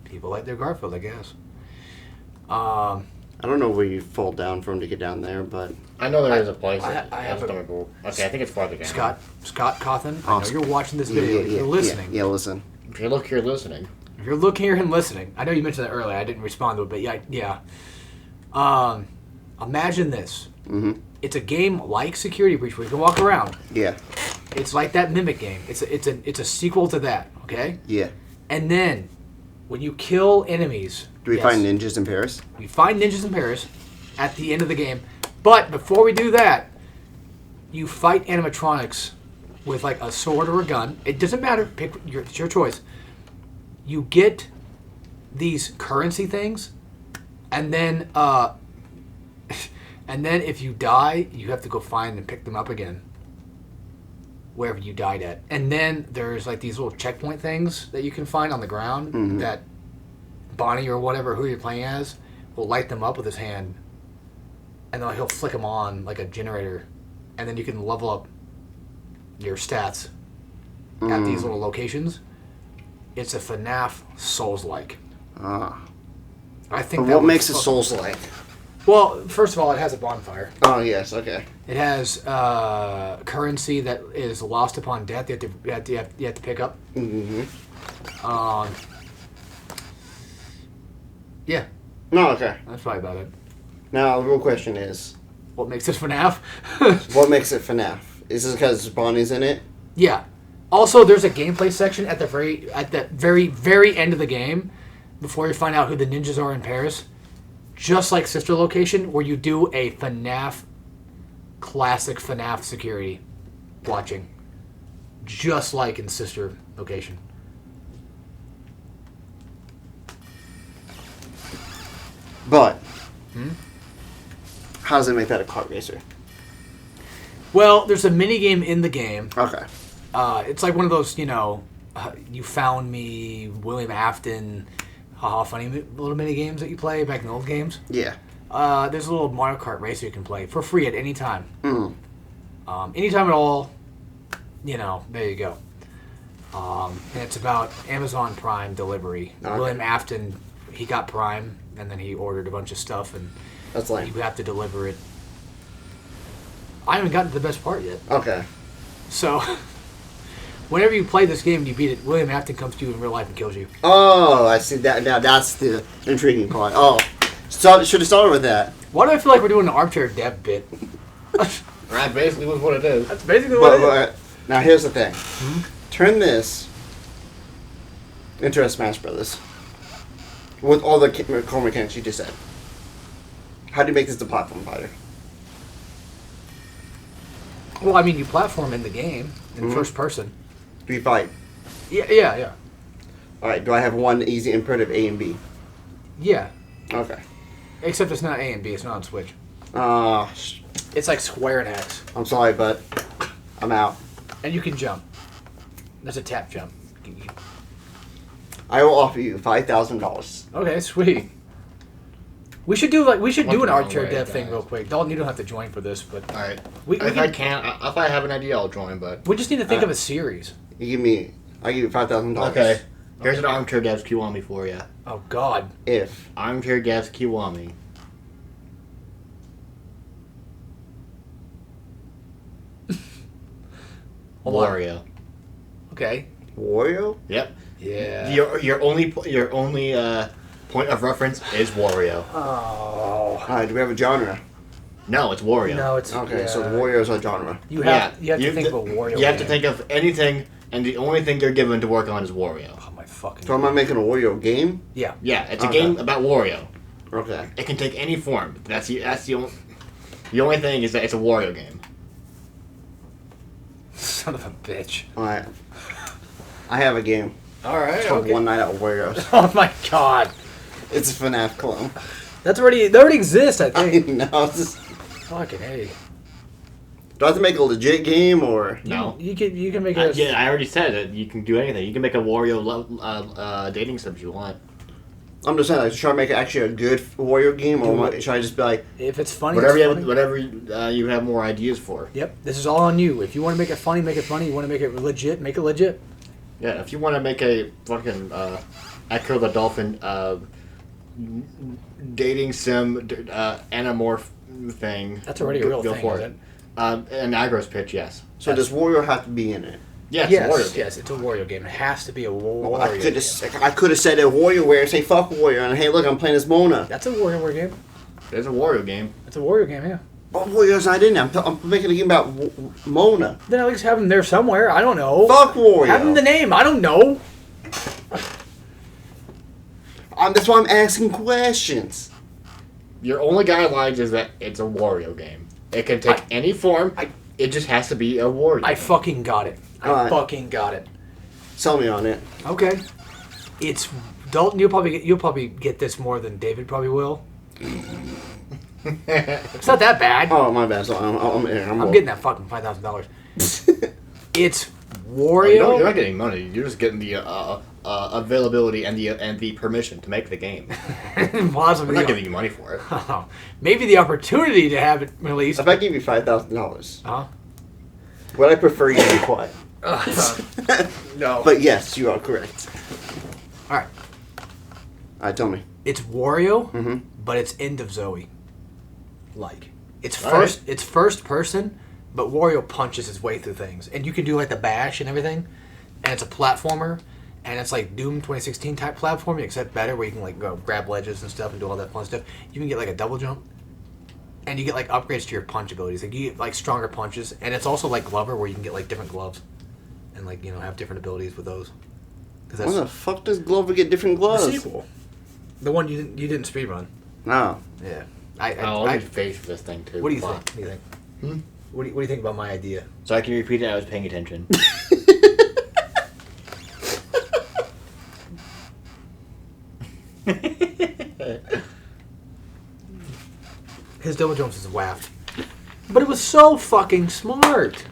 Speaker 1: People like their Garfield, I guess.
Speaker 3: I don't know where you fall down from to get down there, but
Speaker 2: I know there is a place.
Speaker 1: I
Speaker 2: I
Speaker 1: have
Speaker 2: just don't remember. Okay, I think it's farther down.
Speaker 1: Scott Cawthon, I know you're watching this video. You're listening.
Speaker 3: Yeah, listen.
Speaker 2: If you look here listening.
Speaker 1: If you're looking here and listening, I know you mentioned that earlier. I didn't respond to it, but yeah. Imagine this.
Speaker 3: Mm-hmm.
Speaker 1: It's a game like Security Breach where you can walk around.
Speaker 3: Yeah.
Speaker 1: It's like that Mimic game. It's a sequel to that. Okay.
Speaker 3: Yeah.
Speaker 1: And then when you kill enemies,
Speaker 3: Do we find ninjas in Paris?
Speaker 1: we find ninjas in Paris at the end of the game. But before we do that, you fight animatronics with like a sword or a gun. It doesn't matter. It's your choice. You get these currency things, and then if you die, you have to go find and pick them up again wherever you died at. And then there's like these little checkpoint things that you can find on the ground that Bonnie or whatever who you're playing as will light them up with his hand, and then he'll flick them on like a generator, and then you can level up your stats at these little locations. It's a FNAF Souls-like.
Speaker 3: Ah.
Speaker 1: I think.
Speaker 3: But what makes it Souls-like?
Speaker 1: Well, first of all, it has a bonfire.
Speaker 3: Oh yes, okay.
Speaker 1: It has currency that is lost upon death. You have to pick up.
Speaker 3: Mm-hmm.
Speaker 1: Yeah,
Speaker 3: No, okay.
Speaker 1: that's probably about it.
Speaker 3: Now the real question is,
Speaker 1: What makes it FNAF?
Speaker 3: what makes it FNAF? Is this because Bonnie's in it?
Speaker 1: Yeah. Also, there's a gameplay section at the very end of the game, before you find out who the ninjas are in Paris, just like Sister Location, where you do a FNAF, classic FNAF security watching, just like in Sister Location.
Speaker 3: But how does it make that a kart racer?
Speaker 1: Well, there's a mini game in the game.
Speaker 3: Okay.
Speaker 1: It's like one of those, you found me, William Afton, haha, funny little mini games that you play back in the old games.
Speaker 3: Yeah.
Speaker 1: There's a little Mario Kart racer you can play for free at any time.
Speaker 3: Mm.
Speaker 1: Anytime at all, there you go. And it's about Amazon Prime delivery.
Speaker 3: Okay.
Speaker 1: William Afton, he got Prime, and then he ordered a bunch of stuff, and
Speaker 3: That's lame.
Speaker 1: you have to deliver it. I haven't gotten to the best part yet.
Speaker 3: Okay.
Speaker 1: So, whenever you play this game and you beat it, William Afton comes to you in real life and kills you.
Speaker 3: Oh, I see that. Now that's the intriguing part. Oh, should have started with that.
Speaker 1: Why do I feel like we're doing an armchair dev bit?
Speaker 2: That basically was what it is.
Speaker 1: That's basically what it is.
Speaker 3: But, now here's the thing. Turn this into a Smash Brothers with all the core mechanics you just said. How do you make this a platform fighter?
Speaker 1: Well, I mean, you platform in the game in first person.
Speaker 3: Do you fight?
Speaker 1: Yeah.
Speaker 3: All right. Do I have one easy input of A and B?
Speaker 1: Yeah.
Speaker 3: Okay.
Speaker 1: Except it's not A and B. It's not on Switch. It's like square and X.
Speaker 3: I'm sorry, but I'm out.
Speaker 1: And you can jump. There's a tap jump.
Speaker 3: I will offer you $5,000.
Speaker 1: Okay, sweet. We should do an armchair
Speaker 2: way,
Speaker 1: dev thing
Speaker 2: guys.
Speaker 1: real quick. Dalton, you don't have to join for this, but
Speaker 2: All right.
Speaker 1: We
Speaker 2: if
Speaker 1: can-
Speaker 2: I can, if I have an idea, I'll join. But
Speaker 1: we just need to think of a series.
Speaker 3: I give you $5,000.
Speaker 2: okay, here's an armchair devs Kiwami for you.
Speaker 1: Oh God.
Speaker 3: If
Speaker 2: Armchair devs Kiwami.
Speaker 1: Hold on.
Speaker 2: Wario.
Speaker 1: Okay.
Speaker 3: Wario.
Speaker 2: Yep.
Speaker 1: Yeah.
Speaker 2: Your only point of reference is Wario.
Speaker 1: Oh.
Speaker 3: All right. Do we have a genre?
Speaker 2: No, it's Wario.
Speaker 1: No, it's
Speaker 3: Okay,
Speaker 1: yeah.
Speaker 3: so Wario's a genre.
Speaker 1: You have to think of a Wario.
Speaker 2: You have to
Speaker 1: game.
Speaker 2: think of anything, and the only thing you're given to work on is Wario.
Speaker 1: Oh my fucking.
Speaker 3: So am I making a Wario game?
Speaker 1: Yeah.
Speaker 2: Yeah, it's a
Speaker 3: Okay.
Speaker 2: game about Wario.
Speaker 3: Okay.
Speaker 2: It can take any form. That's the only thing is that it's a Wario game.
Speaker 1: Son of a bitch.
Speaker 3: All right. I have a game.
Speaker 1: All right.
Speaker 3: It's called
Speaker 1: Okay.
Speaker 3: One Night at Wario's.
Speaker 1: Oh my God.
Speaker 3: It's a FNAF clone.
Speaker 1: That already exists, I
Speaker 3: I
Speaker 1: think.
Speaker 3: know. It's just,
Speaker 1: Fucking hey.
Speaker 3: Do I have to make a legit game or?
Speaker 2: No.
Speaker 1: You can make it.
Speaker 2: Yeah, I already said that you can do anything. You can make a Wario dating sim if you want.
Speaker 3: I'm just saying, like, should I make it actually a good Wario game, or should I just be like,
Speaker 1: If it's funny,
Speaker 2: Whatever
Speaker 1: it's
Speaker 2: you
Speaker 1: funny.
Speaker 2: whatever you have more ideas for.
Speaker 1: Yep, this is all on you. If you want to make it funny, make it funny. You want to make it legit, make it legit.
Speaker 2: Yeah, if you want to make a fucking Echo the Dolphin dating sim anamorph thing.
Speaker 1: That's already a real
Speaker 2: go
Speaker 1: thing,
Speaker 2: for
Speaker 1: isn't
Speaker 2: it. An Agros pitch, yes.
Speaker 3: so does Wario have to be in it?
Speaker 2: Yes,
Speaker 1: Yes,
Speaker 2: Wario.
Speaker 1: yes, it's a Wario game. It has to be a Wario.
Speaker 3: Well, I
Speaker 1: game.
Speaker 3: could have said a WarioWare and say fuck Wario and hey look I'm playing as Mona.
Speaker 1: That's a Wario game.
Speaker 2: There's a Wario game.
Speaker 1: It's a Wario game, yeah.
Speaker 3: But Wario's not in there. I'm making a game about Mona.
Speaker 1: Then at least have him there somewhere. I don't know.
Speaker 3: Fuck Wario.
Speaker 1: Have him the name. I don't know.
Speaker 3: That's why I'm asking questions.
Speaker 2: Your only guidelines is that it's a Wario game. It can take any form. It just has to be a Wario.
Speaker 1: I fucking got it. I
Speaker 3: Alright.
Speaker 1: fucking got it.
Speaker 3: Sell me on it.
Speaker 1: Okay. It's Dalton. You'll probably get this more than David probably will. It's not that bad.
Speaker 3: Oh my bad. So
Speaker 1: I'm getting that fucking $5,000. It's
Speaker 2: Oh, you're
Speaker 1: Wario.
Speaker 2: not getting money. You're just getting the availability and the permission to make the game.
Speaker 1: Possibly.
Speaker 2: We're not giving you money for it.
Speaker 1: Maybe the opportunity to have it released.
Speaker 3: If I give you $5,000,
Speaker 1: Huh?
Speaker 3: would I prefer you to be quiet?
Speaker 1: No.
Speaker 3: But yes, you are correct.
Speaker 1: All right.
Speaker 3: Alright, tell me.
Speaker 1: It's Wario,
Speaker 3: Mm-hmm.
Speaker 1: but it's End of Zoe. Like it's
Speaker 2: All
Speaker 1: first. It's first person, but Wario punches his way through things, and you can do like the bash and everything, and it's a platformer, and it's like Doom 2016 type platforming, except better, where you can like go grab ledges and stuff and do all that fun stuff. You can get like a double jump, and you get like upgrades to your punch abilities. Like you get like stronger punches, and it's also like Glover, where you can get like different gloves, and like have different abilities with those. Because
Speaker 3: Why the fuck does Glover get different
Speaker 1: the
Speaker 3: gloves?
Speaker 1: sequel. The one you didn't speedrun.
Speaker 3: No.
Speaker 1: Yeah.
Speaker 2: I need faith for this thing too.
Speaker 1: What do you
Speaker 2: Come
Speaker 1: think?
Speaker 2: on.
Speaker 1: What do you think?
Speaker 2: Hmm?
Speaker 1: What do you think about my idea?
Speaker 2: So I can repeat it. I was paying attention.
Speaker 1: His double jumps is waft. But it was so fucking smart.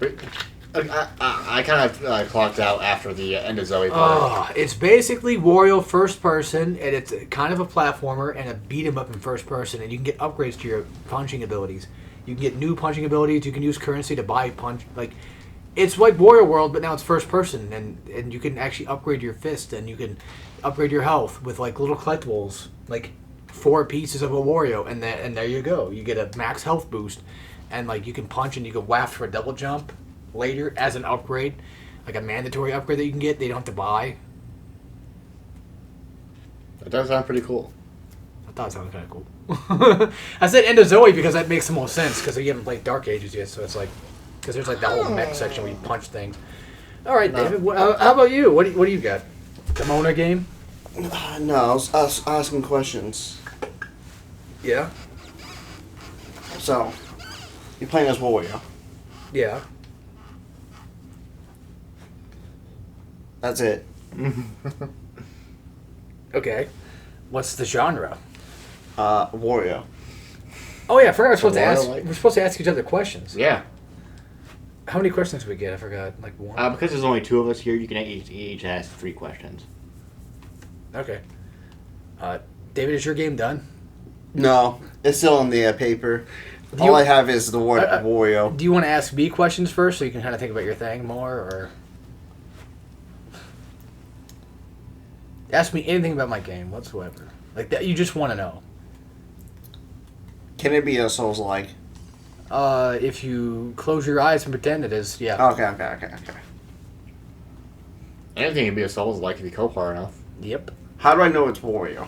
Speaker 2: I kind of clocked out after the end of Zoe. Part.
Speaker 1: It's basically Wario first person, and it's kind of a platformer and a beat 'em up in first person, and you can get upgrades to your punching abilities. You can get new punching abilities. You can use currency to buy punch. Like, it's like Wario World, but now it's first person, and you can actually upgrade your fist, and you can upgrade your health with like little collectibles, like 4 pieces of a Wario, and there you go. You get a max health boost, and like you can punch and you can waft for a double jump later as an upgrade, like a mandatory upgrade that you can get. They don't have to buy.
Speaker 2: That does sound pretty cool.
Speaker 1: I thought it sounded kind of cool. I said End of Zoe because that makes the most sense, because you haven't played Dark Ages yet, so it's like, because there's like that whole mech section where you punch things. All right, David, how about you? What do you got? The Mona game?
Speaker 3: No, I was asking questions.
Speaker 1: Yeah.
Speaker 3: So, you're playing as Wario.
Speaker 1: Yeah.
Speaker 3: That's it.
Speaker 1: Okay. What's the genre?
Speaker 3: Wario.
Speaker 1: Oh yeah, I forgot
Speaker 2: Wario, like-
Speaker 1: we're supposed to ask each other questions.
Speaker 2: Yeah.
Speaker 1: How many questions did we get? I forgot. Like one.
Speaker 2: Because there's only 2 of us here, you can each ask 3 questions.
Speaker 1: Okay. David, is your game done?
Speaker 3: No, it's still on the paper.
Speaker 1: Do you-
Speaker 3: All I have is the word Wario.
Speaker 1: Do you want to ask me questions first, so you can kind of think about your thing more, or ask me anything about my game whatsoever? Like that, you just want to know.
Speaker 3: Can it be a Souls-like?
Speaker 1: If you close your eyes and pretend it is, yeah.
Speaker 3: Okay.
Speaker 2: Anything can be a Souls-like if you go far enough.
Speaker 1: Yep.
Speaker 3: How do I know it's Wario?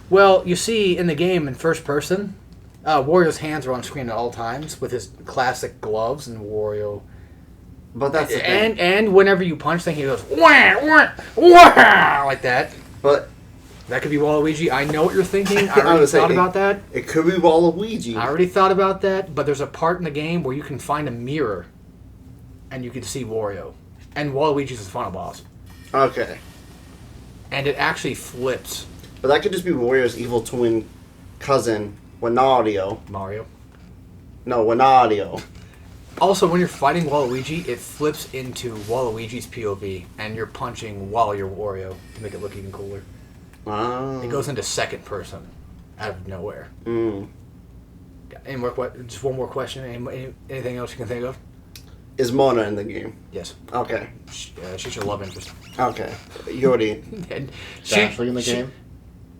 Speaker 1: Well, you see in the game in first person, Wario's hands are on screen at all times with his classic gloves, and Wario.
Speaker 3: But that's the thing.
Speaker 1: And whenever you punch thing, he goes wah, wah, wah, like that.
Speaker 3: But
Speaker 1: That could be Waluigi. I know what you're thinking. I
Speaker 3: I
Speaker 1: already
Speaker 3: was
Speaker 1: thought
Speaker 3: saying-
Speaker 1: about that.
Speaker 3: it could be Waluigi.
Speaker 1: I already thought about that, but there's a part in the game where you can find a mirror, and you can see Wario, and Waluigi's the final boss,
Speaker 3: Okay.
Speaker 1: and it actually flips
Speaker 3: But that could just be Wario's evil twin cousin, Wanadio.
Speaker 1: Mario.
Speaker 3: No, Wanadio.
Speaker 1: Also, when you're fighting Waluigi, it flips into Waluigi's POV, and you're punching while you're Wario to make it look even cooler.
Speaker 3: Wow.
Speaker 1: It goes into second person out of nowhere.
Speaker 3: Mm.
Speaker 1: Any more just one more question? Anything else you can think of?
Speaker 3: Is Mona in the game?
Speaker 1: Yes.
Speaker 3: Okay.
Speaker 1: She's your love interest.
Speaker 3: Okay. You already.
Speaker 1: And
Speaker 2: Is that actually in the game?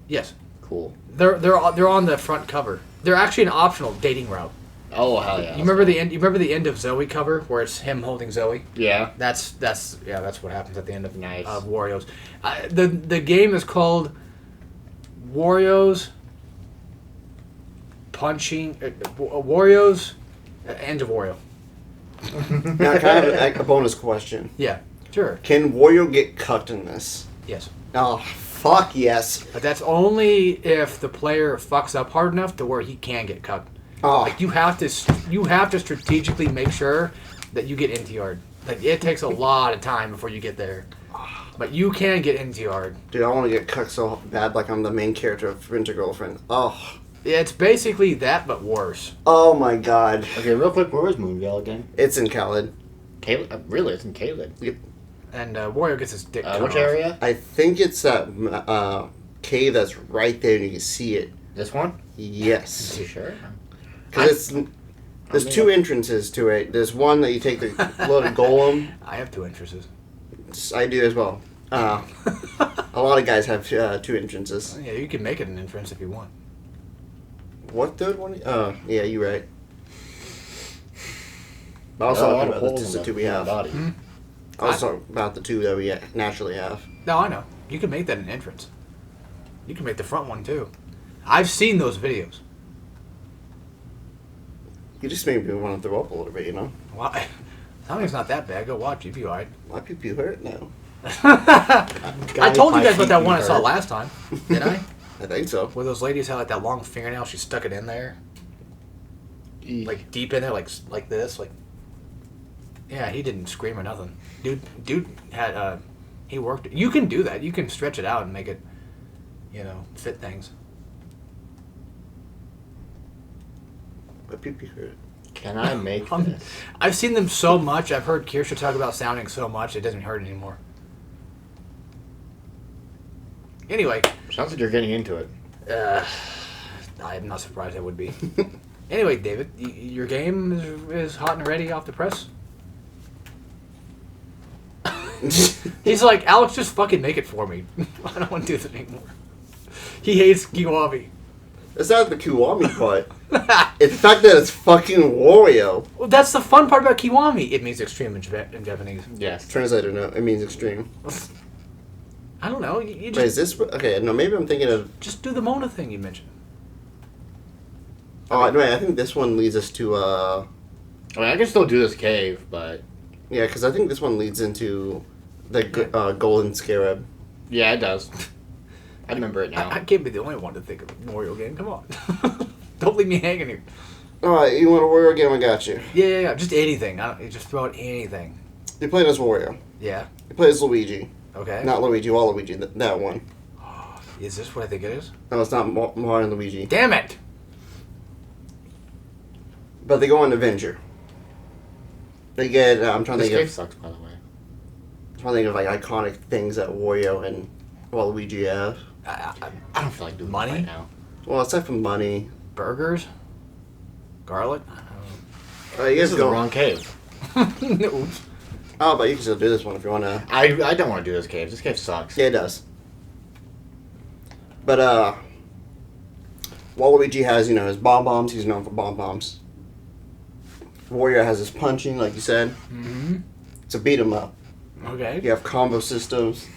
Speaker 1: Yes.
Speaker 2: Cool.
Speaker 1: They're on the front cover. They're actually an optional dating route.
Speaker 2: Oh hell yeah!
Speaker 1: You remember the end? You remember the end of Zoe cover where it's him holding Zoe?
Speaker 2: Yeah.
Speaker 1: That's what happens at the end of
Speaker 2: Nice.
Speaker 1: Wario's. The game is called Wario's Wario's End of Wario.
Speaker 3: Now, can I have a bonus question?
Speaker 1: Yeah, sure.
Speaker 3: Can Wario get cucked in this?
Speaker 1: Yes,
Speaker 3: Oh, fuck yes.
Speaker 1: but that's only if the player fucks up hard enough to where he can get cut.
Speaker 3: Oh,
Speaker 1: Like you have to strategically make sure that you get into yard. Like it takes a lot of time before you get there, but you can get into yard.
Speaker 3: dude, I want to get cucked so bad like I'm the main character of Rent a Girlfriend. Oh.
Speaker 1: It's basically that, but worse.
Speaker 3: Oh my god.
Speaker 2: Okay, real quick, where was Moonvale again?
Speaker 3: It's in Khaled.
Speaker 2: Caleb? Really? It's in Caleb.
Speaker 1: And Wario gets his dick cut
Speaker 2: Which
Speaker 1: off.
Speaker 2: area?
Speaker 3: I think it's that cave that's right there and you can see it.
Speaker 2: This one?
Speaker 3: Yes.
Speaker 2: You sure?
Speaker 3: Because there's two entrances to it. There's one that you take the loaded golem.
Speaker 1: I have two entrances.
Speaker 3: I do as well. A lot of guys have two entrances.
Speaker 1: Yeah, you can make it an entrance if you want.
Speaker 3: What third one? Yeah, you're right. But I was
Speaker 2: There are a
Speaker 3: talking
Speaker 2: lot of
Speaker 3: about
Speaker 2: holes
Speaker 3: the
Speaker 2: in
Speaker 3: two we have.
Speaker 2: body.
Speaker 3: I was talking about the two that we naturally have.
Speaker 1: No, I know. You can make that an entrance. You can make the front one too. I've seen those videos.
Speaker 3: You just made me want to throw up a little bit, you know?
Speaker 1: Why? Something's not that bad. Go watch. You'd be alright.
Speaker 3: My pee hurt now.
Speaker 1: I told you guys about that one I saw
Speaker 2: hurt.
Speaker 1: last time, didn't I?
Speaker 3: I think so.
Speaker 1: Where those ladies had like that long fingernail. She stuck it in there, like deep in there, like this. Like, yeah, he didn't scream or nothing. Dude had he worked it. You can do that. You can stretch it out and make it, fit things.
Speaker 3: My pee hurt.
Speaker 2: Can I make
Speaker 1: Um,
Speaker 2: this?
Speaker 1: I've seen them so much. I've heard Kirsha talk about sounding so much it doesn't hurt anymore. Anyway,
Speaker 2: Sounds like you're getting into it.
Speaker 1: I'm not surprised I would be. Anyway, David, your game is hot and ready off the press? He's like, Alex, just fucking make it for me. I don't want to do this anymore. He hates Kiwami.
Speaker 3: It's not the Kiwami part. It's the fact that it's fucking Wario.
Speaker 1: Well, that's the fun part about Kiwami. It means extreme in Japanese.
Speaker 2: Yes.
Speaker 3: Translator, no. It means extreme.
Speaker 1: I don't know. You
Speaker 3: Wait,
Speaker 1: just,
Speaker 3: is this... Okay, no, maybe I'm thinking of...
Speaker 1: just do the Mona thing you mentioned.
Speaker 3: Oh, no, I think this one leads us to,
Speaker 2: I mean, I can still do this cave, but
Speaker 3: Yeah, because I think this one leads into the Golden Scarab.
Speaker 2: yeah, it does. I remember it now.
Speaker 1: I can't be the only one to think of a Mario game. Come on. Don't leave me hanging here.
Speaker 3: Alright, you want a Wario game? I got you.
Speaker 1: Yeah. Just anything. Just throw out anything.
Speaker 3: You played as Wario.
Speaker 1: Yeah.
Speaker 3: You played as Luigi.
Speaker 1: Okay.
Speaker 3: Not Luigi, Waluigi, that one.
Speaker 1: Is this what I think it is?
Speaker 3: No, it's not Mario and Luigi.
Speaker 1: Damn it!
Speaker 3: But they go on an adventure. They get, I'm trying to
Speaker 2: This
Speaker 3: think
Speaker 2: cave
Speaker 3: of,
Speaker 2: sucks, by the way.
Speaker 3: like iconic things that Wario and Waluigi have.
Speaker 2: I don't feel like doing
Speaker 1: Money?
Speaker 2: this right now.
Speaker 3: Well, aside from money,
Speaker 1: Burgers? Garlic?
Speaker 3: you
Speaker 2: This
Speaker 3: guys
Speaker 2: is
Speaker 3: go.
Speaker 2: the wrong cave.
Speaker 1: Oops.
Speaker 3: Oh, but you can still do this one if you want to.
Speaker 2: I don't want to do this cave. This cave sucks.
Speaker 3: Yeah, it does. But Waluigi has his bombs. He's known for bombs. Wario has his punching, like you said.
Speaker 1: Mm-hmm.
Speaker 3: It's a beat 'em up.
Speaker 1: Okay.
Speaker 3: You have combo systems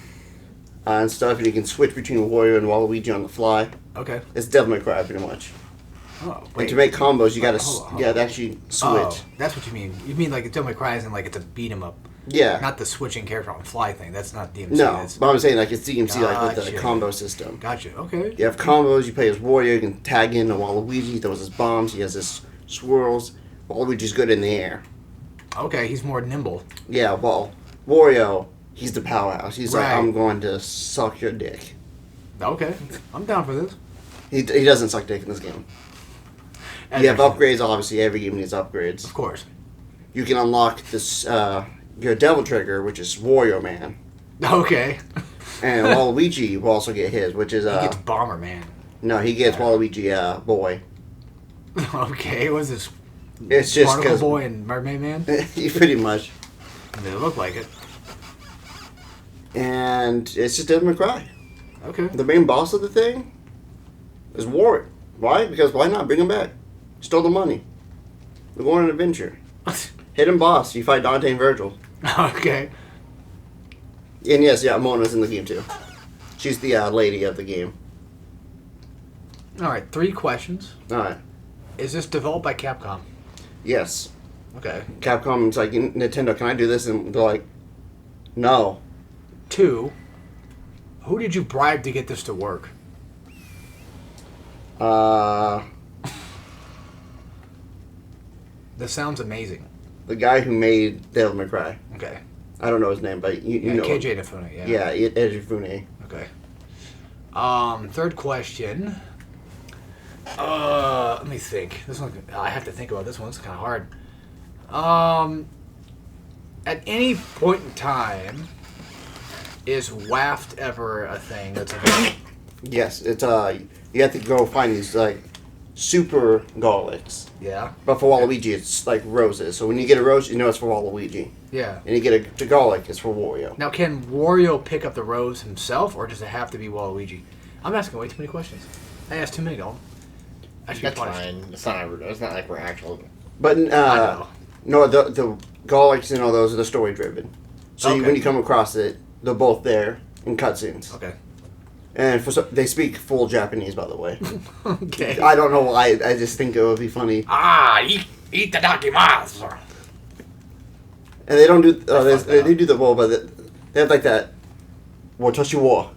Speaker 3: and stuff, and you can switch between Wario and Waluigi on the fly.
Speaker 1: Okay.
Speaker 3: It's Devil May Cry, pretty much.
Speaker 1: Oh,
Speaker 3: And
Speaker 1: wait.
Speaker 3: to make combos, you gotta
Speaker 1: Hold on.
Speaker 3: actually switch.
Speaker 1: Oh, that's what you mean. You mean like Devil May Cry isn't like it's a beat 'em up.
Speaker 3: Yeah.
Speaker 1: Not the switching character on fly thing. That's not DMC.
Speaker 3: No,
Speaker 1: That's...
Speaker 3: but I'm saying like it's DMC, like with the
Speaker 1: Gotcha.
Speaker 3: combo system.
Speaker 1: Gotcha. Okay.
Speaker 3: You have combos. You play as Wario. You can tag in to Waluigi. He throws his bombs. He has his swirls. Waluigi's good in the air.
Speaker 1: Okay, he's more nimble.
Speaker 3: Yeah, well, Wario, he's the powerhouse. He's like,
Speaker 1: Right.
Speaker 3: I'm going to suck your dick.
Speaker 1: Okay. I'm down for this.
Speaker 3: He doesn't suck dick in this game. You have upgrades, obviously. Every game needs upgrades.
Speaker 1: Of course.
Speaker 3: you can unlock this your Devil Trigger, which is Wario Man,
Speaker 1: Okay.
Speaker 3: and Waluigi will also get his, which is
Speaker 1: He gets Bomber Man.
Speaker 3: no, he gets Waluigi Boy.
Speaker 1: Okay, what's this?
Speaker 3: It's just
Speaker 1: Barnacle
Speaker 3: because
Speaker 1: Boy and Mermaid Man?
Speaker 3: pretty much,
Speaker 1: They look like it.
Speaker 3: and it's just Devil May Cry.
Speaker 1: Okay.
Speaker 3: The main boss of the thing is Warwick. Why? Because why not bring him back? Stole the money. We're going on an adventure. Hidden boss. You fight Dante and Virgil.
Speaker 1: Okay.
Speaker 3: And yes, yeah, Mona's in the game too. She's the lady of the game.
Speaker 1: All right, 3 questions.
Speaker 3: All right.
Speaker 1: Is this developed by Capcom?
Speaker 3: Yes.
Speaker 1: Okay.
Speaker 3: Capcom's like, Nintendo, can I do this? And they're like, no.
Speaker 1: 2, who did you bribe to get this to work? This sounds amazing.
Speaker 3: The guy who made Devil May Cry.
Speaker 1: Okay.
Speaker 3: I don't know his name, but you
Speaker 1: Yeah,
Speaker 3: know.
Speaker 1: KJ Inafune, yeah.
Speaker 3: Yeah, Ejifune.
Speaker 1: Okay. 3rd question. Let me think. This one, I have to think about this one. It's kind of hard. At any point in time, is WAFT ever a thing that's available?
Speaker 3: Yes, it's you have to go find these like super garlics.
Speaker 1: Yeah.
Speaker 3: But for Waluigi, it's like roses. So when you get a rose, you know it's for Waluigi.
Speaker 1: Yeah.
Speaker 3: And you get a garlic, it's for Wario.
Speaker 1: Now, can Wario pick up the rose himself, or does it have to be Waluigi? I'm asking way too many questions. I asked too many, Dalton. I should be
Speaker 2: That's
Speaker 1: punished.
Speaker 2: fine. It's not like we're actual.
Speaker 3: But
Speaker 1: I know.
Speaker 3: no, the garlics and all those are the story driven. So
Speaker 1: Okay.
Speaker 3: when you come across it, they're both there in cutscenes.
Speaker 1: Okay.
Speaker 3: And they speak full Japanese, by the way.
Speaker 1: Okay.
Speaker 3: I don't know why. I just think it would be funny.
Speaker 1: Eat the dakimasu.
Speaker 3: And they don't do.
Speaker 1: fucked
Speaker 3: They
Speaker 1: up.
Speaker 3: do the well, but they have like that. Watashi wa.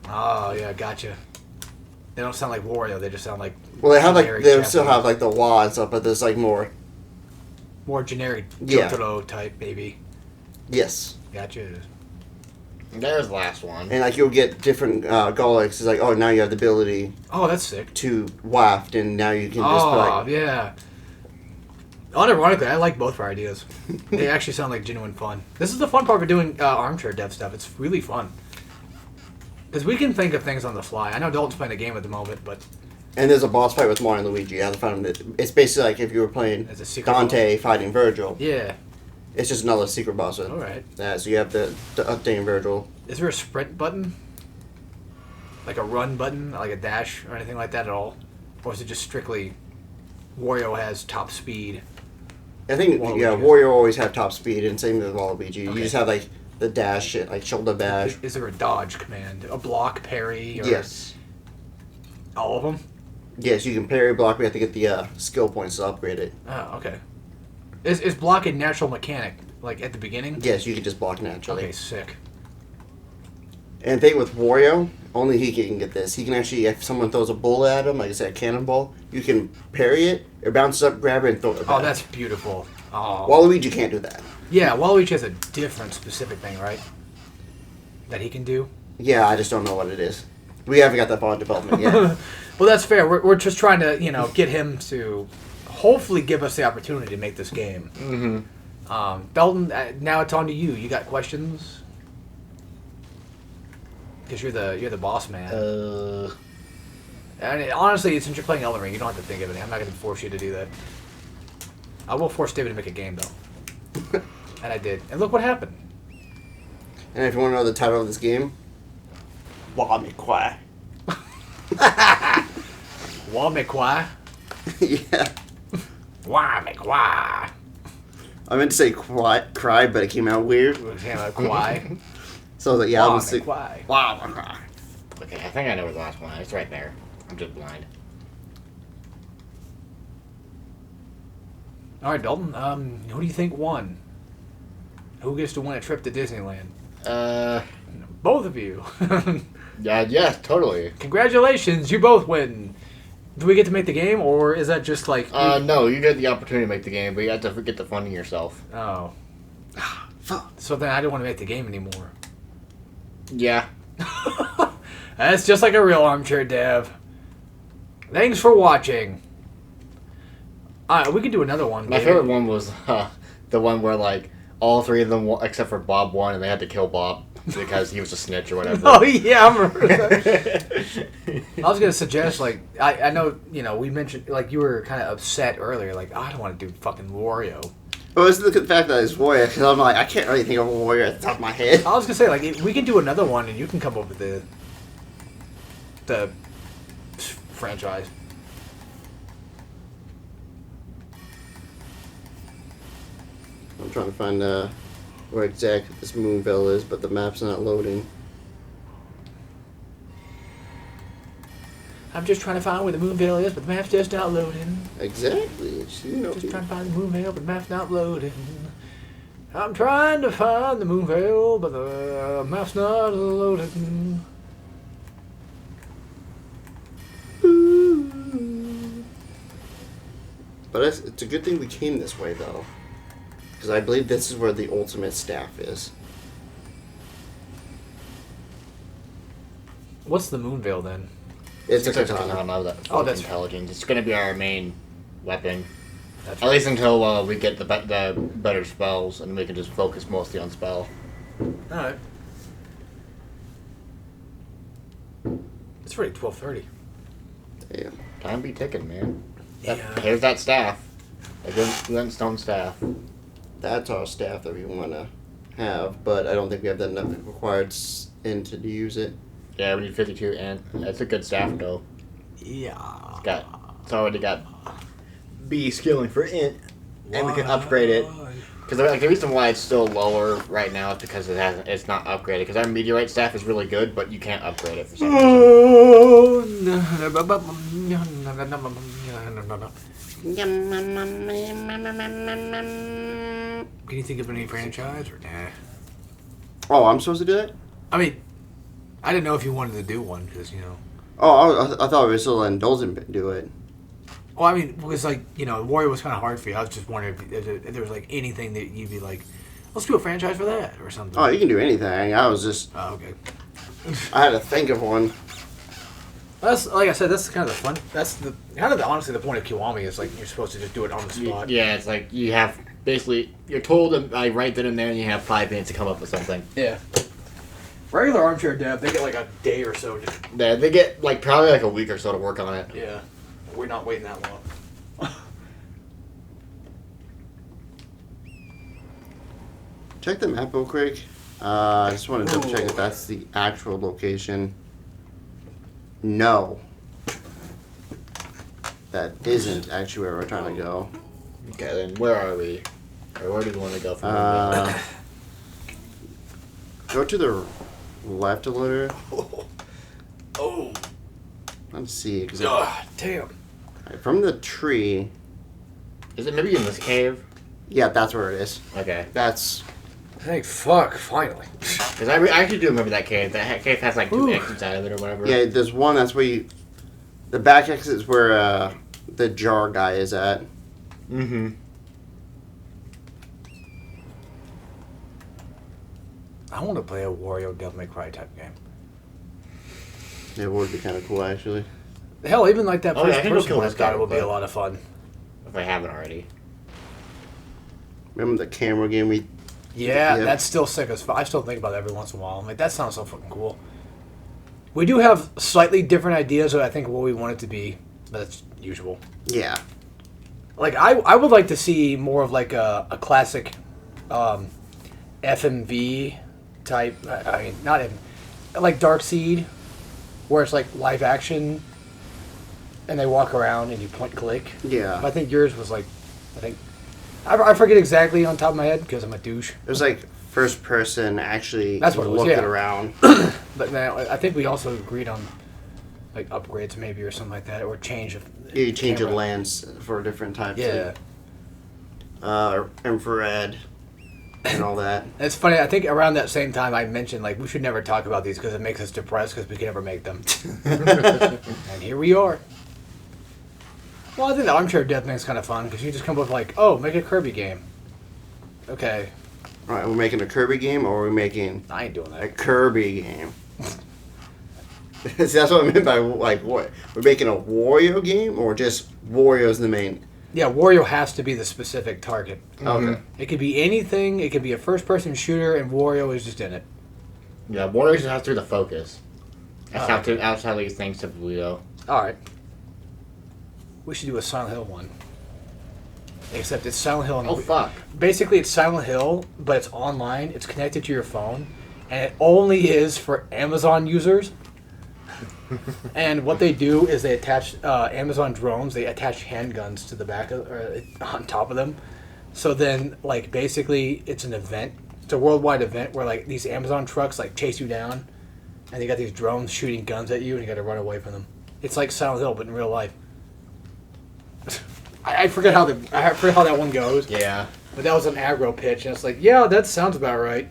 Speaker 1: Oh, yeah, gotcha. They don't sound like Wario, they just sound like
Speaker 3: Well, they have like
Speaker 1: generic
Speaker 3: they
Speaker 1: Japanese.
Speaker 3: still have like the wa and stuff, but there's like more.
Speaker 1: More generic
Speaker 3: Yeah.
Speaker 1: Jotaro type, maybe.
Speaker 3: Yes.
Speaker 1: Gotcha.
Speaker 2: There's the last one.
Speaker 3: And like you'll get different garlics. It's like, oh, now you have the ability
Speaker 1: Oh, that's sick.
Speaker 3: to waft, and now you can just
Speaker 1: Oh,
Speaker 3: like.
Speaker 1: yeah. Unironically, I like both of our ideas. They actually sound like genuine fun. This is the fun part of doing armchair dev stuff. It's really fun. Because we can think of things on the fly. I know Dalton's playing a game at the moment, but
Speaker 3: And there's a boss fight with Mario and Luigi. You have to find them. It's basically like if you were playing
Speaker 1: It's a secret
Speaker 3: Dante fighting Virgil.
Speaker 1: yeah.
Speaker 3: It's just another secret boss with
Speaker 1: Alright.
Speaker 3: that. So you have to update Virgil.
Speaker 1: Is there a sprint button? Like a run button? Like a dash or anything like that at all? Or is it just strictly Wario has top speed?
Speaker 3: I think
Speaker 1: Waluigi.
Speaker 3: yeah, Wario always have top speed, and same with Waluigi. You
Speaker 1: Okay.
Speaker 3: just have like the dash shit, like shoulder dash.
Speaker 1: Is there a dodge command? A block, parry? Or
Speaker 3: Yes.
Speaker 1: All of them?
Speaker 3: Yes, you can parry block. We have to get the skill points to upgrade it.
Speaker 1: Oh, okay. Is block a natural mechanic, like at the beginning?
Speaker 3: Yes, you can just block naturally.
Speaker 1: Okay, sick.
Speaker 3: And the thing with Wario, only he can get this. He can actually, if someone throws a bullet at him, like I said, a cannonball, you can parry it, it bounces up, grab it, and throw it back.
Speaker 1: Oh, that's beautiful. Oh.
Speaker 3: Waluigi can't do that.
Speaker 1: Yeah, Waluigi has a different specific thing, right? That he can do?
Speaker 3: Yeah, I just don't know what it is. We haven't got that far in development yet.
Speaker 1: Well, that's fair. We're just trying to, get him to hopefully give us the opportunity to make this game.
Speaker 2: Mm-hmm.
Speaker 1: Belton, now it's on to you. You got questions? Because you're the boss man. And honestly, since you're playing Elden Ring, you don't have to think of it. I'm not going to force you to do that. I will force David to make a game, though. And I did. And look what happened.
Speaker 3: And if you want to know the title of this game, Wamikwa.
Speaker 1: Wamikwa.
Speaker 3: Yeah.
Speaker 1: Wamikwa.
Speaker 3: I meant to say cry, but it came out weird.
Speaker 1: Kwai.
Speaker 3: So I was like, yeah, I'm sick.
Speaker 1: Wamikwa.
Speaker 2: Okay, I think I know where the last one is. It's right there. I'm just blind.
Speaker 1: All right, Dalton. Who do you think won? Who gets to win a trip to Disneyland? Both of you.
Speaker 2: Yeah, totally.
Speaker 1: Congratulations, you both win. Do we get to make the game, or is that just like...
Speaker 2: No, you get the opportunity to make the game, but you have to get the funding yourself.
Speaker 1: Oh.
Speaker 3: Fuck.
Speaker 1: So then I don't want to make the game anymore.
Speaker 2: Yeah.
Speaker 1: That's just like a real armchair dev. Thanks for watching. We could do another one.
Speaker 2: My
Speaker 1: maybe.
Speaker 2: favorite one was The one where like all three of them except for Bob won, and they had to kill Bob because he was a snitch or whatever.
Speaker 1: Oh yeah, I remember that. I was gonna suggest like I know we mentioned like you were kind of upset earlier like I don't want to do fucking Wario.
Speaker 3: Well, it's the fact that it's Warrior, because I'm like, I can't really think of a Warrior at the top of my head.
Speaker 1: I was gonna say like we can do another one and you can come up with the franchise.
Speaker 3: I'm trying to find where exactly this Moonville is, but the map's not loading.
Speaker 1: I'm just trying to find where the Moonvale is, but the map's just not loading.
Speaker 3: Exactly.
Speaker 1: Just trying to find the Moonvale, but the map's not loading. I'm trying to find the Moonvale, but the map's not loading.
Speaker 3: But it's a good thing we came this way, though. Because I believe this is where the ultimate staff is.
Speaker 1: What's the Moonvale then?
Speaker 3: It's a
Speaker 2: It's
Speaker 3: katana.
Speaker 2: That's
Speaker 1: that's
Speaker 2: intelligence. It's going to be our main weapon.
Speaker 1: That's
Speaker 2: At least until we get the better spells, and we can just focus mostly on spell.
Speaker 1: Alright. It's already 12:30.
Speaker 3: Damn.
Speaker 2: Time be ticking, man.
Speaker 1: Yeah.
Speaker 2: Here's that staff. A glintstone staff.
Speaker 3: That's our staff that we want to have, but I don't think we have that enough required in to use it.
Speaker 2: Yeah, we need 52, and that's a good staff, though.
Speaker 1: Yeah.
Speaker 2: It's already got B skilling for int, and we can upgrade it. Because like, the reason why it's still lower right now is because it's not upgraded. Because our meteorite staff is really good, but you can't upgrade it for some reason.
Speaker 1: Can you think of any franchise or nah?
Speaker 3: Oh, I'm supposed to do that?
Speaker 1: I mean, I didn't know if you wanted to do one because
Speaker 3: Oh, I thought we were still letting Dolzen do it.
Speaker 1: Well, I mean, because like Warrior was kind of hard for you. I was just wondering if there was like anything that you'd be like, let's do a franchise for that or something.
Speaker 3: Oh, you can do anything. I was just...
Speaker 1: Oh, okay.
Speaker 3: I had to think of one.
Speaker 1: That's like I said. That's kind of the fun. That's the kind of honestly the point of Kiwami is like you're supposed to just do it on the spot.
Speaker 2: Yeah, it's like you have basically you're told to write that in there, and you have 5 minutes to come up with something.
Speaker 1: Yeah. Regular armchair dev, they get like a day or so.
Speaker 2: They get like probably like a week or so to work on it.
Speaker 1: Yeah. We're not waiting that long.
Speaker 3: Check the map real quick. I just want to double check if that's the actual location. No. That isn't actually where we're trying to go.
Speaker 2: Okay, then where are we? Or where do we want to go from here?
Speaker 3: Go to the left a little.
Speaker 1: Oh.
Speaker 3: Let's see. Cause
Speaker 1: Damn.
Speaker 3: from the tree.
Speaker 2: Is it maybe in this cave?
Speaker 3: Yeah, that's where it is.
Speaker 2: Okay.
Speaker 3: That's...
Speaker 1: Thank fuck, finally.
Speaker 2: Because I actually do remember that cave. That cave has like 2 exits out of it or whatever.
Speaker 3: Yeah, there's one that's where you... The back exit is where the jar guy is at.
Speaker 2: Mm-hmm.
Speaker 1: I want to play a Wario Devil May Cry type game.
Speaker 3: It would be kind of cool, actually.
Speaker 1: Hell, even like that
Speaker 2: Oh, yeah,
Speaker 1: first
Speaker 2: I can go
Speaker 1: person
Speaker 2: kill
Speaker 1: one
Speaker 2: this
Speaker 1: got
Speaker 2: guy
Speaker 1: it would be
Speaker 2: real
Speaker 1: a
Speaker 2: quick.
Speaker 1: lot of fun.
Speaker 2: If I haven't already.
Speaker 3: Remember the camera game we...
Speaker 1: Yeah,
Speaker 3: Yeah.
Speaker 1: that's still sick as fuck. I still think about it every once in a while. I'm like, that sounds so fucking cool. We do have slightly different ideas of I think what we want it to be, but that's usual.
Speaker 3: Yeah.
Speaker 1: Like I would like to see more of like a classic FMV type. I mean, not even like Dark Seed, where it's like live action, and they walk around and you point and click.
Speaker 3: Yeah.
Speaker 1: But I think yours was like, I forget exactly on top of my head because I'm a douche.
Speaker 3: It was like first person actually
Speaker 1: That's what it was,
Speaker 3: looking
Speaker 1: yeah.
Speaker 3: around.
Speaker 1: But now I think we also agreed on like upgrades maybe or something like that, or change of.
Speaker 3: You change your
Speaker 1: camera.
Speaker 3: lens for different types.
Speaker 1: Yeah.
Speaker 3: Infrared and all that.
Speaker 1: It's funny. I think around that same time I mentioned like we should never talk about these because it makes us depressed because we can never make them. And here we are. Well, I think the armchair death thing's kind of fun because you just come up with like, oh, make a Kirby game. Okay,
Speaker 3: All right, we're making a Kirby game, or are we making
Speaker 1: I ain't doing
Speaker 3: a
Speaker 1: that.
Speaker 3: Kirby game? See, that's what I meant by like what? We're making a Wario game, or just Wario's the main
Speaker 1: Yeah, Wario has to be the specific target.
Speaker 2: Okay.
Speaker 1: It could be anything. It could be a first-person shooter, and Wario is just in it.
Speaker 2: Yeah, Warriors has to be the focus. That's how these things typically go.
Speaker 1: All right. We should do a Silent Hill one. Except it's Silent Hill.
Speaker 2: Oh, fuck.
Speaker 1: Basically, it's Silent Hill, but it's online. It's connected to your phone, and it only is for Amazon users. And what they do is they attach Amazon drones. They attach handguns to the back of, or on top of them. So then, like, basically, it's an event. It's a worldwide event where like these Amazon trucks like chase you down, and they got these drones shooting guns at you, and you got to run away from them. It's like Silent Hill, but in real life. I forget how that one goes.
Speaker 2: Yeah.
Speaker 1: But that was an aggro pitch, and it's like, yeah, that sounds about right.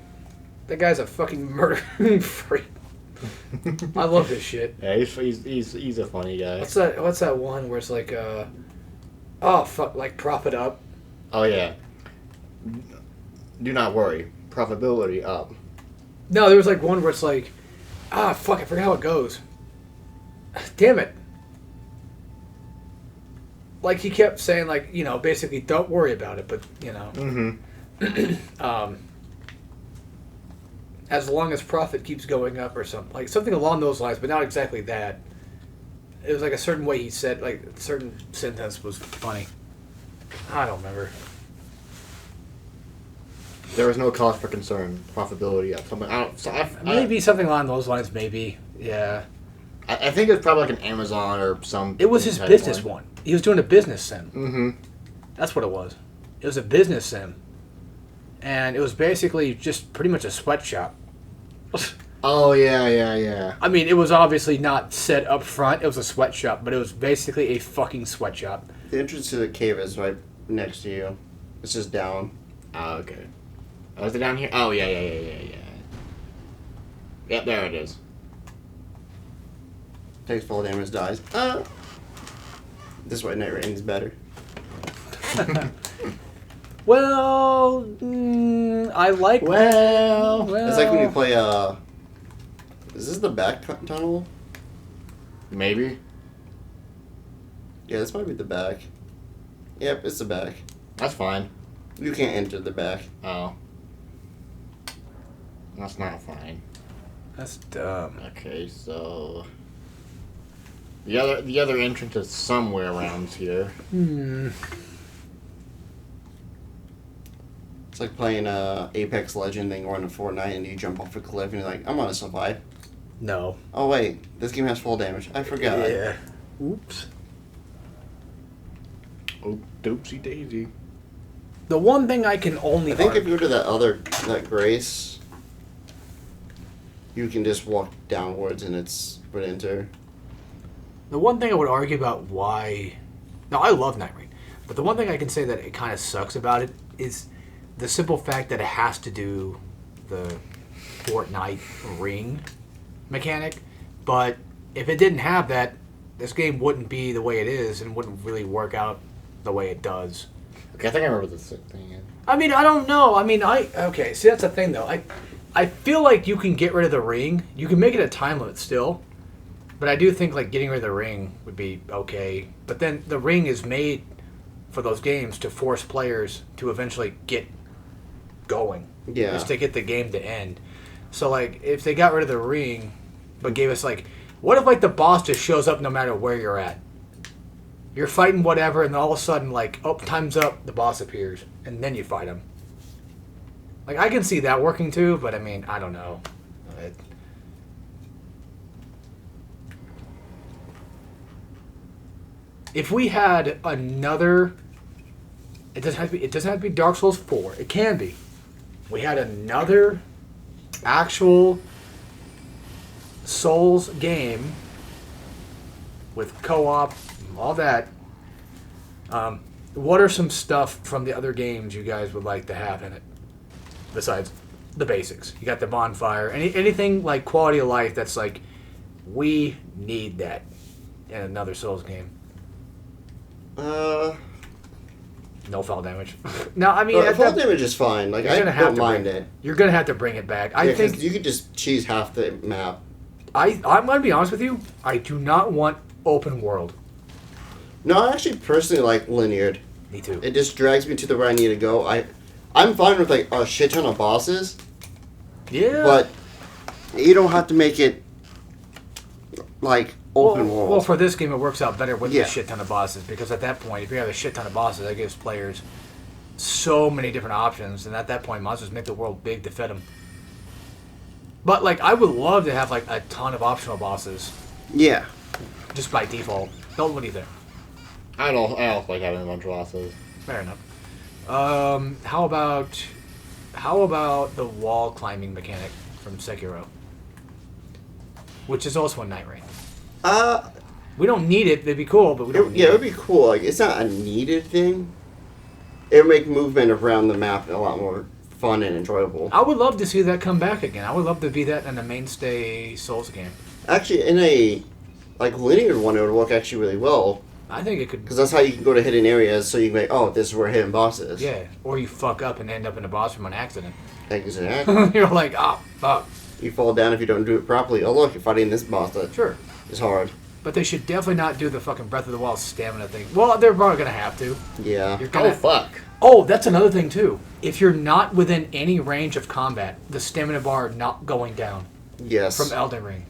Speaker 1: That guy's a fucking murdering freak. I love this shit.
Speaker 2: Yeah, he's a funny guy.
Speaker 1: What's that one where it's like, oh fuck, like prop it up?
Speaker 2: Oh yeah. Do not worry, profitability up.
Speaker 1: No, there was like one where it's like, fuck, I forgot how it goes. Damn it. Like he kept saying, like, you know, basically don't worry about it, but you know.
Speaker 2: Mm-hmm.
Speaker 1: As long as profit keeps going up or something. Like something along those lines, but not exactly that. It was like a certain way he said, like a certain sentence was funny. I don't remember.
Speaker 2: There was no cause for concern. Profitability up. Something.
Speaker 1: Maybe something along those lines, maybe. Yeah.
Speaker 2: I think it's probably like an Amazon or some.
Speaker 1: It was his business one. He was doing a business sim.
Speaker 2: Mm-hmm.
Speaker 1: That's what it was. It was a business sim. And it was basically just pretty much a sweatshop.
Speaker 2: Oh, yeah.
Speaker 1: I mean, it was obviously not set up front. It was a sweatshop, but it was basically a fucking sweatshop.
Speaker 3: The entrance to the cave is right next to you. It's just down.
Speaker 2: Oh, okay. Oh, is it down here? Oh, yeah. Yep, there it is.
Speaker 3: Takes fall damage, dies. This way, Night Rain is better.
Speaker 1: Well, I like...
Speaker 2: Well...
Speaker 3: It's like when you play, is this the back tunnel?
Speaker 2: Maybe.
Speaker 3: Yeah, this might be the back. Yep, it's the back.
Speaker 2: That's fine.
Speaker 3: You can't enter the back.
Speaker 2: Oh. That's not fine.
Speaker 1: That's dumb.
Speaker 2: Okay, so... The other entrance is somewhere around here.
Speaker 3: It's like playing Apex Legend and going to Fortnite and you jump off a cliff and you're like, I'm gonna survive.
Speaker 1: No.
Speaker 3: Oh wait, this game has full damage. I forgot.
Speaker 1: Yeah. Oops.
Speaker 2: Oh, doopsie daisy.
Speaker 1: The one thing I can only...
Speaker 3: I think if you go to that Grace, you can just walk downwards and it's would enter.
Speaker 1: The one thing I would argue about why... No, I love Night Rain. But the one thing I can say that it kind of sucks about it is the simple fact that it has to do the Fortnite ring mechanic. But if it didn't have that, this game wouldn't be the way it is and wouldn't really work out the way it does.
Speaker 2: Okay, I think I remember this thing. Yeah.
Speaker 1: I mean, I don't know. I mean, okay, see, that's the thing, though. I feel like you can get rid of the ring. You can make it a time limit still. But I do think, like, getting rid of the ring would be okay. But then the ring is made for those games to force players to eventually get going.
Speaker 3: Yeah.
Speaker 1: Just to get the game to end. So, like, if they got rid of the ring, but gave us, like... What if, like, the boss just shows up no matter where you're at? You're fighting whatever, and all of a sudden, like, oh, time's up, the boss appears. And then you fight him. Like, I can see that working, too, but, I mean, I don't know. If we had another... It doesn't have to be Dark Souls 4. It can be. We had another actual Souls game with co-op, all that. What are some stuff from the other games you guys would like to have in it? Besides the basics. You got the bonfire. Anything like quality of life that's like, we need that in another Souls game. No fall damage. No, I mean...
Speaker 3: fall damage is fine. Like, I don't mind it.
Speaker 1: You're going to have to bring it back. I think...
Speaker 3: you could just cheese half the map.
Speaker 1: I'm going to be honest with you. I do not want open world.
Speaker 3: No, I actually personally like linear.
Speaker 1: Me too.
Speaker 3: It just drags me to the where I need to go. I'm fine with like a shit ton of bosses,
Speaker 1: Yeah.
Speaker 3: but you don't have to make it like open world.
Speaker 1: Well, for this game, it works out better with
Speaker 3: Yeah.
Speaker 1: a shit ton of bosses because at that point, if you have a shit ton of bosses, that gives players so many different options, and at that point, monsters make the world big to fit them. But like, I would love to have like a ton of optional bosses
Speaker 3: Yeah.
Speaker 1: just by default. Don't what do you think?
Speaker 2: I don't like having a bunch of bosses.
Speaker 1: Fair enough. How about the wall climbing mechanic from Sekiro, which is also a Night Ring? We don't need it. It'd be cool, but we don't. Need
Speaker 3: Yeah, it would be cool. Like, it's not a needed thing. It would make movement around the map a lot more fun and enjoyable.
Speaker 1: I would love to see that come back again. I would love to be that in a mainstay Souls game.
Speaker 3: Actually, in a like linear one, it would work actually really well
Speaker 1: I think it could.
Speaker 3: because that's how you can go to hidden areas. So you can be like, oh, this is where hidden boss is.
Speaker 1: Yeah, or you fuck up and end up in a boss from an accident.
Speaker 3: Exactly.
Speaker 1: You're like, oh, fuck.
Speaker 3: You fall down if you don't do it properly. Oh, look, you're fighting this boss that
Speaker 1: Sure.
Speaker 3: is hard.
Speaker 1: But they should definitely not do the fucking Breath of the Wild stamina thing. Well, they're probably going to have to.
Speaker 3: Yeah.
Speaker 1: You're gonna,
Speaker 2: Oh, fuck.
Speaker 1: Oh, that's another thing, too. If you're not within any range of combat, the stamina bar not going down
Speaker 3: Yes.
Speaker 1: from Elden Ring.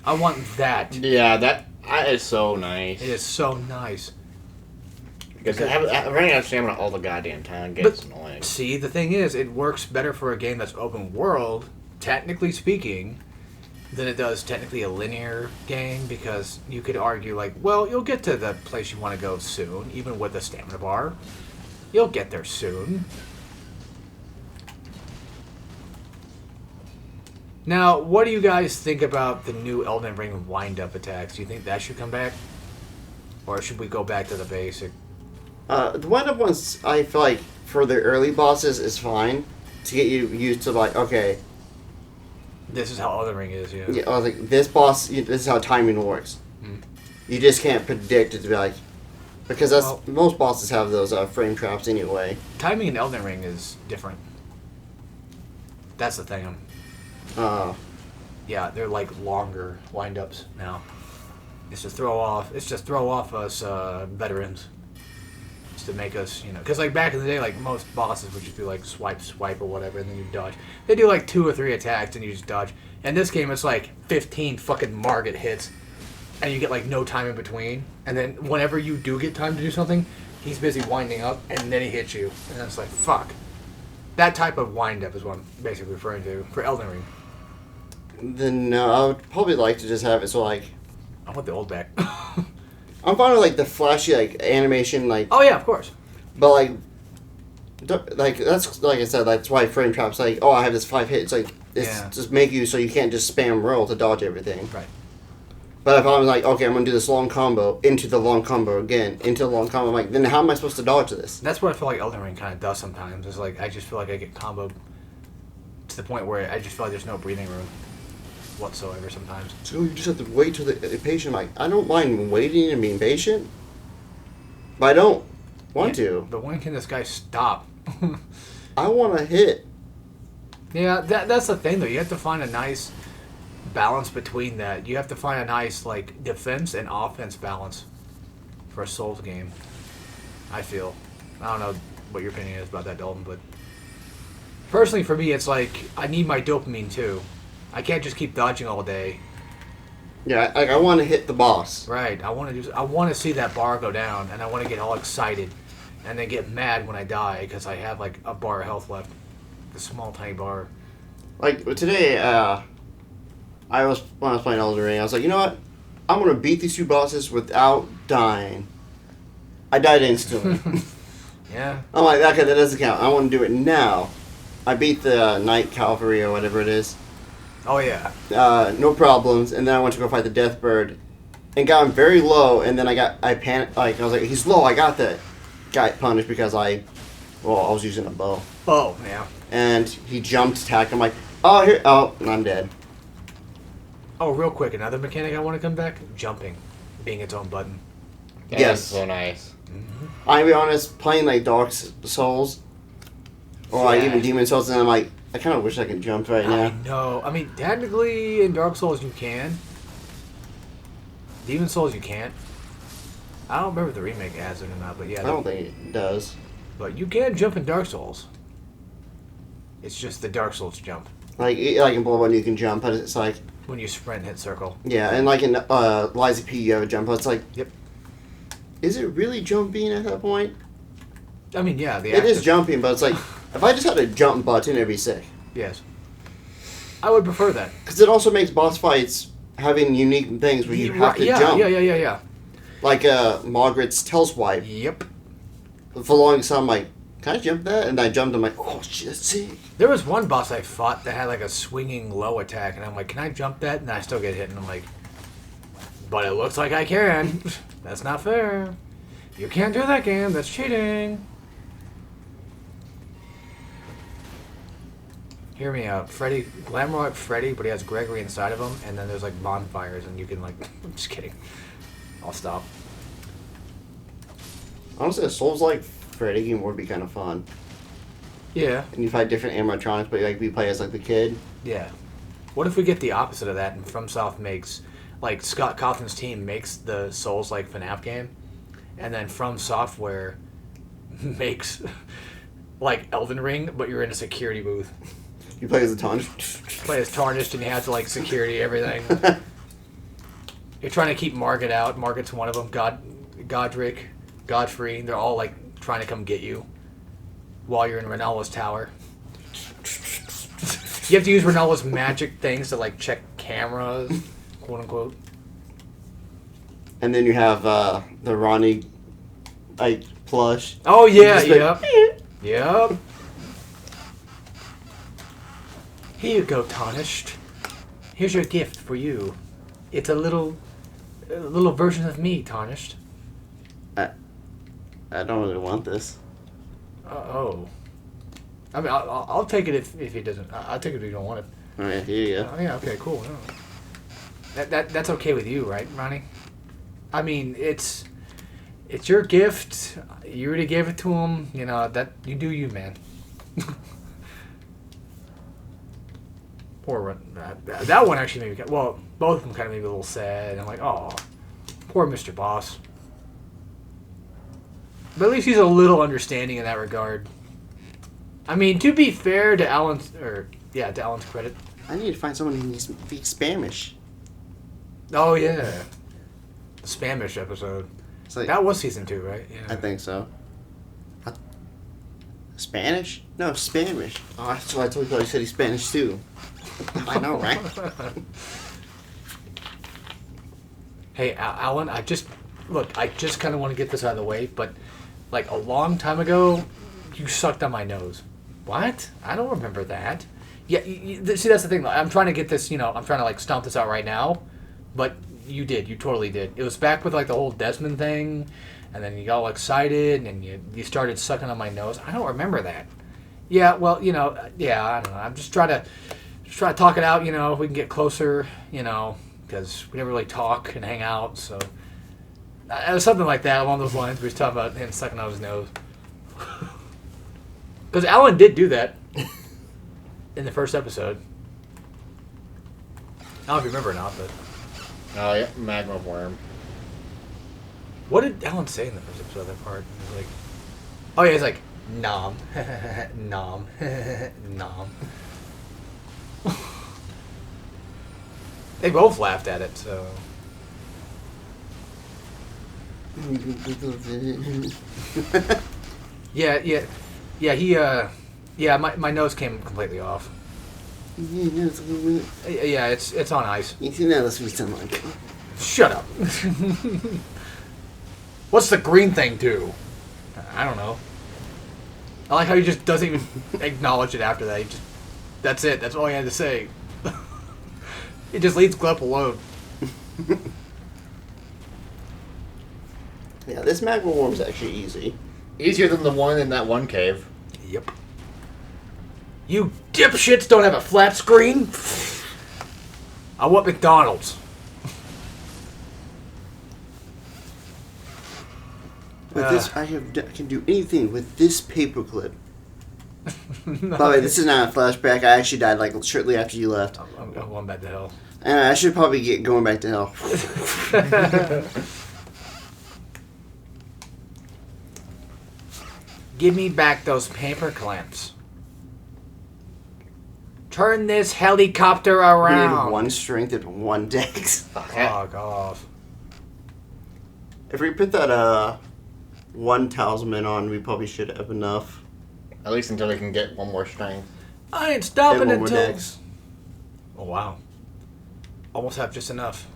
Speaker 1: I want that.
Speaker 2: Yeah, that is so nice.
Speaker 1: It is so nice.
Speaker 2: Because running out of stamina all the goddamn time gets annoying.
Speaker 1: See, the thing is, it works better for a game that's open world, technically speaking, than it does technically a linear game, because you could argue, like, well, you'll get to the place you want to go soon, even with a stamina bar. You'll get there soon. Now, what do you guys think about the new Elden Ring wind-up attacks? Do you think that should come back? Or should we go back to the basic?
Speaker 3: The wind-up ones, I feel like, for the early bosses is fine to get you used to, like, okay,
Speaker 1: This is how Elden Ring is, yeah.
Speaker 3: yeah, I was like, this boss, this is how timing works. You just can't predict it to be like, because that's
Speaker 1: Well-
Speaker 3: most bosses have those frame traps anyway.
Speaker 1: Timing in Elden Ring is different. That's the thing. Yeah, they're like longer wind-ups now. It's just throw off us veterans. Just to make us, because like back in the day, like most bosses would just do like swipe, swipe or whatever, and then you dodge. They do like 2 or 3 attacks and you just dodge. In this game, it's like 15 fucking Margit hits, and you get like no time in between. And then whenever you do get time to do something, he's busy winding up, and then he hits you, and it's like fuck. That type of wind-up is what I'm basically referring to for Elden Ring.
Speaker 3: Then I would probably like to just have it so like,
Speaker 1: I want the old back.
Speaker 3: I'm fine with like the flashy like animation like,
Speaker 1: Oh yeah, of course.
Speaker 3: but like, like that's like I said, that's why frame traps like, oh I have this 5 hits like it's
Speaker 1: Yeah.
Speaker 3: just make you so you can't just spam roll to dodge everything.
Speaker 1: Right.
Speaker 3: But if I was like, okay, I'm gonna do this long combo into the long combo again into the long combo, I'm like, then how am I supposed to dodge this?
Speaker 1: That's what I feel like Elden Ring kind of does sometimes. It's like I just feel like I get comboed to the point where I just feel like there's no breathing room whatsoever sometimes.
Speaker 3: So you just have to wait till the patient. Like I don't mind waiting and being patient, but I don't want to.
Speaker 1: But when can this guy stop?
Speaker 3: I want to hit.
Speaker 1: Yeah, that's the thing though. You have to find a nice balance between that. You have to find a nice like defense and offense balance for a Souls game. I feel. I don't know what your opinion is about that, Dalton, but personally for me, it's like I need my dopamine too. I can't just keep dodging all day.
Speaker 3: Yeah, like I want to hit the boss.
Speaker 1: Right. I want to see that bar go down, and I want to get all excited, and then get mad when I die because I have like a bar of health left, the small tiny bar.
Speaker 3: Like today, when I was playing Elden Ring, I was like, you know what? I'm gonna beat these 2 bosses without dying. I died instantly.
Speaker 1: Yeah.
Speaker 3: I'm like, okay, that doesn't count. I want to do it now. I beat the Knight Cavalry or whatever it is.
Speaker 1: Oh yeah.
Speaker 3: No problems, and then I went to go fight the Deathbird, and got him very low, and then I panicked, like, I was like, he's low, I got that. Got punished because I was using a bow.
Speaker 1: Oh yeah.
Speaker 3: And he jumped, attacked, I'm like, and I'm dead.
Speaker 1: Oh, real quick, another mechanic I want to come back: jumping, being its own button.
Speaker 2: That
Speaker 3: Yes.
Speaker 2: is so nice.
Speaker 3: I'll be honest, playing like Dark Souls, or like
Speaker 1: Yeah.
Speaker 3: even Demon Souls, and I'm like, I kind of wish I could jump right
Speaker 1: I
Speaker 3: now.
Speaker 1: know. I mean, technically in Dark Souls you can. Demon Souls you can't. I don't remember if the remake has it or not, but yeah.
Speaker 3: I don't think it does.
Speaker 1: But you can jump in Dark Souls. It's just the Dark Souls jump.
Speaker 3: Like in Bloodborne, you can jump, but it's like
Speaker 1: When you sprint and hit circle.
Speaker 3: yeah, and like in Liza P, you have a jump. But it's like,
Speaker 1: Yep.
Speaker 3: is it really jumping at that point?
Speaker 1: I mean, yeah.
Speaker 3: It is jumping, but it's like if I just had a jump button, it'd be sick.
Speaker 1: Yes. I would prefer that.
Speaker 3: Because it also makes boss fights having unique things where you have to jump.
Speaker 1: Yeah.
Speaker 3: Like Margaret's tail swipe.
Speaker 1: Yep.
Speaker 3: For the longest time, I'm like, can I jump that? And I jumped, I'm like, oh shit, that's sick.
Speaker 1: There was one boss I fought that had like a swinging low attack, and I'm like, can I jump that? And I still get hit, and I'm like, but it looks like I can. That's not fair. You can't do that, game. That's cheating. Hear me out. Freddy, Glamour like Freddy, but he has Gregory inside of him, and then there's like bonfires, and you can like. I'm just kidding. I'll stop.
Speaker 3: Honestly, a Souls-like Freddy game would be kind of fun.
Speaker 1: Yeah.
Speaker 3: And you fight different animatronics, but like we play as like the kid.
Speaker 1: Yeah. What if we get the opposite of that, and FromSoft makes, like Scott Cawthon's team makes the Souls-like FNAF game, and then From Software makes like Elden Ring, but you're in a security booth.
Speaker 3: You play as a Tarnished.
Speaker 1: Play as Tarnished, and you have to like security everything. You're trying to keep Margaret out. Margaret's one of them. Godfrey. They're all like trying to come get you while you're in Ronaldo's tower. You have to use Ronaldo's magic things to like check cameras, quote unquote.
Speaker 3: And then you have the Ronnie like plush.
Speaker 1: Oh yeah,
Speaker 3: Just like,
Speaker 1: yep. Yep. Here you go, Tarnished. Here's your gift for you. It's a little version of me, Tarnished.
Speaker 3: I don't really want this.
Speaker 1: Oh. I mean, I'll take it if he doesn't. I'll take it if you don't want it.
Speaker 3: All right, here you go.
Speaker 1: Oh, yeah. Okay. Cool. No. That's okay with you, right, Ronnie? I mean, it's your gift. You already gave it to him. You know that you do you, man. Poor Ron. That one actually made me. Well, both of them kind of made me a little sad. I'm like, oh, poor Mr. Boss. But at least he's a little understanding in that regard. I mean, to be fair to Alan's credit.
Speaker 3: I need to find someone who speaks Spanish.
Speaker 1: Oh yeah, the Spanish episode.
Speaker 3: It's like,
Speaker 1: That was season 2, right? Yeah.
Speaker 3: I think so. Spanish? No, Spanish. Oh, that's why I told you he said he's Spanish too. I know, right?
Speaker 1: Hey, Alan, I just kind of want to get this out of the way, but like a long time ago, you sucked on my nose. What? I don't remember that. Yeah, see, that's the thing. I'm trying to get this, I'm trying to like stomp this out right now, but you did. You totally did. It was back with like the whole Desmond thing, and then you got all excited, and you started sucking on my nose. I don't remember that. Yeah, well, yeah, I don't know. I'm just trying to talk it out, if we can get closer, because we never really talk and hang out, so. It was something like that, along those lines. We were talking about him sucking on his nose. Because Alan did do that in the first episode. I don't know if you remember or not, but...
Speaker 2: Oh, yeah, magma worm.
Speaker 1: What did Alan say in the first episode, that part? He was like... Oh, yeah, he's like, nom. Nom. Nom. They both laughed at it, so... My nose came completely off. Yeah, it's on ice. Shut up. What's the green thing do? I don't know. I like how he just doesn't even acknowledge it after that. That's it. That's all he had to say. He just leaves Glep alone.
Speaker 3: Yeah, this magma worm's actually easy.
Speaker 2: Easier than the one in that one cave.
Speaker 1: Yep. You dipshits don't have a flat screen? I want McDonald's.
Speaker 3: With this, I can do anything with this paperclip. By the way, this is not a flashback. I actually died like shortly after you left.
Speaker 1: I'm going back to hell.
Speaker 3: And I should probably get going back to hell.
Speaker 1: Give me back those paper clamps. Turn this helicopter
Speaker 3: We
Speaker 1: around.
Speaker 3: need 1 strength and 1 dex.
Speaker 1: Fuck off.
Speaker 3: If we put that 1 talisman on, we probably should have enough.
Speaker 2: At least until we can get 1 more strength.
Speaker 1: I ain't stopping
Speaker 3: And 1 more
Speaker 1: until...
Speaker 3: dex.
Speaker 1: Oh, wow. Almost have just enough.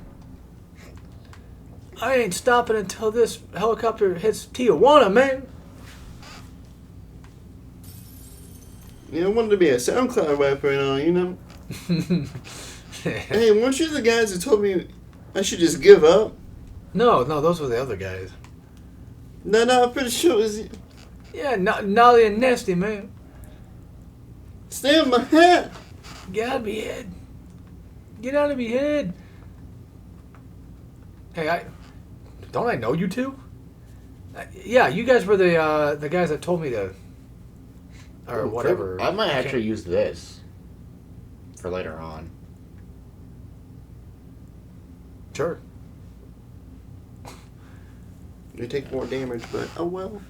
Speaker 1: I ain't stopping until this helicopter hits Tijuana, man.
Speaker 3: You know, I wanted to be a SoundCloud rapper and all, you know? Hey, weren't you the guys who told me I should just give up?
Speaker 1: No, those were the other guys.
Speaker 3: No, I'm pretty sure it was you.
Speaker 1: Yeah, Nolly and Nasty, man.
Speaker 3: Stay on my head.
Speaker 1: Get out of me head. Get out of me head. Hey, don't I know you two? Yeah, you guys were the guys that told me to, or whatever.
Speaker 2: I might actually use this for later on.
Speaker 1: Sure.
Speaker 3: You take more damage, but oh well.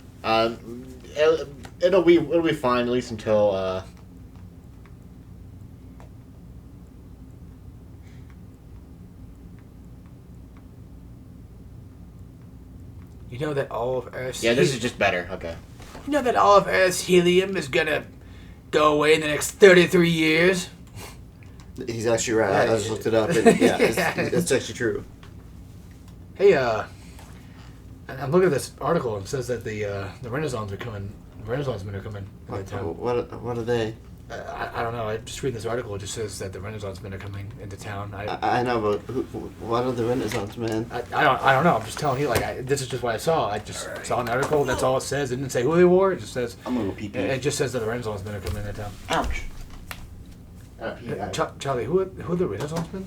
Speaker 2: It'll be fine at least until
Speaker 1: You know that all of Earth's
Speaker 2: yeah, this is just better. Okay.
Speaker 1: You know that all of Earth's helium is gonna go away in the next 33 years?
Speaker 3: He's actually right. I just looked it up, and yeah, it's actually true.
Speaker 1: Hey, I'm looking at this article and it says that the Renaissance are coming. The Renaissance men are coming into town.
Speaker 3: What are they?
Speaker 1: I don't know. I just read this article. It just says that the Renaissance men are coming into town.
Speaker 3: I know, but what are the Renaissance men?
Speaker 1: I don't know. I'm just telling you. Like this is just what I saw. I just saw an article. That's all it says. It didn't say who they were. It just says.
Speaker 3: I'm gonna go pee.
Speaker 1: It just says that the Renaissance men are coming into town.
Speaker 2: Ouch.
Speaker 1: Charlie, who are the Renaissance men?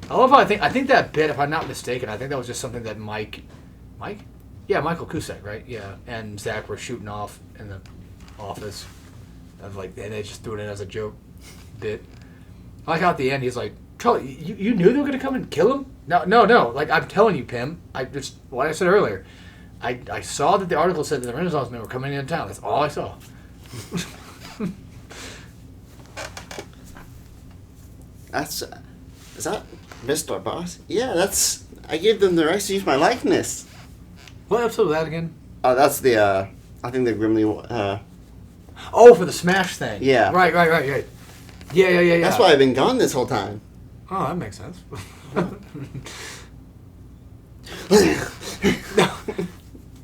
Speaker 1: I love how I think that bit, if I'm not mistaken, I think that was just something that Mike? Yeah, Michael Cusack, right? Yeah, and Zach were shooting off in the office. Of like, and they just threw it in as a joke bit. I like how at the end he's like, Charlie, you knew they were gonna come and kill him? No. Like I'm telling you, Pim. What I said earlier. I saw that the article said that the Renaissance men were coming into town. That's all I saw.
Speaker 3: Is that Mr. Boss? Yeah, I gave them the rights to use my likeness.
Speaker 1: What episode was that again?
Speaker 3: Oh, that's the, I think the Grimly,
Speaker 1: Oh, for the Smash thing.
Speaker 3: Yeah.
Speaker 1: Right. Yeah.
Speaker 3: That's why I've been gone this whole time.
Speaker 1: Oh, that makes sense.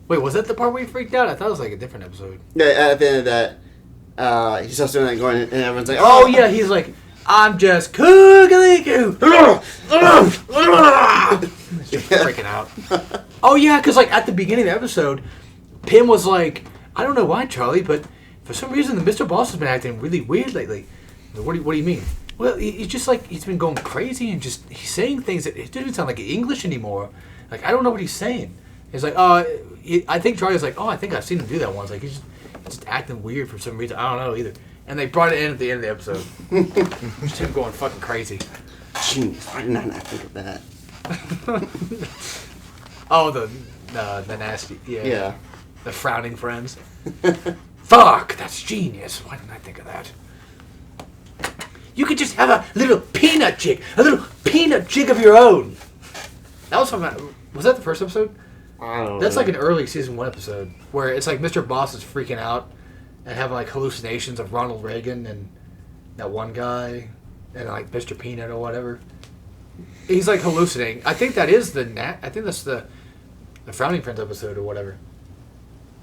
Speaker 1: Wait, was that the part where you freaked out? I thought it was like a different episode.
Speaker 3: Yeah, at the end of that, he starts doing that going, and everyone's like,
Speaker 1: Oh yeah, he's like, I'm just coogly-coo. Just freaking out. Oh yeah, because like at the beginning of the episode, Pim was like, I don't know why, Charlie, but for some reason the Mr. Boss has been acting really weird lately. What do you mean? Well, he's just like, he's been going crazy and just, he's saying things that, it doesn't sound like English anymore. Like, I don't know what he's saying. He's like, I think Charlie's like, I think I've seen him do that once. Like, he's just acting weird for some reason. I don't know either. And they brought it in at the end of the episode. Just him going fucking crazy.
Speaker 3: Genius. Why did I not think of that?
Speaker 1: Oh, the nasty,
Speaker 3: Yeah.
Speaker 1: the frowning friends. Fuck, that's genius. Why didn't I think of that? You could just have a little peanut jig of your own. That was from, was that the first episode?
Speaker 3: I don't know.
Speaker 1: That's like an early season 1 episode where it's like Mr. Boss is freaking out and having like hallucinations of Ronald Reagan and that one guy and like Mr. Peanut or whatever. He's like hallucinating. I think that is I think that's the Frowning Friends episode or whatever.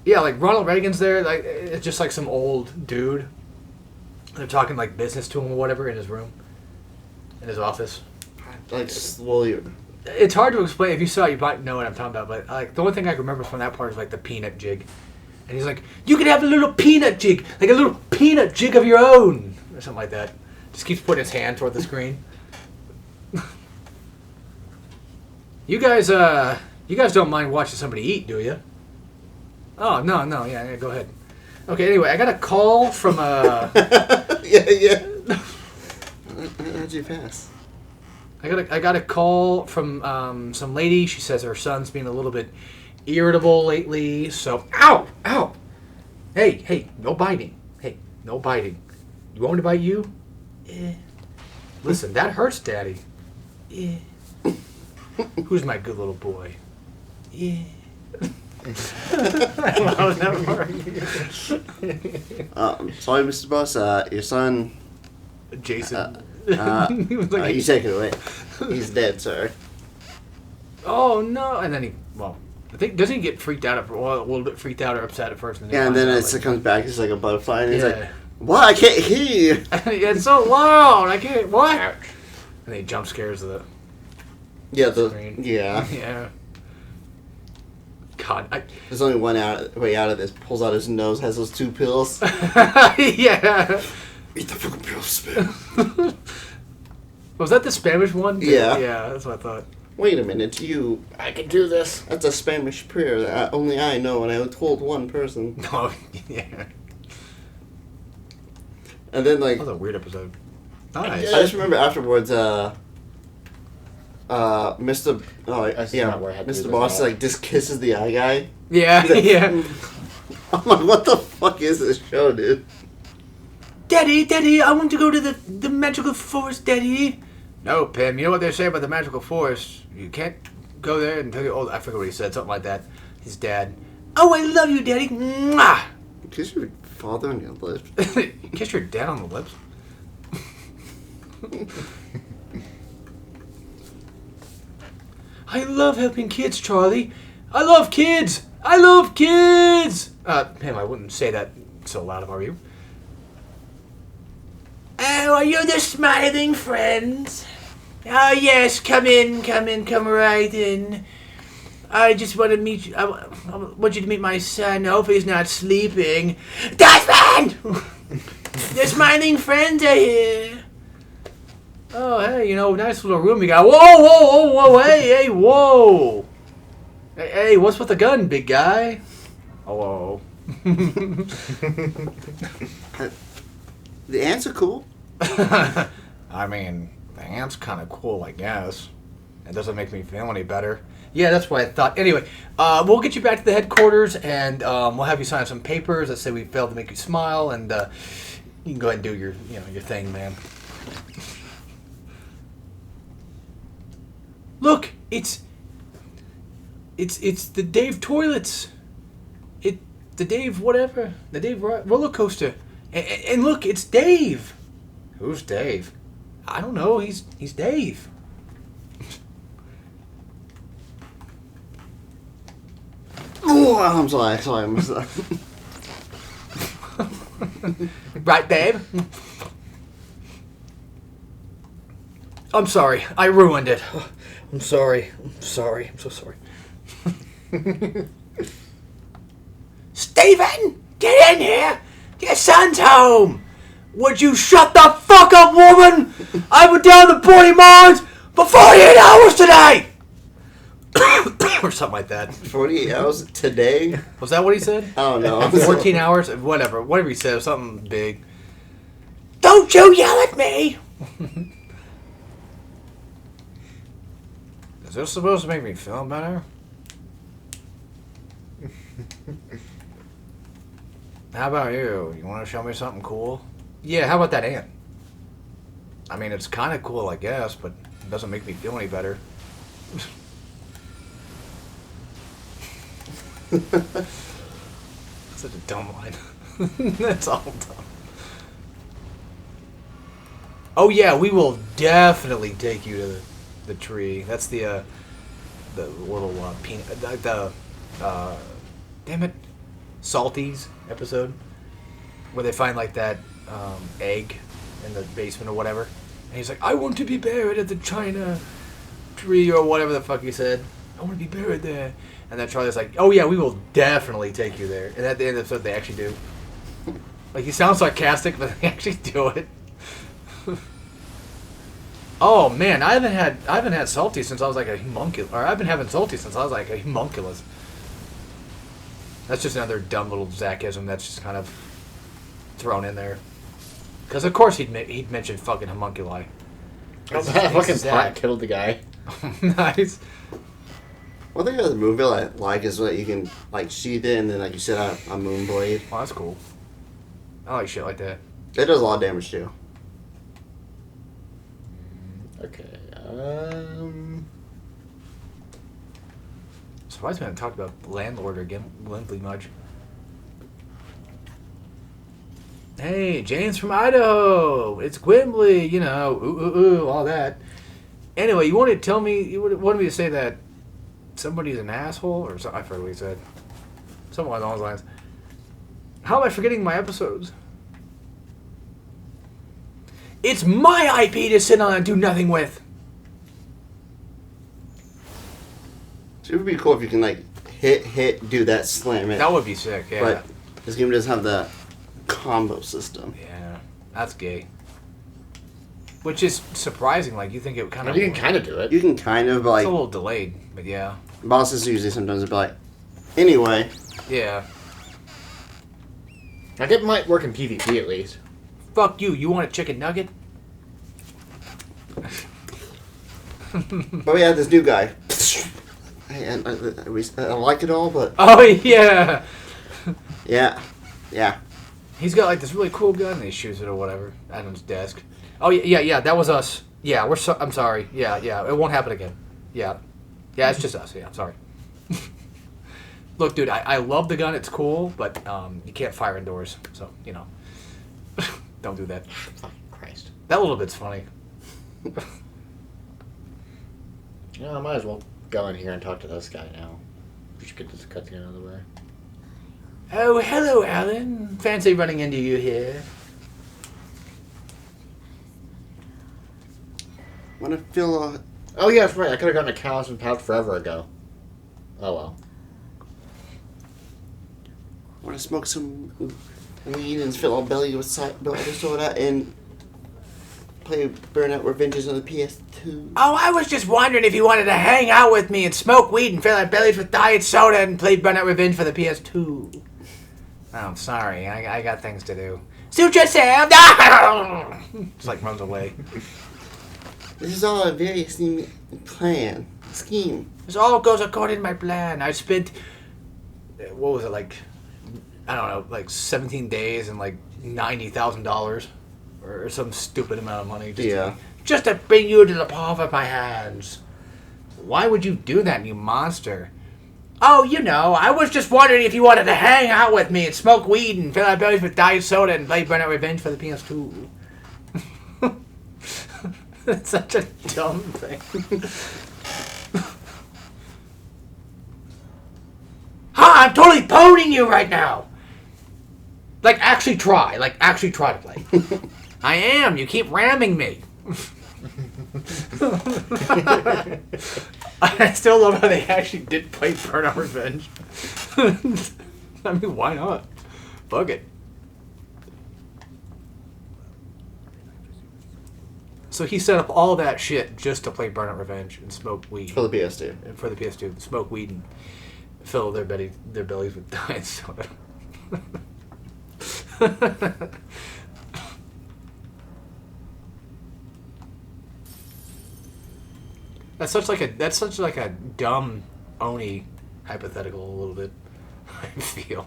Speaker 1: Yeah, like Ronald Reagan's there. Like it's just like some old dude. They're talking like business to him or whatever in his room, in his office.
Speaker 3: Like, slowly.
Speaker 1: It's hard to explain. If you saw it, you might know what I'm talking about. But like the only thing I can remember from that part is like the peanut jig. And he's like, you could have a little peanut jig, like a little peanut jig of your own, or something like that. Just keeps putting his hand toward the screen. You guys don't mind watching somebody eat, do you? Oh no, yeah, go ahead. Okay, anyway, I got a call from
Speaker 3: Yeah. How'd you pass?
Speaker 1: I got a call from some lady. She says her son's being a little bit irritable lately. So, ow, ow. Hey, no biting. Hey, no biting. You want me to bite you? Listen, that hurts, Daddy. Who's my good little boy?
Speaker 3: Sorry, Mr. Boss. Your son.
Speaker 1: Jason.
Speaker 3: He was like, you take it away. He's dead, sir.
Speaker 1: Oh no! And then I think doesn't he get freaked out a little bit freaked out or upset at first?
Speaker 3: Yeah, and then it comes back. It's like a butterfly, and he's like, "What? I can't hear you."
Speaker 1: It's so loud. I can't. What? And then he jump scares the. Screen. Yeah. God,
Speaker 3: there's only one way out of this. Pulls out his nose, has those 2 pills.
Speaker 1: Yeah.
Speaker 3: Eat the fucking pills, man.
Speaker 1: Was that the Spanish one?
Speaker 3: Yeah.
Speaker 1: Yeah, that's what I thought.
Speaker 3: Wait a minute,
Speaker 2: I can do this.
Speaker 3: That's a Spanish prayer that only I know, and I told one person.
Speaker 1: Oh, yeah.
Speaker 3: And then,
Speaker 1: That was a weird episode. Nice.
Speaker 3: I just remember afterwards, Mr. Mr. Boss just kisses the eye guy.
Speaker 1: Yeah,
Speaker 3: like,
Speaker 1: yeah.
Speaker 3: I'm like, what the fuck is this show, dude?
Speaker 1: Daddy, I want to go to the magical forest, Daddy. No, Pim, you know what they say about the magical forest? You can't go there until you're old. I forget what he said, something like that. His dad. Oh, I love you, Daddy. Mwah!
Speaker 3: Kiss your father on your lips.
Speaker 1: Kiss your dad on the lips? I love helping kids, Charlie. I love kids. Pam, I wouldn't say that so loud, are you? Oh, are you the smiling friends? Oh, yes, come right in. I just want to meet you. I want you to meet my son. Hopefully he's not sleeping. Desmond! The smiling friends are here. Oh, hey, nice little room you got. Whoa, hey, whoa. Hey, what's with the gun, big guy? Oh,
Speaker 3: The ants are cool.
Speaker 1: I mean, the ant's kind of cool, I guess. It doesn't make me feel any better. Yeah, that's what I thought. Anyway, we'll get you back to the headquarters, and we'll have you sign some papers that say we failed to make you smile, and you can go ahead and do your thing, man. Look, it's the Dave toilets. The Dave whatever. The Dave roller coaster. And look, it's Dave. Who's Dave? I don't know. He's Dave.
Speaker 3: Oh, I'm sorry, I missed that.
Speaker 1: Right, Dave? I'm sorry. I ruined it. I'm sorry. I'm so sorry. Steven! Get in here! Your son's home! Would you shut the fuck up, woman? I went down to 40 miles for 48 hours today! Or something like that.
Speaker 3: 48 hours today?
Speaker 1: Was that what he said?
Speaker 3: I don't know.
Speaker 1: 14 hours? Whatever he said, something big. Don't you yell at me! Is this supposed to make me feel better? How about you? You want to show me something cool? Yeah, how about that ant? I mean, it's kind of cool, I guess, but it doesn't make me feel any better. Such a dumb line. That's all dumb. Oh yeah, we will definitely take you to the tree. That's the little peanut. Damn it, Salties episode where they find like that egg in the basement or whatever, and he's like, "I want to be buried at the China tree," or whatever the fuck he said. I want to be buried there. And then Charlie's like, "Oh yeah, we will definitely take you there." And at the end of the episode, they actually do. Like, he sounds sarcastic, but they actually do it. Oh man, I haven't had salty since I was like a homunculus. Or I've been having salty since I was like a homunculus. That's just another dumb little Zachism that's just kind of thrown in there. Because of course he'd mention fucking homunculi.
Speaker 2: That fucking pot killed the guy.
Speaker 1: Nice.
Speaker 3: One thing about the movie I like is that you can like sheath it and then like you set out a moon blade.
Speaker 1: Oh, that's cool. I like shit like that.
Speaker 3: It does a lot of damage too.
Speaker 2: Okay.
Speaker 1: Surprised we haven't talked about Landlord or Gimli much. Hey, James from Idaho. It's Gimli, you know, all that. Anyway, you wanted to tell me, you wanted me to say that somebody's an asshole, or something. I forget what he said. Something along those lines. How am I forgetting my episodes? It's my IP to sit on and do nothing with.
Speaker 3: So it would be cool if you can like hit, do that, slam it.
Speaker 1: That would be sick, yeah.
Speaker 3: But this game doesn't have the combo system.
Speaker 1: Yeah, that's gay. Which is surprising. Like, you think it kind of...
Speaker 2: You can kind of do it.
Speaker 3: You can kind of like...
Speaker 1: It's a little delayed, but yeah.
Speaker 3: Bosses usually sometimes be like, anyway.
Speaker 1: Yeah.
Speaker 2: Like, it might work in PvP at least.
Speaker 1: Fuck you. You want a chicken nugget?
Speaker 3: But we had this new guy. I like it all, but...
Speaker 1: Oh, yeah.
Speaker 3: Yeah.
Speaker 1: He's got, like, this really cool gun, and he shoots it or whatever at his desk. Oh, yeah, that was us. Yeah, I'm sorry. Yeah, it won't happen again. Yeah, it's just us. Yeah, I'm sorry. Look, dude, I love the gun. It's cool, but you can't fire indoors. So, you know, don't do that.
Speaker 2: Fucking Christ.
Speaker 1: That little bit's funny.
Speaker 2: Yeah, I might as well go in here and talk to this guy now. We should get this cutscene out of the way.
Speaker 1: Oh, hello, Alan. Fancy running into you here.
Speaker 3: Want to feel
Speaker 2: Oh, yeah, that's right. I could have gotten a calcium pouch forever ago. Oh, well.
Speaker 3: want to smoke some weed and fill our belly with soda and play Burnout Revengeance on the PS2.
Speaker 1: Oh, I was just wondering if you wanted to hang out with me and smoke weed and fill our bellies with diet soda and play Burnout Revenge for the PS2. Oh, I'm sorry. I got things to do. Suit yourself! Just like runs away.
Speaker 3: This is all a very scheme.
Speaker 1: This all goes according to my plan. I spent, what was it, like, I don't know, like 17 days and like $90,000 or some stupid amount of money just to bring you to the palm of my hands. Why would you do that, you monster? Oh, you know, I was just wondering if you wanted to hang out with me and smoke weed and fill our bellies with diet soda and play Burnout Revenge for the PS2. That's such a dumb thing. Ha! I'm totally boning you right now! Like, actually try. Actually try to play. I am. You keep ramming me. I still love how they actually did play Burnout Revenge. I mean, why not? Fuck it. So he set up all that shit just to play Burnout Revenge and smoke weed.
Speaker 3: For the PS2.
Speaker 1: And for the PS2. Smoke weed and fill their bellies with diet soda. That's such like a dumb Oni hypothetical a little bit. I feel.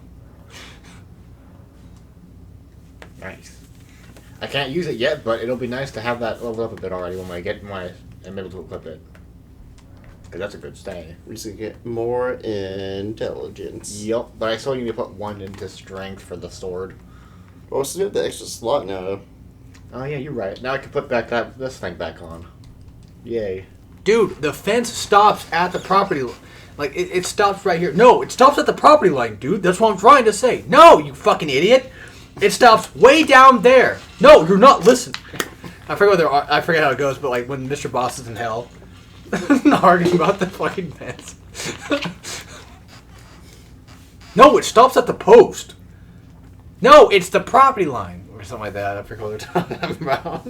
Speaker 2: Nice. I can't use it yet, but it'll be nice to have that leveled up a bit already when I get I'm able to equip it. Because that's a good stay.
Speaker 3: We should get more intelligence.
Speaker 2: Yep, but I still need to put 1 into strength for the sword.
Speaker 3: Well, so we have the extra slot now.
Speaker 2: Oh yeah, you're right. Now I can put this thing back on. Yay.
Speaker 1: Dude, the fence stops at the property line. Like, it stops right here. No, it stops at the property line, dude. That's what I'm trying to say. No, you fucking idiot. It stops way down there. No, you're not listening. I forget how it goes, but like when Mr. Boss is in hell, arguing about the fucking fence. No, it stops at the post. No, it's the property line or something like that. I forget what they're talking about.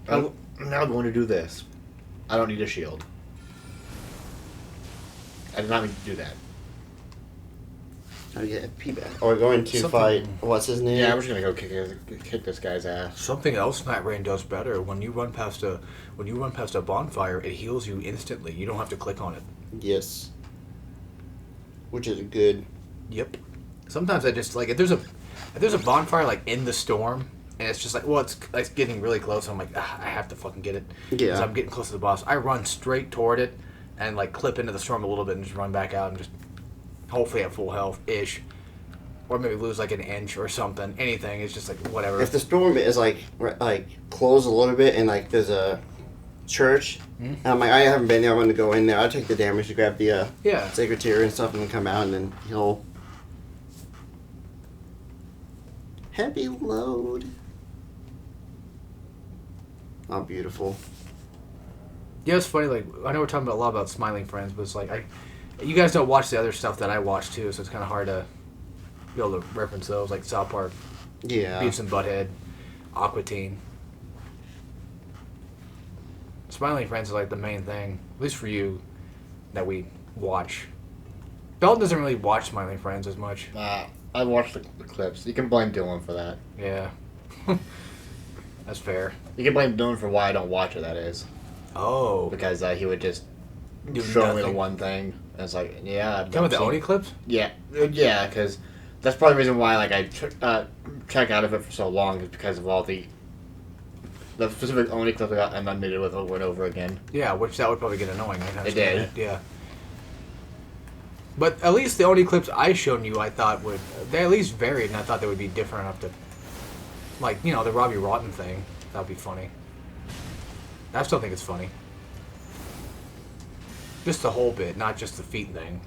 Speaker 2: I'm now going to do this. I don't need a shield. I did not mean to do that.
Speaker 3: How to get FP back. Or going to
Speaker 1: Something-
Speaker 3: fight, what's his name?
Speaker 2: Yeah, we're just gonna go kick this guy's ass.
Speaker 1: Something else Night Rain does better. When you run past a bonfire, it heals you instantly. You don't have to click on it.
Speaker 3: Yes. Which is good.
Speaker 1: Yep. Sometimes I just like if there's a bonfire like in the storm and it's just like it's getting really close. I'm like I have to fucking get it.
Speaker 3: Yeah.
Speaker 1: So I'm getting close to the boss. I run straight toward it and like clip into the storm a little bit and just run back out and just hopefully have full health ish, or maybe lose like an inch or something. Anything. It's just like whatever.
Speaker 3: If the storm is like closed a little bit and like there's a church, and I'm like, I haven't been there, I'm gonna go in there. I'll take the damage to grab the
Speaker 1: Yeah.
Speaker 3: sacred tear and stuff and then come out and then he'll heavy load. Oh, beautiful.
Speaker 1: Yeah, it's funny. Like I know we're talking a lot about Smiling Friends, but it's like you guys don't watch the other stuff that I watch too, so it's kind of hard to be able to reference those, like South Park,
Speaker 3: Yeah.
Speaker 1: Beavis and Butthead, Aqua Teen. Smiling Friends is like the main thing, at least for you, that we watch. Belton doesn't really watch Smiling Friends as much.
Speaker 2: I watched the clips. You can blame Dylan for that.
Speaker 1: Yeah, that's fair.
Speaker 2: You can blame Dylan for why I don't watch it. That is
Speaker 1: Oh,
Speaker 2: because he would just
Speaker 1: do
Speaker 2: show me the
Speaker 1: nothing.
Speaker 2: one thing, and it's like, yeah. I've
Speaker 1: Come with the
Speaker 2: seen-
Speaker 1: Oni clips.
Speaker 2: Yeah, because that's probably the reason why I check out of it for so long is because of all the specific Oni clips I got inundated with over and over again.
Speaker 1: Yeah, which that would probably get annoying. I understand
Speaker 2: It did.
Speaker 1: that, yeah. But at least the only clips I shown you, I thought they at least varied, and I thought they would be different enough to, like, the Robbie Rotten thing. That would be funny. I still think it's funny. Just the whole bit, not just the feet thing.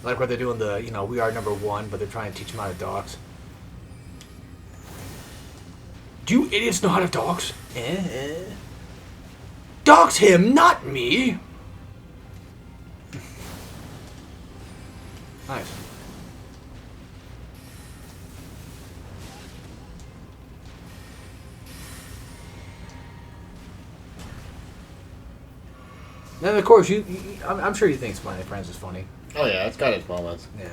Speaker 1: Like where they're doing the, we are number one, but they're trying to teach them how to dox. Do you idiots know how to dox? Dox him, not me! Nice. Then of course I'm sure you think Smiling Friends is funny.
Speaker 2: Oh yeah, it's got its moments.
Speaker 1: Yeah.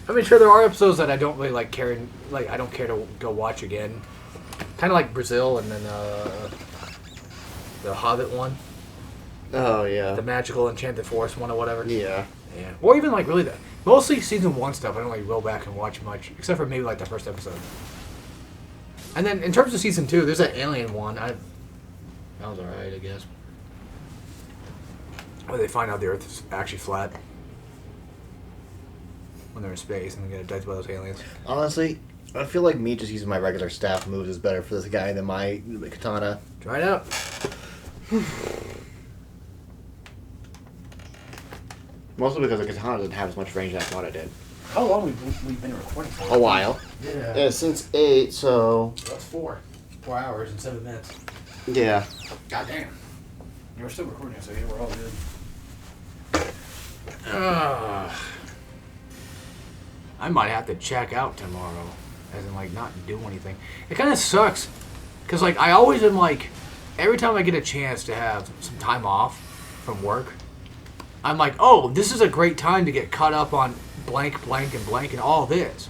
Speaker 1: I mean, sure, there are episodes that I don't really like caring. Like, I don't care to go watch again. Kind of like Brazil, and then the Hobbit one,
Speaker 3: Oh, yeah.
Speaker 1: the Magical Enchanted Forest one, or whatever.
Speaker 3: Yeah.
Speaker 1: Yeah. Or even like really mostly season 1 stuff. I don't like go back and watch much, except for maybe like the first episode. And then in terms of season 2, there's that Alien one. That was alright, I guess. Where they find out the Earth is actually flat when they're in space and they get abducted by those aliens.
Speaker 2: Honestly, I feel like me just using my regular staff moves is better for this guy than my katana.
Speaker 1: Try it out.
Speaker 2: Mostly because the katana doesn't have as much range as I thought it did.
Speaker 1: How long we've been recording for?
Speaker 2: A while.
Speaker 3: Yeah, since 8, so...
Speaker 1: That's 4 hours and 7 minutes.
Speaker 3: Yeah.
Speaker 1: God damn. We're still recording, so yeah, we're all good. I might have to check out tomorrow, as in like not do anything. It kind of sucks, cause like I always am like, every time I get a chance to have some time off from work, I'm like, oh, this is a great time to get caught up on blank, blank, and blank, and all this.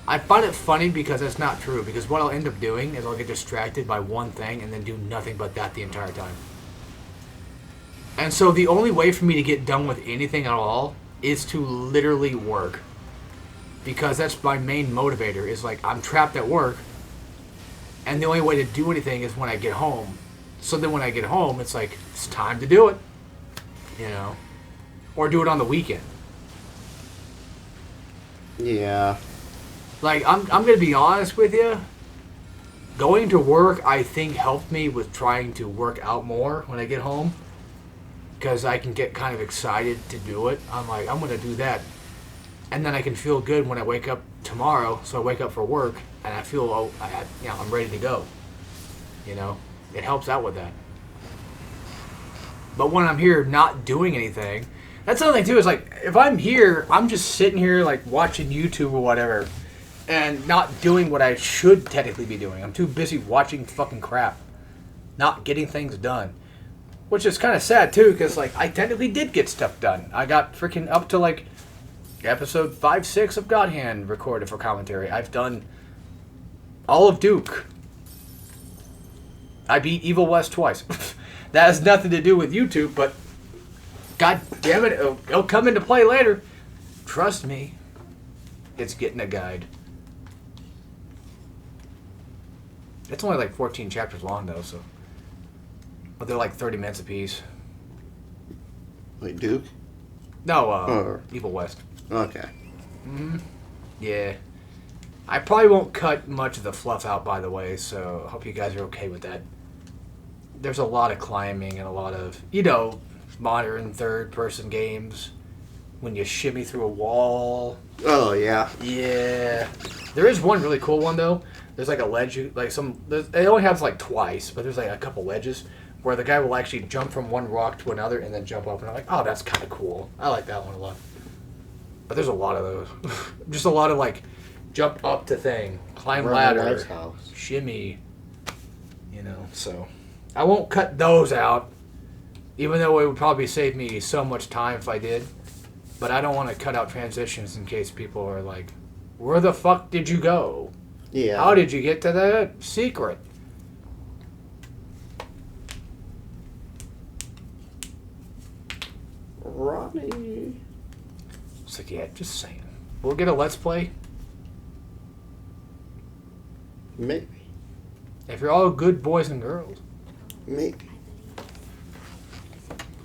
Speaker 1: I find it funny because that's not true. Because what I'll end up doing is I'll get distracted by one thing and then do nothing but that the entire time. And so the only way for me to get done with anything at all is to literally work. Because that's my main motivator, is like I'm trapped at work and the only way to do anything is when I get home. So then when I get home, it's like, it's time to do it. Or do it on the weekend.
Speaker 3: Yeah.
Speaker 1: Like, I'm going to be honest with you. Going to work, I think, helped me with trying to work out more when I get home. Because I can get kind of excited to do it. I'm like, I'm going to do that. And then I can feel good when I wake up tomorrow. So I wake up for work, and I feel, I'm ready to go. It helps out with that. But when I'm here not doing anything, that's another thing too, is like, if I'm here, I'm just sitting here like watching YouTube or whatever, and not doing what I should technically be doing. I'm too busy watching fucking crap, not getting things done. Which is kind of sad, too, because, like, I technically did get stuff done. I got freaking up to, like, episode 5, 6 of God Hand recorded for commentary. I've done all of Duke. I beat Evil West twice. That has nothing to do with YouTube, but God damn it, it'll come into play later. Trust me, it's getting a guide. It's only like 14 chapters long, though, so. But they're like 30 minutes apiece.
Speaker 3: Like Duke?
Speaker 1: No, Evil West.
Speaker 3: Okay.
Speaker 1: Yeah. I probably won't cut much of the fluff out, by the way, so I hope you guys are okay with that. There's a lot of climbing and a lot of, modern third-person games. When you shimmy through a wall.
Speaker 3: Oh, yeah.
Speaker 1: Yeah. There is one really cool one, though. There's like a ledge, they only have like twice, but there's like a couple ledges where the guy will actually jump from one rock to another and then jump up, and I'm like, oh, that's kind of cool. I like that one a lot. But there's a lot of those. Just a lot of like, jump up to thing, climb ladder, shimmy, so. I won't cut those out, even though it would probably save me so much time if I did. But I don't want to cut out transitions in case people are like, where the fuck did you go?
Speaker 3: Yeah.
Speaker 1: How did you get to that secret?
Speaker 3: Ronnie.
Speaker 1: It's like, yeah, just saying. We'll get a Let's Play.
Speaker 3: Maybe.
Speaker 1: If you're all good boys and girls.
Speaker 3: Maybe.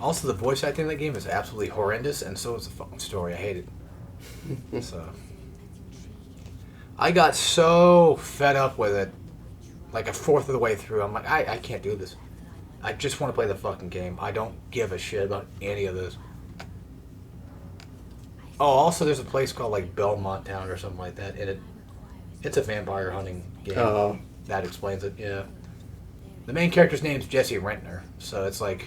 Speaker 1: Also, the voice acting in that game is absolutely horrendous, and so is the fucking story. I hate it. So, I got so fed up with it, like a fourth of the way through. I'm like, I can't do this. I just want to play the fucking game. I don't give a shit about any of this. Oh, also, there's a place called like Belmont Town or something like that, and it's a vampire hunting game.
Speaker 3: Oh.
Speaker 1: That explains it. Yeah. The main character's name's Jesse Rentner, so it's like.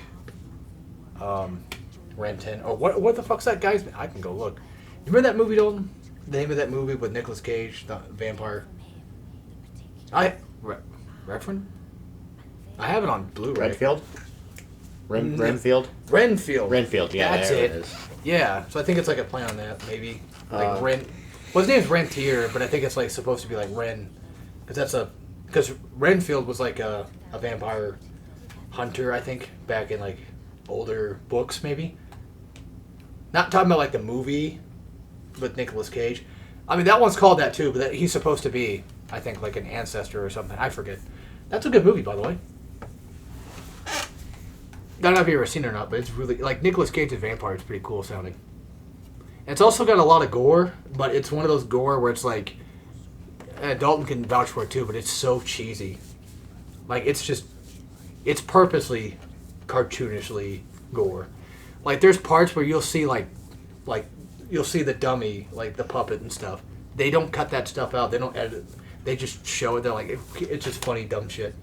Speaker 1: Renton. Oh, what the fuck's that guy's name? I can go look. You remember that movie, Dalton? The name of that movie with Nicolas Cage, the vampire? Reverend? I have it on Blu-ray.
Speaker 2: Renfield? Renfield?
Speaker 1: Renfield.
Speaker 2: Renfield, yeah,
Speaker 1: That's
Speaker 2: there
Speaker 1: it.
Speaker 2: it is.
Speaker 1: Yeah, so I think it's like a play on that, maybe. Like Ren. Well, his name's Rentier, but I think it's like supposed to be like Ren. Because Renfield was like a vampire hunter, I think, back in like older books, maybe. Not talking about like the movie with Nicolas Cage. I mean, that one's called that too, but he's supposed to be, I think, like an ancestor or something. I forget. That's a good movie, by the way. I don't know if you've ever seen it or not, but it's really, like, Nicolas Cage's vampire is pretty cool sounding. And it's also got a lot of gore, but it's one of those gore where it's like, Dalton can vouch for it too, but it's so cheesy. Like, it's purposely cartoonishly gore. Like, there's parts where you'll see like you'll see the dummy, like the puppet and stuff. They don't cut that stuff out. They don't edit it. They just show it. They're like, it's just funny, dumb shit.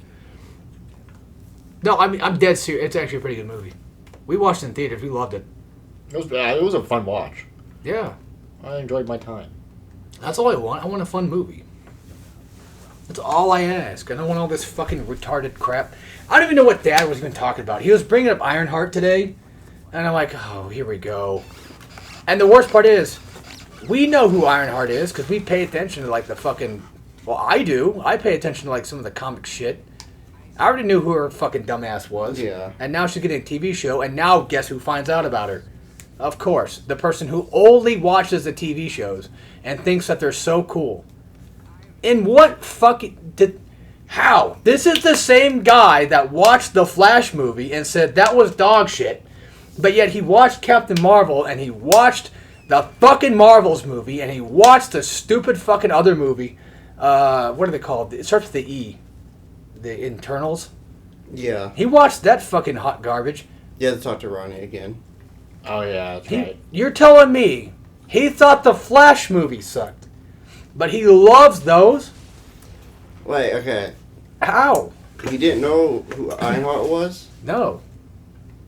Speaker 1: No, I mean, I'm dead serious. It's actually a pretty good movie. We watched it in theaters. We loved it.
Speaker 2: It was a fun watch.
Speaker 1: Yeah.
Speaker 2: I enjoyed my time.
Speaker 1: That's all I want. I want a fun movie. That's all I ask. I don't want all this fucking retarded crap. I don't even know what Dad was even talking about. He was bringing up Ironheart today, and I'm like, oh, here we go. And the worst part is, we know who Ironheart is, because we pay attention to, like, the fucking... Well, I do. I pay attention to, like, some of the comic shit. I already knew who her fucking dumbass was.
Speaker 3: Yeah.
Speaker 1: And now she's getting a TV show, and now guess who finds out about her? Of course, the person who only watches the TV shows and thinks that they're so cool. In what fucking... How? This is the same guy that watched the Flash movie and said that was dog shit, but yet he watched Captain Marvel and he watched the fucking Marvels movie and he watched the stupid fucking other movie. What are they called? It starts with the E. The Internals.
Speaker 3: Yeah.
Speaker 1: He watched that fucking hot garbage.
Speaker 3: Yeah, to talk to Ronnie again.
Speaker 2: Oh, yeah, that's right.
Speaker 1: You're telling me he thought the Flash movie sucked, but he loves those?
Speaker 3: Wait, okay.
Speaker 1: How?
Speaker 3: He didn't know who Ironheart was?
Speaker 1: No.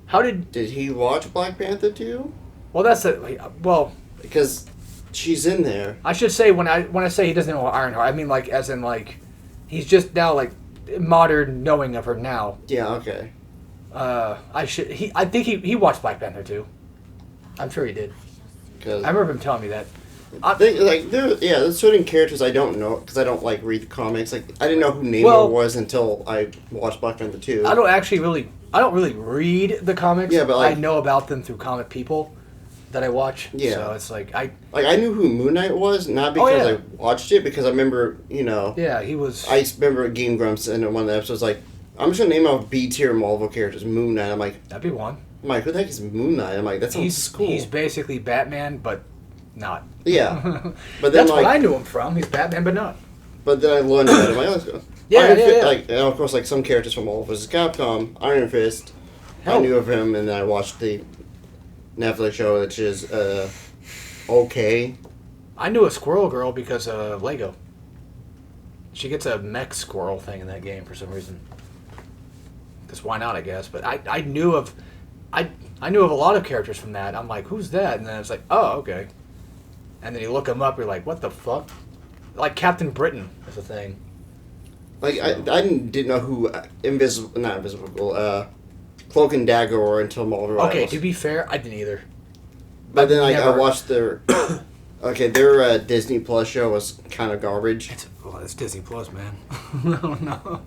Speaker 1: How did...
Speaker 3: Did he watch Black Panther too?
Speaker 1: Well, that's a... Well...
Speaker 3: Because she's in there.
Speaker 1: I should say, when I say he doesn't know Ironheart, I mean, like, as in, like, he's just now, like, modern knowing of her now.
Speaker 3: Yeah, okay.
Speaker 1: I think he watched Black Panther too. I'm sure he did. I remember him telling me that.
Speaker 3: There's certain characters I don't know because I don't like read the comics. Like I didn't know who Namor was until I watched Black Panther 2.
Speaker 1: I don't really read the comics.
Speaker 3: Yeah, but
Speaker 1: I know about them through comic people that I watch.
Speaker 3: Yeah.
Speaker 1: So it's like I
Speaker 3: knew who Moon Knight was, not because I watched it, because I remember,
Speaker 1: Yeah, he was.
Speaker 3: I remember Game Grumps in one of the episodes like, I'm just gonna name off B tier Marvel characters. Moon Knight. I'm like,
Speaker 1: That'd be one.
Speaker 3: I'm like, who the heck is Moon Knight? I'm like, that sounds cool.
Speaker 1: He's basically Batman, but not.
Speaker 3: Yeah, but then
Speaker 1: That's what I knew him from. He's Batman, but not.
Speaker 3: But then I learned about him. Like, let's go. Like, and of course, like some characters from Marvel vs. Capcom, Iron Fist. I knew of him, and then I watched the Netflix show, which is okay.
Speaker 1: I knew a Squirrel Girl because of Lego. She gets a mech squirrel thing in that game for some reason. Because why not? I guess. But I knew of a lot of characters from that. I'm like, who's that? And then it's like, oh, okay. And then you look them up, you're like, what the fuck? Like Captain Britain is a thing.
Speaker 3: Like, I didn't know who Cloak and Dagger were until Marvel Rivals.
Speaker 1: Okay, to be fair, I didn't either.
Speaker 3: But then I watched their... their Disney Plus show was kind of garbage.
Speaker 1: It's Disney Plus, man. No.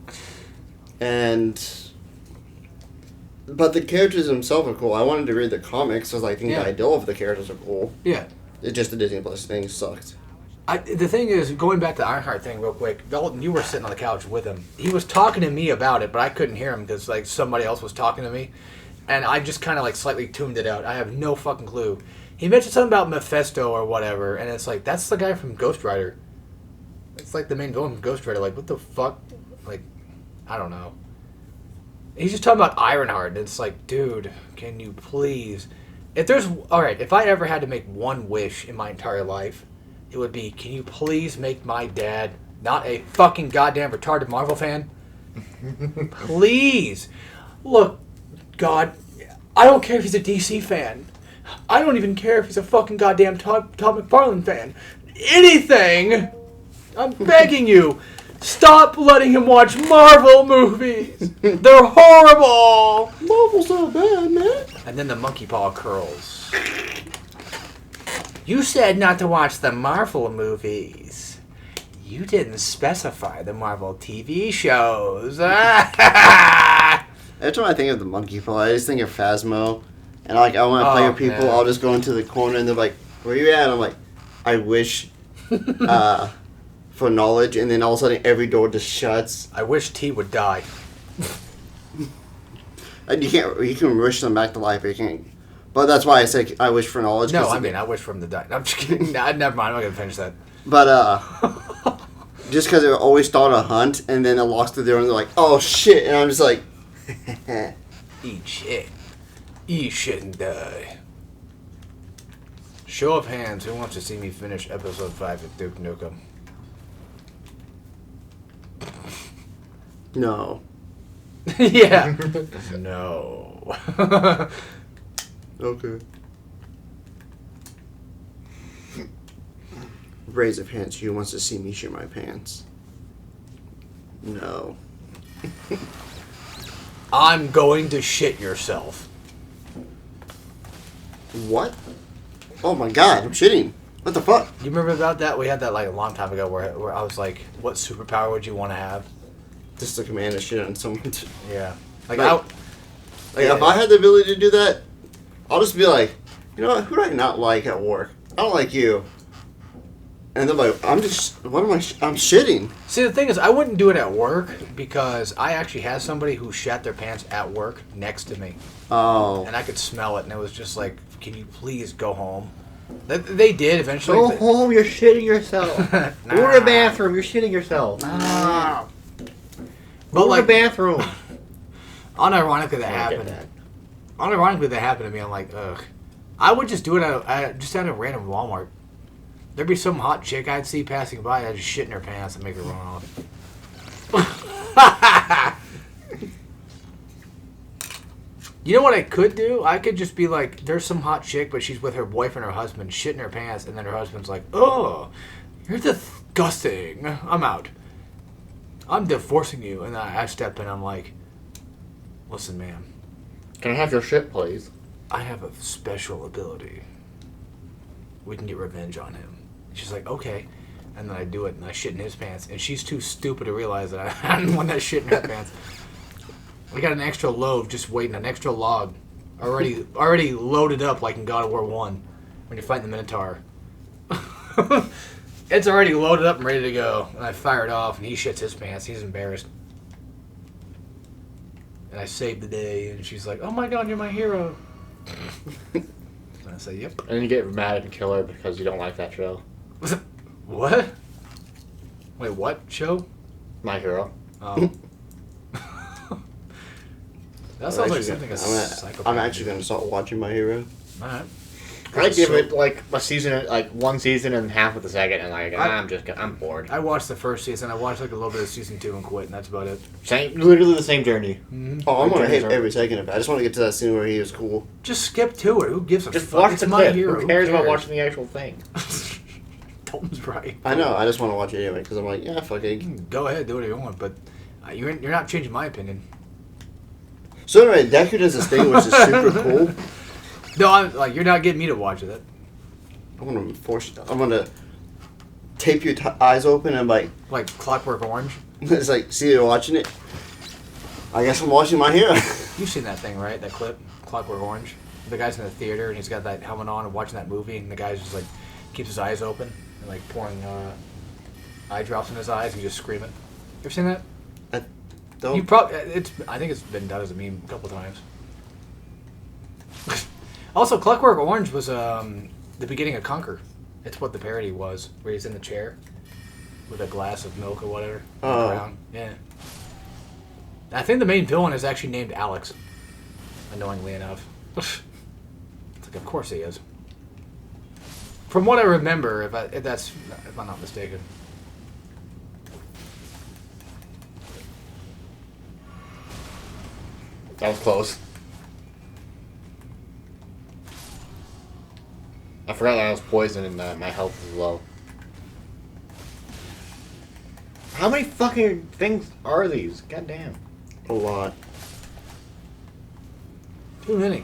Speaker 3: But the characters themselves are cool. I wanted to read the comics because I think the idea of the characters are cool.
Speaker 1: Yeah.
Speaker 3: It's just the Disney Plus thing sucked.
Speaker 1: The thing is, going back to the Ironheart thing real quick, Dalton, you were sitting on the couch with him. He was talking to me about it, but I couldn't hear him because like somebody else was talking to me. And I just kind of like slightly tuned it out. I have no fucking clue. He mentioned something about Mephisto or whatever, and it's like, that's the guy from Ghost Rider. It's like the main villain from Ghost Rider. Like, what the fuck? Like, I don't know. He's just talking about Ironheart, and it's like, dude, can you please... if I ever had to make one wish in my entire life, it would be, can you please make my dad not a fucking goddamn retarded Marvel fan? Please. Look, God, I don't care if he's a DC fan. I don't even care if he's a fucking goddamn Todd McFarlane fan. Anything! I'm begging you. Stop letting him watch Marvel movies. They're horrible.
Speaker 3: Marvel's not bad, man.
Speaker 1: And then the monkey paw curls. You said not to watch the Marvel movies. You didn't specify the Marvel TV shows.
Speaker 3: Every time I think of the monkey paw, I just think of Phasmo. And like, I want to play with people, man. I'll just go into the corner and they're like, where you at? I'm like, I wish for knowledge, and then all of a sudden every door just shuts.
Speaker 1: I wish T would die.
Speaker 3: And you can wish them back to life, but you can't. But that's why I say I wish for knowledge.
Speaker 1: No, I mean, I wish for him to die. I'm just kidding. Nah, never mind, I'm not going to finish that.
Speaker 3: But, just because they always start a hunt, and then it locks the door, and they're like, oh shit, and I'm just like,
Speaker 1: eat shit. Eat shit and die. Show of hands, who wants to see me finish episode 5 of Duke Nukem?
Speaker 3: No.
Speaker 1: Yeah. No.
Speaker 3: Okay. Raise of hands, who wants to see me shit my pants? No.
Speaker 1: I'm going to shit yourself.
Speaker 3: What? Oh my god, I'm shitting. What the fuck?
Speaker 1: You remember about that? We had that like a long time ago where I was like, what superpower would you want to have?
Speaker 3: Just the command to shit on someone.
Speaker 1: Yeah.
Speaker 3: If I had the ability to do that, I'll just be like, you know what, who do I not like at work? I don't like you. And they're like, I'm shitting.
Speaker 1: See, the thing is, I wouldn't do it at work because I actually had somebody who shat their pants at work next to me.
Speaker 3: Oh.
Speaker 1: And I could smell it, and it was just like, can you please go home? They did eventually.
Speaker 2: Go home, you're shitting yourself. Go to the bathroom, you're shitting yourself.
Speaker 1: Nah.
Speaker 2: Go to the bathroom.
Speaker 1: Unironically, that happened. Unironically, that happened to me. I'm like, ugh. I would just do it at a random Walmart. There'd be some hot chick I'd see passing by, I'd just shit in her pants and make her run off. You know what I could do? I could just be like, there's some hot chick, but she's with her boyfriend or husband, shitting her pants, and then her husband's like, oh, you're disgusting. I'm out. I'm divorcing you. And I step in, I'm like, listen, ma'am,
Speaker 2: Can I have your shit, please?
Speaker 1: I have a special ability. We can get revenge on him. She's like, okay. And then I do it, and I shit in his pants. And she's too stupid to realize that I didn't want that shit in her pants. We got an extra load just waiting, an extra log. Already loaded up like in God of War 1 when you're fighting the Minotaur. It's already loaded up and ready to go. And I fire it off, and he shits his pants. He's embarrassed. And I saved the day, and she's like, oh my God, you're my hero. And I say, yep.
Speaker 2: And then you get mad and kill her because you don't like that show.
Speaker 1: What? Wait, what show?
Speaker 2: My Hero.
Speaker 1: Oh. That sounds like something a psychopath.
Speaker 3: I'm actually going to start watching My Hero.
Speaker 1: Alright.
Speaker 2: I give it like a season, like one season and half of the second, and like I'm bored.
Speaker 1: I watched the first season. I watched like a little bit of season 2 and quit, and that's about it.
Speaker 2: Literally the same journey.
Speaker 1: Mm-hmm.
Speaker 3: Oh, I'm going to hate
Speaker 2: Journeys are-
Speaker 3: every second of it. I just want to get to that scene where he was cool.
Speaker 1: Just skip to it. Who gives a
Speaker 2: Just
Speaker 1: fuck?
Speaker 2: watch
Speaker 1: It's
Speaker 2: the
Speaker 1: My
Speaker 2: clip.
Speaker 1: Hero.
Speaker 2: Who cares about watching the actual thing?
Speaker 1: Tom's right.
Speaker 3: I know. I just want to watch it anyway because I'm like, yeah, fuck it.
Speaker 1: Go ahead, do whatever you want, but you're not changing my opinion.
Speaker 3: So anyway, Deku does this thing which is super cool.
Speaker 1: No, I'm like, you're not getting me to watch it.
Speaker 3: I'm going to force you. I'm going to tape your eyes open and like,
Speaker 1: Like Clockwork Orange.
Speaker 3: it's like, see you're watching it. I guess I'm watching My Hero.
Speaker 1: You've seen that thing, right? That clip, Clockwork Orange. The guy's in the theater and he's got that helmet on and watching that movie, and the guy's just like keeps his eyes open and like pouring eye drops in his eyes and just screaming. You ever seen that?
Speaker 3: Don't.
Speaker 1: You probably I think it's been done as a meme a couple times. Also, Clockwork Orange was the beginning of Conquer. It's what the parody was, where he's in the chair with a glass of milk or whatever.
Speaker 3: Oh.
Speaker 1: Around. Yeah. I think the main villain is actually named Alex. Annoyingly enough. It's like, of course he is. From what I remember, if I'm not mistaken.
Speaker 2: That was close. I forgot that I was poisoned and my health was low. How many fucking things are these? God damn.
Speaker 3: A lot.
Speaker 1: Too many.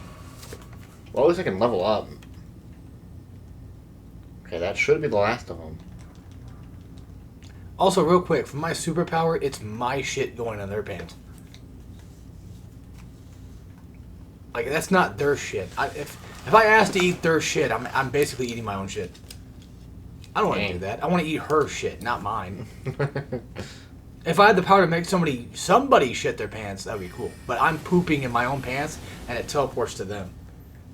Speaker 2: Well, at least I can level up. Okay, that should be the last of them.
Speaker 1: Also, real quick, for my superpower, it's my shit going in their pants. Like, that's not their shit. If I ask to eat their shit, I'm basically eating my own shit. I don't want to do that. I want to eat her shit, not mine. If I had the power to make somebody shit their pants, that would be cool. But I'm pooping in my own pants, and it teleports to them.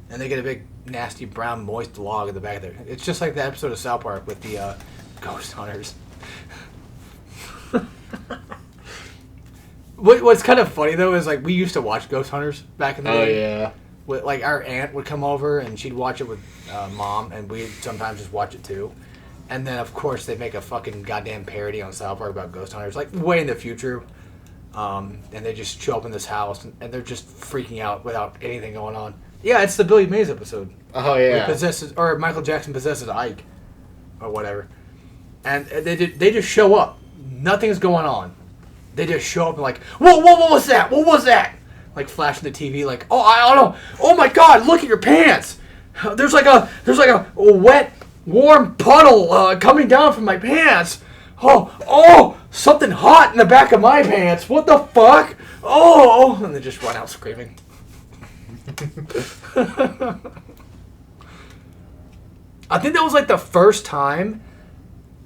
Speaker 1: And they get a big, nasty, brown, moist log in the back of their... It's just like the episode of South Park with the ghost hunters. What's kind of funny, though, is like we used to watch Ghost Hunters back in the day.
Speaker 2: Oh, yeah.
Speaker 1: With, like, our aunt would come over, and she'd watch it with Mom, and we'd sometimes just watch it, too. And then, of course, they make a fucking goddamn parody on South Park about ghost hunters, like, way in the future. And they just show up in this house, and they're just freaking out without anything going on. Yeah, it's the Billy Mays episode.
Speaker 2: Oh, yeah.
Speaker 1: Or Michael Jackson possesses Ike. Or whatever. And they just show up. Nothing's going on. They just show up and like, whoa, what was that? What was that? Like, flashing the TV, like, oh, I don't know. Oh, my God, look at your pants. There's like a wet... warm puddle coming down from my pants. Oh, something hot in the back of my pants. What the fuck? Oh, and they just run out screaming. I think that was like the first time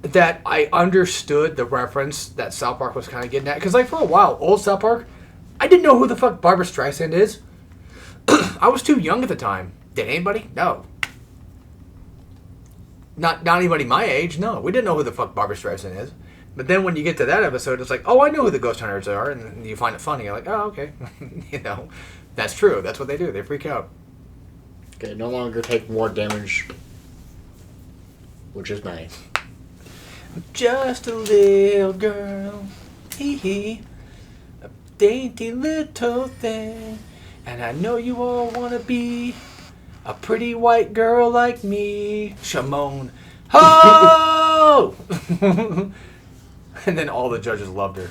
Speaker 1: that I understood the reference that South Park was kind of getting at. Because like for a while, old South Park, I didn't know who the fuck Barbra Streisand is. I was too young at the time. Did anybody? No. Not anybody my age, no. We didn't know who the fuck Barbra Streisand is. But then when you get to that episode, it's like, oh, I know who the ghost hunters are, and you find it funny. You're like, oh, okay. You know, that's true. That's what they do. They freak out.
Speaker 2: Okay, no longer take more damage, which is nice.
Speaker 1: Just a little girl, hee hee, a dainty little thing, and I know you all want to be a pretty white girl like me, Shimon. Ho! And then all the judges loved her.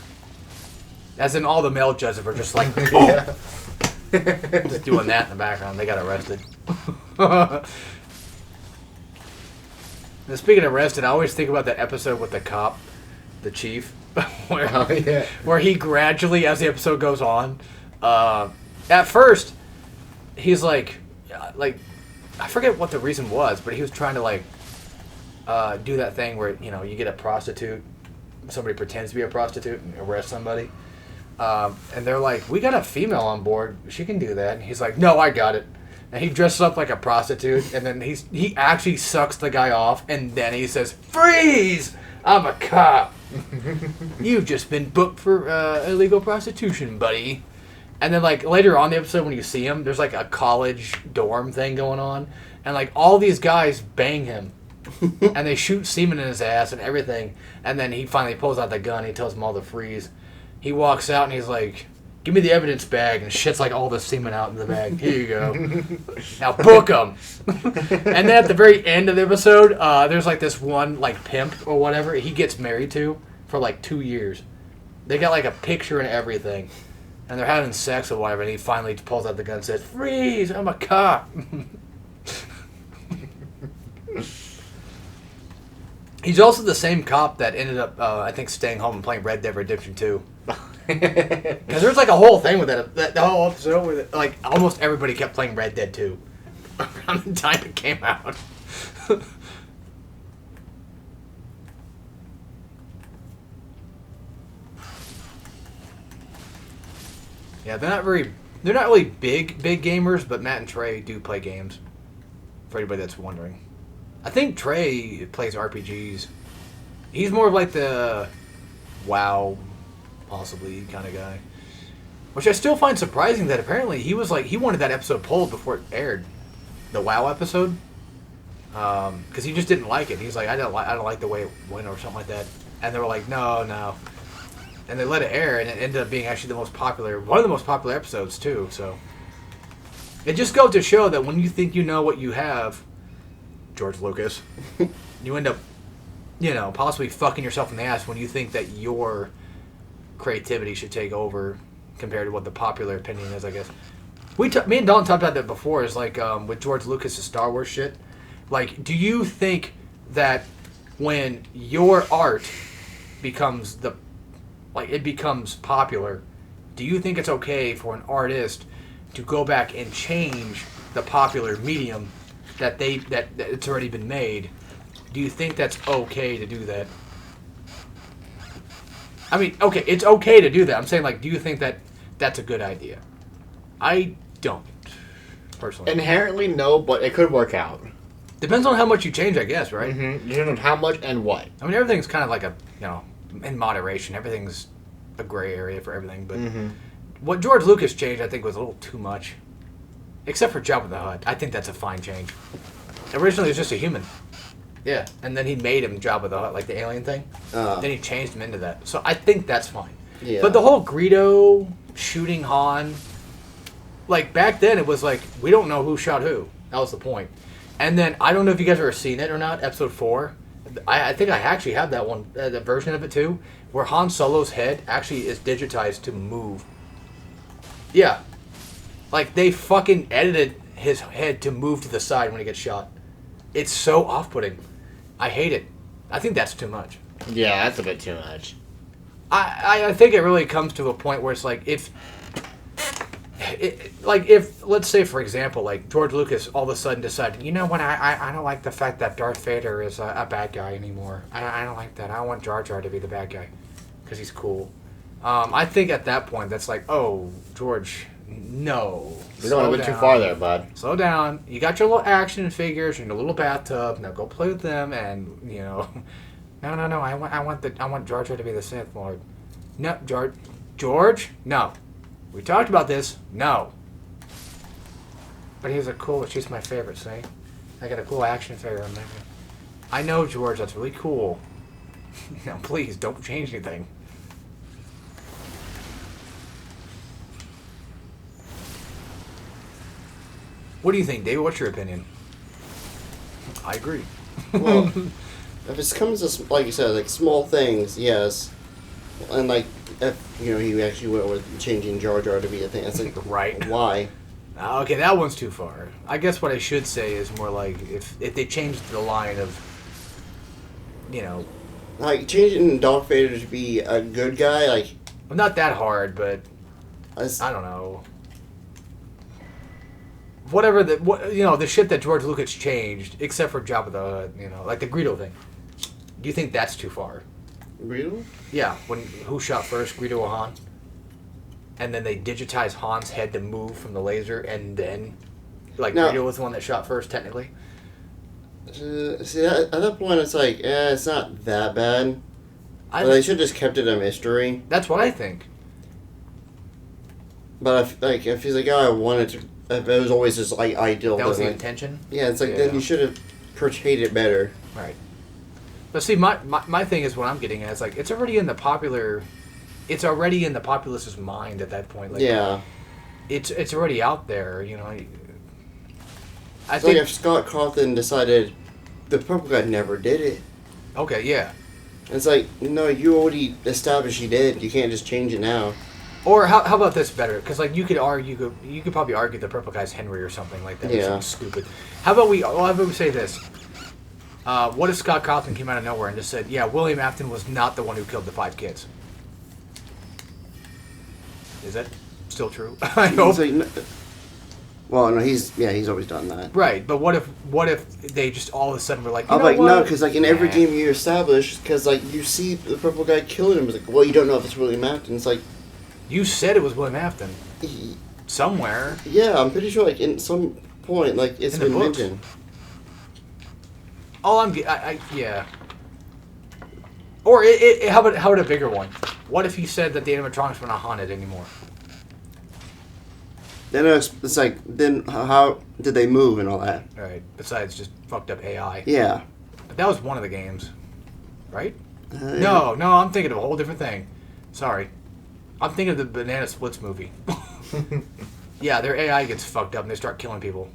Speaker 1: As in all the male judges were just like, oh! Just doing that in the background. They got arrested. And speaking of arrested, I always think about that episode with the cop, the chief, where he gradually, as the episode goes on, at first, he's like, I forget what the reason was, but he was trying to do that thing where you get a prostitute, somebody pretends to be a prostitute and arrest somebody, and they're like, we got a female on board, she can do that, and he's like, no, I got it. And he dresses up like a prostitute, and then he actually sucks the guy off, and then he says, freeze! I'm a cop. You've just been booked for illegal prostitution, buddy. And then later on in the episode when you see him, there's a college dorm thing going on, and all these guys bang him. And they shoot semen in his ass and everything, and then he finally pulls out the gun, and he tells them all to freeze. He walks out and he's like, give me the evidence bag, and shits all the semen out in the bag. Here you go. Now book him. And then at the very end of the episode, there's this one pimp or whatever he gets married to for 2 years. They got a picture and everything, and they're having sex or whatever. And he finally pulls out the gun and says, "Freeze! I'm a cop." He's also the same cop that ended up, I think, staying home and playing Red Dead Redemption 2. Because there's a whole thing with that the whole episode where almost everybody kept playing Red Dead 2 around the time it came out. Yeah, they're not really big gamers, but Matt and Trey do play games. For anybody that's wondering. I think Trey plays RPGs. He's more of the WoW, possibly, kind of guy. Which I still find surprising that apparently he was he wanted that episode pulled before it aired. The WoW episode. Because he just didn't like it. He's like, I don't like the way it went or something like that. And they were like, no. And they let it air, and it ended up being actually one of the most popular episodes too, so. It just goes to show that when you think you know what you have, George Lucas, you end up, possibly fucking yourself in the ass when you think that your creativity should take over compared to what the popular opinion is, I guess. Me and Dalton talked about that before, is with George Lucas' Star Wars shit. Do you think that when your art becomes it becomes popular, do you think it's okay for an artist to go back and change the popular medium that it's already been made? Do you think that's okay to do that? I mean, okay, it's okay to do that. I'm saying, do you think that that's a good idea? I don't, personally.
Speaker 2: Inherently, no, but it could work out.
Speaker 1: Depends on how much you change, I guess, right?
Speaker 2: Mm-hmm. Depends on how much and what.
Speaker 1: I mean, everything's kind of in moderation. Everything's a gray area for everything, but what George Lucas changed, I think, was a little too much. Except for Jabba the Hutt. I think that's a fine change. Originally, he was just a human. Yeah, and then he made him Jabba the Hutt, the alien thing. Then he changed him into that. So I think that's fine.
Speaker 3: Yeah.
Speaker 1: But the whole Greedo shooting Han, back then it was we don't know who shot who. That was the point. And then, I don't know if you guys have ever seen it or not, Episode 4. I think I actually have that one, the version of it too, where Han Solo's head actually is digitized to move. Yeah. They fucking edited his head to move to the side when he gets shot. It's so off-putting. I hate it. I think that's too much.
Speaker 2: Yeah, that's a bit too much.
Speaker 1: I think it really comes to a point where it's if let's say, for example, George Lucas all of a sudden decided, you know what, I don't like the fact that Darth Vader is a bad guy anymore. I don't like that. I want Jar Jar to be the bad guy because he's cool. I think at that point that's oh, George, no.
Speaker 2: You're going a bit too far there, bud.
Speaker 1: Slow down. You got your little action figures in your little bathtub. Now go play with them, and No. I want Jar Jar to be the Sith Lord. No, George. No. We talked about this. No. But he's cool. She's my favorite. See, I got a cool action figure. I know, George. That's really cool. Now, please don't change anything. What do you think, David? What's your opinion? I agree.
Speaker 3: Well, if it comes to, like you said, small things, yes. And, if he actually went with changing Jar Jar to be a thing. It's like,
Speaker 1: Right.
Speaker 3: why?
Speaker 1: Okay, that one's too far. I guess what I should say is more like if they changed the line of,
Speaker 3: Like changing Darth Vader to be a good guy, like
Speaker 1: well, not that hard, but
Speaker 3: as-
Speaker 1: I don't know. Whatever the shit that George Lucas changed, except for Jabba the Hutt, like the Greedo thing. Do you think that's too far?
Speaker 3: real.
Speaker 1: Yeah, who shot first, Greedo or Han? And then they digitized Han's head to move from the laser, and then,
Speaker 3: No.
Speaker 1: Greedo was the one that shot first, technically.
Speaker 3: See, at that point, it's like, it's not that bad. But they should have just kept it a mystery.
Speaker 1: That's what I think.
Speaker 3: But if he's like, oh, I wanted to, if it was always just like ideal.
Speaker 1: That was the
Speaker 3: like,
Speaker 1: intention.
Speaker 3: yeah, it's like then you should have portrayed it better.
Speaker 1: Right. But see, my thing is what I'm getting at is like it's already in the populace's mind at that point. Like,
Speaker 3: Yeah.
Speaker 1: It's already out there, I
Speaker 3: It's
Speaker 1: think.
Speaker 3: like if Scott Cawthon decided the purple guy never did it.
Speaker 1: Okay, yeah.
Speaker 3: It's like, no, you already established he did. You can't just change it now.
Speaker 1: Or how about this better? Because you could probably argue the purple guy's Henry or something like that. Or
Speaker 3: Yeah.
Speaker 1: something stupid. How about we say this? What if Scott Cawthon came out of nowhere and just said, "Yeah, William Afton was not the one who killed the 5 kids"? Is that still true? I hope.
Speaker 3: It's like, well, no, he's always done that.
Speaker 1: Right, but what if they just all of a sudden were like, you
Speaker 3: I'm
Speaker 1: know
Speaker 3: like,
Speaker 1: what?
Speaker 3: no, because like in every
Speaker 1: Nah.
Speaker 3: game you establish, because like you see the purple guy killing him. It's like, well, you don't know if it's William Afton. It's like,
Speaker 1: You said it was William Afton somewhere.
Speaker 3: yeah, I'm pretty sure like in some point like it's
Speaker 1: In the
Speaker 3: been
Speaker 1: books.
Speaker 3: mentioned.
Speaker 1: Yeah. Or how about a bigger one? What if he said that the animatronics were not haunted anymore?
Speaker 3: Then it's like, then how did they move and all that?
Speaker 1: Right. Besides just fucked up AI.
Speaker 3: Yeah.
Speaker 1: But that was one of the games, right?
Speaker 3: Yeah.
Speaker 1: No, I'm thinking of a whole different thing. Sorry. I'm thinking of the Banana Splits movie. Yeah, their AI gets fucked up and they start killing people.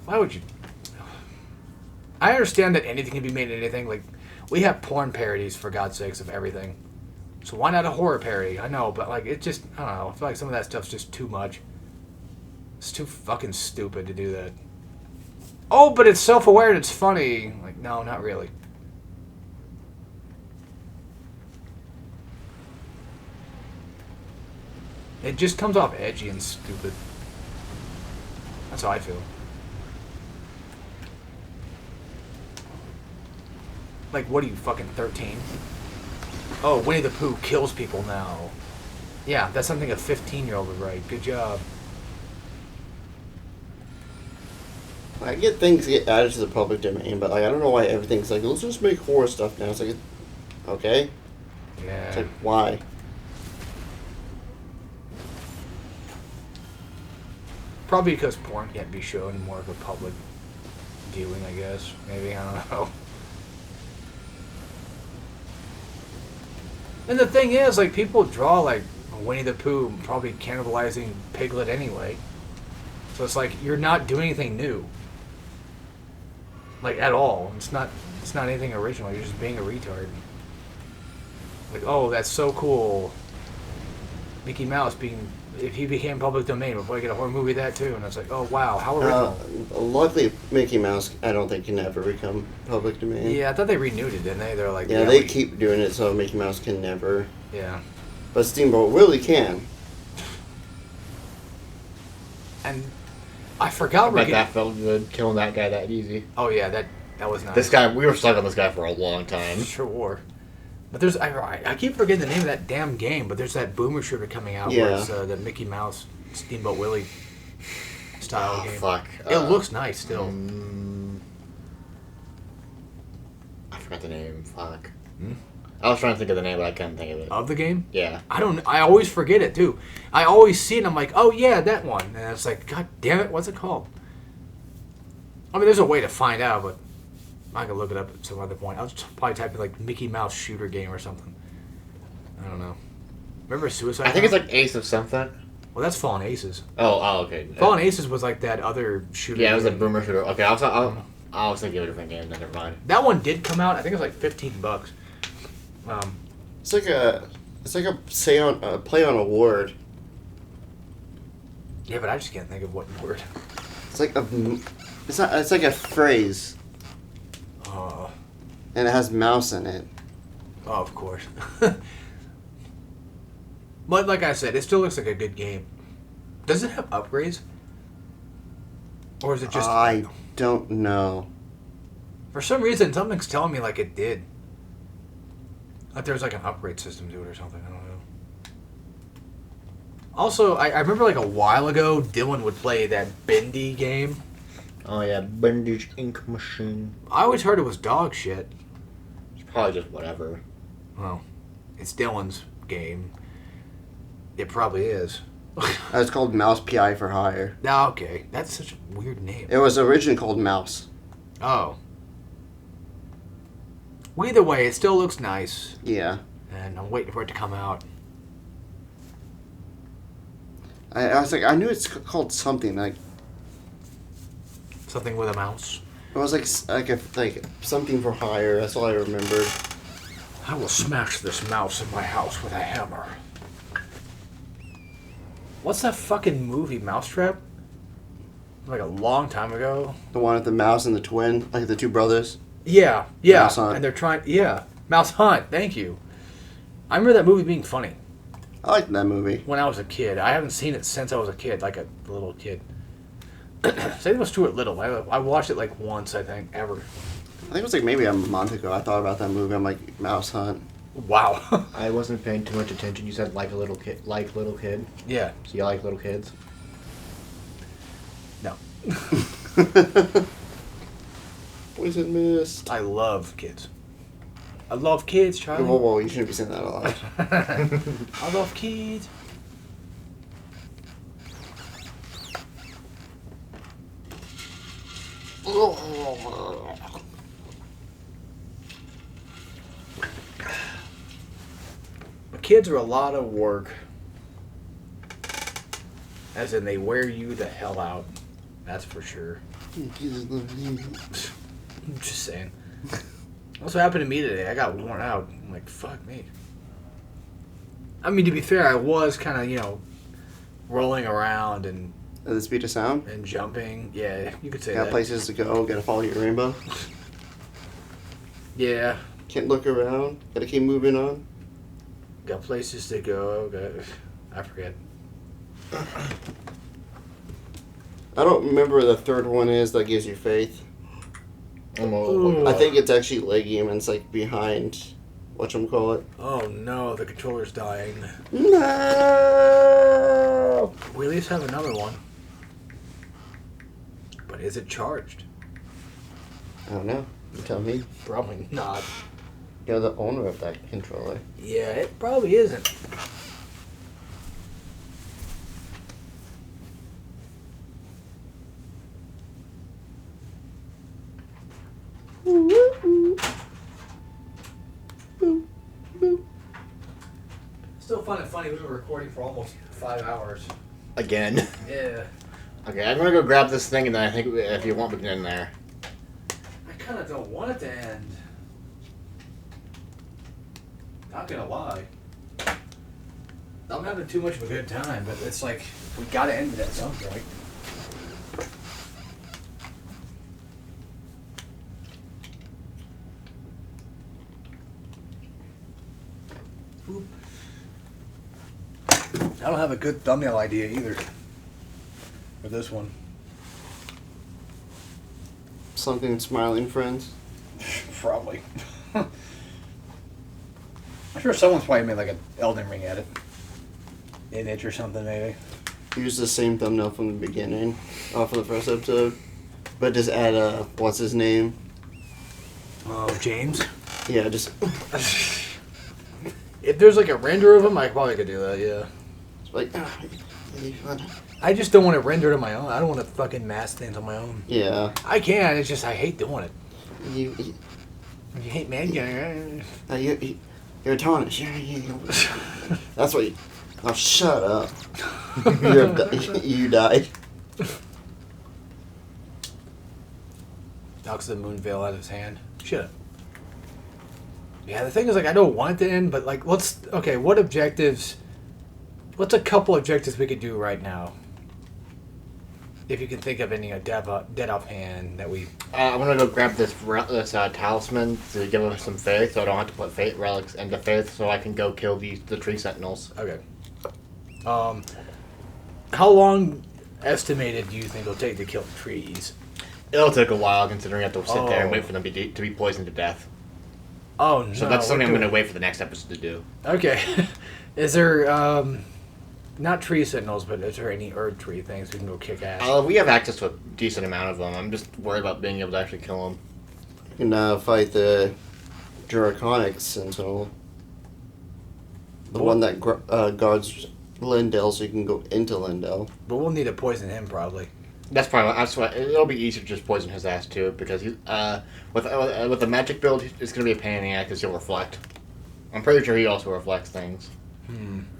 Speaker 1: Why would you? I understand that anything can be made into anything. Like, we have porn parodies, for God's sakes, of everything. So why not a horror parody? I know, but like, it just, I don't know. I feel like some of that stuff's just too much. It's too fucking stupid to do that. Oh, but it's self-aware and it's funny. Like, no, not really. It just comes off edgy and stupid. That's how I feel. Like, what are you, fucking 13? Oh, Winnie the Pooh kills people now. Yeah, that's something a 15-year-old would write. Good job.
Speaker 3: I get things get added to the public domain, but like I don't know why everything's like, let's just make horror stuff now. It's like, okay, it's
Speaker 1: Yeah.
Speaker 3: like why?
Speaker 1: Probably because porn can't be shown in more of a public viewing, I guess. Maybe, I don't know. And the thing is, like, people draw, like, Winnie the Pooh probably cannibalizing Piglet anyway. So it's like, you're not doing anything new. Like, at all. It's not anything original. You're just being a retard. Like, oh, that's so cool. Mickey Mouse if he became public domain, we'll probably get a horror movie of that too. And it's like, oh, wow, how original.
Speaker 3: Luckily, Mickey Mouse, I don't think can ever become public domain.
Speaker 1: Yeah, I thought they renewed it, didn't they? They're like,
Speaker 3: Yeah, they keep doing it so Mickey Mouse can never.
Speaker 1: Yeah.
Speaker 3: But Steamboat Willie can.
Speaker 1: And I forgot
Speaker 2: I bet that felt good, killing that guy that easy.
Speaker 1: Oh yeah, that was nice.
Speaker 2: This guy, we were stuck on this guy for a long time.
Speaker 1: Sure. But there's I keep forgetting the name of that damn game, but there's that boomer shooter coming out where
Speaker 3: Yeah.
Speaker 1: it's the Mickey Mouse Steamboat Willie style
Speaker 2: Oh,
Speaker 1: game.
Speaker 2: fuck.
Speaker 1: It looks nice still.
Speaker 2: I forgot the name. Fuck.
Speaker 1: Hmm?
Speaker 2: I was trying to think of the name, but I couldn't think of it.
Speaker 1: Of the game?
Speaker 2: Yeah.
Speaker 1: I always forget it too. I always see it and I'm like, oh yeah, that one. And it's like, god damn it, what's it called? I mean, there's a way to find out, but I can look it up at some other point. I'll just probably type in like Mickey Mouse shooter game or something. I don't know. Remember Suicide?
Speaker 2: I think it's
Speaker 1: Bomb?
Speaker 2: like Ace of something.
Speaker 1: Well, that's Fallen Aces.
Speaker 2: Oh, okay.
Speaker 1: Fallen Aces was like that other shooter.
Speaker 2: Yeah, it was a
Speaker 1: game.
Speaker 2: boomer shooter. Okay, I was thinking of a different game. Then never mind.
Speaker 1: That one did come out. I think it was like $15.
Speaker 3: It's like a It's like a play on a word.
Speaker 1: Yeah, but I just can't think of what word.
Speaker 3: It's like a. It's not. It's like a phrase,
Speaker 1: Oh,
Speaker 3: and it has mouse in it.
Speaker 1: of course. But like I said, it still looks like a good game. Does it have upgrades? Or is it just...
Speaker 3: I don't know.
Speaker 1: For some reason, something's telling me like it did. Like there's like an upgrade system to it or something. I don't know. Also, I remember like a while ago, Dylan would play that Bendy game.
Speaker 2: Oh yeah, Bendage Ink Machine.
Speaker 1: I always heard it was dog shit.
Speaker 2: It's probably just whatever.
Speaker 1: Well, it's Dylan's game. It probably is.
Speaker 3: It's called Mouse PI for Hire.
Speaker 1: Now, okay. That's such a weird name.
Speaker 3: It was originally called Mouse.
Speaker 1: Oh. Well, either way, it still looks nice.
Speaker 3: Yeah.
Speaker 1: And I'm waiting for it to come out.
Speaker 3: I was like, I knew it's called something like.
Speaker 1: Something with a mouse.
Speaker 3: It was like something for hire. That's all I remembered.
Speaker 1: I will smash this mouse in my house with a hammer. What's that fucking movie, Mousetrap? Like a long time ago.
Speaker 3: The one with the mouse and the twin, like the two brothers.
Speaker 1: Yeah.
Speaker 3: Mouse Hunt.
Speaker 1: And they're trying... Yeah. Mouse Hunt. Thank you. I remember that movie being funny
Speaker 3: I liked that movie.
Speaker 1: when I was a kid. I haven't seen it since I was a kid, like a little kid. I think it was Stuart Little. I watched it like once, I think, ever.
Speaker 3: I think it was like maybe a month ago. I thought about that movie. I'm like, Mouse Hunt.
Speaker 1: Wow.
Speaker 2: I wasn't paying too much attention. You said like a little kid,
Speaker 1: Yeah.
Speaker 2: So you like little kids?
Speaker 1: No.
Speaker 3: Poison Mist.
Speaker 1: I love kids. I love kids, Charlie.
Speaker 3: Whoa, you shouldn't be saying that a lot.
Speaker 1: I love kids. But kids are a lot of work. As in, they wear you the hell out. That's for sure. I'm just saying. That's what happened to me today. I got worn out. I'm like, fuck me. I mean, to be fair, I was kind of, rolling around and
Speaker 3: At the speed of sound.
Speaker 1: jumping. Yeah, you could say
Speaker 3: Got
Speaker 1: that.
Speaker 3: places to go. Gotta follow your rainbow.
Speaker 1: Yeah,
Speaker 3: Can't look around. Gotta keep moving on.
Speaker 1: got places to go. I forget.
Speaker 3: I don't remember what the third one is that gives you faith.
Speaker 1: Ooh.
Speaker 3: I think it's actually Legium and it's like behind whatchamacallit.
Speaker 1: Oh no, the controller's dying.
Speaker 3: No!
Speaker 1: We at least have another one. But is it charged?
Speaker 3: I don't know. You tell me.
Speaker 1: Probably not.
Speaker 3: You're the owner of that controller.
Speaker 1: Yeah, it probably isn't. Still funny. We were recording for almost 5 hours.
Speaker 2: Again.
Speaker 1: Yeah.
Speaker 2: Okay, I'm gonna go grab this thing, and then I think if you want, we can end there.
Speaker 1: I kind of don't want it to end. Not gonna lie. I'm having too much of a good time, but it's like, we gotta end it at some point. Oop. I don't have a good thumbnail idea either for this one.
Speaker 3: Something smiling friends.
Speaker 1: Probably. I'm sure someone's probably made like an Elden Ring edit. In it or something, maybe.
Speaker 3: Use the same thumbnail from the beginning, for the first episode, but just add what's his name?
Speaker 1: Oh, James?
Speaker 3: Yeah, just
Speaker 1: If there's like a render of him, I probably could do that, yeah.
Speaker 3: like
Speaker 1: I just don't want it rendered on my own. I don't want to fucking mask things on my own.
Speaker 3: yeah.
Speaker 1: I can, it's just I hate doing it.
Speaker 3: You
Speaker 1: You hate man?
Speaker 3: you're tarnished. That's what you. Oh, shut up. You died.
Speaker 1: Knocks the moon veil out of his hand. Shut up. Yeah, the thing is, like, I don't want it to end, but, like, what objectives... What's a couple objectives we could do right now? If you can think of any dead offhand that we...
Speaker 2: I'm gonna go grab this talisman to give us some faith, so I don't have to put faith relics into faith, so I can go kill the tree sentinels.
Speaker 1: Okay. How long estimated do you think it'll take to kill the trees?
Speaker 2: It'll take a while, considering I have to sit there and wait for them to be poisoned to death.
Speaker 1: Oh, no.
Speaker 2: So that's something I'm gonna wait for the next episode to do.
Speaker 1: Okay. Is there, not tree sentinels, but is there any Erd tree things we can go kick ass?
Speaker 2: We have access to a decent amount of them. I'm just worried about being able to actually kill them.
Speaker 3: You can fight the Draconic Sentinel. The one that guards Lindell, so you can go into Lindell.
Speaker 1: But we'll need to poison him, probably.
Speaker 2: That's why it'll be easier to just poison his ass too, because he with the magic build, it's gonna be a pain in the ass because he'll reflect. I'm pretty sure he also reflects things.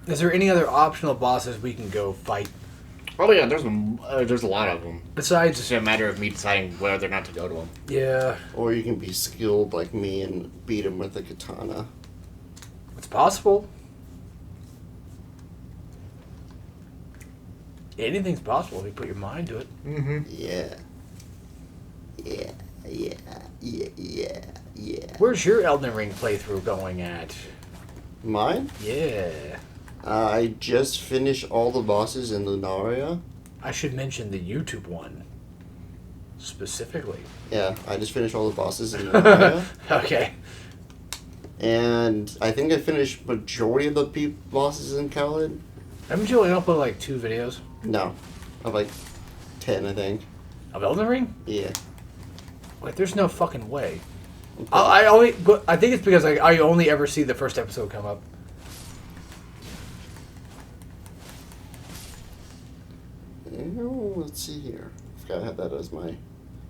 Speaker 1: Is there any other optional bosses we can go fight?
Speaker 2: Oh yeah, there's a lot of them.
Speaker 1: Besides,
Speaker 2: It's just a matter of me deciding whether or not to go to them.
Speaker 1: yeah,
Speaker 3: Or you can be skilled like me and beat him with a katana.
Speaker 1: it's possible. Anything's possible if you put your mind to it.
Speaker 2: Mm-hmm.
Speaker 3: Yeah. Yeah, yeah, yeah, yeah, yeah.
Speaker 1: Where's your Elden Ring playthrough going at?
Speaker 3: Mine?
Speaker 1: Yeah.
Speaker 3: I just finished all the bosses in Lunaria.
Speaker 1: I should mention the YouTube one. Specifically.
Speaker 3: Yeah, I just finished all the bosses in Lunaria.
Speaker 1: Okay.
Speaker 3: And I think I finished majority of the bosses in Khalid.
Speaker 1: Haven't you only uploaded like 2 videos?
Speaker 3: No. Of like 10, I think.
Speaker 1: Of Elden Ring?
Speaker 3: Yeah.
Speaker 1: Wait, there's no fucking way. I think it's because I only ever see the first episode come up.
Speaker 3: Let's see here. I forgot I had that as my...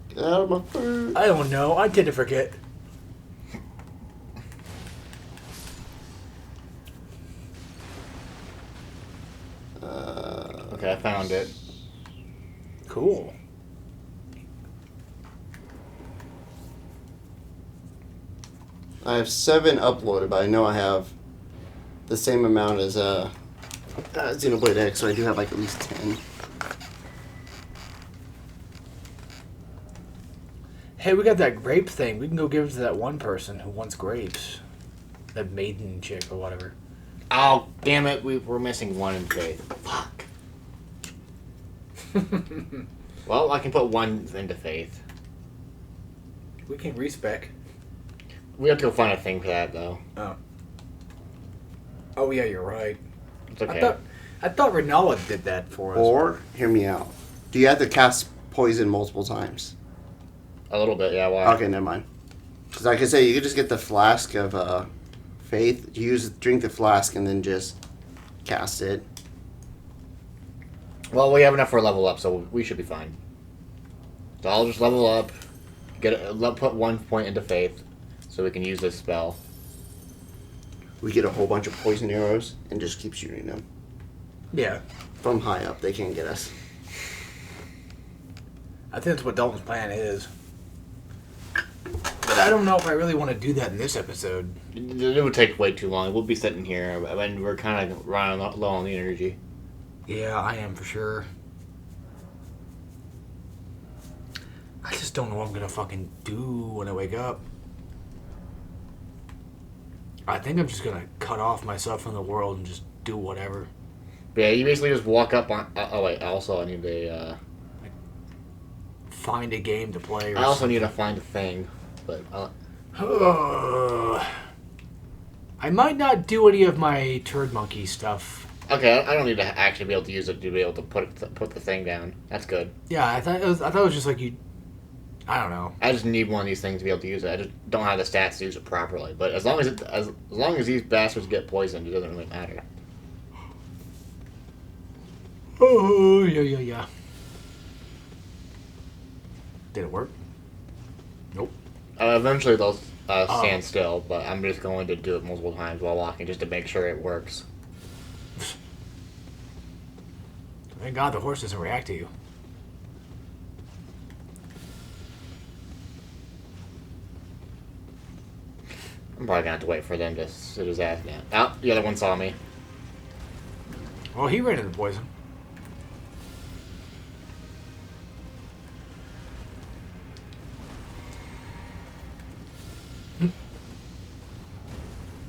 Speaker 3: Get out of my food.
Speaker 1: I don't know. I tend to forget.
Speaker 2: Okay, I found it.
Speaker 1: Cool.
Speaker 3: I have 7 uploaded, but I know I have the same amount as Xenoblade X, so I do have like at least 10.
Speaker 1: Hey, we got that grape thing. We can go give it to that one person who wants grapes. That maiden chick or whatever.
Speaker 2: Oh, damn it, we're missing one in faith. Fuck. Well, I can put one into faith.
Speaker 1: We can respec.
Speaker 2: We have to go find a thing for that, though.
Speaker 1: Oh. Oh yeah, you're right.
Speaker 2: It's okay.
Speaker 1: I thought Renala did that for us.
Speaker 3: Or, hear me out. Do you have to cast poison multiple times?
Speaker 2: A little bit, yeah, why?
Speaker 3: Okay, never mind. Because like I say, you could just get the flask of faith, drink the flask, and then just cast it.
Speaker 2: Well, we have enough for a level up, so we should be fine. So I'll just level up, put 1 point into faith, so we can use this spell.
Speaker 3: We get a whole bunch of poison arrows and just keep shooting them.
Speaker 1: Yeah.
Speaker 3: From high up, they can't get us.
Speaker 1: I think that's what Dalton's plan is. But I don't know if I really want to do that in this episode.
Speaker 2: It would take way too long. We'll be sitting here, and we're kind of running low on the energy.
Speaker 1: Yeah, I am for sure. I just don't know what I'm gonna fucking do when I wake up. I think I'm just gonna cut off myself from the world and just do whatever.
Speaker 2: Yeah, you basically just walk up on... oh, wait, also I need a...
Speaker 1: Find a game to play or
Speaker 2: I also
Speaker 1: something.
Speaker 2: need to find a thing, but...
Speaker 1: I might not do any of my turd monkey stuff.
Speaker 2: Okay, I don't need to actually be able to use it to be able to put the thing down. That's good.
Speaker 1: Yeah, I thought it was just like you. I don't know.
Speaker 2: I just need one of these things to be able to use it. I just don't have the stats to use it properly. But as long as these bastards get poisoned, it doesn't really matter.
Speaker 1: Oh yeah. Did it work? Nope.
Speaker 2: Eventually they'll stand still, but I'm just going to do it multiple times while walking just to make sure it works.
Speaker 1: Thank God the horse doesn't react to you.
Speaker 2: I'm probably gonna have to wait for them to sit his ass down. Oh, the other one saw me.
Speaker 1: Well, he ran into poison.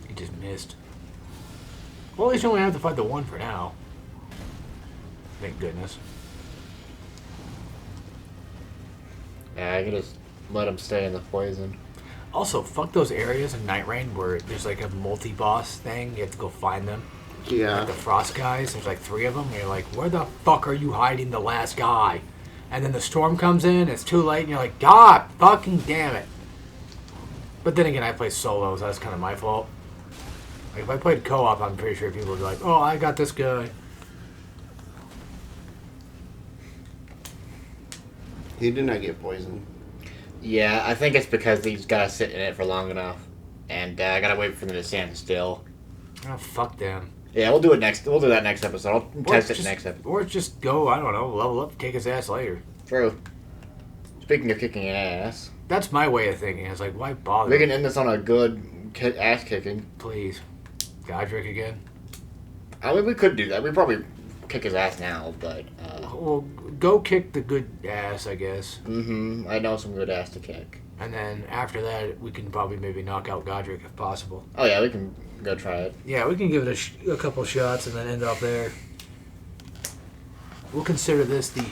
Speaker 1: He just missed. Well, at least you only have to fight the one for now. Thank goodness.
Speaker 2: Yeah, I can just let him stay in the poison.
Speaker 1: Also, fuck those areas in Night Rain where there's like a multi-boss thing. You have to go find them.
Speaker 3: Yeah.
Speaker 1: Like the Frost guys, there's like 3 of them. And you're like, where the fuck are you hiding the last guy? And then the storm comes in, it's too late, and you're like, God fucking damn it. But then again, I play solo, so that's kind of my fault. Like, if I played co-op, I'm pretty sure people would be like, oh, I got this guy.
Speaker 3: He did not get poisoned.
Speaker 2: Yeah, I think it's because he's gotta sit in it for long enough. And I gotta wait for them to stand still.
Speaker 1: Oh, fuck them.
Speaker 2: Yeah, we'll do it next. We'll do that next episode. I'll test it
Speaker 1: just,
Speaker 2: next episode.
Speaker 1: Or just go, I don't know, level up, kick his ass later.
Speaker 2: True. Speaking of kicking ass,
Speaker 1: That's my way of thinking. It's like, why bother?
Speaker 2: we can end this on a good ass kicking.
Speaker 1: Please. Godric again?
Speaker 2: I mean, we could do that. We probably kick his ass now, but.
Speaker 1: Well, go kick the good ass, I guess.
Speaker 2: I know some good ass to kick.
Speaker 1: And then after that, we can probably maybe knock out Godric if possible.
Speaker 2: Oh yeah, we can go try it.
Speaker 1: Yeah, we can give it a couple shots and then end up there. We'll consider this the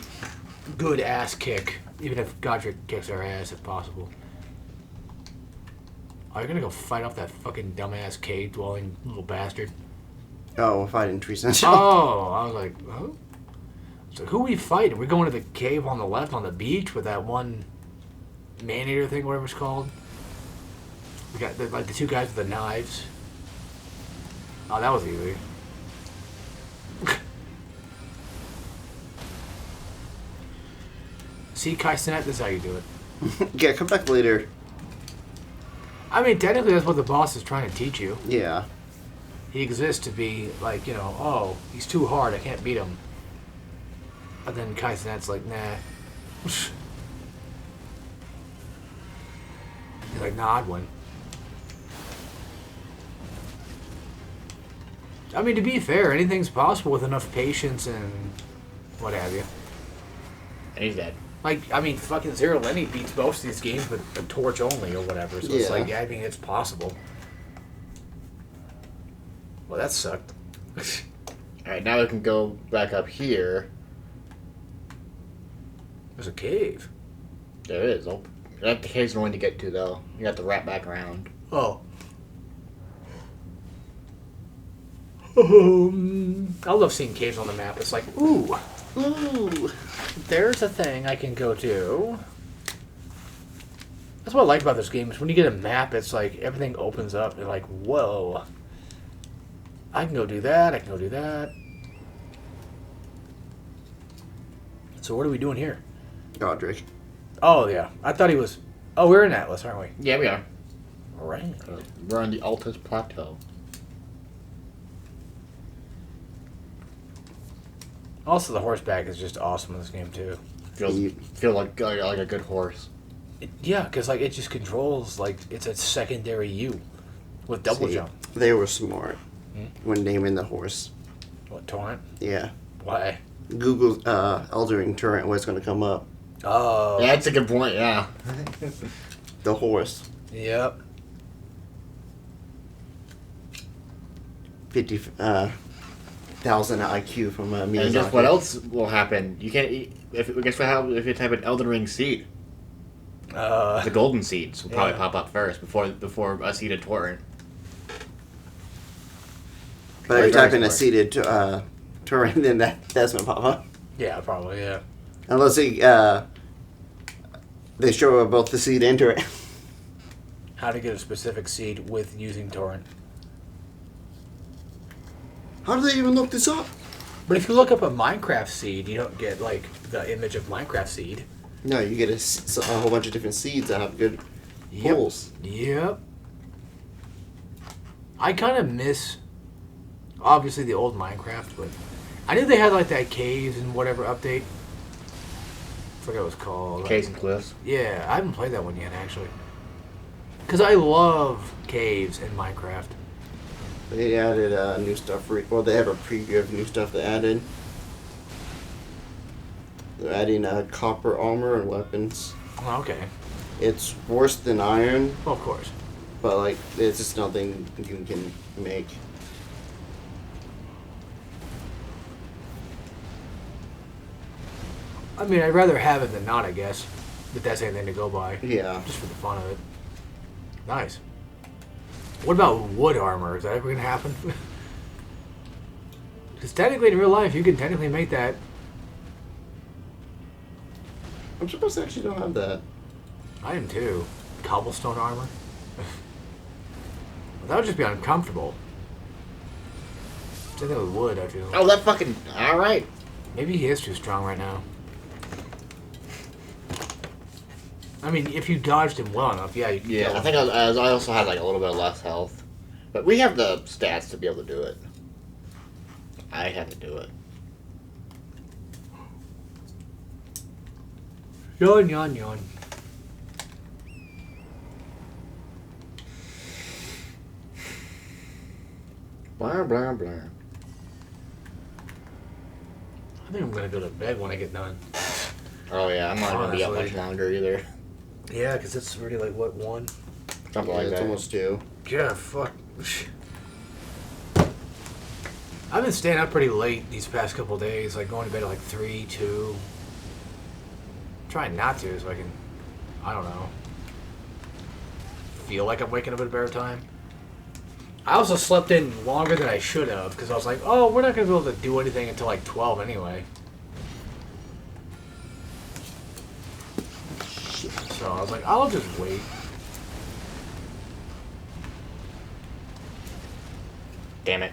Speaker 1: good ass kick, even if Godric kicks our ass if possible. Are you gonna go fight off that fucking dumbass cave-dwelling little bastard?
Speaker 3: Oh, we're fighting Tree Sentinel.
Speaker 1: Oh, I was like, huh? So who are we fighting? We're going to the cave on the left on the beach with that one man-eater thing, whatever it's called. We got the 2 guys with the knives. Oh, that was easy. See, Kai Cenat, this is how you do it.
Speaker 3: Yeah, come back later.
Speaker 1: I mean, technically that's what the boss is trying to teach you.
Speaker 3: Yeah.
Speaker 1: He exists to be like, oh, he's too hard, I can't beat him. And then Kai Cenat's like, nah. He's like, nah, I'd win. I mean, to be fair, anything's possible with enough patience and what have you.
Speaker 2: And he's dead.
Speaker 1: Like, I mean, fucking Zero Lenny beats most of these games with a torch only or whatever. So it's
Speaker 3: Yeah.
Speaker 1: like, yeah, I mean, it's possible. Well, that sucked.
Speaker 2: Alright, now we can go back up here.
Speaker 1: There's a cave.
Speaker 2: There is. That cave's annoying to get to, though. You have to wrap back around.
Speaker 1: Oh. I love seeing caves on the map. It's like, ooh, there's a thing I can go to. That's what I like about this game is when you get a map, it's like everything opens up. You're like, whoa. I can go do that. I can go do that. So what are we doing here?
Speaker 3: Godric.
Speaker 1: Oh, yeah. I thought he was... Oh, we're in Atlas, aren't we?
Speaker 2: Yeah, we are.
Speaker 1: All right.
Speaker 2: We're on the Altus Plateau.
Speaker 1: Also, the horseback is just awesome in this game, too.
Speaker 2: Feel like a good horse.
Speaker 1: Yeah, because like it just controls like it's a secondary U with double
Speaker 3: See,
Speaker 1: jump.
Speaker 3: They were smart when naming the horse.
Speaker 1: What, torrent?
Speaker 3: Yeah.
Speaker 1: Why?
Speaker 3: Google's Elden Ring torrent was going to come up.
Speaker 1: Oh.
Speaker 2: Yeah, that's a good point, yeah.
Speaker 3: The horse.
Speaker 1: Yep.
Speaker 3: 50,000 IQ from Miyazaki.
Speaker 2: And guess what else will happen? You can't if you type in Elden Ring seed. The golden seeds will probably
Speaker 1: Yeah.
Speaker 2: pop up first before a seeded torrent.
Speaker 3: But if you type in a
Speaker 2: Smart.
Speaker 3: seated torrent, then that's going to pop up.
Speaker 1: Yeah, probably. Yeah.
Speaker 3: Unless they show both the seed and torrent.
Speaker 1: How to get a specific seed with using torrent.
Speaker 3: How do they even look this up?
Speaker 1: But if you look up a Minecraft seed, you don't get like the image of Minecraft seed.
Speaker 3: No, you get a whole bunch of different seeds that have good pulls.
Speaker 1: Yep. I kind of miss, obviously, the old Minecraft, but I knew they had like that caves and whatever update. I forget what it was called.
Speaker 2: Case and cliffs.
Speaker 1: Yeah, I haven't played that one yet, actually. Because I love caves in Minecraft.
Speaker 3: They added new stuff. Well, they have a preview of new stuff they added. They're adding copper armor and weapons.
Speaker 1: Oh, okay.
Speaker 3: It's worse than iron,
Speaker 1: Well, of course.
Speaker 3: but like it's just nothing you can make.
Speaker 1: I mean, I'd rather have it than not, I guess. If that's anything to go by.
Speaker 3: Yeah.
Speaker 1: Just for the fun of it. Nice. What about wood armor? Is that ever going to happen? Because technically, in real life, you can technically make that.
Speaker 3: I'm surprised they actually don't have that.
Speaker 1: I am too. Cobblestone armor? That would just be uncomfortable. Same thing with wood, I feel.
Speaker 2: Oh, that fucking... Alright.
Speaker 1: Maybe he is too strong right now. I mean, if you dodged him well enough, yeah, you could
Speaker 2: Yeah,
Speaker 1: kill
Speaker 2: I
Speaker 1: him.
Speaker 2: think I also had like a little bit less health. But we have the stats to be able to do it. I had to do it.
Speaker 1: Yawn, yawn, yawn.
Speaker 2: Blah, blah, blah.
Speaker 1: I think I'm going to go to bed when I get done.
Speaker 2: Oh yeah, I'm not going to be up much
Speaker 1: Honestly.
Speaker 2: longer either.
Speaker 1: Yeah, because it's already like, what, 1?
Speaker 2: Something
Speaker 3: Yeah,
Speaker 2: like
Speaker 3: it's
Speaker 2: that.
Speaker 3: almost 2.
Speaker 1: Yeah, fuck. I've been staying up pretty late these past couple days, like going to bed at like 3, 2. Trying not to, so I can, I don't know, feel like I'm waking up at a better time. I also slept in longer than I should have, because I was like, oh, we're not going to be able to do anything until like 12 anyway. So I was like, I'll just wait.
Speaker 2: Damn it.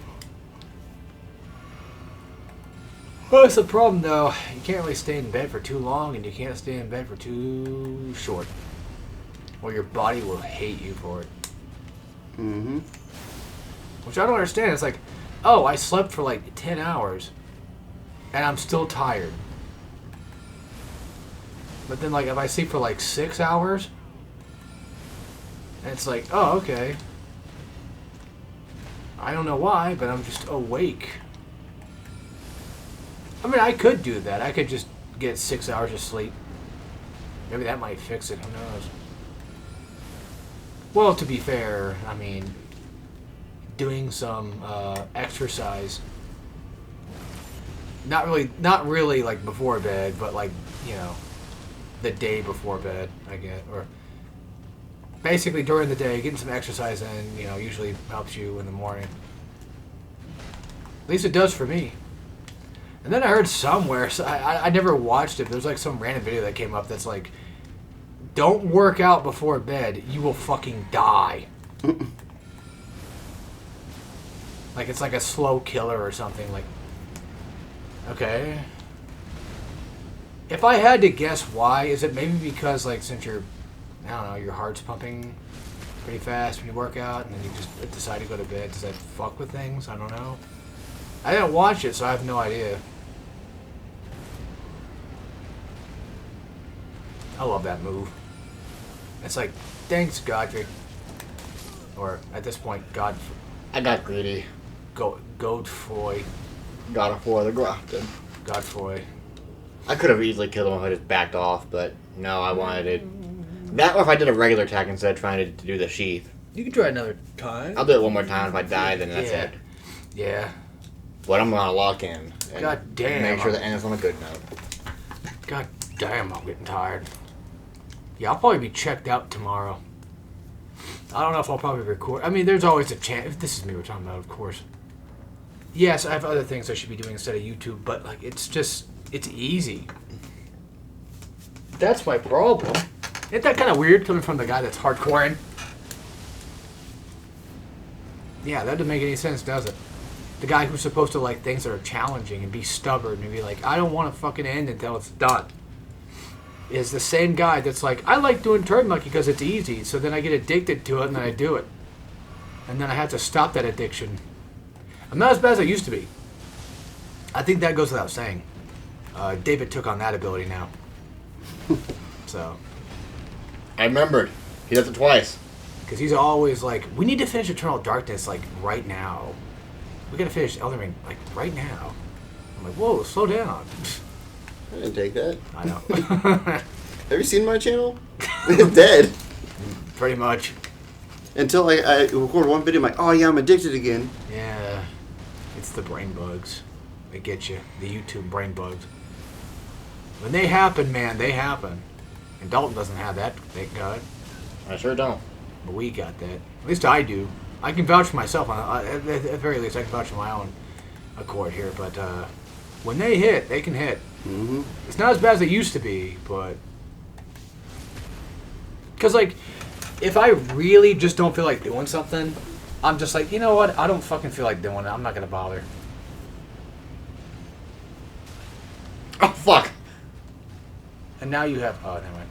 Speaker 1: Well, that's the problem, though. You can't really stay in bed for too long, and you can't stay in bed for too short. Or your body will hate you for it.
Speaker 3: Mm-hmm.
Speaker 1: Which I don't understand. It's like, oh, I slept for like 10 hours, and I'm still tired. But then, like, if I sleep for like 6 hours, and it's like, oh, okay. I don't know why, but I'm just awake. I mean, I could do that. I could just get 6 hours of sleep. Maybe that might fix it. Who knows? Well, to be fair, I mean, doing some exercise. Not really like before bed, but like, you know, the day before bed, I get, or basically during the day, getting some exercise in, you know, usually helps you in the morning. At least it does for me. And then I heard somewhere, so I never watched it, but there's like some random video that came up that's like, don't work out before bed, you will fucking die. Like it's like a slow killer or something, like, okay. If I had to guess why, is it maybe because like since you're, I don't know, your heart's pumping pretty fast when you work out and then you just decide to go to bed, does that fuck with things? I don't know. I didn't watch it, so I have no idea. I love that move. It's like, thanks, Godric. Or, at this point,
Speaker 2: I got greedy.
Speaker 1: Godfroy.
Speaker 2: Got it for the Grafton.
Speaker 1: Godfroy.
Speaker 2: I could have easily killed him if I just backed off, but no, I wanted it. That or if I did a regular attack instead of trying to do the sheath.
Speaker 1: You can try another time.
Speaker 2: I'll do it one more time. If I die, then that's
Speaker 1: Yeah.
Speaker 2: it.
Speaker 1: Yeah.
Speaker 2: But I'm gonna lock in. And
Speaker 1: God damn.
Speaker 2: Make sure the end is on a good note.
Speaker 1: God damn, I'm getting tired. Yeah, I'll probably be checked out tomorrow. I don't know if I'll probably record. I mean, there's always a chance. This is me we're talking about, of course. Yes, I have other things I should be doing instead of YouTube, but like it's easy. That's my problem. Isn't that kind of weird coming from the guy that's hardcoring? Yeah, that doesn't make any sense, does it? The guy who's supposed to like things that are challenging and be stubborn and be like, I don't want to fucking end until it's done, is the same guy that's like, I like doing Turd Monkey because it's easy, so then I get addicted to it and then I do it. And then I have to stop that addiction. I'm not as bad as I used to be. I think that goes without saying. David took on that ability now. So.
Speaker 2: I remembered. He does it twice.
Speaker 1: Because he's always like, we need to finish Eternal Darkness, like, right now. We gotta finish Elden Ring, like, right now. I'm like, whoa, slow down.
Speaker 3: I didn't take that.
Speaker 1: I know.
Speaker 3: Have you seen my channel? It's dead.
Speaker 1: Pretty much.
Speaker 3: Until I record one video, I'm like, oh yeah, I'm addicted again.
Speaker 1: Yeah. It's the brain bugs. They get you. The YouTube brain bugs. When they happen, man, they happen. And Dalton doesn't have that, thank God.
Speaker 2: I sure don't.
Speaker 1: But we got that. At least I do. I can vouch for myself. At the very least, I can vouch for my own accord here. But when they hit, they can hit.
Speaker 3: Mm-hmm.
Speaker 1: It's not as bad as it used to be, but... Because, like, if I really just don't feel like doing something, I'm just like, you know what? I don't fucking feel like doing it. I'm not going to bother.
Speaker 2: Oh, fuck.
Speaker 1: And now you have... Oh, never mind.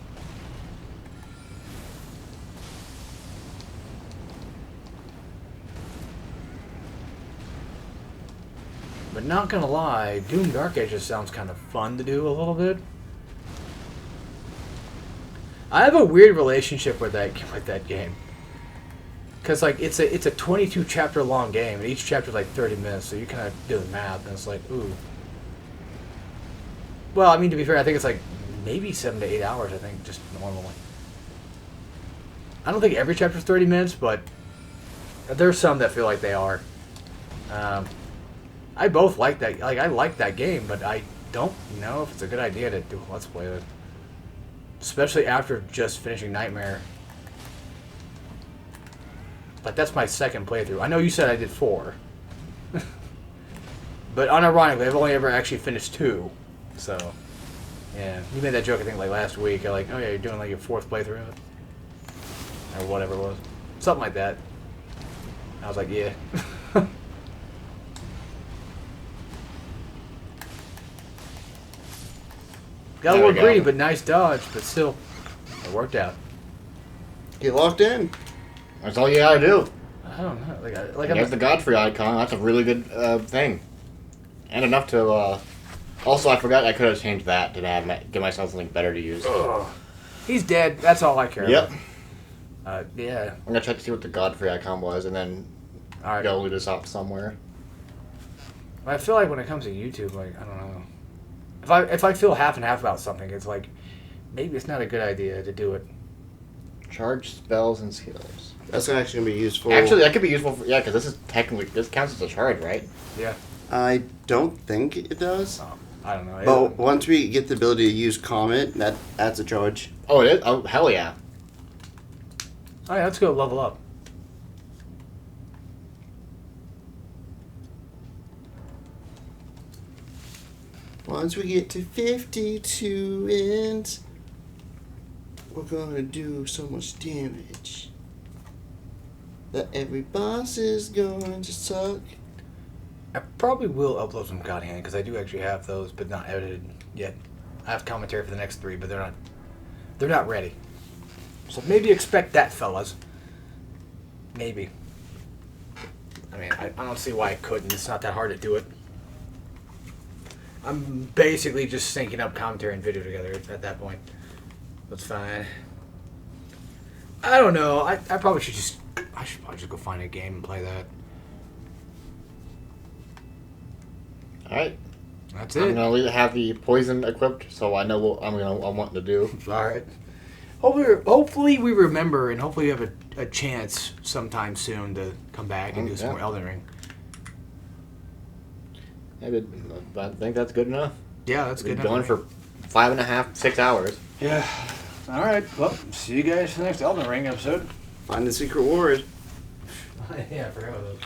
Speaker 1: But not gonna lie, Doom Dark Ages sounds kind of fun to do a little bit. I have a weird relationship with that game. Cause like it's a 22 chapter long game, and each chapter is like 30 minutes, so you kind of do the math, and it's like, ooh. Well, I mean, to be fair, I think it's like maybe 7 to 8 hours. I think just normally. I don't think every chapter is 30 minutes, but there's some that feel like they are. I both like that. Like I like that game, but I don't know if it's a good idea to do a Let's Play with it. Especially after just finishing Nightmare. Like that's my second playthrough. I know you said I did 4. But unironically, I've only ever actually finished 2. So, yeah. You made that joke, I think, like last week. You're like, oh yeah, you're doing like your 4th playthrough of it. Or whatever it was. Something like that. I was like, yeah. Got a
Speaker 2: There we
Speaker 1: little greedy,
Speaker 2: go.
Speaker 1: but nice dodge. But still, it worked out.
Speaker 3: Get locked in.
Speaker 2: That's all you gotta do.
Speaker 1: I don't know. Like
Speaker 2: And there's the Godfrey icon. That's a really good thing. And enough to... Also, I forgot I could have changed that to give myself something better to use.
Speaker 1: he's dead. That's all I care
Speaker 2: Yep.
Speaker 1: about. Yeah.
Speaker 2: I'm gonna check to see what the Godfrey icon was, and then
Speaker 1: All right.
Speaker 2: go loot this up somewhere.
Speaker 1: I feel like when it comes to YouTube, like I don't know. If I feel half and half about something, it's like maybe it's not a good idea to do it.
Speaker 2: Charge spells and skills.
Speaker 3: That's actually gonna be useful.
Speaker 2: Actually, that could be useful for... Yeah, because this counts as a charge, right?
Speaker 1: Yeah.
Speaker 3: I don't think it does.
Speaker 1: I don't know.
Speaker 3: But once we get the ability to use Comet, that adds a charge.
Speaker 2: Oh, it is? Oh, hell yeah.
Speaker 1: All right, let's go level up.
Speaker 3: Once we get to 52 ends, we're gonna do so much damage that every boss is going to suck.
Speaker 1: I probably will upload some God Hand because I do actually have those, but not edited yet. I have commentary for the next 3, but they're not ready. So maybe expect that, fellas. Maybe. I mean, I don't see why I couldn't. It's not that hard to do it. I'm basically just syncing up commentary and video together at that point. That's fine. I don't know. I probably should just... I should probably just go find a game and play that.
Speaker 2: Alright.
Speaker 1: That's
Speaker 2: I'm
Speaker 1: it.
Speaker 2: gonna have the poison equipped, so I know what I'm wanting to do.
Speaker 1: All right. Hopefully we remember, and hopefully we have a chance sometime soon to come back and do some more Elden Ring.
Speaker 2: I think that's good enough.
Speaker 1: Yeah, that's
Speaker 2: We've
Speaker 1: good.
Speaker 2: been going for 5.5, 6 hours.
Speaker 1: Yeah. All right. Well, see you guys for the next Elden Ring episode.
Speaker 3: Find the secret word.
Speaker 1: Yeah, I forgot about those.